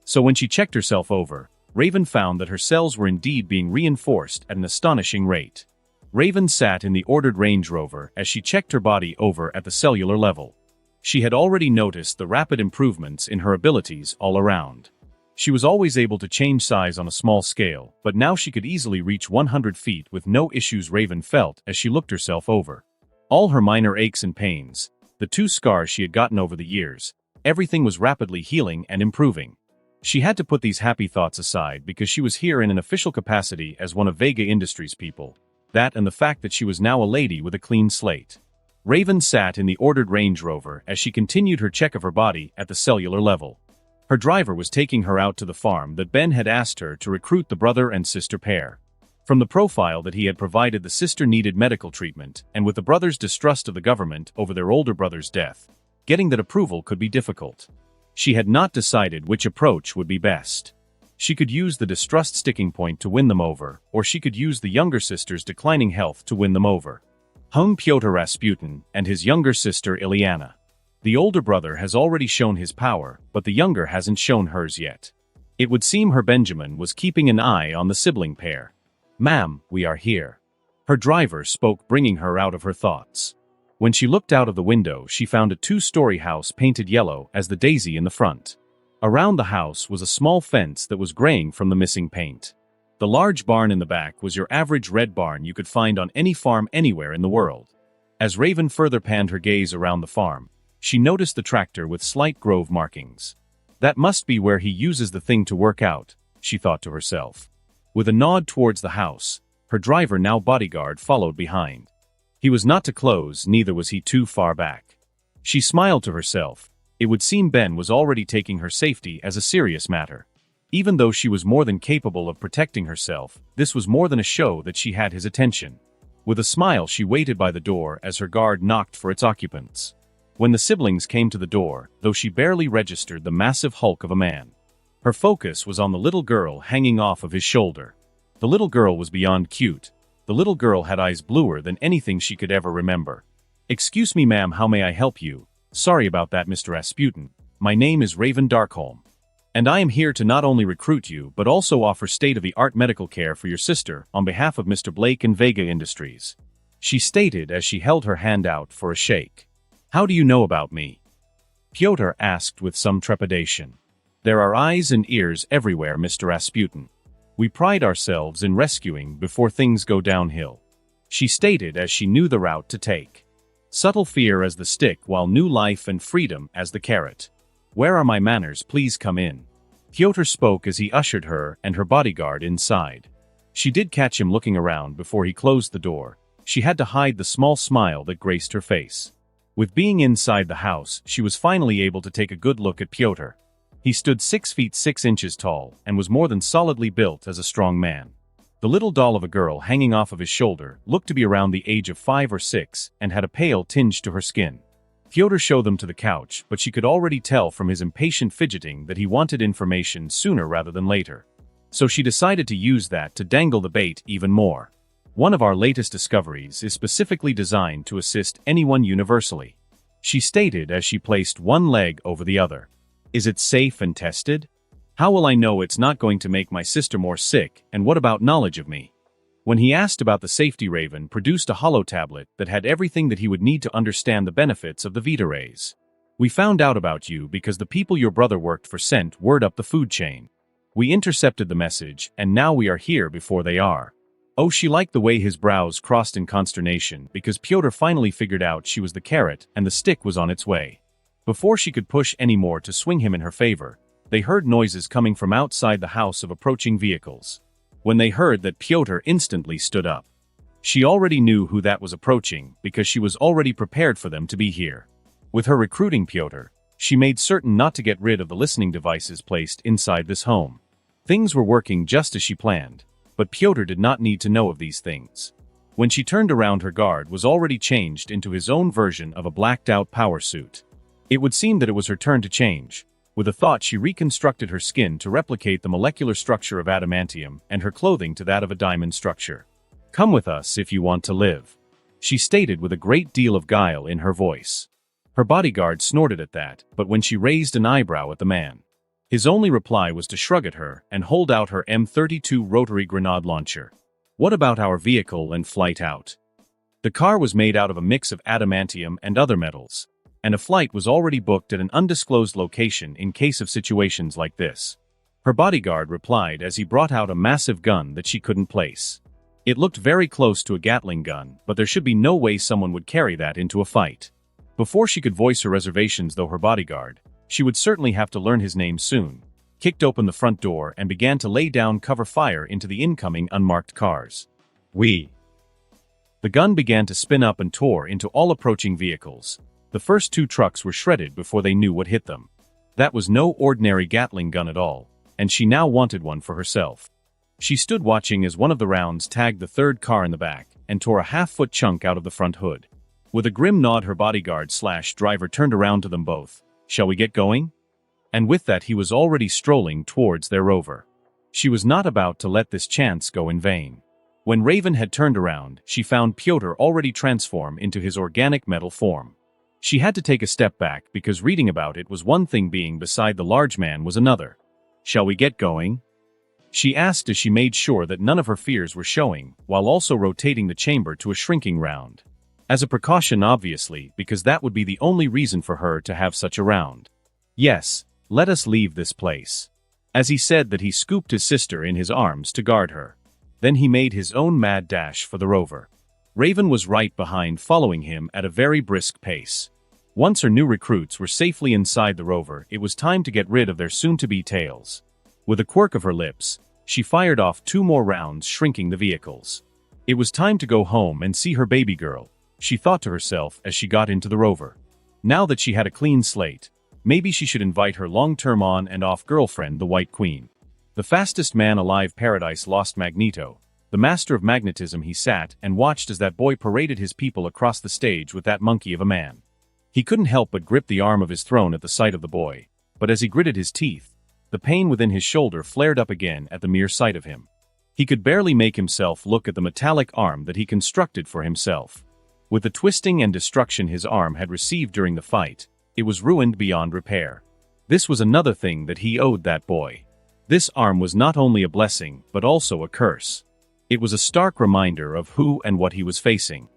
So when she checked herself over, Raven found that her cells were indeed being reinforced at an astonishing rate. Raven sat in the ordered Range Rover as she checked her body over at the cellular level. She had already noticed the rapid improvements in her abilities all around. She was always able to change size on a small scale, but now she could easily reach 100 feet with no issues. Raven felt as she looked herself over. All her minor aches and pains, the 2 scars she had gotten over the years, everything was rapidly healing and improving. She had to put these happy thoughts aside because she was here in an official capacity as one of Vega Industries' people. That and the fact that she was now a lady with a clean slate. Raven sat in the ordered Range Rover as she continued her check of her body at the cellular level. Her driver was taking her out to the farm that Ben had asked her to recruit the brother and sister pair. From the profile that he had provided, the sister needed medical treatment, and with the brother's distrust of the government over their older brother's death, getting that approval could be difficult. She had not decided which approach would be best. She could use the distrust sticking point to win them over, or she could use the younger sister's declining health to win them over. Pyotr Rasputin and his younger sister Ilyana. The older brother has already shown his power, but the younger hasn't shown hers yet. It would seem her Benjamin was keeping an eye on the sibling pair. "Ma'am, we are here." Her driver spoke, bringing her out of her thoughts. When she looked out of the window, she found a 2-story house painted yellow as the daisy in the front. Around the house was a small fence that was graying from the missing paint. The large barn in the back was your average red barn you could find on any farm anywhere in the world. As Raven further panned her gaze around the farm, she noticed the tractor with slight grove markings. That must be where he uses the thing to work out, she thought to herself. With a nod towards the house, her driver, now bodyguard, followed behind. He was not too close, neither was he too far back. She smiled to herself. It would seem Ben was already taking her safety as a serious matter. Even though she was more than capable of protecting herself, this was more than a show that she had his attention. With a smile she waited by the door as her guard knocked for its occupants. When the siblings came to the door, though she barely registered the massive hulk of a man. Her focus was on the little girl hanging off of his shoulder. The little girl was beyond cute. The little girl had eyes bluer than anything she could ever remember. "Excuse me, ma'am, how may I help you?" "Sorry about that, Mr. Rasputin. My name is Raven Darkholm. And I am here to not only recruit you but also offer state-of-the-art medical care for your sister on behalf of Mr. Blake and Vega Industries," she stated as she held her hand out for a shake. "How do you know about me?" Pyotr asked with some trepidation. "There are eyes and ears everywhere, Mr. Rasputin. We pride ourselves in rescuing before things go downhill," she stated as she knew the route to take. Subtle fear as the stick while new life and freedom as the carrot. "Where are my manners? Please come in." Pyotr spoke as he ushered her and her bodyguard inside. She did catch him looking around before he closed the door. She had to hide the small smile that graced her face. With being inside the house, she was finally able to take a good look at Pyotr. He stood 6 feet 6 inches tall and was more than solidly built as a strong man. The little doll of a girl hanging off of his shoulder looked to be around the age of 5 or 6 and had a pale tinge to her skin. Pyotr showed them to the couch, but she could already tell from his impatient fidgeting that he wanted information sooner rather than later. So she decided to use that to dangle the bait even more. "One of our latest discoveries is specifically designed to assist anyone universally," she stated as she placed one leg over the other. "Is it safe and tested? How will I know it's not going to make my sister more sick, and what about knowledge of me?" When he asked about the safety, Raven produced a hollow tablet that had everything that he would need to understand the benefits of the Vita rays. "We found out about you because the people your brother worked for sent word up the food chain. We intercepted the message, and now we are here before they are." Oh, she liked the way his brows crossed in consternation because Pyotr finally figured out she was the carrot and the stick was on its way. Before she could push any more to swing him in her favor, they heard noises coming from outside the house of approaching vehicles. When they heard that, Pyotr instantly stood up. She already knew who that was approaching because she was already prepared for them to be here. With her recruiting Pyotr, she made certain not to get rid of the listening devices placed inside this home. Things were working just as she planned, but Pyotr did not need to know of these things. When she turned around, her guard was already changed into his own version of a blacked-out power suit. It would seem that it was her turn to change. With a thought, she reconstructed her skin to replicate the molecular structure of adamantium and her clothing to that of a diamond structure. "Come with us if you want to live," she stated with a great deal of guile in her voice. Her bodyguard snorted at that, but when she raised an eyebrow at the man, his only reply was to shrug at her and hold out her M32 rotary grenade launcher. "What about our vehicle and flight out?" The car was made out of a mix of adamantium and other metals, and a flight was already booked at an undisclosed location in case of situations like this. Her bodyguard replied as he brought out a massive gun that she couldn't place. It looked very close to a Gatling gun, but there should be no way someone would carry that into a fight. Before she could voice her reservations, though, her bodyguard, she would certainly have to learn his name soon, kicked open the front door and began to lay down cover fire into the incoming unmarked cars. The gun began to spin up and tore into all approaching vehicles. The first 2 trucks were shredded before they knew what hit them. That was no ordinary Gatling gun at all, and she now wanted one for herself. She stood watching as one of the rounds tagged the 3rd car in the back and tore a half-foot chunk out of the front hood. With a grim nod, her bodyguard/driver turned around to them both. "Shall we get going?" And with that, he was already strolling towards their Rover. She was not about to let this chance go in vain. When Raven had turned around, she found Pyotr already transformed into his organic metal form. She had to take a step back because reading about it was one thing, being beside the large man was another. "Shall we get going?" she asked as she made sure that none of her fears were showing, while also rotating the chamber to a shrinking round. As a precaution, obviously, because that would be the only reason for her to have such a round. "Yes, let us leave this place." As he said that, he scooped his sister in his arms to guard her. Then he made his own mad dash for the Rover. Raven was right behind, following him at a very brisk pace. Once her new recruits were safely inside the Rover, it was time to get rid of their soon-to-be tails. With a quirk of her lips, she fired off 2 more rounds, shrinking the vehicles. It was time to go home and see her baby girl, she thought to herself as she got into the Rover. Now that she had a clean slate, maybe she should invite her long-term on and off girlfriend, the White Queen. The fastest man alive. Paradise Lost. Magneto, the master of magnetism. He sat and watched as that boy paraded his people across the stage with that monkey of a man. He couldn't help but grip the arm of his throne at the sight of the boy, but as he gritted his teeth, the pain within his shoulder flared up again at the mere sight of him. He could barely make himself look at the metallic arm that he constructed for himself. With the twisting and destruction his arm had received during the fight, it was ruined beyond repair. This was another thing that he owed that boy. This arm was not only a blessing, but also a curse. It was a stark reminder of who and what he was facing.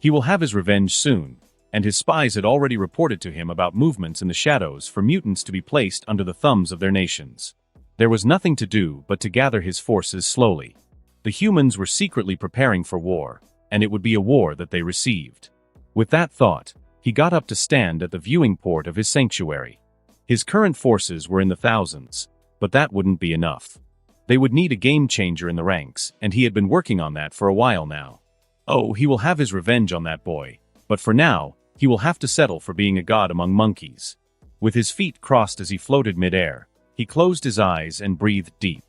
He will have his revenge soon, and his spies had already reported to him about movements in the shadows for mutants to be placed under the thumbs of their nations. There was nothing to do but to gather his forces slowly. The humans were secretly preparing for war, and it would be a war that they received. With that thought, he got up to stand at the viewing port of his sanctuary. His current forces were in the thousands, but that wouldn't be enough. They would need a game changer in the ranks, and he had been working on that for a while now. Oh, he will have his revenge on that boy, but for now, he will have to settle for being a god among monkeys. With his feet crossed as he floated mid-air, he closed his eyes and breathed deep.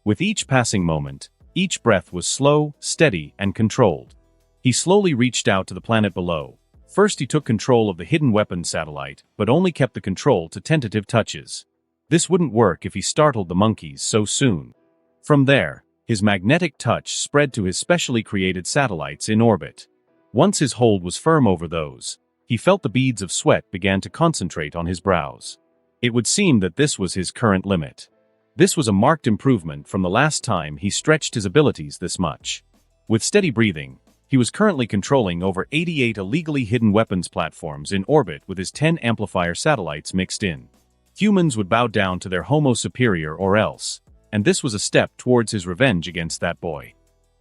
With each passing moment, each breath was slow, steady, and controlled. He slowly reached out to the planet below. First he took control of the hidden weapons satellite, but only kept the control to tentative touches. This wouldn't work if he startled the monkeys so soon. From there, his magnetic touch spread to his specially created satellites in orbit. Once his hold was firm over those, he felt the beads of sweat began to concentrate on his brows. It would seem that this was his current limit. This was a marked improvement from the last time he stretched his abilities this much. With steady breathing, he was currently controlling over 88 illegally hidden weapons platforms in orbit with his 10 amplifier satellites mixed in. Humans would bow down to their Homo superior or else, and this was a step towards his revenge against that boy.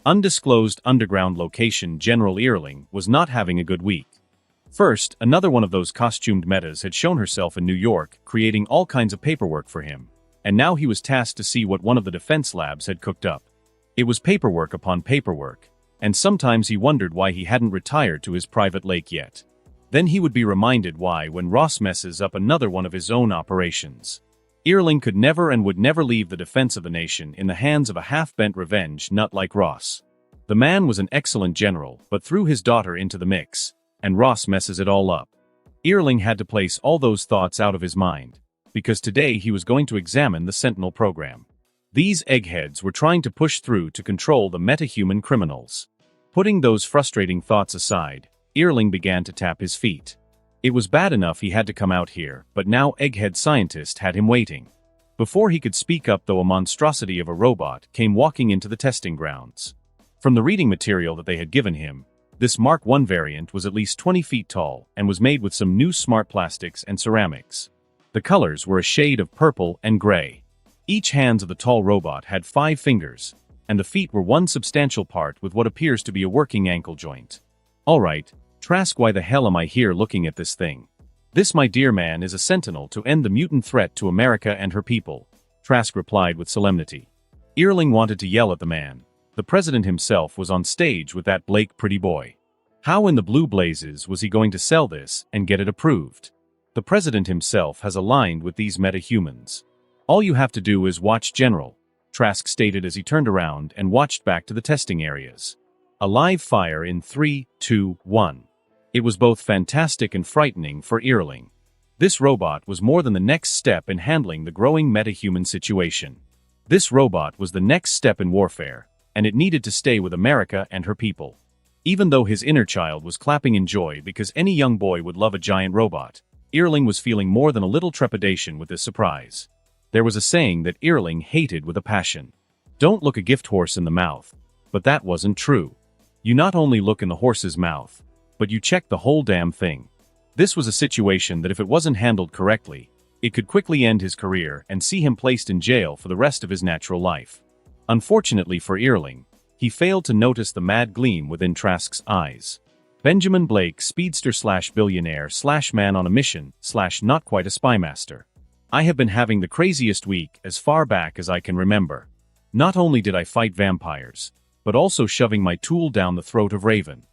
Undisclosed underground location. General Earling was not having a good week. First, another one of those costumed metas had shown herself in New York, creating all kinds of paperwork for him, and now he was tasked to see what one of the defense labs had cooked up. It was paperwork upon paperwork, and sometimes he wondered why he hadn't retired to his private lake yet. Then he would be reminded why when Ross messes up another one of his own operations. Earling could never and would never leave the defense of the nation in the hands of a half-bent revenge nut like Ross. The man was an excellent general, but threw his daughter into the mix, and Ross messes it all up. Earling had to place all those thoughts out of his mind, because today he was going to examine the Sentinel program. These eggheads were trying to push through to control the metahuman criminals. Putting those frustrating thoughts aside, Earling began to tap his feet. It was bad enough he had to come out here, but now Egghead Scientist had him waiting. Before he could speak up though, a monstrosity of a robot came walking into the testing grounds. From the reading material that they had given him, this Mark I variant was at least 20 feet tall and was made with some new smart plastics and ceramics. The colors were a shade of purple and gray. Each hands of the tall robot had 5 fingers, and the feet were one substantial part with what appears to be a working ankle joint. Alright, Trask, why the hell am I here looking at this thing? This, my dear man, is a sentinel to end the mutant threat to America and her people, Trask replied with solemnity. Earling wanted to yell at the man. The president himself was on stage with that Blake pretty boy. How in the blue blazes was he going to sell this and get it approved? The president himself has aligned with these metahumans. All you have to do is watch, General, Trask stated as he turned around and watched back to the testing areas. A live fire in 3, 2, 1. It was both fantastic and frightening for Earling. This robot was more than the next step in handling the growing metahuman situation. This robot was the next step in warfare, and it needed to stay with America and her people. Even though his inner child was clapping in joy because any young boy would love a giant robot, Earling was feeling more than a little trepidation with this surprise. There was a saying that Earling hated with a passion. Don't look a gift horse in the mouth. But that wasn't true. You not only look in the horse's mouth, but you check the whole damn thing. This was a situation that if it wasn't handled correctly, it could quickly end his career and see him placed in jail for the rest of his natural life. Unfortunately for Earling, he failed to notice the mad gleam within Trask's eyes. Benjamin Blake, speedster/billionaire/man on a mission/not quite a spymaster. I have been having the craziest week as far back as I can remember. Not only did I fight vampires, but also shoving my tool down the throat of Raven.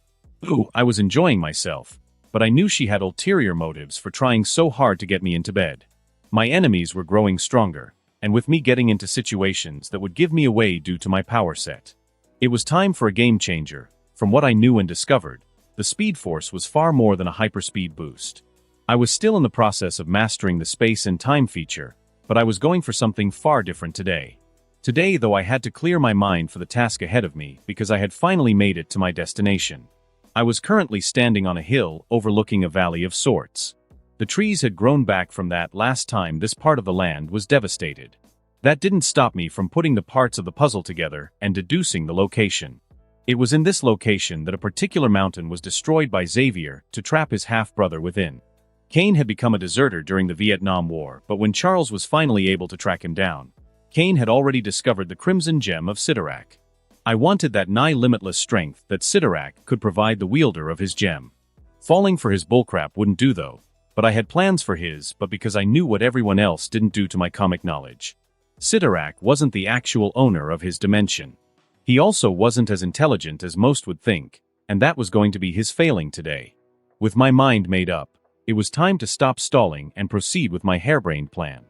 Ooh, I was enjoying myself, but I knew she had ulterior motives for trying so hard to get me into bed. My enemies were growing stronger. and with me getting into situations that would give me away due to my power set. It was time for a game changer. From what I knew and discovered, the Speed Force was far more than a hyperspeed boost. I was still in the process of mastering the space and time feature, but I was going for something far different today. Today, though, I had to clear my mind for the task ahead of me because I had finally made it to my destination. I was currently standing on a hill overlooking a valley of sorts. The trees had grown back from that last time this part of the land was devastated. That didn't stop me from putting the parts of the puzzle together and deducing the location. It was in this location that a particular mountain was destroyed by Xavier to trap his half-brother within. Kane had become a deserter during the Vietnam War, but when Charles was finally able to track him down, Kane had already discovered the Crimson Gem of Sidorak. I wanted that nigh-limitless strength that Sidorak could provide the wielder of his gem. Falling for his bullcrap wouldn't do though, but I had plans for his, but because I knew what everyone else didn't do to my comic knowledge. Sidorak wasn't the actual owner of his dimension. He also wasn't as intelligent as most would think, and that was going to be his failing today. With my mind made up, it was time to stop stalling and proceed with my harebrained plan.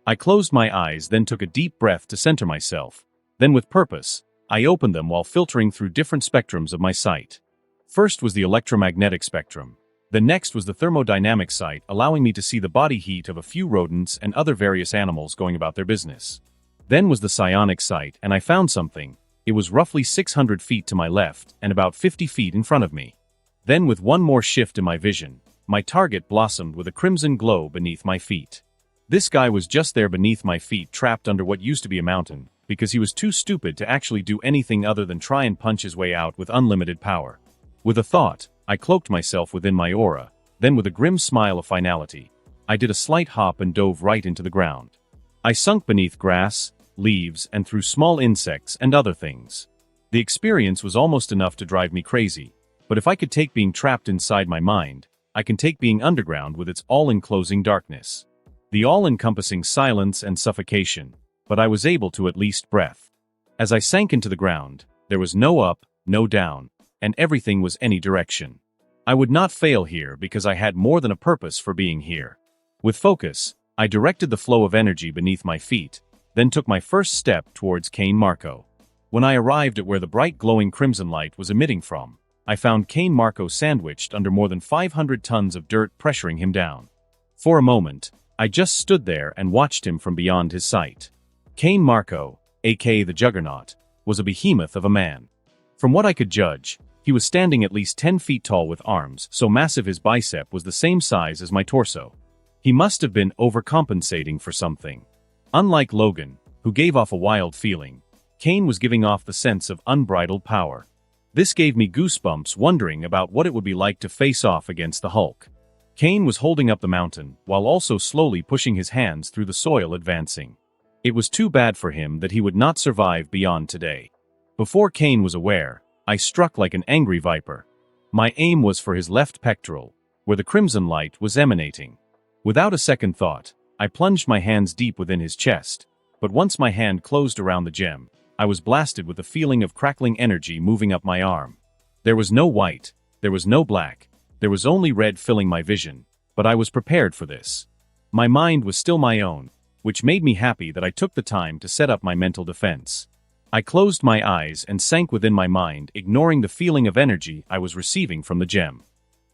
I closed my eyes, then took a deep breath to center myself. Then with purpose, I opened them while filtering through different spectrums of my sight. First was the electromagnetic spectrum. The next was the thermodynamic sight, allowing me to see the body heat of a few rodents and other various animals going about their business. Then was the psionic sight, and I found something. It was roughly 600 feet to my left and about 50 feet in front of me. Then with one more shift in my vision, my target blossomed with a crimson glow beneath my feet. This guy was just there beneath my feet, trapped under what used to be a mountain, because he was too stupid to actually do anything other than try and punch his way out with unlimited power. With a thought, I cloaked myself within my aura, then with a grim smile of finality, I did a slight hop and dove right into the ground. I sunk beneath grass, leaves, and through small insects and other things. The experience was almost enough to drive me crazy, but if I could take being trapped inside my mind, I can take being underground with its all-enclosing darkness. The all-encompassing silence and suffocation, but I was able to at least breathe. As I sank into the ground, there was no up, no down, and everything was any direction. I would not fail here because I had more than a purpose for being here. With focus, I directed the flow of energy beneath my feet, then took my first step towards Cain Marco. When I arrived at where the bright glowing crimson light was emitting from, I found Cain Marco sandwiched under more than 500 tons of dirt pressuring him down. For a moment, I just stood there and watched him from beyond his sight. Cain Marco, aka the Juggernaut, was a behemoth of a man. From what I could judge, he was standing at least 10 feet tall with arms so massive his bicep was the same size as my torso. He must have been overcompensating for something. Unlike Logan, who gave off a wild feeling, Cain was giving off the sense of unbridled power. This gave me goosebumps wondering about what it would be like to face off against the Hulk. Cain was holding up the mountain, while also slowly pushing his hands through the soil advancing. It was too bad for him that he would not survive beyond today. Before Cain was aware, I struck like an angry viper. My aim was for his left pectoral, where the crimson light was emanating. Without a second thought, I plunged my hands deep within his chest, but once my hand closed around the gem, I was blasted with a feeling of crackling energy moving up my arm. There was no white, there was no black, there was only red filling my vision, but I was prepared for this. My mind was still my own, which made me happy that I took the time to set up my mental defense. I closed my eyes and sank within my mind, ignoring the feeling of energy I was receiving from the gem.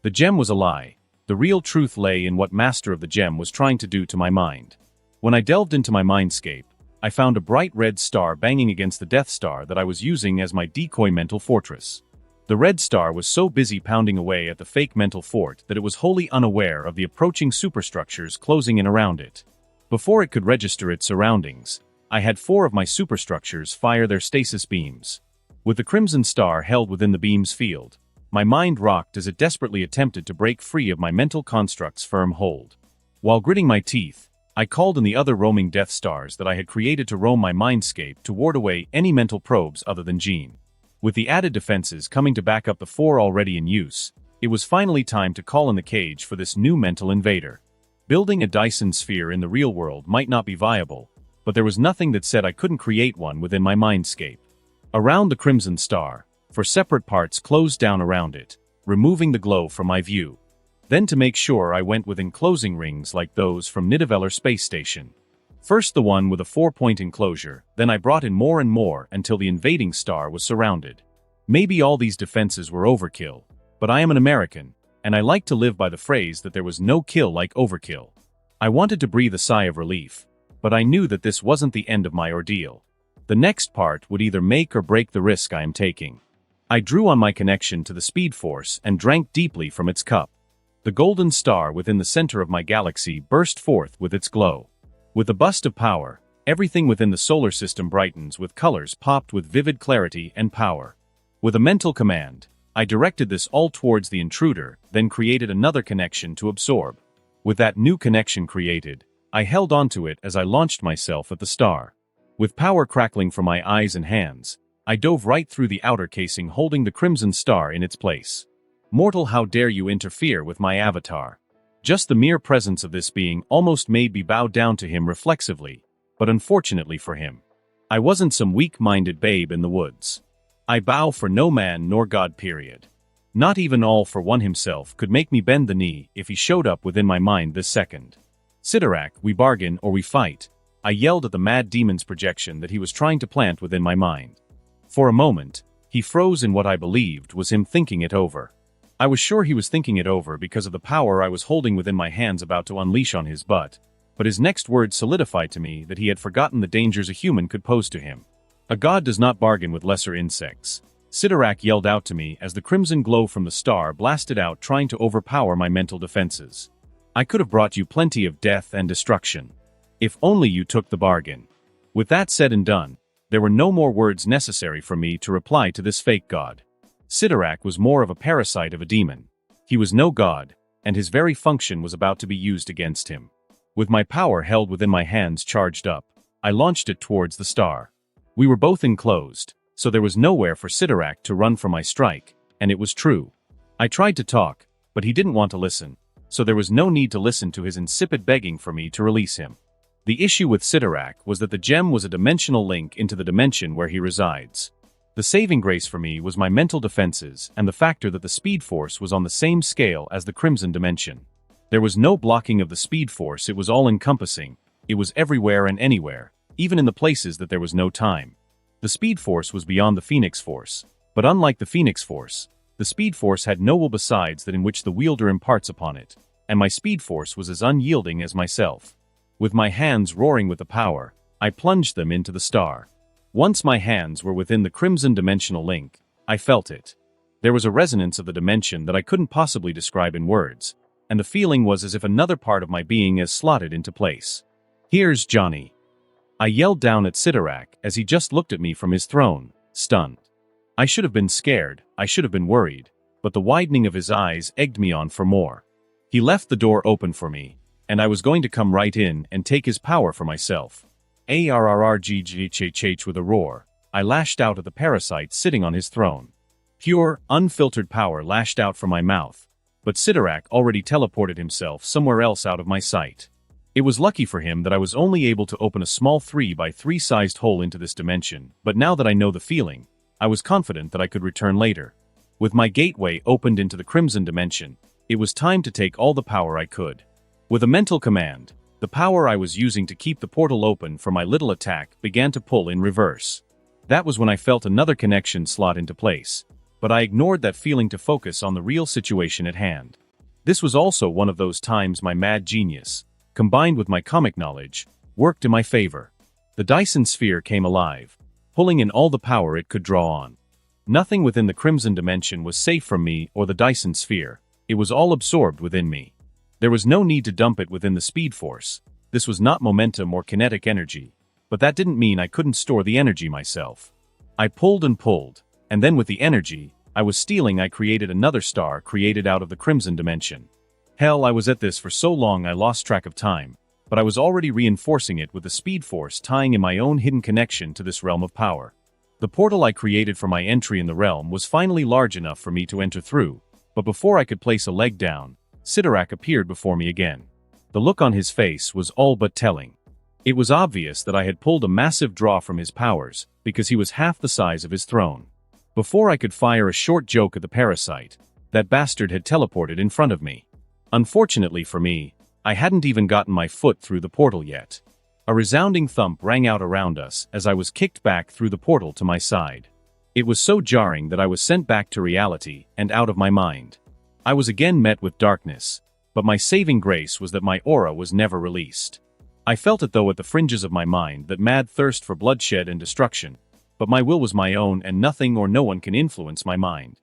The gem was a lie. The real truth lay in what Master of the Gem was trying to do to my mind. When I delved into my mindscape, I found a bright red star banging against the Death Star that I was using as my decoy mental fortress. The red star was so busy pounding away at the fake mental fort that it was wholly unaware of the approaching superstructures closing in around it. Before it could register its surroundings, I had 4 of my superstructures fire their stasis beams. With the crimson star held within the beam's field, my mind rocked as it desperately attempted to break free of my mental construct's firm hold. While gritting my teeth, I called in the other roaming Death Stars that I had created to roam my mindscape to ward away any mental probes other than Jean. With the added defenses coming to back up the 4 already in use, it was finally time to call in the cage for this new mental invader. Building a Dyson sphere in the real world might not be viable, but there was nothing that said I couldn't create one within my mindscape. Around the crimson star, 4 separate parts closed down around it, removing the glow from my view. Then to make sure I went with enclosing rings like those from Nidavellir Space Station. First the one with a 4-point enclosure, then I brought in more and more until the invading star was surrounded. Maybe all these defenses were overkill, but I am an American, and I like to live by the phrase that there was no kill like overkill. I wanted to breathe a sigh of relief, but I knew that this wasn't the end of my ordeal. The next part would either make or break the risk I am taking. I drew on my connection to the Speed Force and drank deeply from its cup. The golden star within the center of my galaxy burst forth with its glow. With a bust of power, everything within the solar system brightens with colors popped with vivid clarity and power. With a mental command, I directed this all towards the intruder, then created another connection to absorb. With that new connection created, I held onto it as I launched myself at the star. With power crackling from my eyes and hands, I dove right through the outer casing holding the crimson star in its place. Mortal, how dare you interfere with my avatar? Just the mere presence of this being almost made me bow down to him reflexively, but unfortunately for him, I wasn't some weak-minded babe in the woods. I bow for no man nor God, period. Not even All for One himself could make me bend the knee if he showed up within my mind this second. Sidorak, we bargain or we fight, I yelled at the mad demon's projection that he was trying to plant within my mind. For a moment, he froze in what I believed was him thinking it over. I was sure he was thinking it over because of the power I was holding within my hands about to unleash on his butt, but his next words solidified to me that he had forgotten the dangers a human could pose to him. A god does not bargain with lesser insects. Sidorak yelled out to me as the crimson glow from the star blasted out, trying to overpower my mental defenses. I could have brought you plenty of death and destruction. If only you took the bargain. With that said and done, there were no more words necessary for me to reply to this fake god. Sidorak was more of a parasite of a demon. He was no god, and his very function was about to be used against him. With my power held within my hands charged up, I launched it towards the star. We were both enclosed, so there was nowhere for Sidorak to run from my strike, and it was true. I tried to talk, but he didn't want to listen, so there was no need to listen to his insipid begging for me to release him. The issue with Sidorak was that the gem was a dimensional link into the dimension where he resides. The saving grace for me was my mental defenses and the factor that the Speed Force was on the same scale as the Crimson Dimension. There was no blocking of the Speed Force, it was all-encompassing. It was everywhere and anywhere, even in the places that there was no time. The Speed Force was beyond the Phoenix Force, but unlike the Phoenix Force, the Speed Force had no will besides that in which the wielder imparts upon it, and my Speed Force was as unyielding as myself. With my hands roaring with the power, I plunged them into the star. Once my hands were within the crimson dimensional link, I felt it. There was a resonance of the dimension that I couldn't possibly describe in words, and the feeling was as if another part of my being is slotted into place. Here's Johnny. I yelled down at Sidorak as he just looked at me from his throne, stunned. I should have been scared, I should have been worried, but the widening of his eyes egged me on for more. He left the door open for me, and I was going to come right in and take his power for myself. Arrrrgghhh with a roar, I lashed out at the parasite sitting on his throne. Pure, unfiltered power lashed out from my mouth, but Sidorak already teleported himself somewhere else out of my sight. It was lucky for him that I was only able to open a small 3x3 sized hole into this dimension, but now that I know the feeling, I was confident that I could return later. With my gateway opened into the Crimson Dimension, it was time to take all the power I could. With a mental command, the power I was using to keep the portal open for my little attack began to pull in reverse. That was when I felt another connection slot into place, but I ignored that feeling to focus on the real situation at hand. This was also one of those times my mad genius, combined with my comic knowledge, worked in my favor. The Dyson sphere came alive, pulling in all the power it could draw on. Nothing within the Crimson Dimension was safe from me or the Dyson sphere, it was all absorbed within me. There was no need to dump it within the Speed Force. This was not momentum or kinetic energy, but that didn't mean I couldn't store the energy myself. I pulled and pulled, and then with the energy I was stealing I created another star created out of the Crimson Dimension. Hell, I was at this for so long I lost track of time, but I was already reinforcing it with the Speed Force tying in my own hidden connection to this realm of power. The portal I created for my entry in the realm was finally large enough for me to enter through, but before I could place a leg down, Sidorak appeared before me again. The look on his face was all but telling. It was obvious that I had pulled a massive draw from his powers, because he was half the size of his throne. Before I could fire a short joke at the parasite, that bastard had teleported in front of me. Unfortunately for me, I hadn't even gotten my foot through the portal yet. A resounding thump rang out around us as I was kicked back through the portal to my side. It was so jarring that I was sent back to reality and out of my mind. I was again met with darkness, but my saving grace was that my aura was never released. I felt it though at the fringes of my mind, that mad thirst for bloodshed and destruction, but my will was my own and nothing or no one can influence my mind.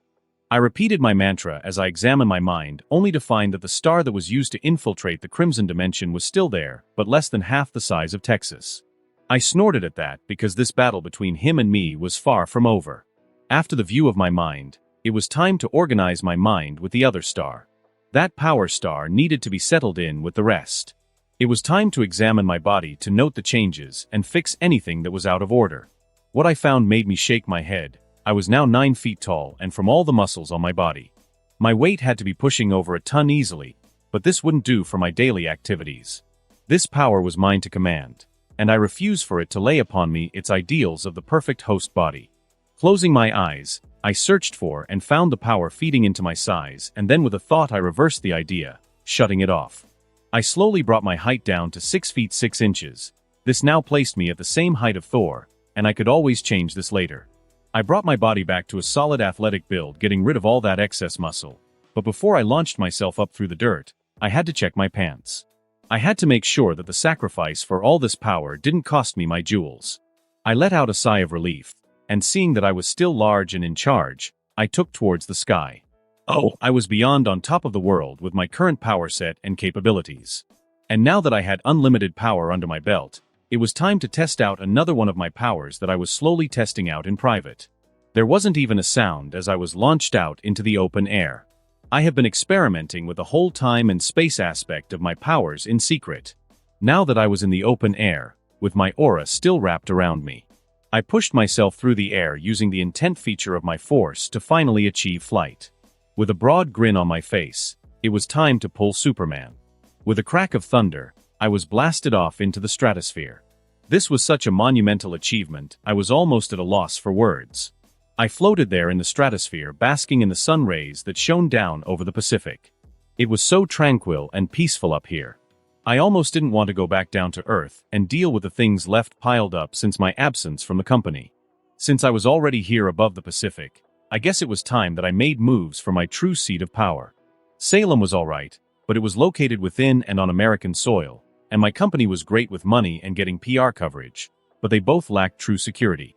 I repeated my mantra as I examined my mind, only to find that the star that was used to infiltrate the Crimson Dimension was still there, but less than half the size of Texas. I snorted at that because this battle between him and me was far from over. After the view of my mind, it was time to organize my mind with the other star. That power star needed to be settled in with the rest. It was time to examine my body to note the changes and fix anything that was out of order. What I found made me shake my head. I was now 9 feet tall and from all the muscles on my body. My weight had to be pushing over a ton easily, but this wouldn't do for my daily activities. This power was mine to command, and I refused for it to lay upon me its ideals of the perfect host body. Closing my eyes, I searched for and found the power feeding into my size, and then with a thought I reversed the idea, shutting it off. I slowly brought my height down to 6 feet 6 inches. This now placed me at the same height of Thor, and I could always change this later. I brought my body back to a solid athletic build, getting rid of all that excess muscle. But before I launched myself up through the dirt, I had to check my pants. I had to make sure that the sacrifice for all this power didn't cost me my jewels. I let out a sigh of relief, and seeing that I was still large and in charge, I took towards the sky. Oh, I was beyond on top of the world with my current power set and capabilities. And now that I had unlimited power under my belt, it was time to test out another one of my powers that I was slowly testing out in private. There wasn't even a sound as I was launched out into the open air. I have been experimenting with the whole time and space aspect of my powers in secret. Now that I was in the open air, with my aura still wrapped around me, I pushed myself through the air using the intent feature of my force to finally achieve flight. With a broad grin on my face, it was time to pull Superman. With a crack of thunder, I was blasted off into the stratosphere. This was such a monumental achievement, I was almost at a loss for words. I floated there in the stratosphere, basking in the sun rays that shone down over the Pacific. It was so tranquil and peaceful up here. I almost didn't want to go back down to Earth and deal with the things left piled up since my absence from the company. Since I was already here above the Pacific, I guess it was time that I made moves for my true seat of power. Salem was alright, but it was located within and on American soil, and my company was great with money and getting PR coverage, but they both lacked true security.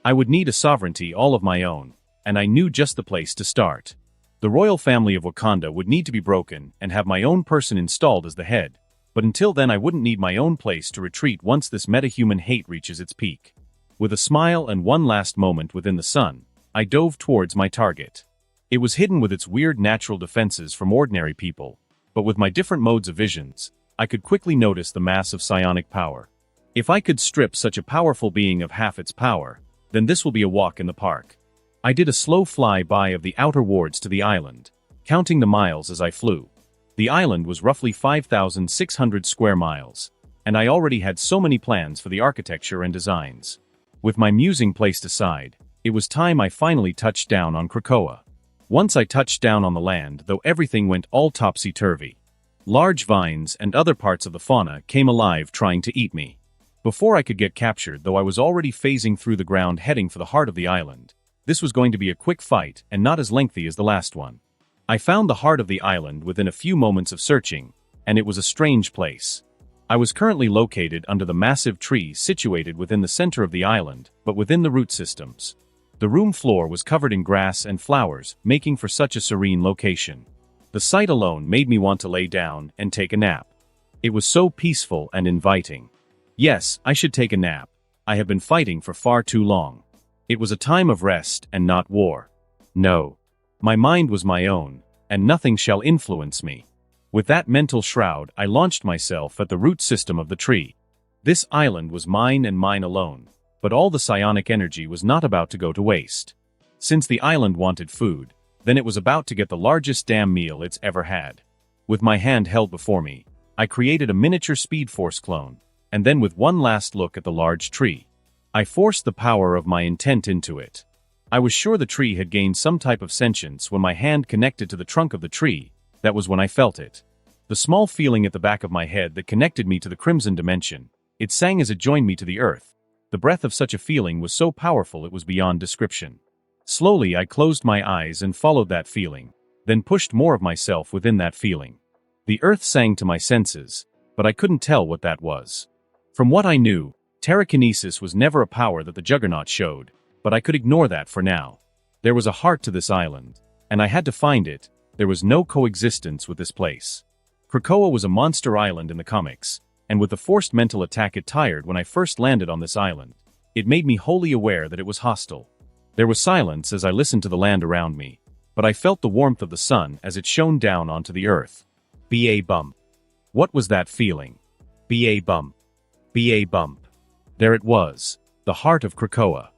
I would need a sovereignty all of my own, and I knew just the place to start. The royal family of Wakanda would need to be broken and have my own person installed as the head, but until then I wouldn't need my own place to retreat once this metahuman hate reaches its peak. With a smile and one last moment within the sun, I dove towards my target. It was hidden with its weird natural defenses from ordinary people, but with my different modes of visions, I could quickly notice the massive psionic power. If I could strip such a powerful being of half its power, then this will be a walk in the park. I did a slow fly-by of the outer wards to the island, counting the miles as I flew. The island was roughly 5,600 square miles, and I already had so many plans for the architecture and designs. With my musing placed aside, it was time I finally touched down on Krakoa. Once I touched down on the land, though, everything went all topsy-turvy. Large vines and other parts of the fauna came alive trying to eat me. Before I could get captured, though, I was already phasing through the ground heading for the heart of the island. This was going to be a quick fight and not as lengthy as the last one. I found the heart of the island within a few moments of searching, and it was a strange place. I was currently located under the massive tree situated within the center of the island, but within the root systems. The room floor was covered in grass and flowers, making for such a serene location. The sight alone made me want to lay down and take a nap. It was so peaceful and inviting. Yes, I should take a nap. I have been fighting for far too long. It was a time of rest and not war. No. My mind was my own, and nothing shall influence me. With that mental shroud, I launched myself at the root system of the tree. This island was mine and mine alone, but all the psionic energy was not about to go to waste. Since the island wanted food, then it was about to get the largest damn meal it's ever had. With my hand held before me, I created a miniature Speed Force clone, and then with one last look at the large tree, I forced the power of my intent into it. I was sure the tree had gained some type of sentience when my hand connected to the trunk of the tree. That was when I felt it. The small feeling at the back of my head that connected me to the Crimson Dimension, It sang as it joined me to the earth. The breath of such a feeling was so powerful it was beyond description. Slowly I closed my eyes and followed that feeling, then pushed more of myself within that feeling. The earth sang to my senses, but I couldn't tell what that was. From what I knew, telekinesis was never a power that the Juggernaut showed, but I could ignore that for now. There was a heart to this island, and I had to find it. There was no coexistence with this place. Krakoa was a monster island in the comics, and with the forced mental attack it tired when I first landed on this island, it made me wholly aware that it was hostile. There was silence as I listened to the land around me, but I felt the warmth of the sun as it shone down onto the earth. B.A. bump. What was that feeling? B.A. bump. B.A. bump. There it was, the heart of Krakoa.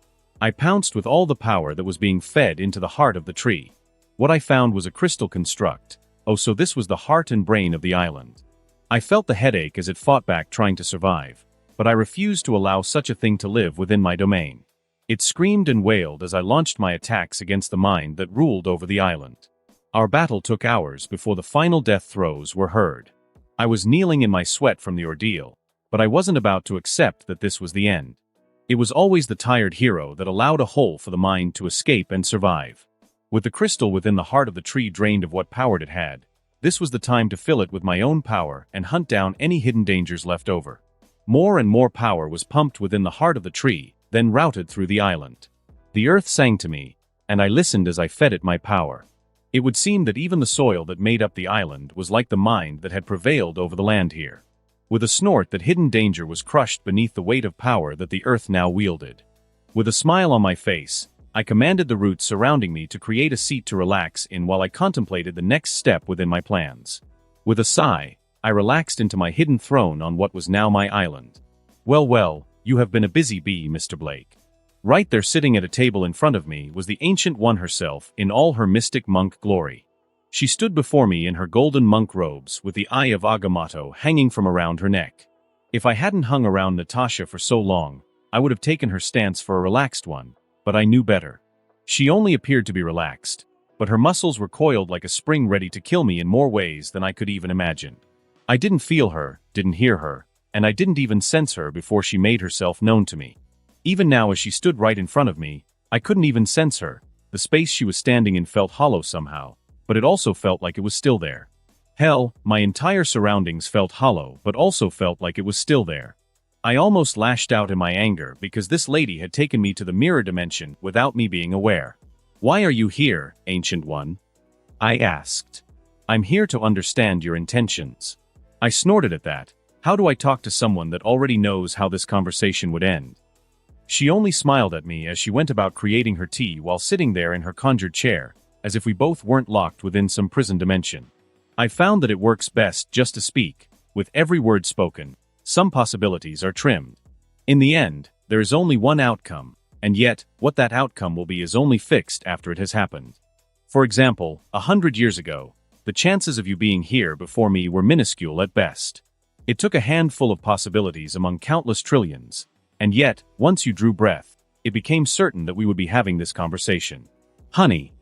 I pounced with all the power that was being fed into the heart of the tree. What I found was a crystal construct. Oh, so this was the heart and brain of the island. I felt the headache as it fought back trying to survive, but I refused to allow such a thing to live within my domain. It screamed and wailed as I launched my attacks against the mind that ruled over the island. Our battle took hours before the final death throes were heard. I was kneeling in my sweat from the ordeal, but I wasn't about to accept that this was the end. It was always the tired hero that allowed a hole for the mind to escape and survive. With the crystal within the heart of the tree drained of what power it had, this was the time to fill it with my own power and hunt down any hidden dangers left over. More and more power was pumped within the heart of the tree, then routed through the island. The earth sang to me, and I listened as I fed it my power. It would seem that even the soil that made up the island was like the mind that had prevailed over the land here. With a snort, that hidden danger was crushed beneath the weight of power that the earth now wielded. With a smile on my face, I commanded the roots surrounding me to create a seat to relax in while I contemplated the next step within my plans. With a sigh, I relaxed into my hidden throne on what was now my island. Well, you have been a busy bee, Mr. Blake. Right there sitting at a table in front of me was the Ancient One herself in all her mystic monk glory. She stood before me in her golden monk robes with the Eye of Agamotto hanging from around her neck. If I hadn't hung around Natasha for so long, I would have taken her stance for a relaxed one, but I knew better. She only appeared to be relaxed, but her muscles were coiled like a spring ready to kill me in more ways than I could even imagine. I didn't feel her, didn't hear her, and I didn't even sense her before she made herself known to me. Even now as she stood right in front of me, I couldn't even sense her. The space she was standing in felt hollow somehow, but it also felt like it was still there. Hell, my entire surroundings felt hollow but also felt like it was still there. I almost lashed out in my anger because this lady had taken me to the mirror dimension without me being aware. "Why are you here, Ancient One?" I asked. "I'm here to understand your intentions." I snorted at that. How do I talk to someone that already knows how this conversation would end? She only smiled at me as she went about creating her tea while sitting there in her conjured chair, as if we both weren't locked within some prison dimension. I found that it works best just to speak. With every word spoken, some possibilities are trimmed. In the end, there is only one outcome, and yet, what that outcome will be is only fixed after it has happened. For example, 100 years ago, the chances of you being here before me were minuscule at best. It took a handful of possibilities among countless trillions, and yet, once you drew breath, it became certain that we would be having this conversation. "Honey,"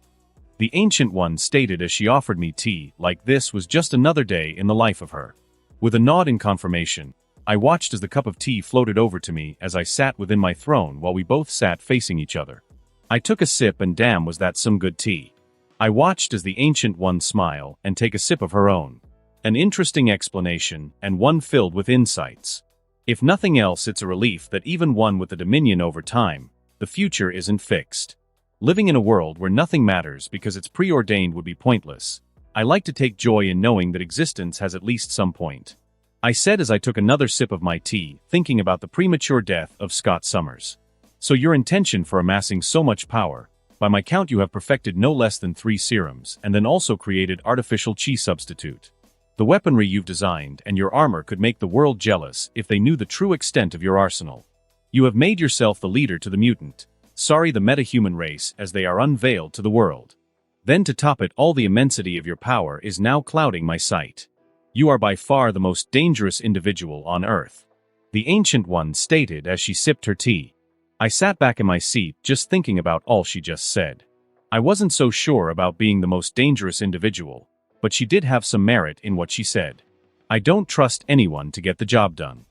the Ancient One stated as she offered me tea like this was just another day in the life of her. With a nod in confirmation, I watched as the cup of tea floated over to me as I sat within my throne while we both sat facing each other. I took a sip and damn was that some good tea. I watched as the Ancient One smile and take a sip of her own. An interesting explanation and one filled with insights. If nothing else, it's a relief that even one with the dominion over time, the future isn't fixed. Living in a world where nothing matters because it's preordained would be pointless. I like to take joy in knowing that existence has at least some point. I said as I took another sip of my tea, thinking about the premature death of Scott Summers. "So your intention for amassing so much power, by my count you have perfected no less than 3 serums and then also created artificial chi substitute. The weaponry you've designed and your armor could make the world jealous if they knew the true extent of your arsenal. You have made yourself the leader to the mutant, sorry the metahuman race as they are unveiled to the world. Then to top it all, the immensity of your power is now clouding my sight. You are by far the most dangerous individual on Earth," the Ancient One stated as she sipped her tea. I sat back in my seat just thinking about all she just said. I wasn't so sure about being the most dangerous individual, but she did have some merit in what she said. I don't trust anyone to get the job done.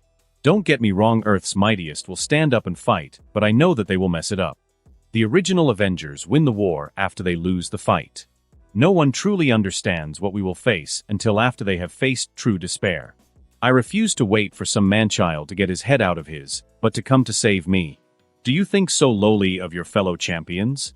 Don't get me wrong, Earth's mightiest will stand up and fight, but I know that they will mess it up. The original Avengers win the war after they lose the fight. No one truly understands what we will face until after they have faced true despair. I refuse to wait for some man-child to get his head out of his, but to come to save me. Do you think so lowly of your fellow champions?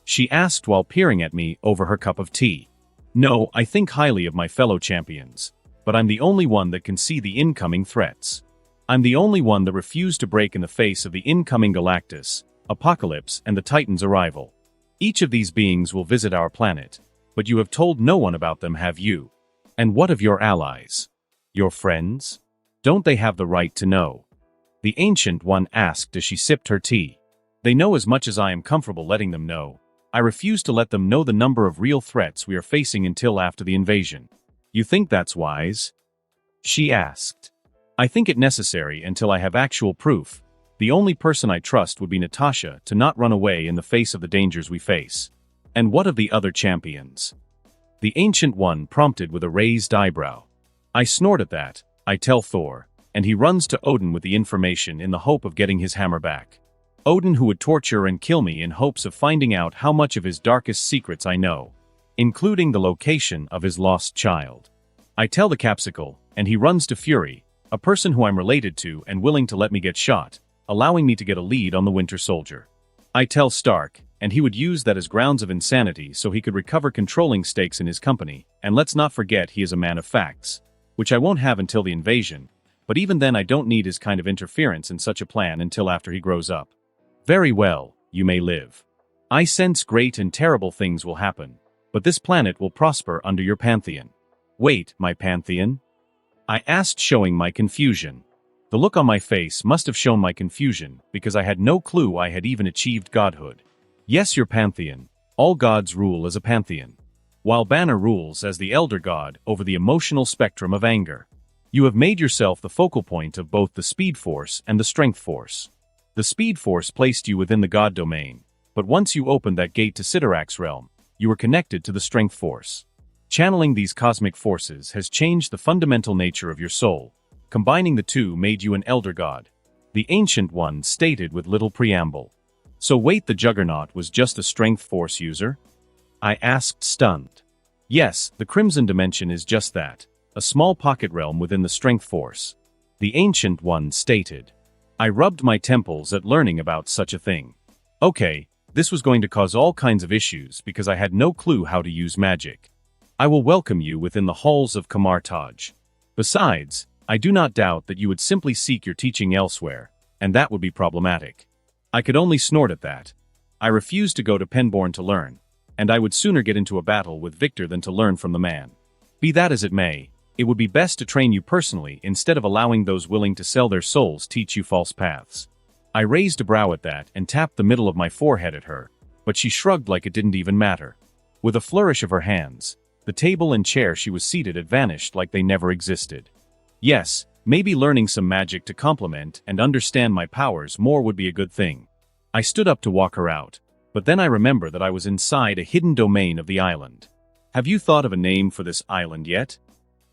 She asked while peering at me over her cup of tea. No, I think highly of my fellow champions, but I'm the only one that can see the incoming threats. I'm the only one that refused to break in the face of the incoming Galactus, Apocalypse, and the Titan's arrival. Each of these beings will visit our planet, but you have told no one about them, have you? And what of your allies? Your friends? Don't they have the right to know? The Ancient One asked as she sipped her tea. They know as much as I am comfortable letting them know. I refuse to let them know the number of real threats we are facing until after the invasion. You think that's wise? She asked. I think it necessary until I have actual proof. The only person I trust would be Natasha to not run away in the face of the dangers we face. And what of the other champions? The Ancient One prompted with a raised eyebrow. I snort at that, I tell Thor, and he runs to Odin with the information in the hope of getting his hammer back. Odin, who would torture and kill me in hopes of finding out how much of his darkest secrets I know, including the location of his lost child. I tell the Capsicle, and he runs to Fury, a person who I'm related to and willing to let me get shot, allowing me to get a lead on the Winter Soldier. I tell Stark, and he would use that as grounds of insanity so he could recover controlling stakes in his company, and let's not forget he is a man of facts, which I won't have until the invasion, but even then I don't need his kind of interference in such a plan until after he grows up. Very well, you may live. I sense great and terrible things will happen, but this planet will prosper under your pantheon. Wait, my pantheon? I asked, showing my confusion. The look on my face must have shown my confusion, because I had no clue I had even achieved godhood. Yes, your pantheon. All gods rule as a pantheon, while Banner rules as the elder god over the emotional spectrum of anger. You have made yourself the focal point of both the Speed Force and the Strength Force. The Speed Force placed you within the God domain, but once you opened that gate to Sidorak's realm, you were connected to the Strength Force. Channeling these cosmic forces has changed the fundamental nature of your soul. Combining the two made you an Elder God. The Ancient One stated with little preamble. So wait, the Juggernaut was just a Strength Force user? I asked, stunned. Yes, the Crimson Dimension is just that, a small pocket realm within the Strength Force. The Ancient One stated. I rubbed my temples at learning about such a thing. Okay, this was going to cause all kinds of issues because I had no clue how to use magic. I will welcome you within the halls of Kamartaj. Besides, I do not doubt that you would simply seek your teaching elsewhere, and that would be problematic. I could only snort at that. I refused to go to Penborn to learn, and I would sooner get into a battle with Victor than to learn from the man. Be that as it may, it would be best to train you personally instead of allowing those willing to sell their souls teach you false paths. I raised a brow at that and tapped the middle of my forehead at her, but she shrugged like it didn't even matter. With a flourish of her hands, the table and chair she was seated at vanished like they never existed. Yes, maybe learning some magic to complement and understand my powers more would be a good thing. I stood up to walk her out, but then I remember that I was inside a hidden domain of the island. Have you thought of a name for this island yet?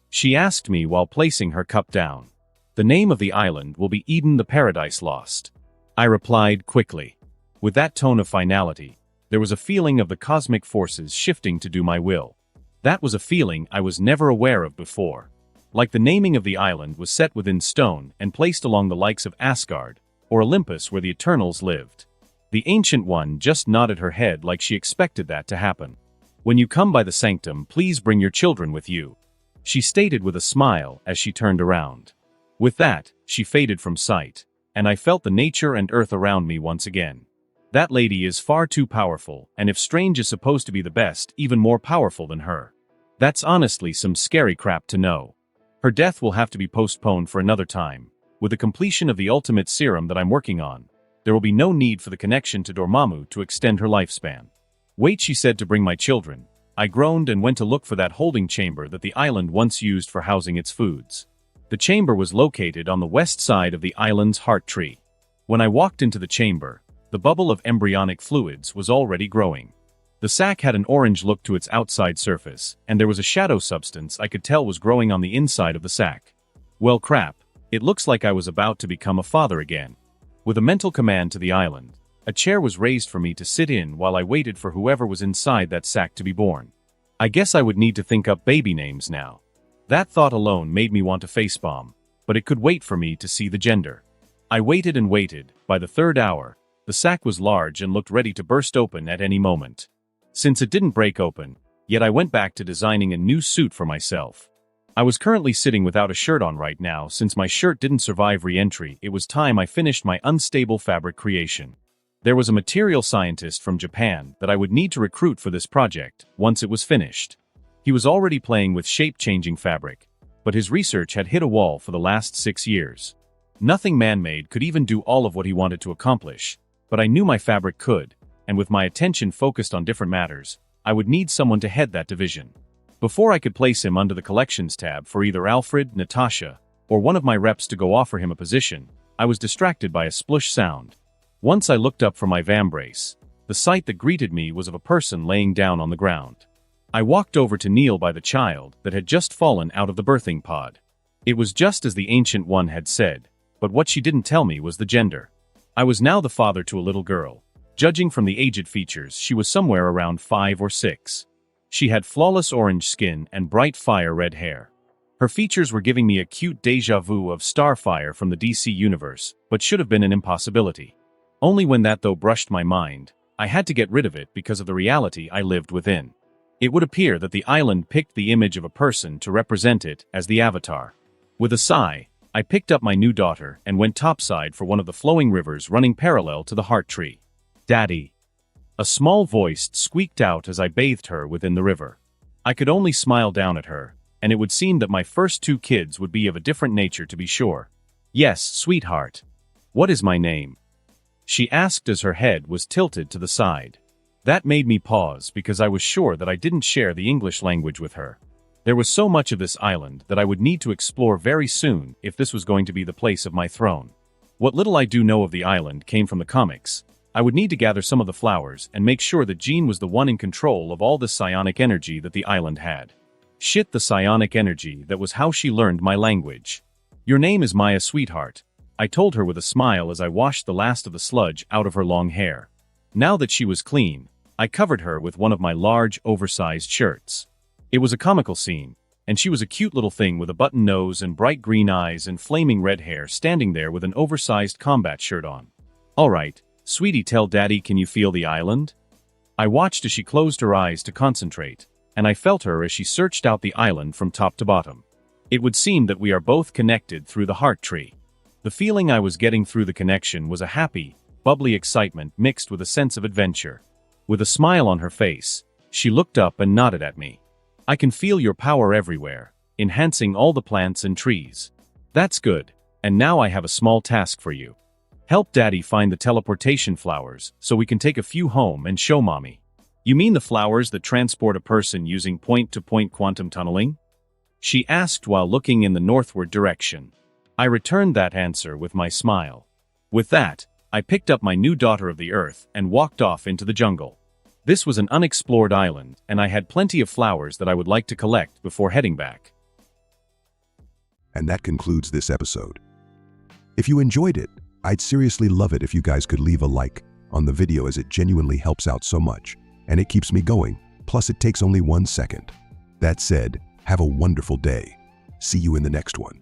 She asked me while placing her cup down. The name of the island will be Eden, the Paradise Lost. I replied quickly. With that tone of finality, there was a feeling of the cosmic forces shifting to do my will. That was a feeling I was never aware of before. Like the naming of the island was set within stone and placed along the likes of Asgard, or Olympus where the Eternals lived. The Ancient One just nodded her head like she expected that to happen. When you come by the sanctum, please bring your children with you, she stated with a smile as she turned around. With that, she faded from sight, and I felt the nature and earth around me once again. That lady is far too powerful, and if Strange is supposed to be the best, even more powerful than her. That's honestly some scary crap to know. Her death will have to be postponed for another time. With the completion of the ultimate serum that I'm working on, there will be no need for the connection to Dormammu to extend her lifespan. Wait, she said to bring my children. I groaned and went to look for that holding chamber that the island once used for housing its foods. The chamber was located on the west side of the island's heart tree. When I walked into the chamber, the bubble of embryonic fluids was already growing. The sac had an orange look to its outside surface, and there was a shadow substance I could tell was growing on the inside of the sac. Well crap, It looks like I was about to become a father again. With a mental command to the island, a chair was raised for me to sit in while I waited for whoever was inside that sack to be born. I guess I would need to think up baby names now. That thought alone made me want to facepalm, but it could wait for me to see the gender. I waited and waited. By the third hour, the sack was large and looked ready to burst open at any moment. Since it didn't break open, yet I went back to designing a new suit for myself. I was currently sitting without a shirt on right now. Since my shirt didn't survive re-entry, it was time I finished my unstable fabric creation. There was a material scientist from Japan that I would need to recruit for this project once it was finished. He was already playing with shape-changing fabric, but his research had hit a wall for the last 6 years. Nothing man-made could even do all of what he wanted to accomplish, but I knew my fabric could, and with my attention focused on different matters, I would need someone to head that division. Before I could place him under the collections tab for either Alfred, Natasha, or one of my reps to go offer him a position, I was distracted by a splush sound. Once I looked up from my vambrace, the sight that greeted me was of a person laying down on the ground. I walked over to kneel by the child that had just fallen out of the birthing pod. It was just as the Ancient One had said, but what she didn't tell me was the gender. I was now the father to a little girl. Judging from the aged features, she was somewhere around 5 or 6. She had flawless orange skin and bright fire-red hair. Her features were giving me a cute déjà vu of Starfire from the DC universe, but should have been an impossibility. Only when that though brushed my mind, I had to get rid of it because of the reality I lived within. It would appear that the island picked the image of a person to represent it as the avatar. With a sigh, I picked up my new daughter and went topside for one of the flowing rivers running parallel to the heart tree. "Daddy." A small voice squeaked out as I bathed her within the river. I could only smile down at her, and it would seem that my first 2 kids would be of a different nature to be sure. "Yes, sweetheart. What is my name?" she asked as her head was tilted to the side. That made me pause because I was sure that I didn't share the English language with her. There was so much of this island that I would need to explore very soon if this was going to be the place of my throne. What little I do know of the island came from the comics. I would need to gather some of the flowers and make sure that Jean was the one in control of all the psionic energy that the island had. Shit, the psionic energy, that was how she learned my language. "Your name is Maya, sweetheart," I told her with a smile as I washed the last of the sludge out of her long hair. Now that she was clean, I covered her with one of my large, oversized shirts. It was a comical scene, and she was a cute little thing with a button nose and bright green eyes and flaming red hair standing there with an oversized combat shirt on. "All right, sweetie, tell Daddy, can you feel the island?" I watched as she closed her eyes to concentrate, and I felt her as she searched out the island from top to bottom. It would seem that we are both connected through the heart tree. The feeling I was getting through the connection was a happy, bubbly excitement mixed with a sense of adventure. With a smile on her face, she looked up and nodded at me. "I can feel your power everywhere, enhancing all the plants and trees." "That's good, and now I have a small task for you. Help Daddy find the teleportation flowers so we can take a few home and show Mommy." "You mean the flowers that transport a person using point-to-point quantum tunneling?" she asked while looking in the northward direction. I returned that answer with my smile. With that, I picked up my new daughter of the earth and walked off into the jungle. This was an unexplored island, and I had plenty of flowers that I would like to collect before heading back. And that concludes this episode. If you enjoyed it, I'd seriously love it if you guys could leave a like on the video, as it genuinely helps out so much, and it keeps me going, plus it takes only 1 second. That said, have a wonderful day. See you in the next one.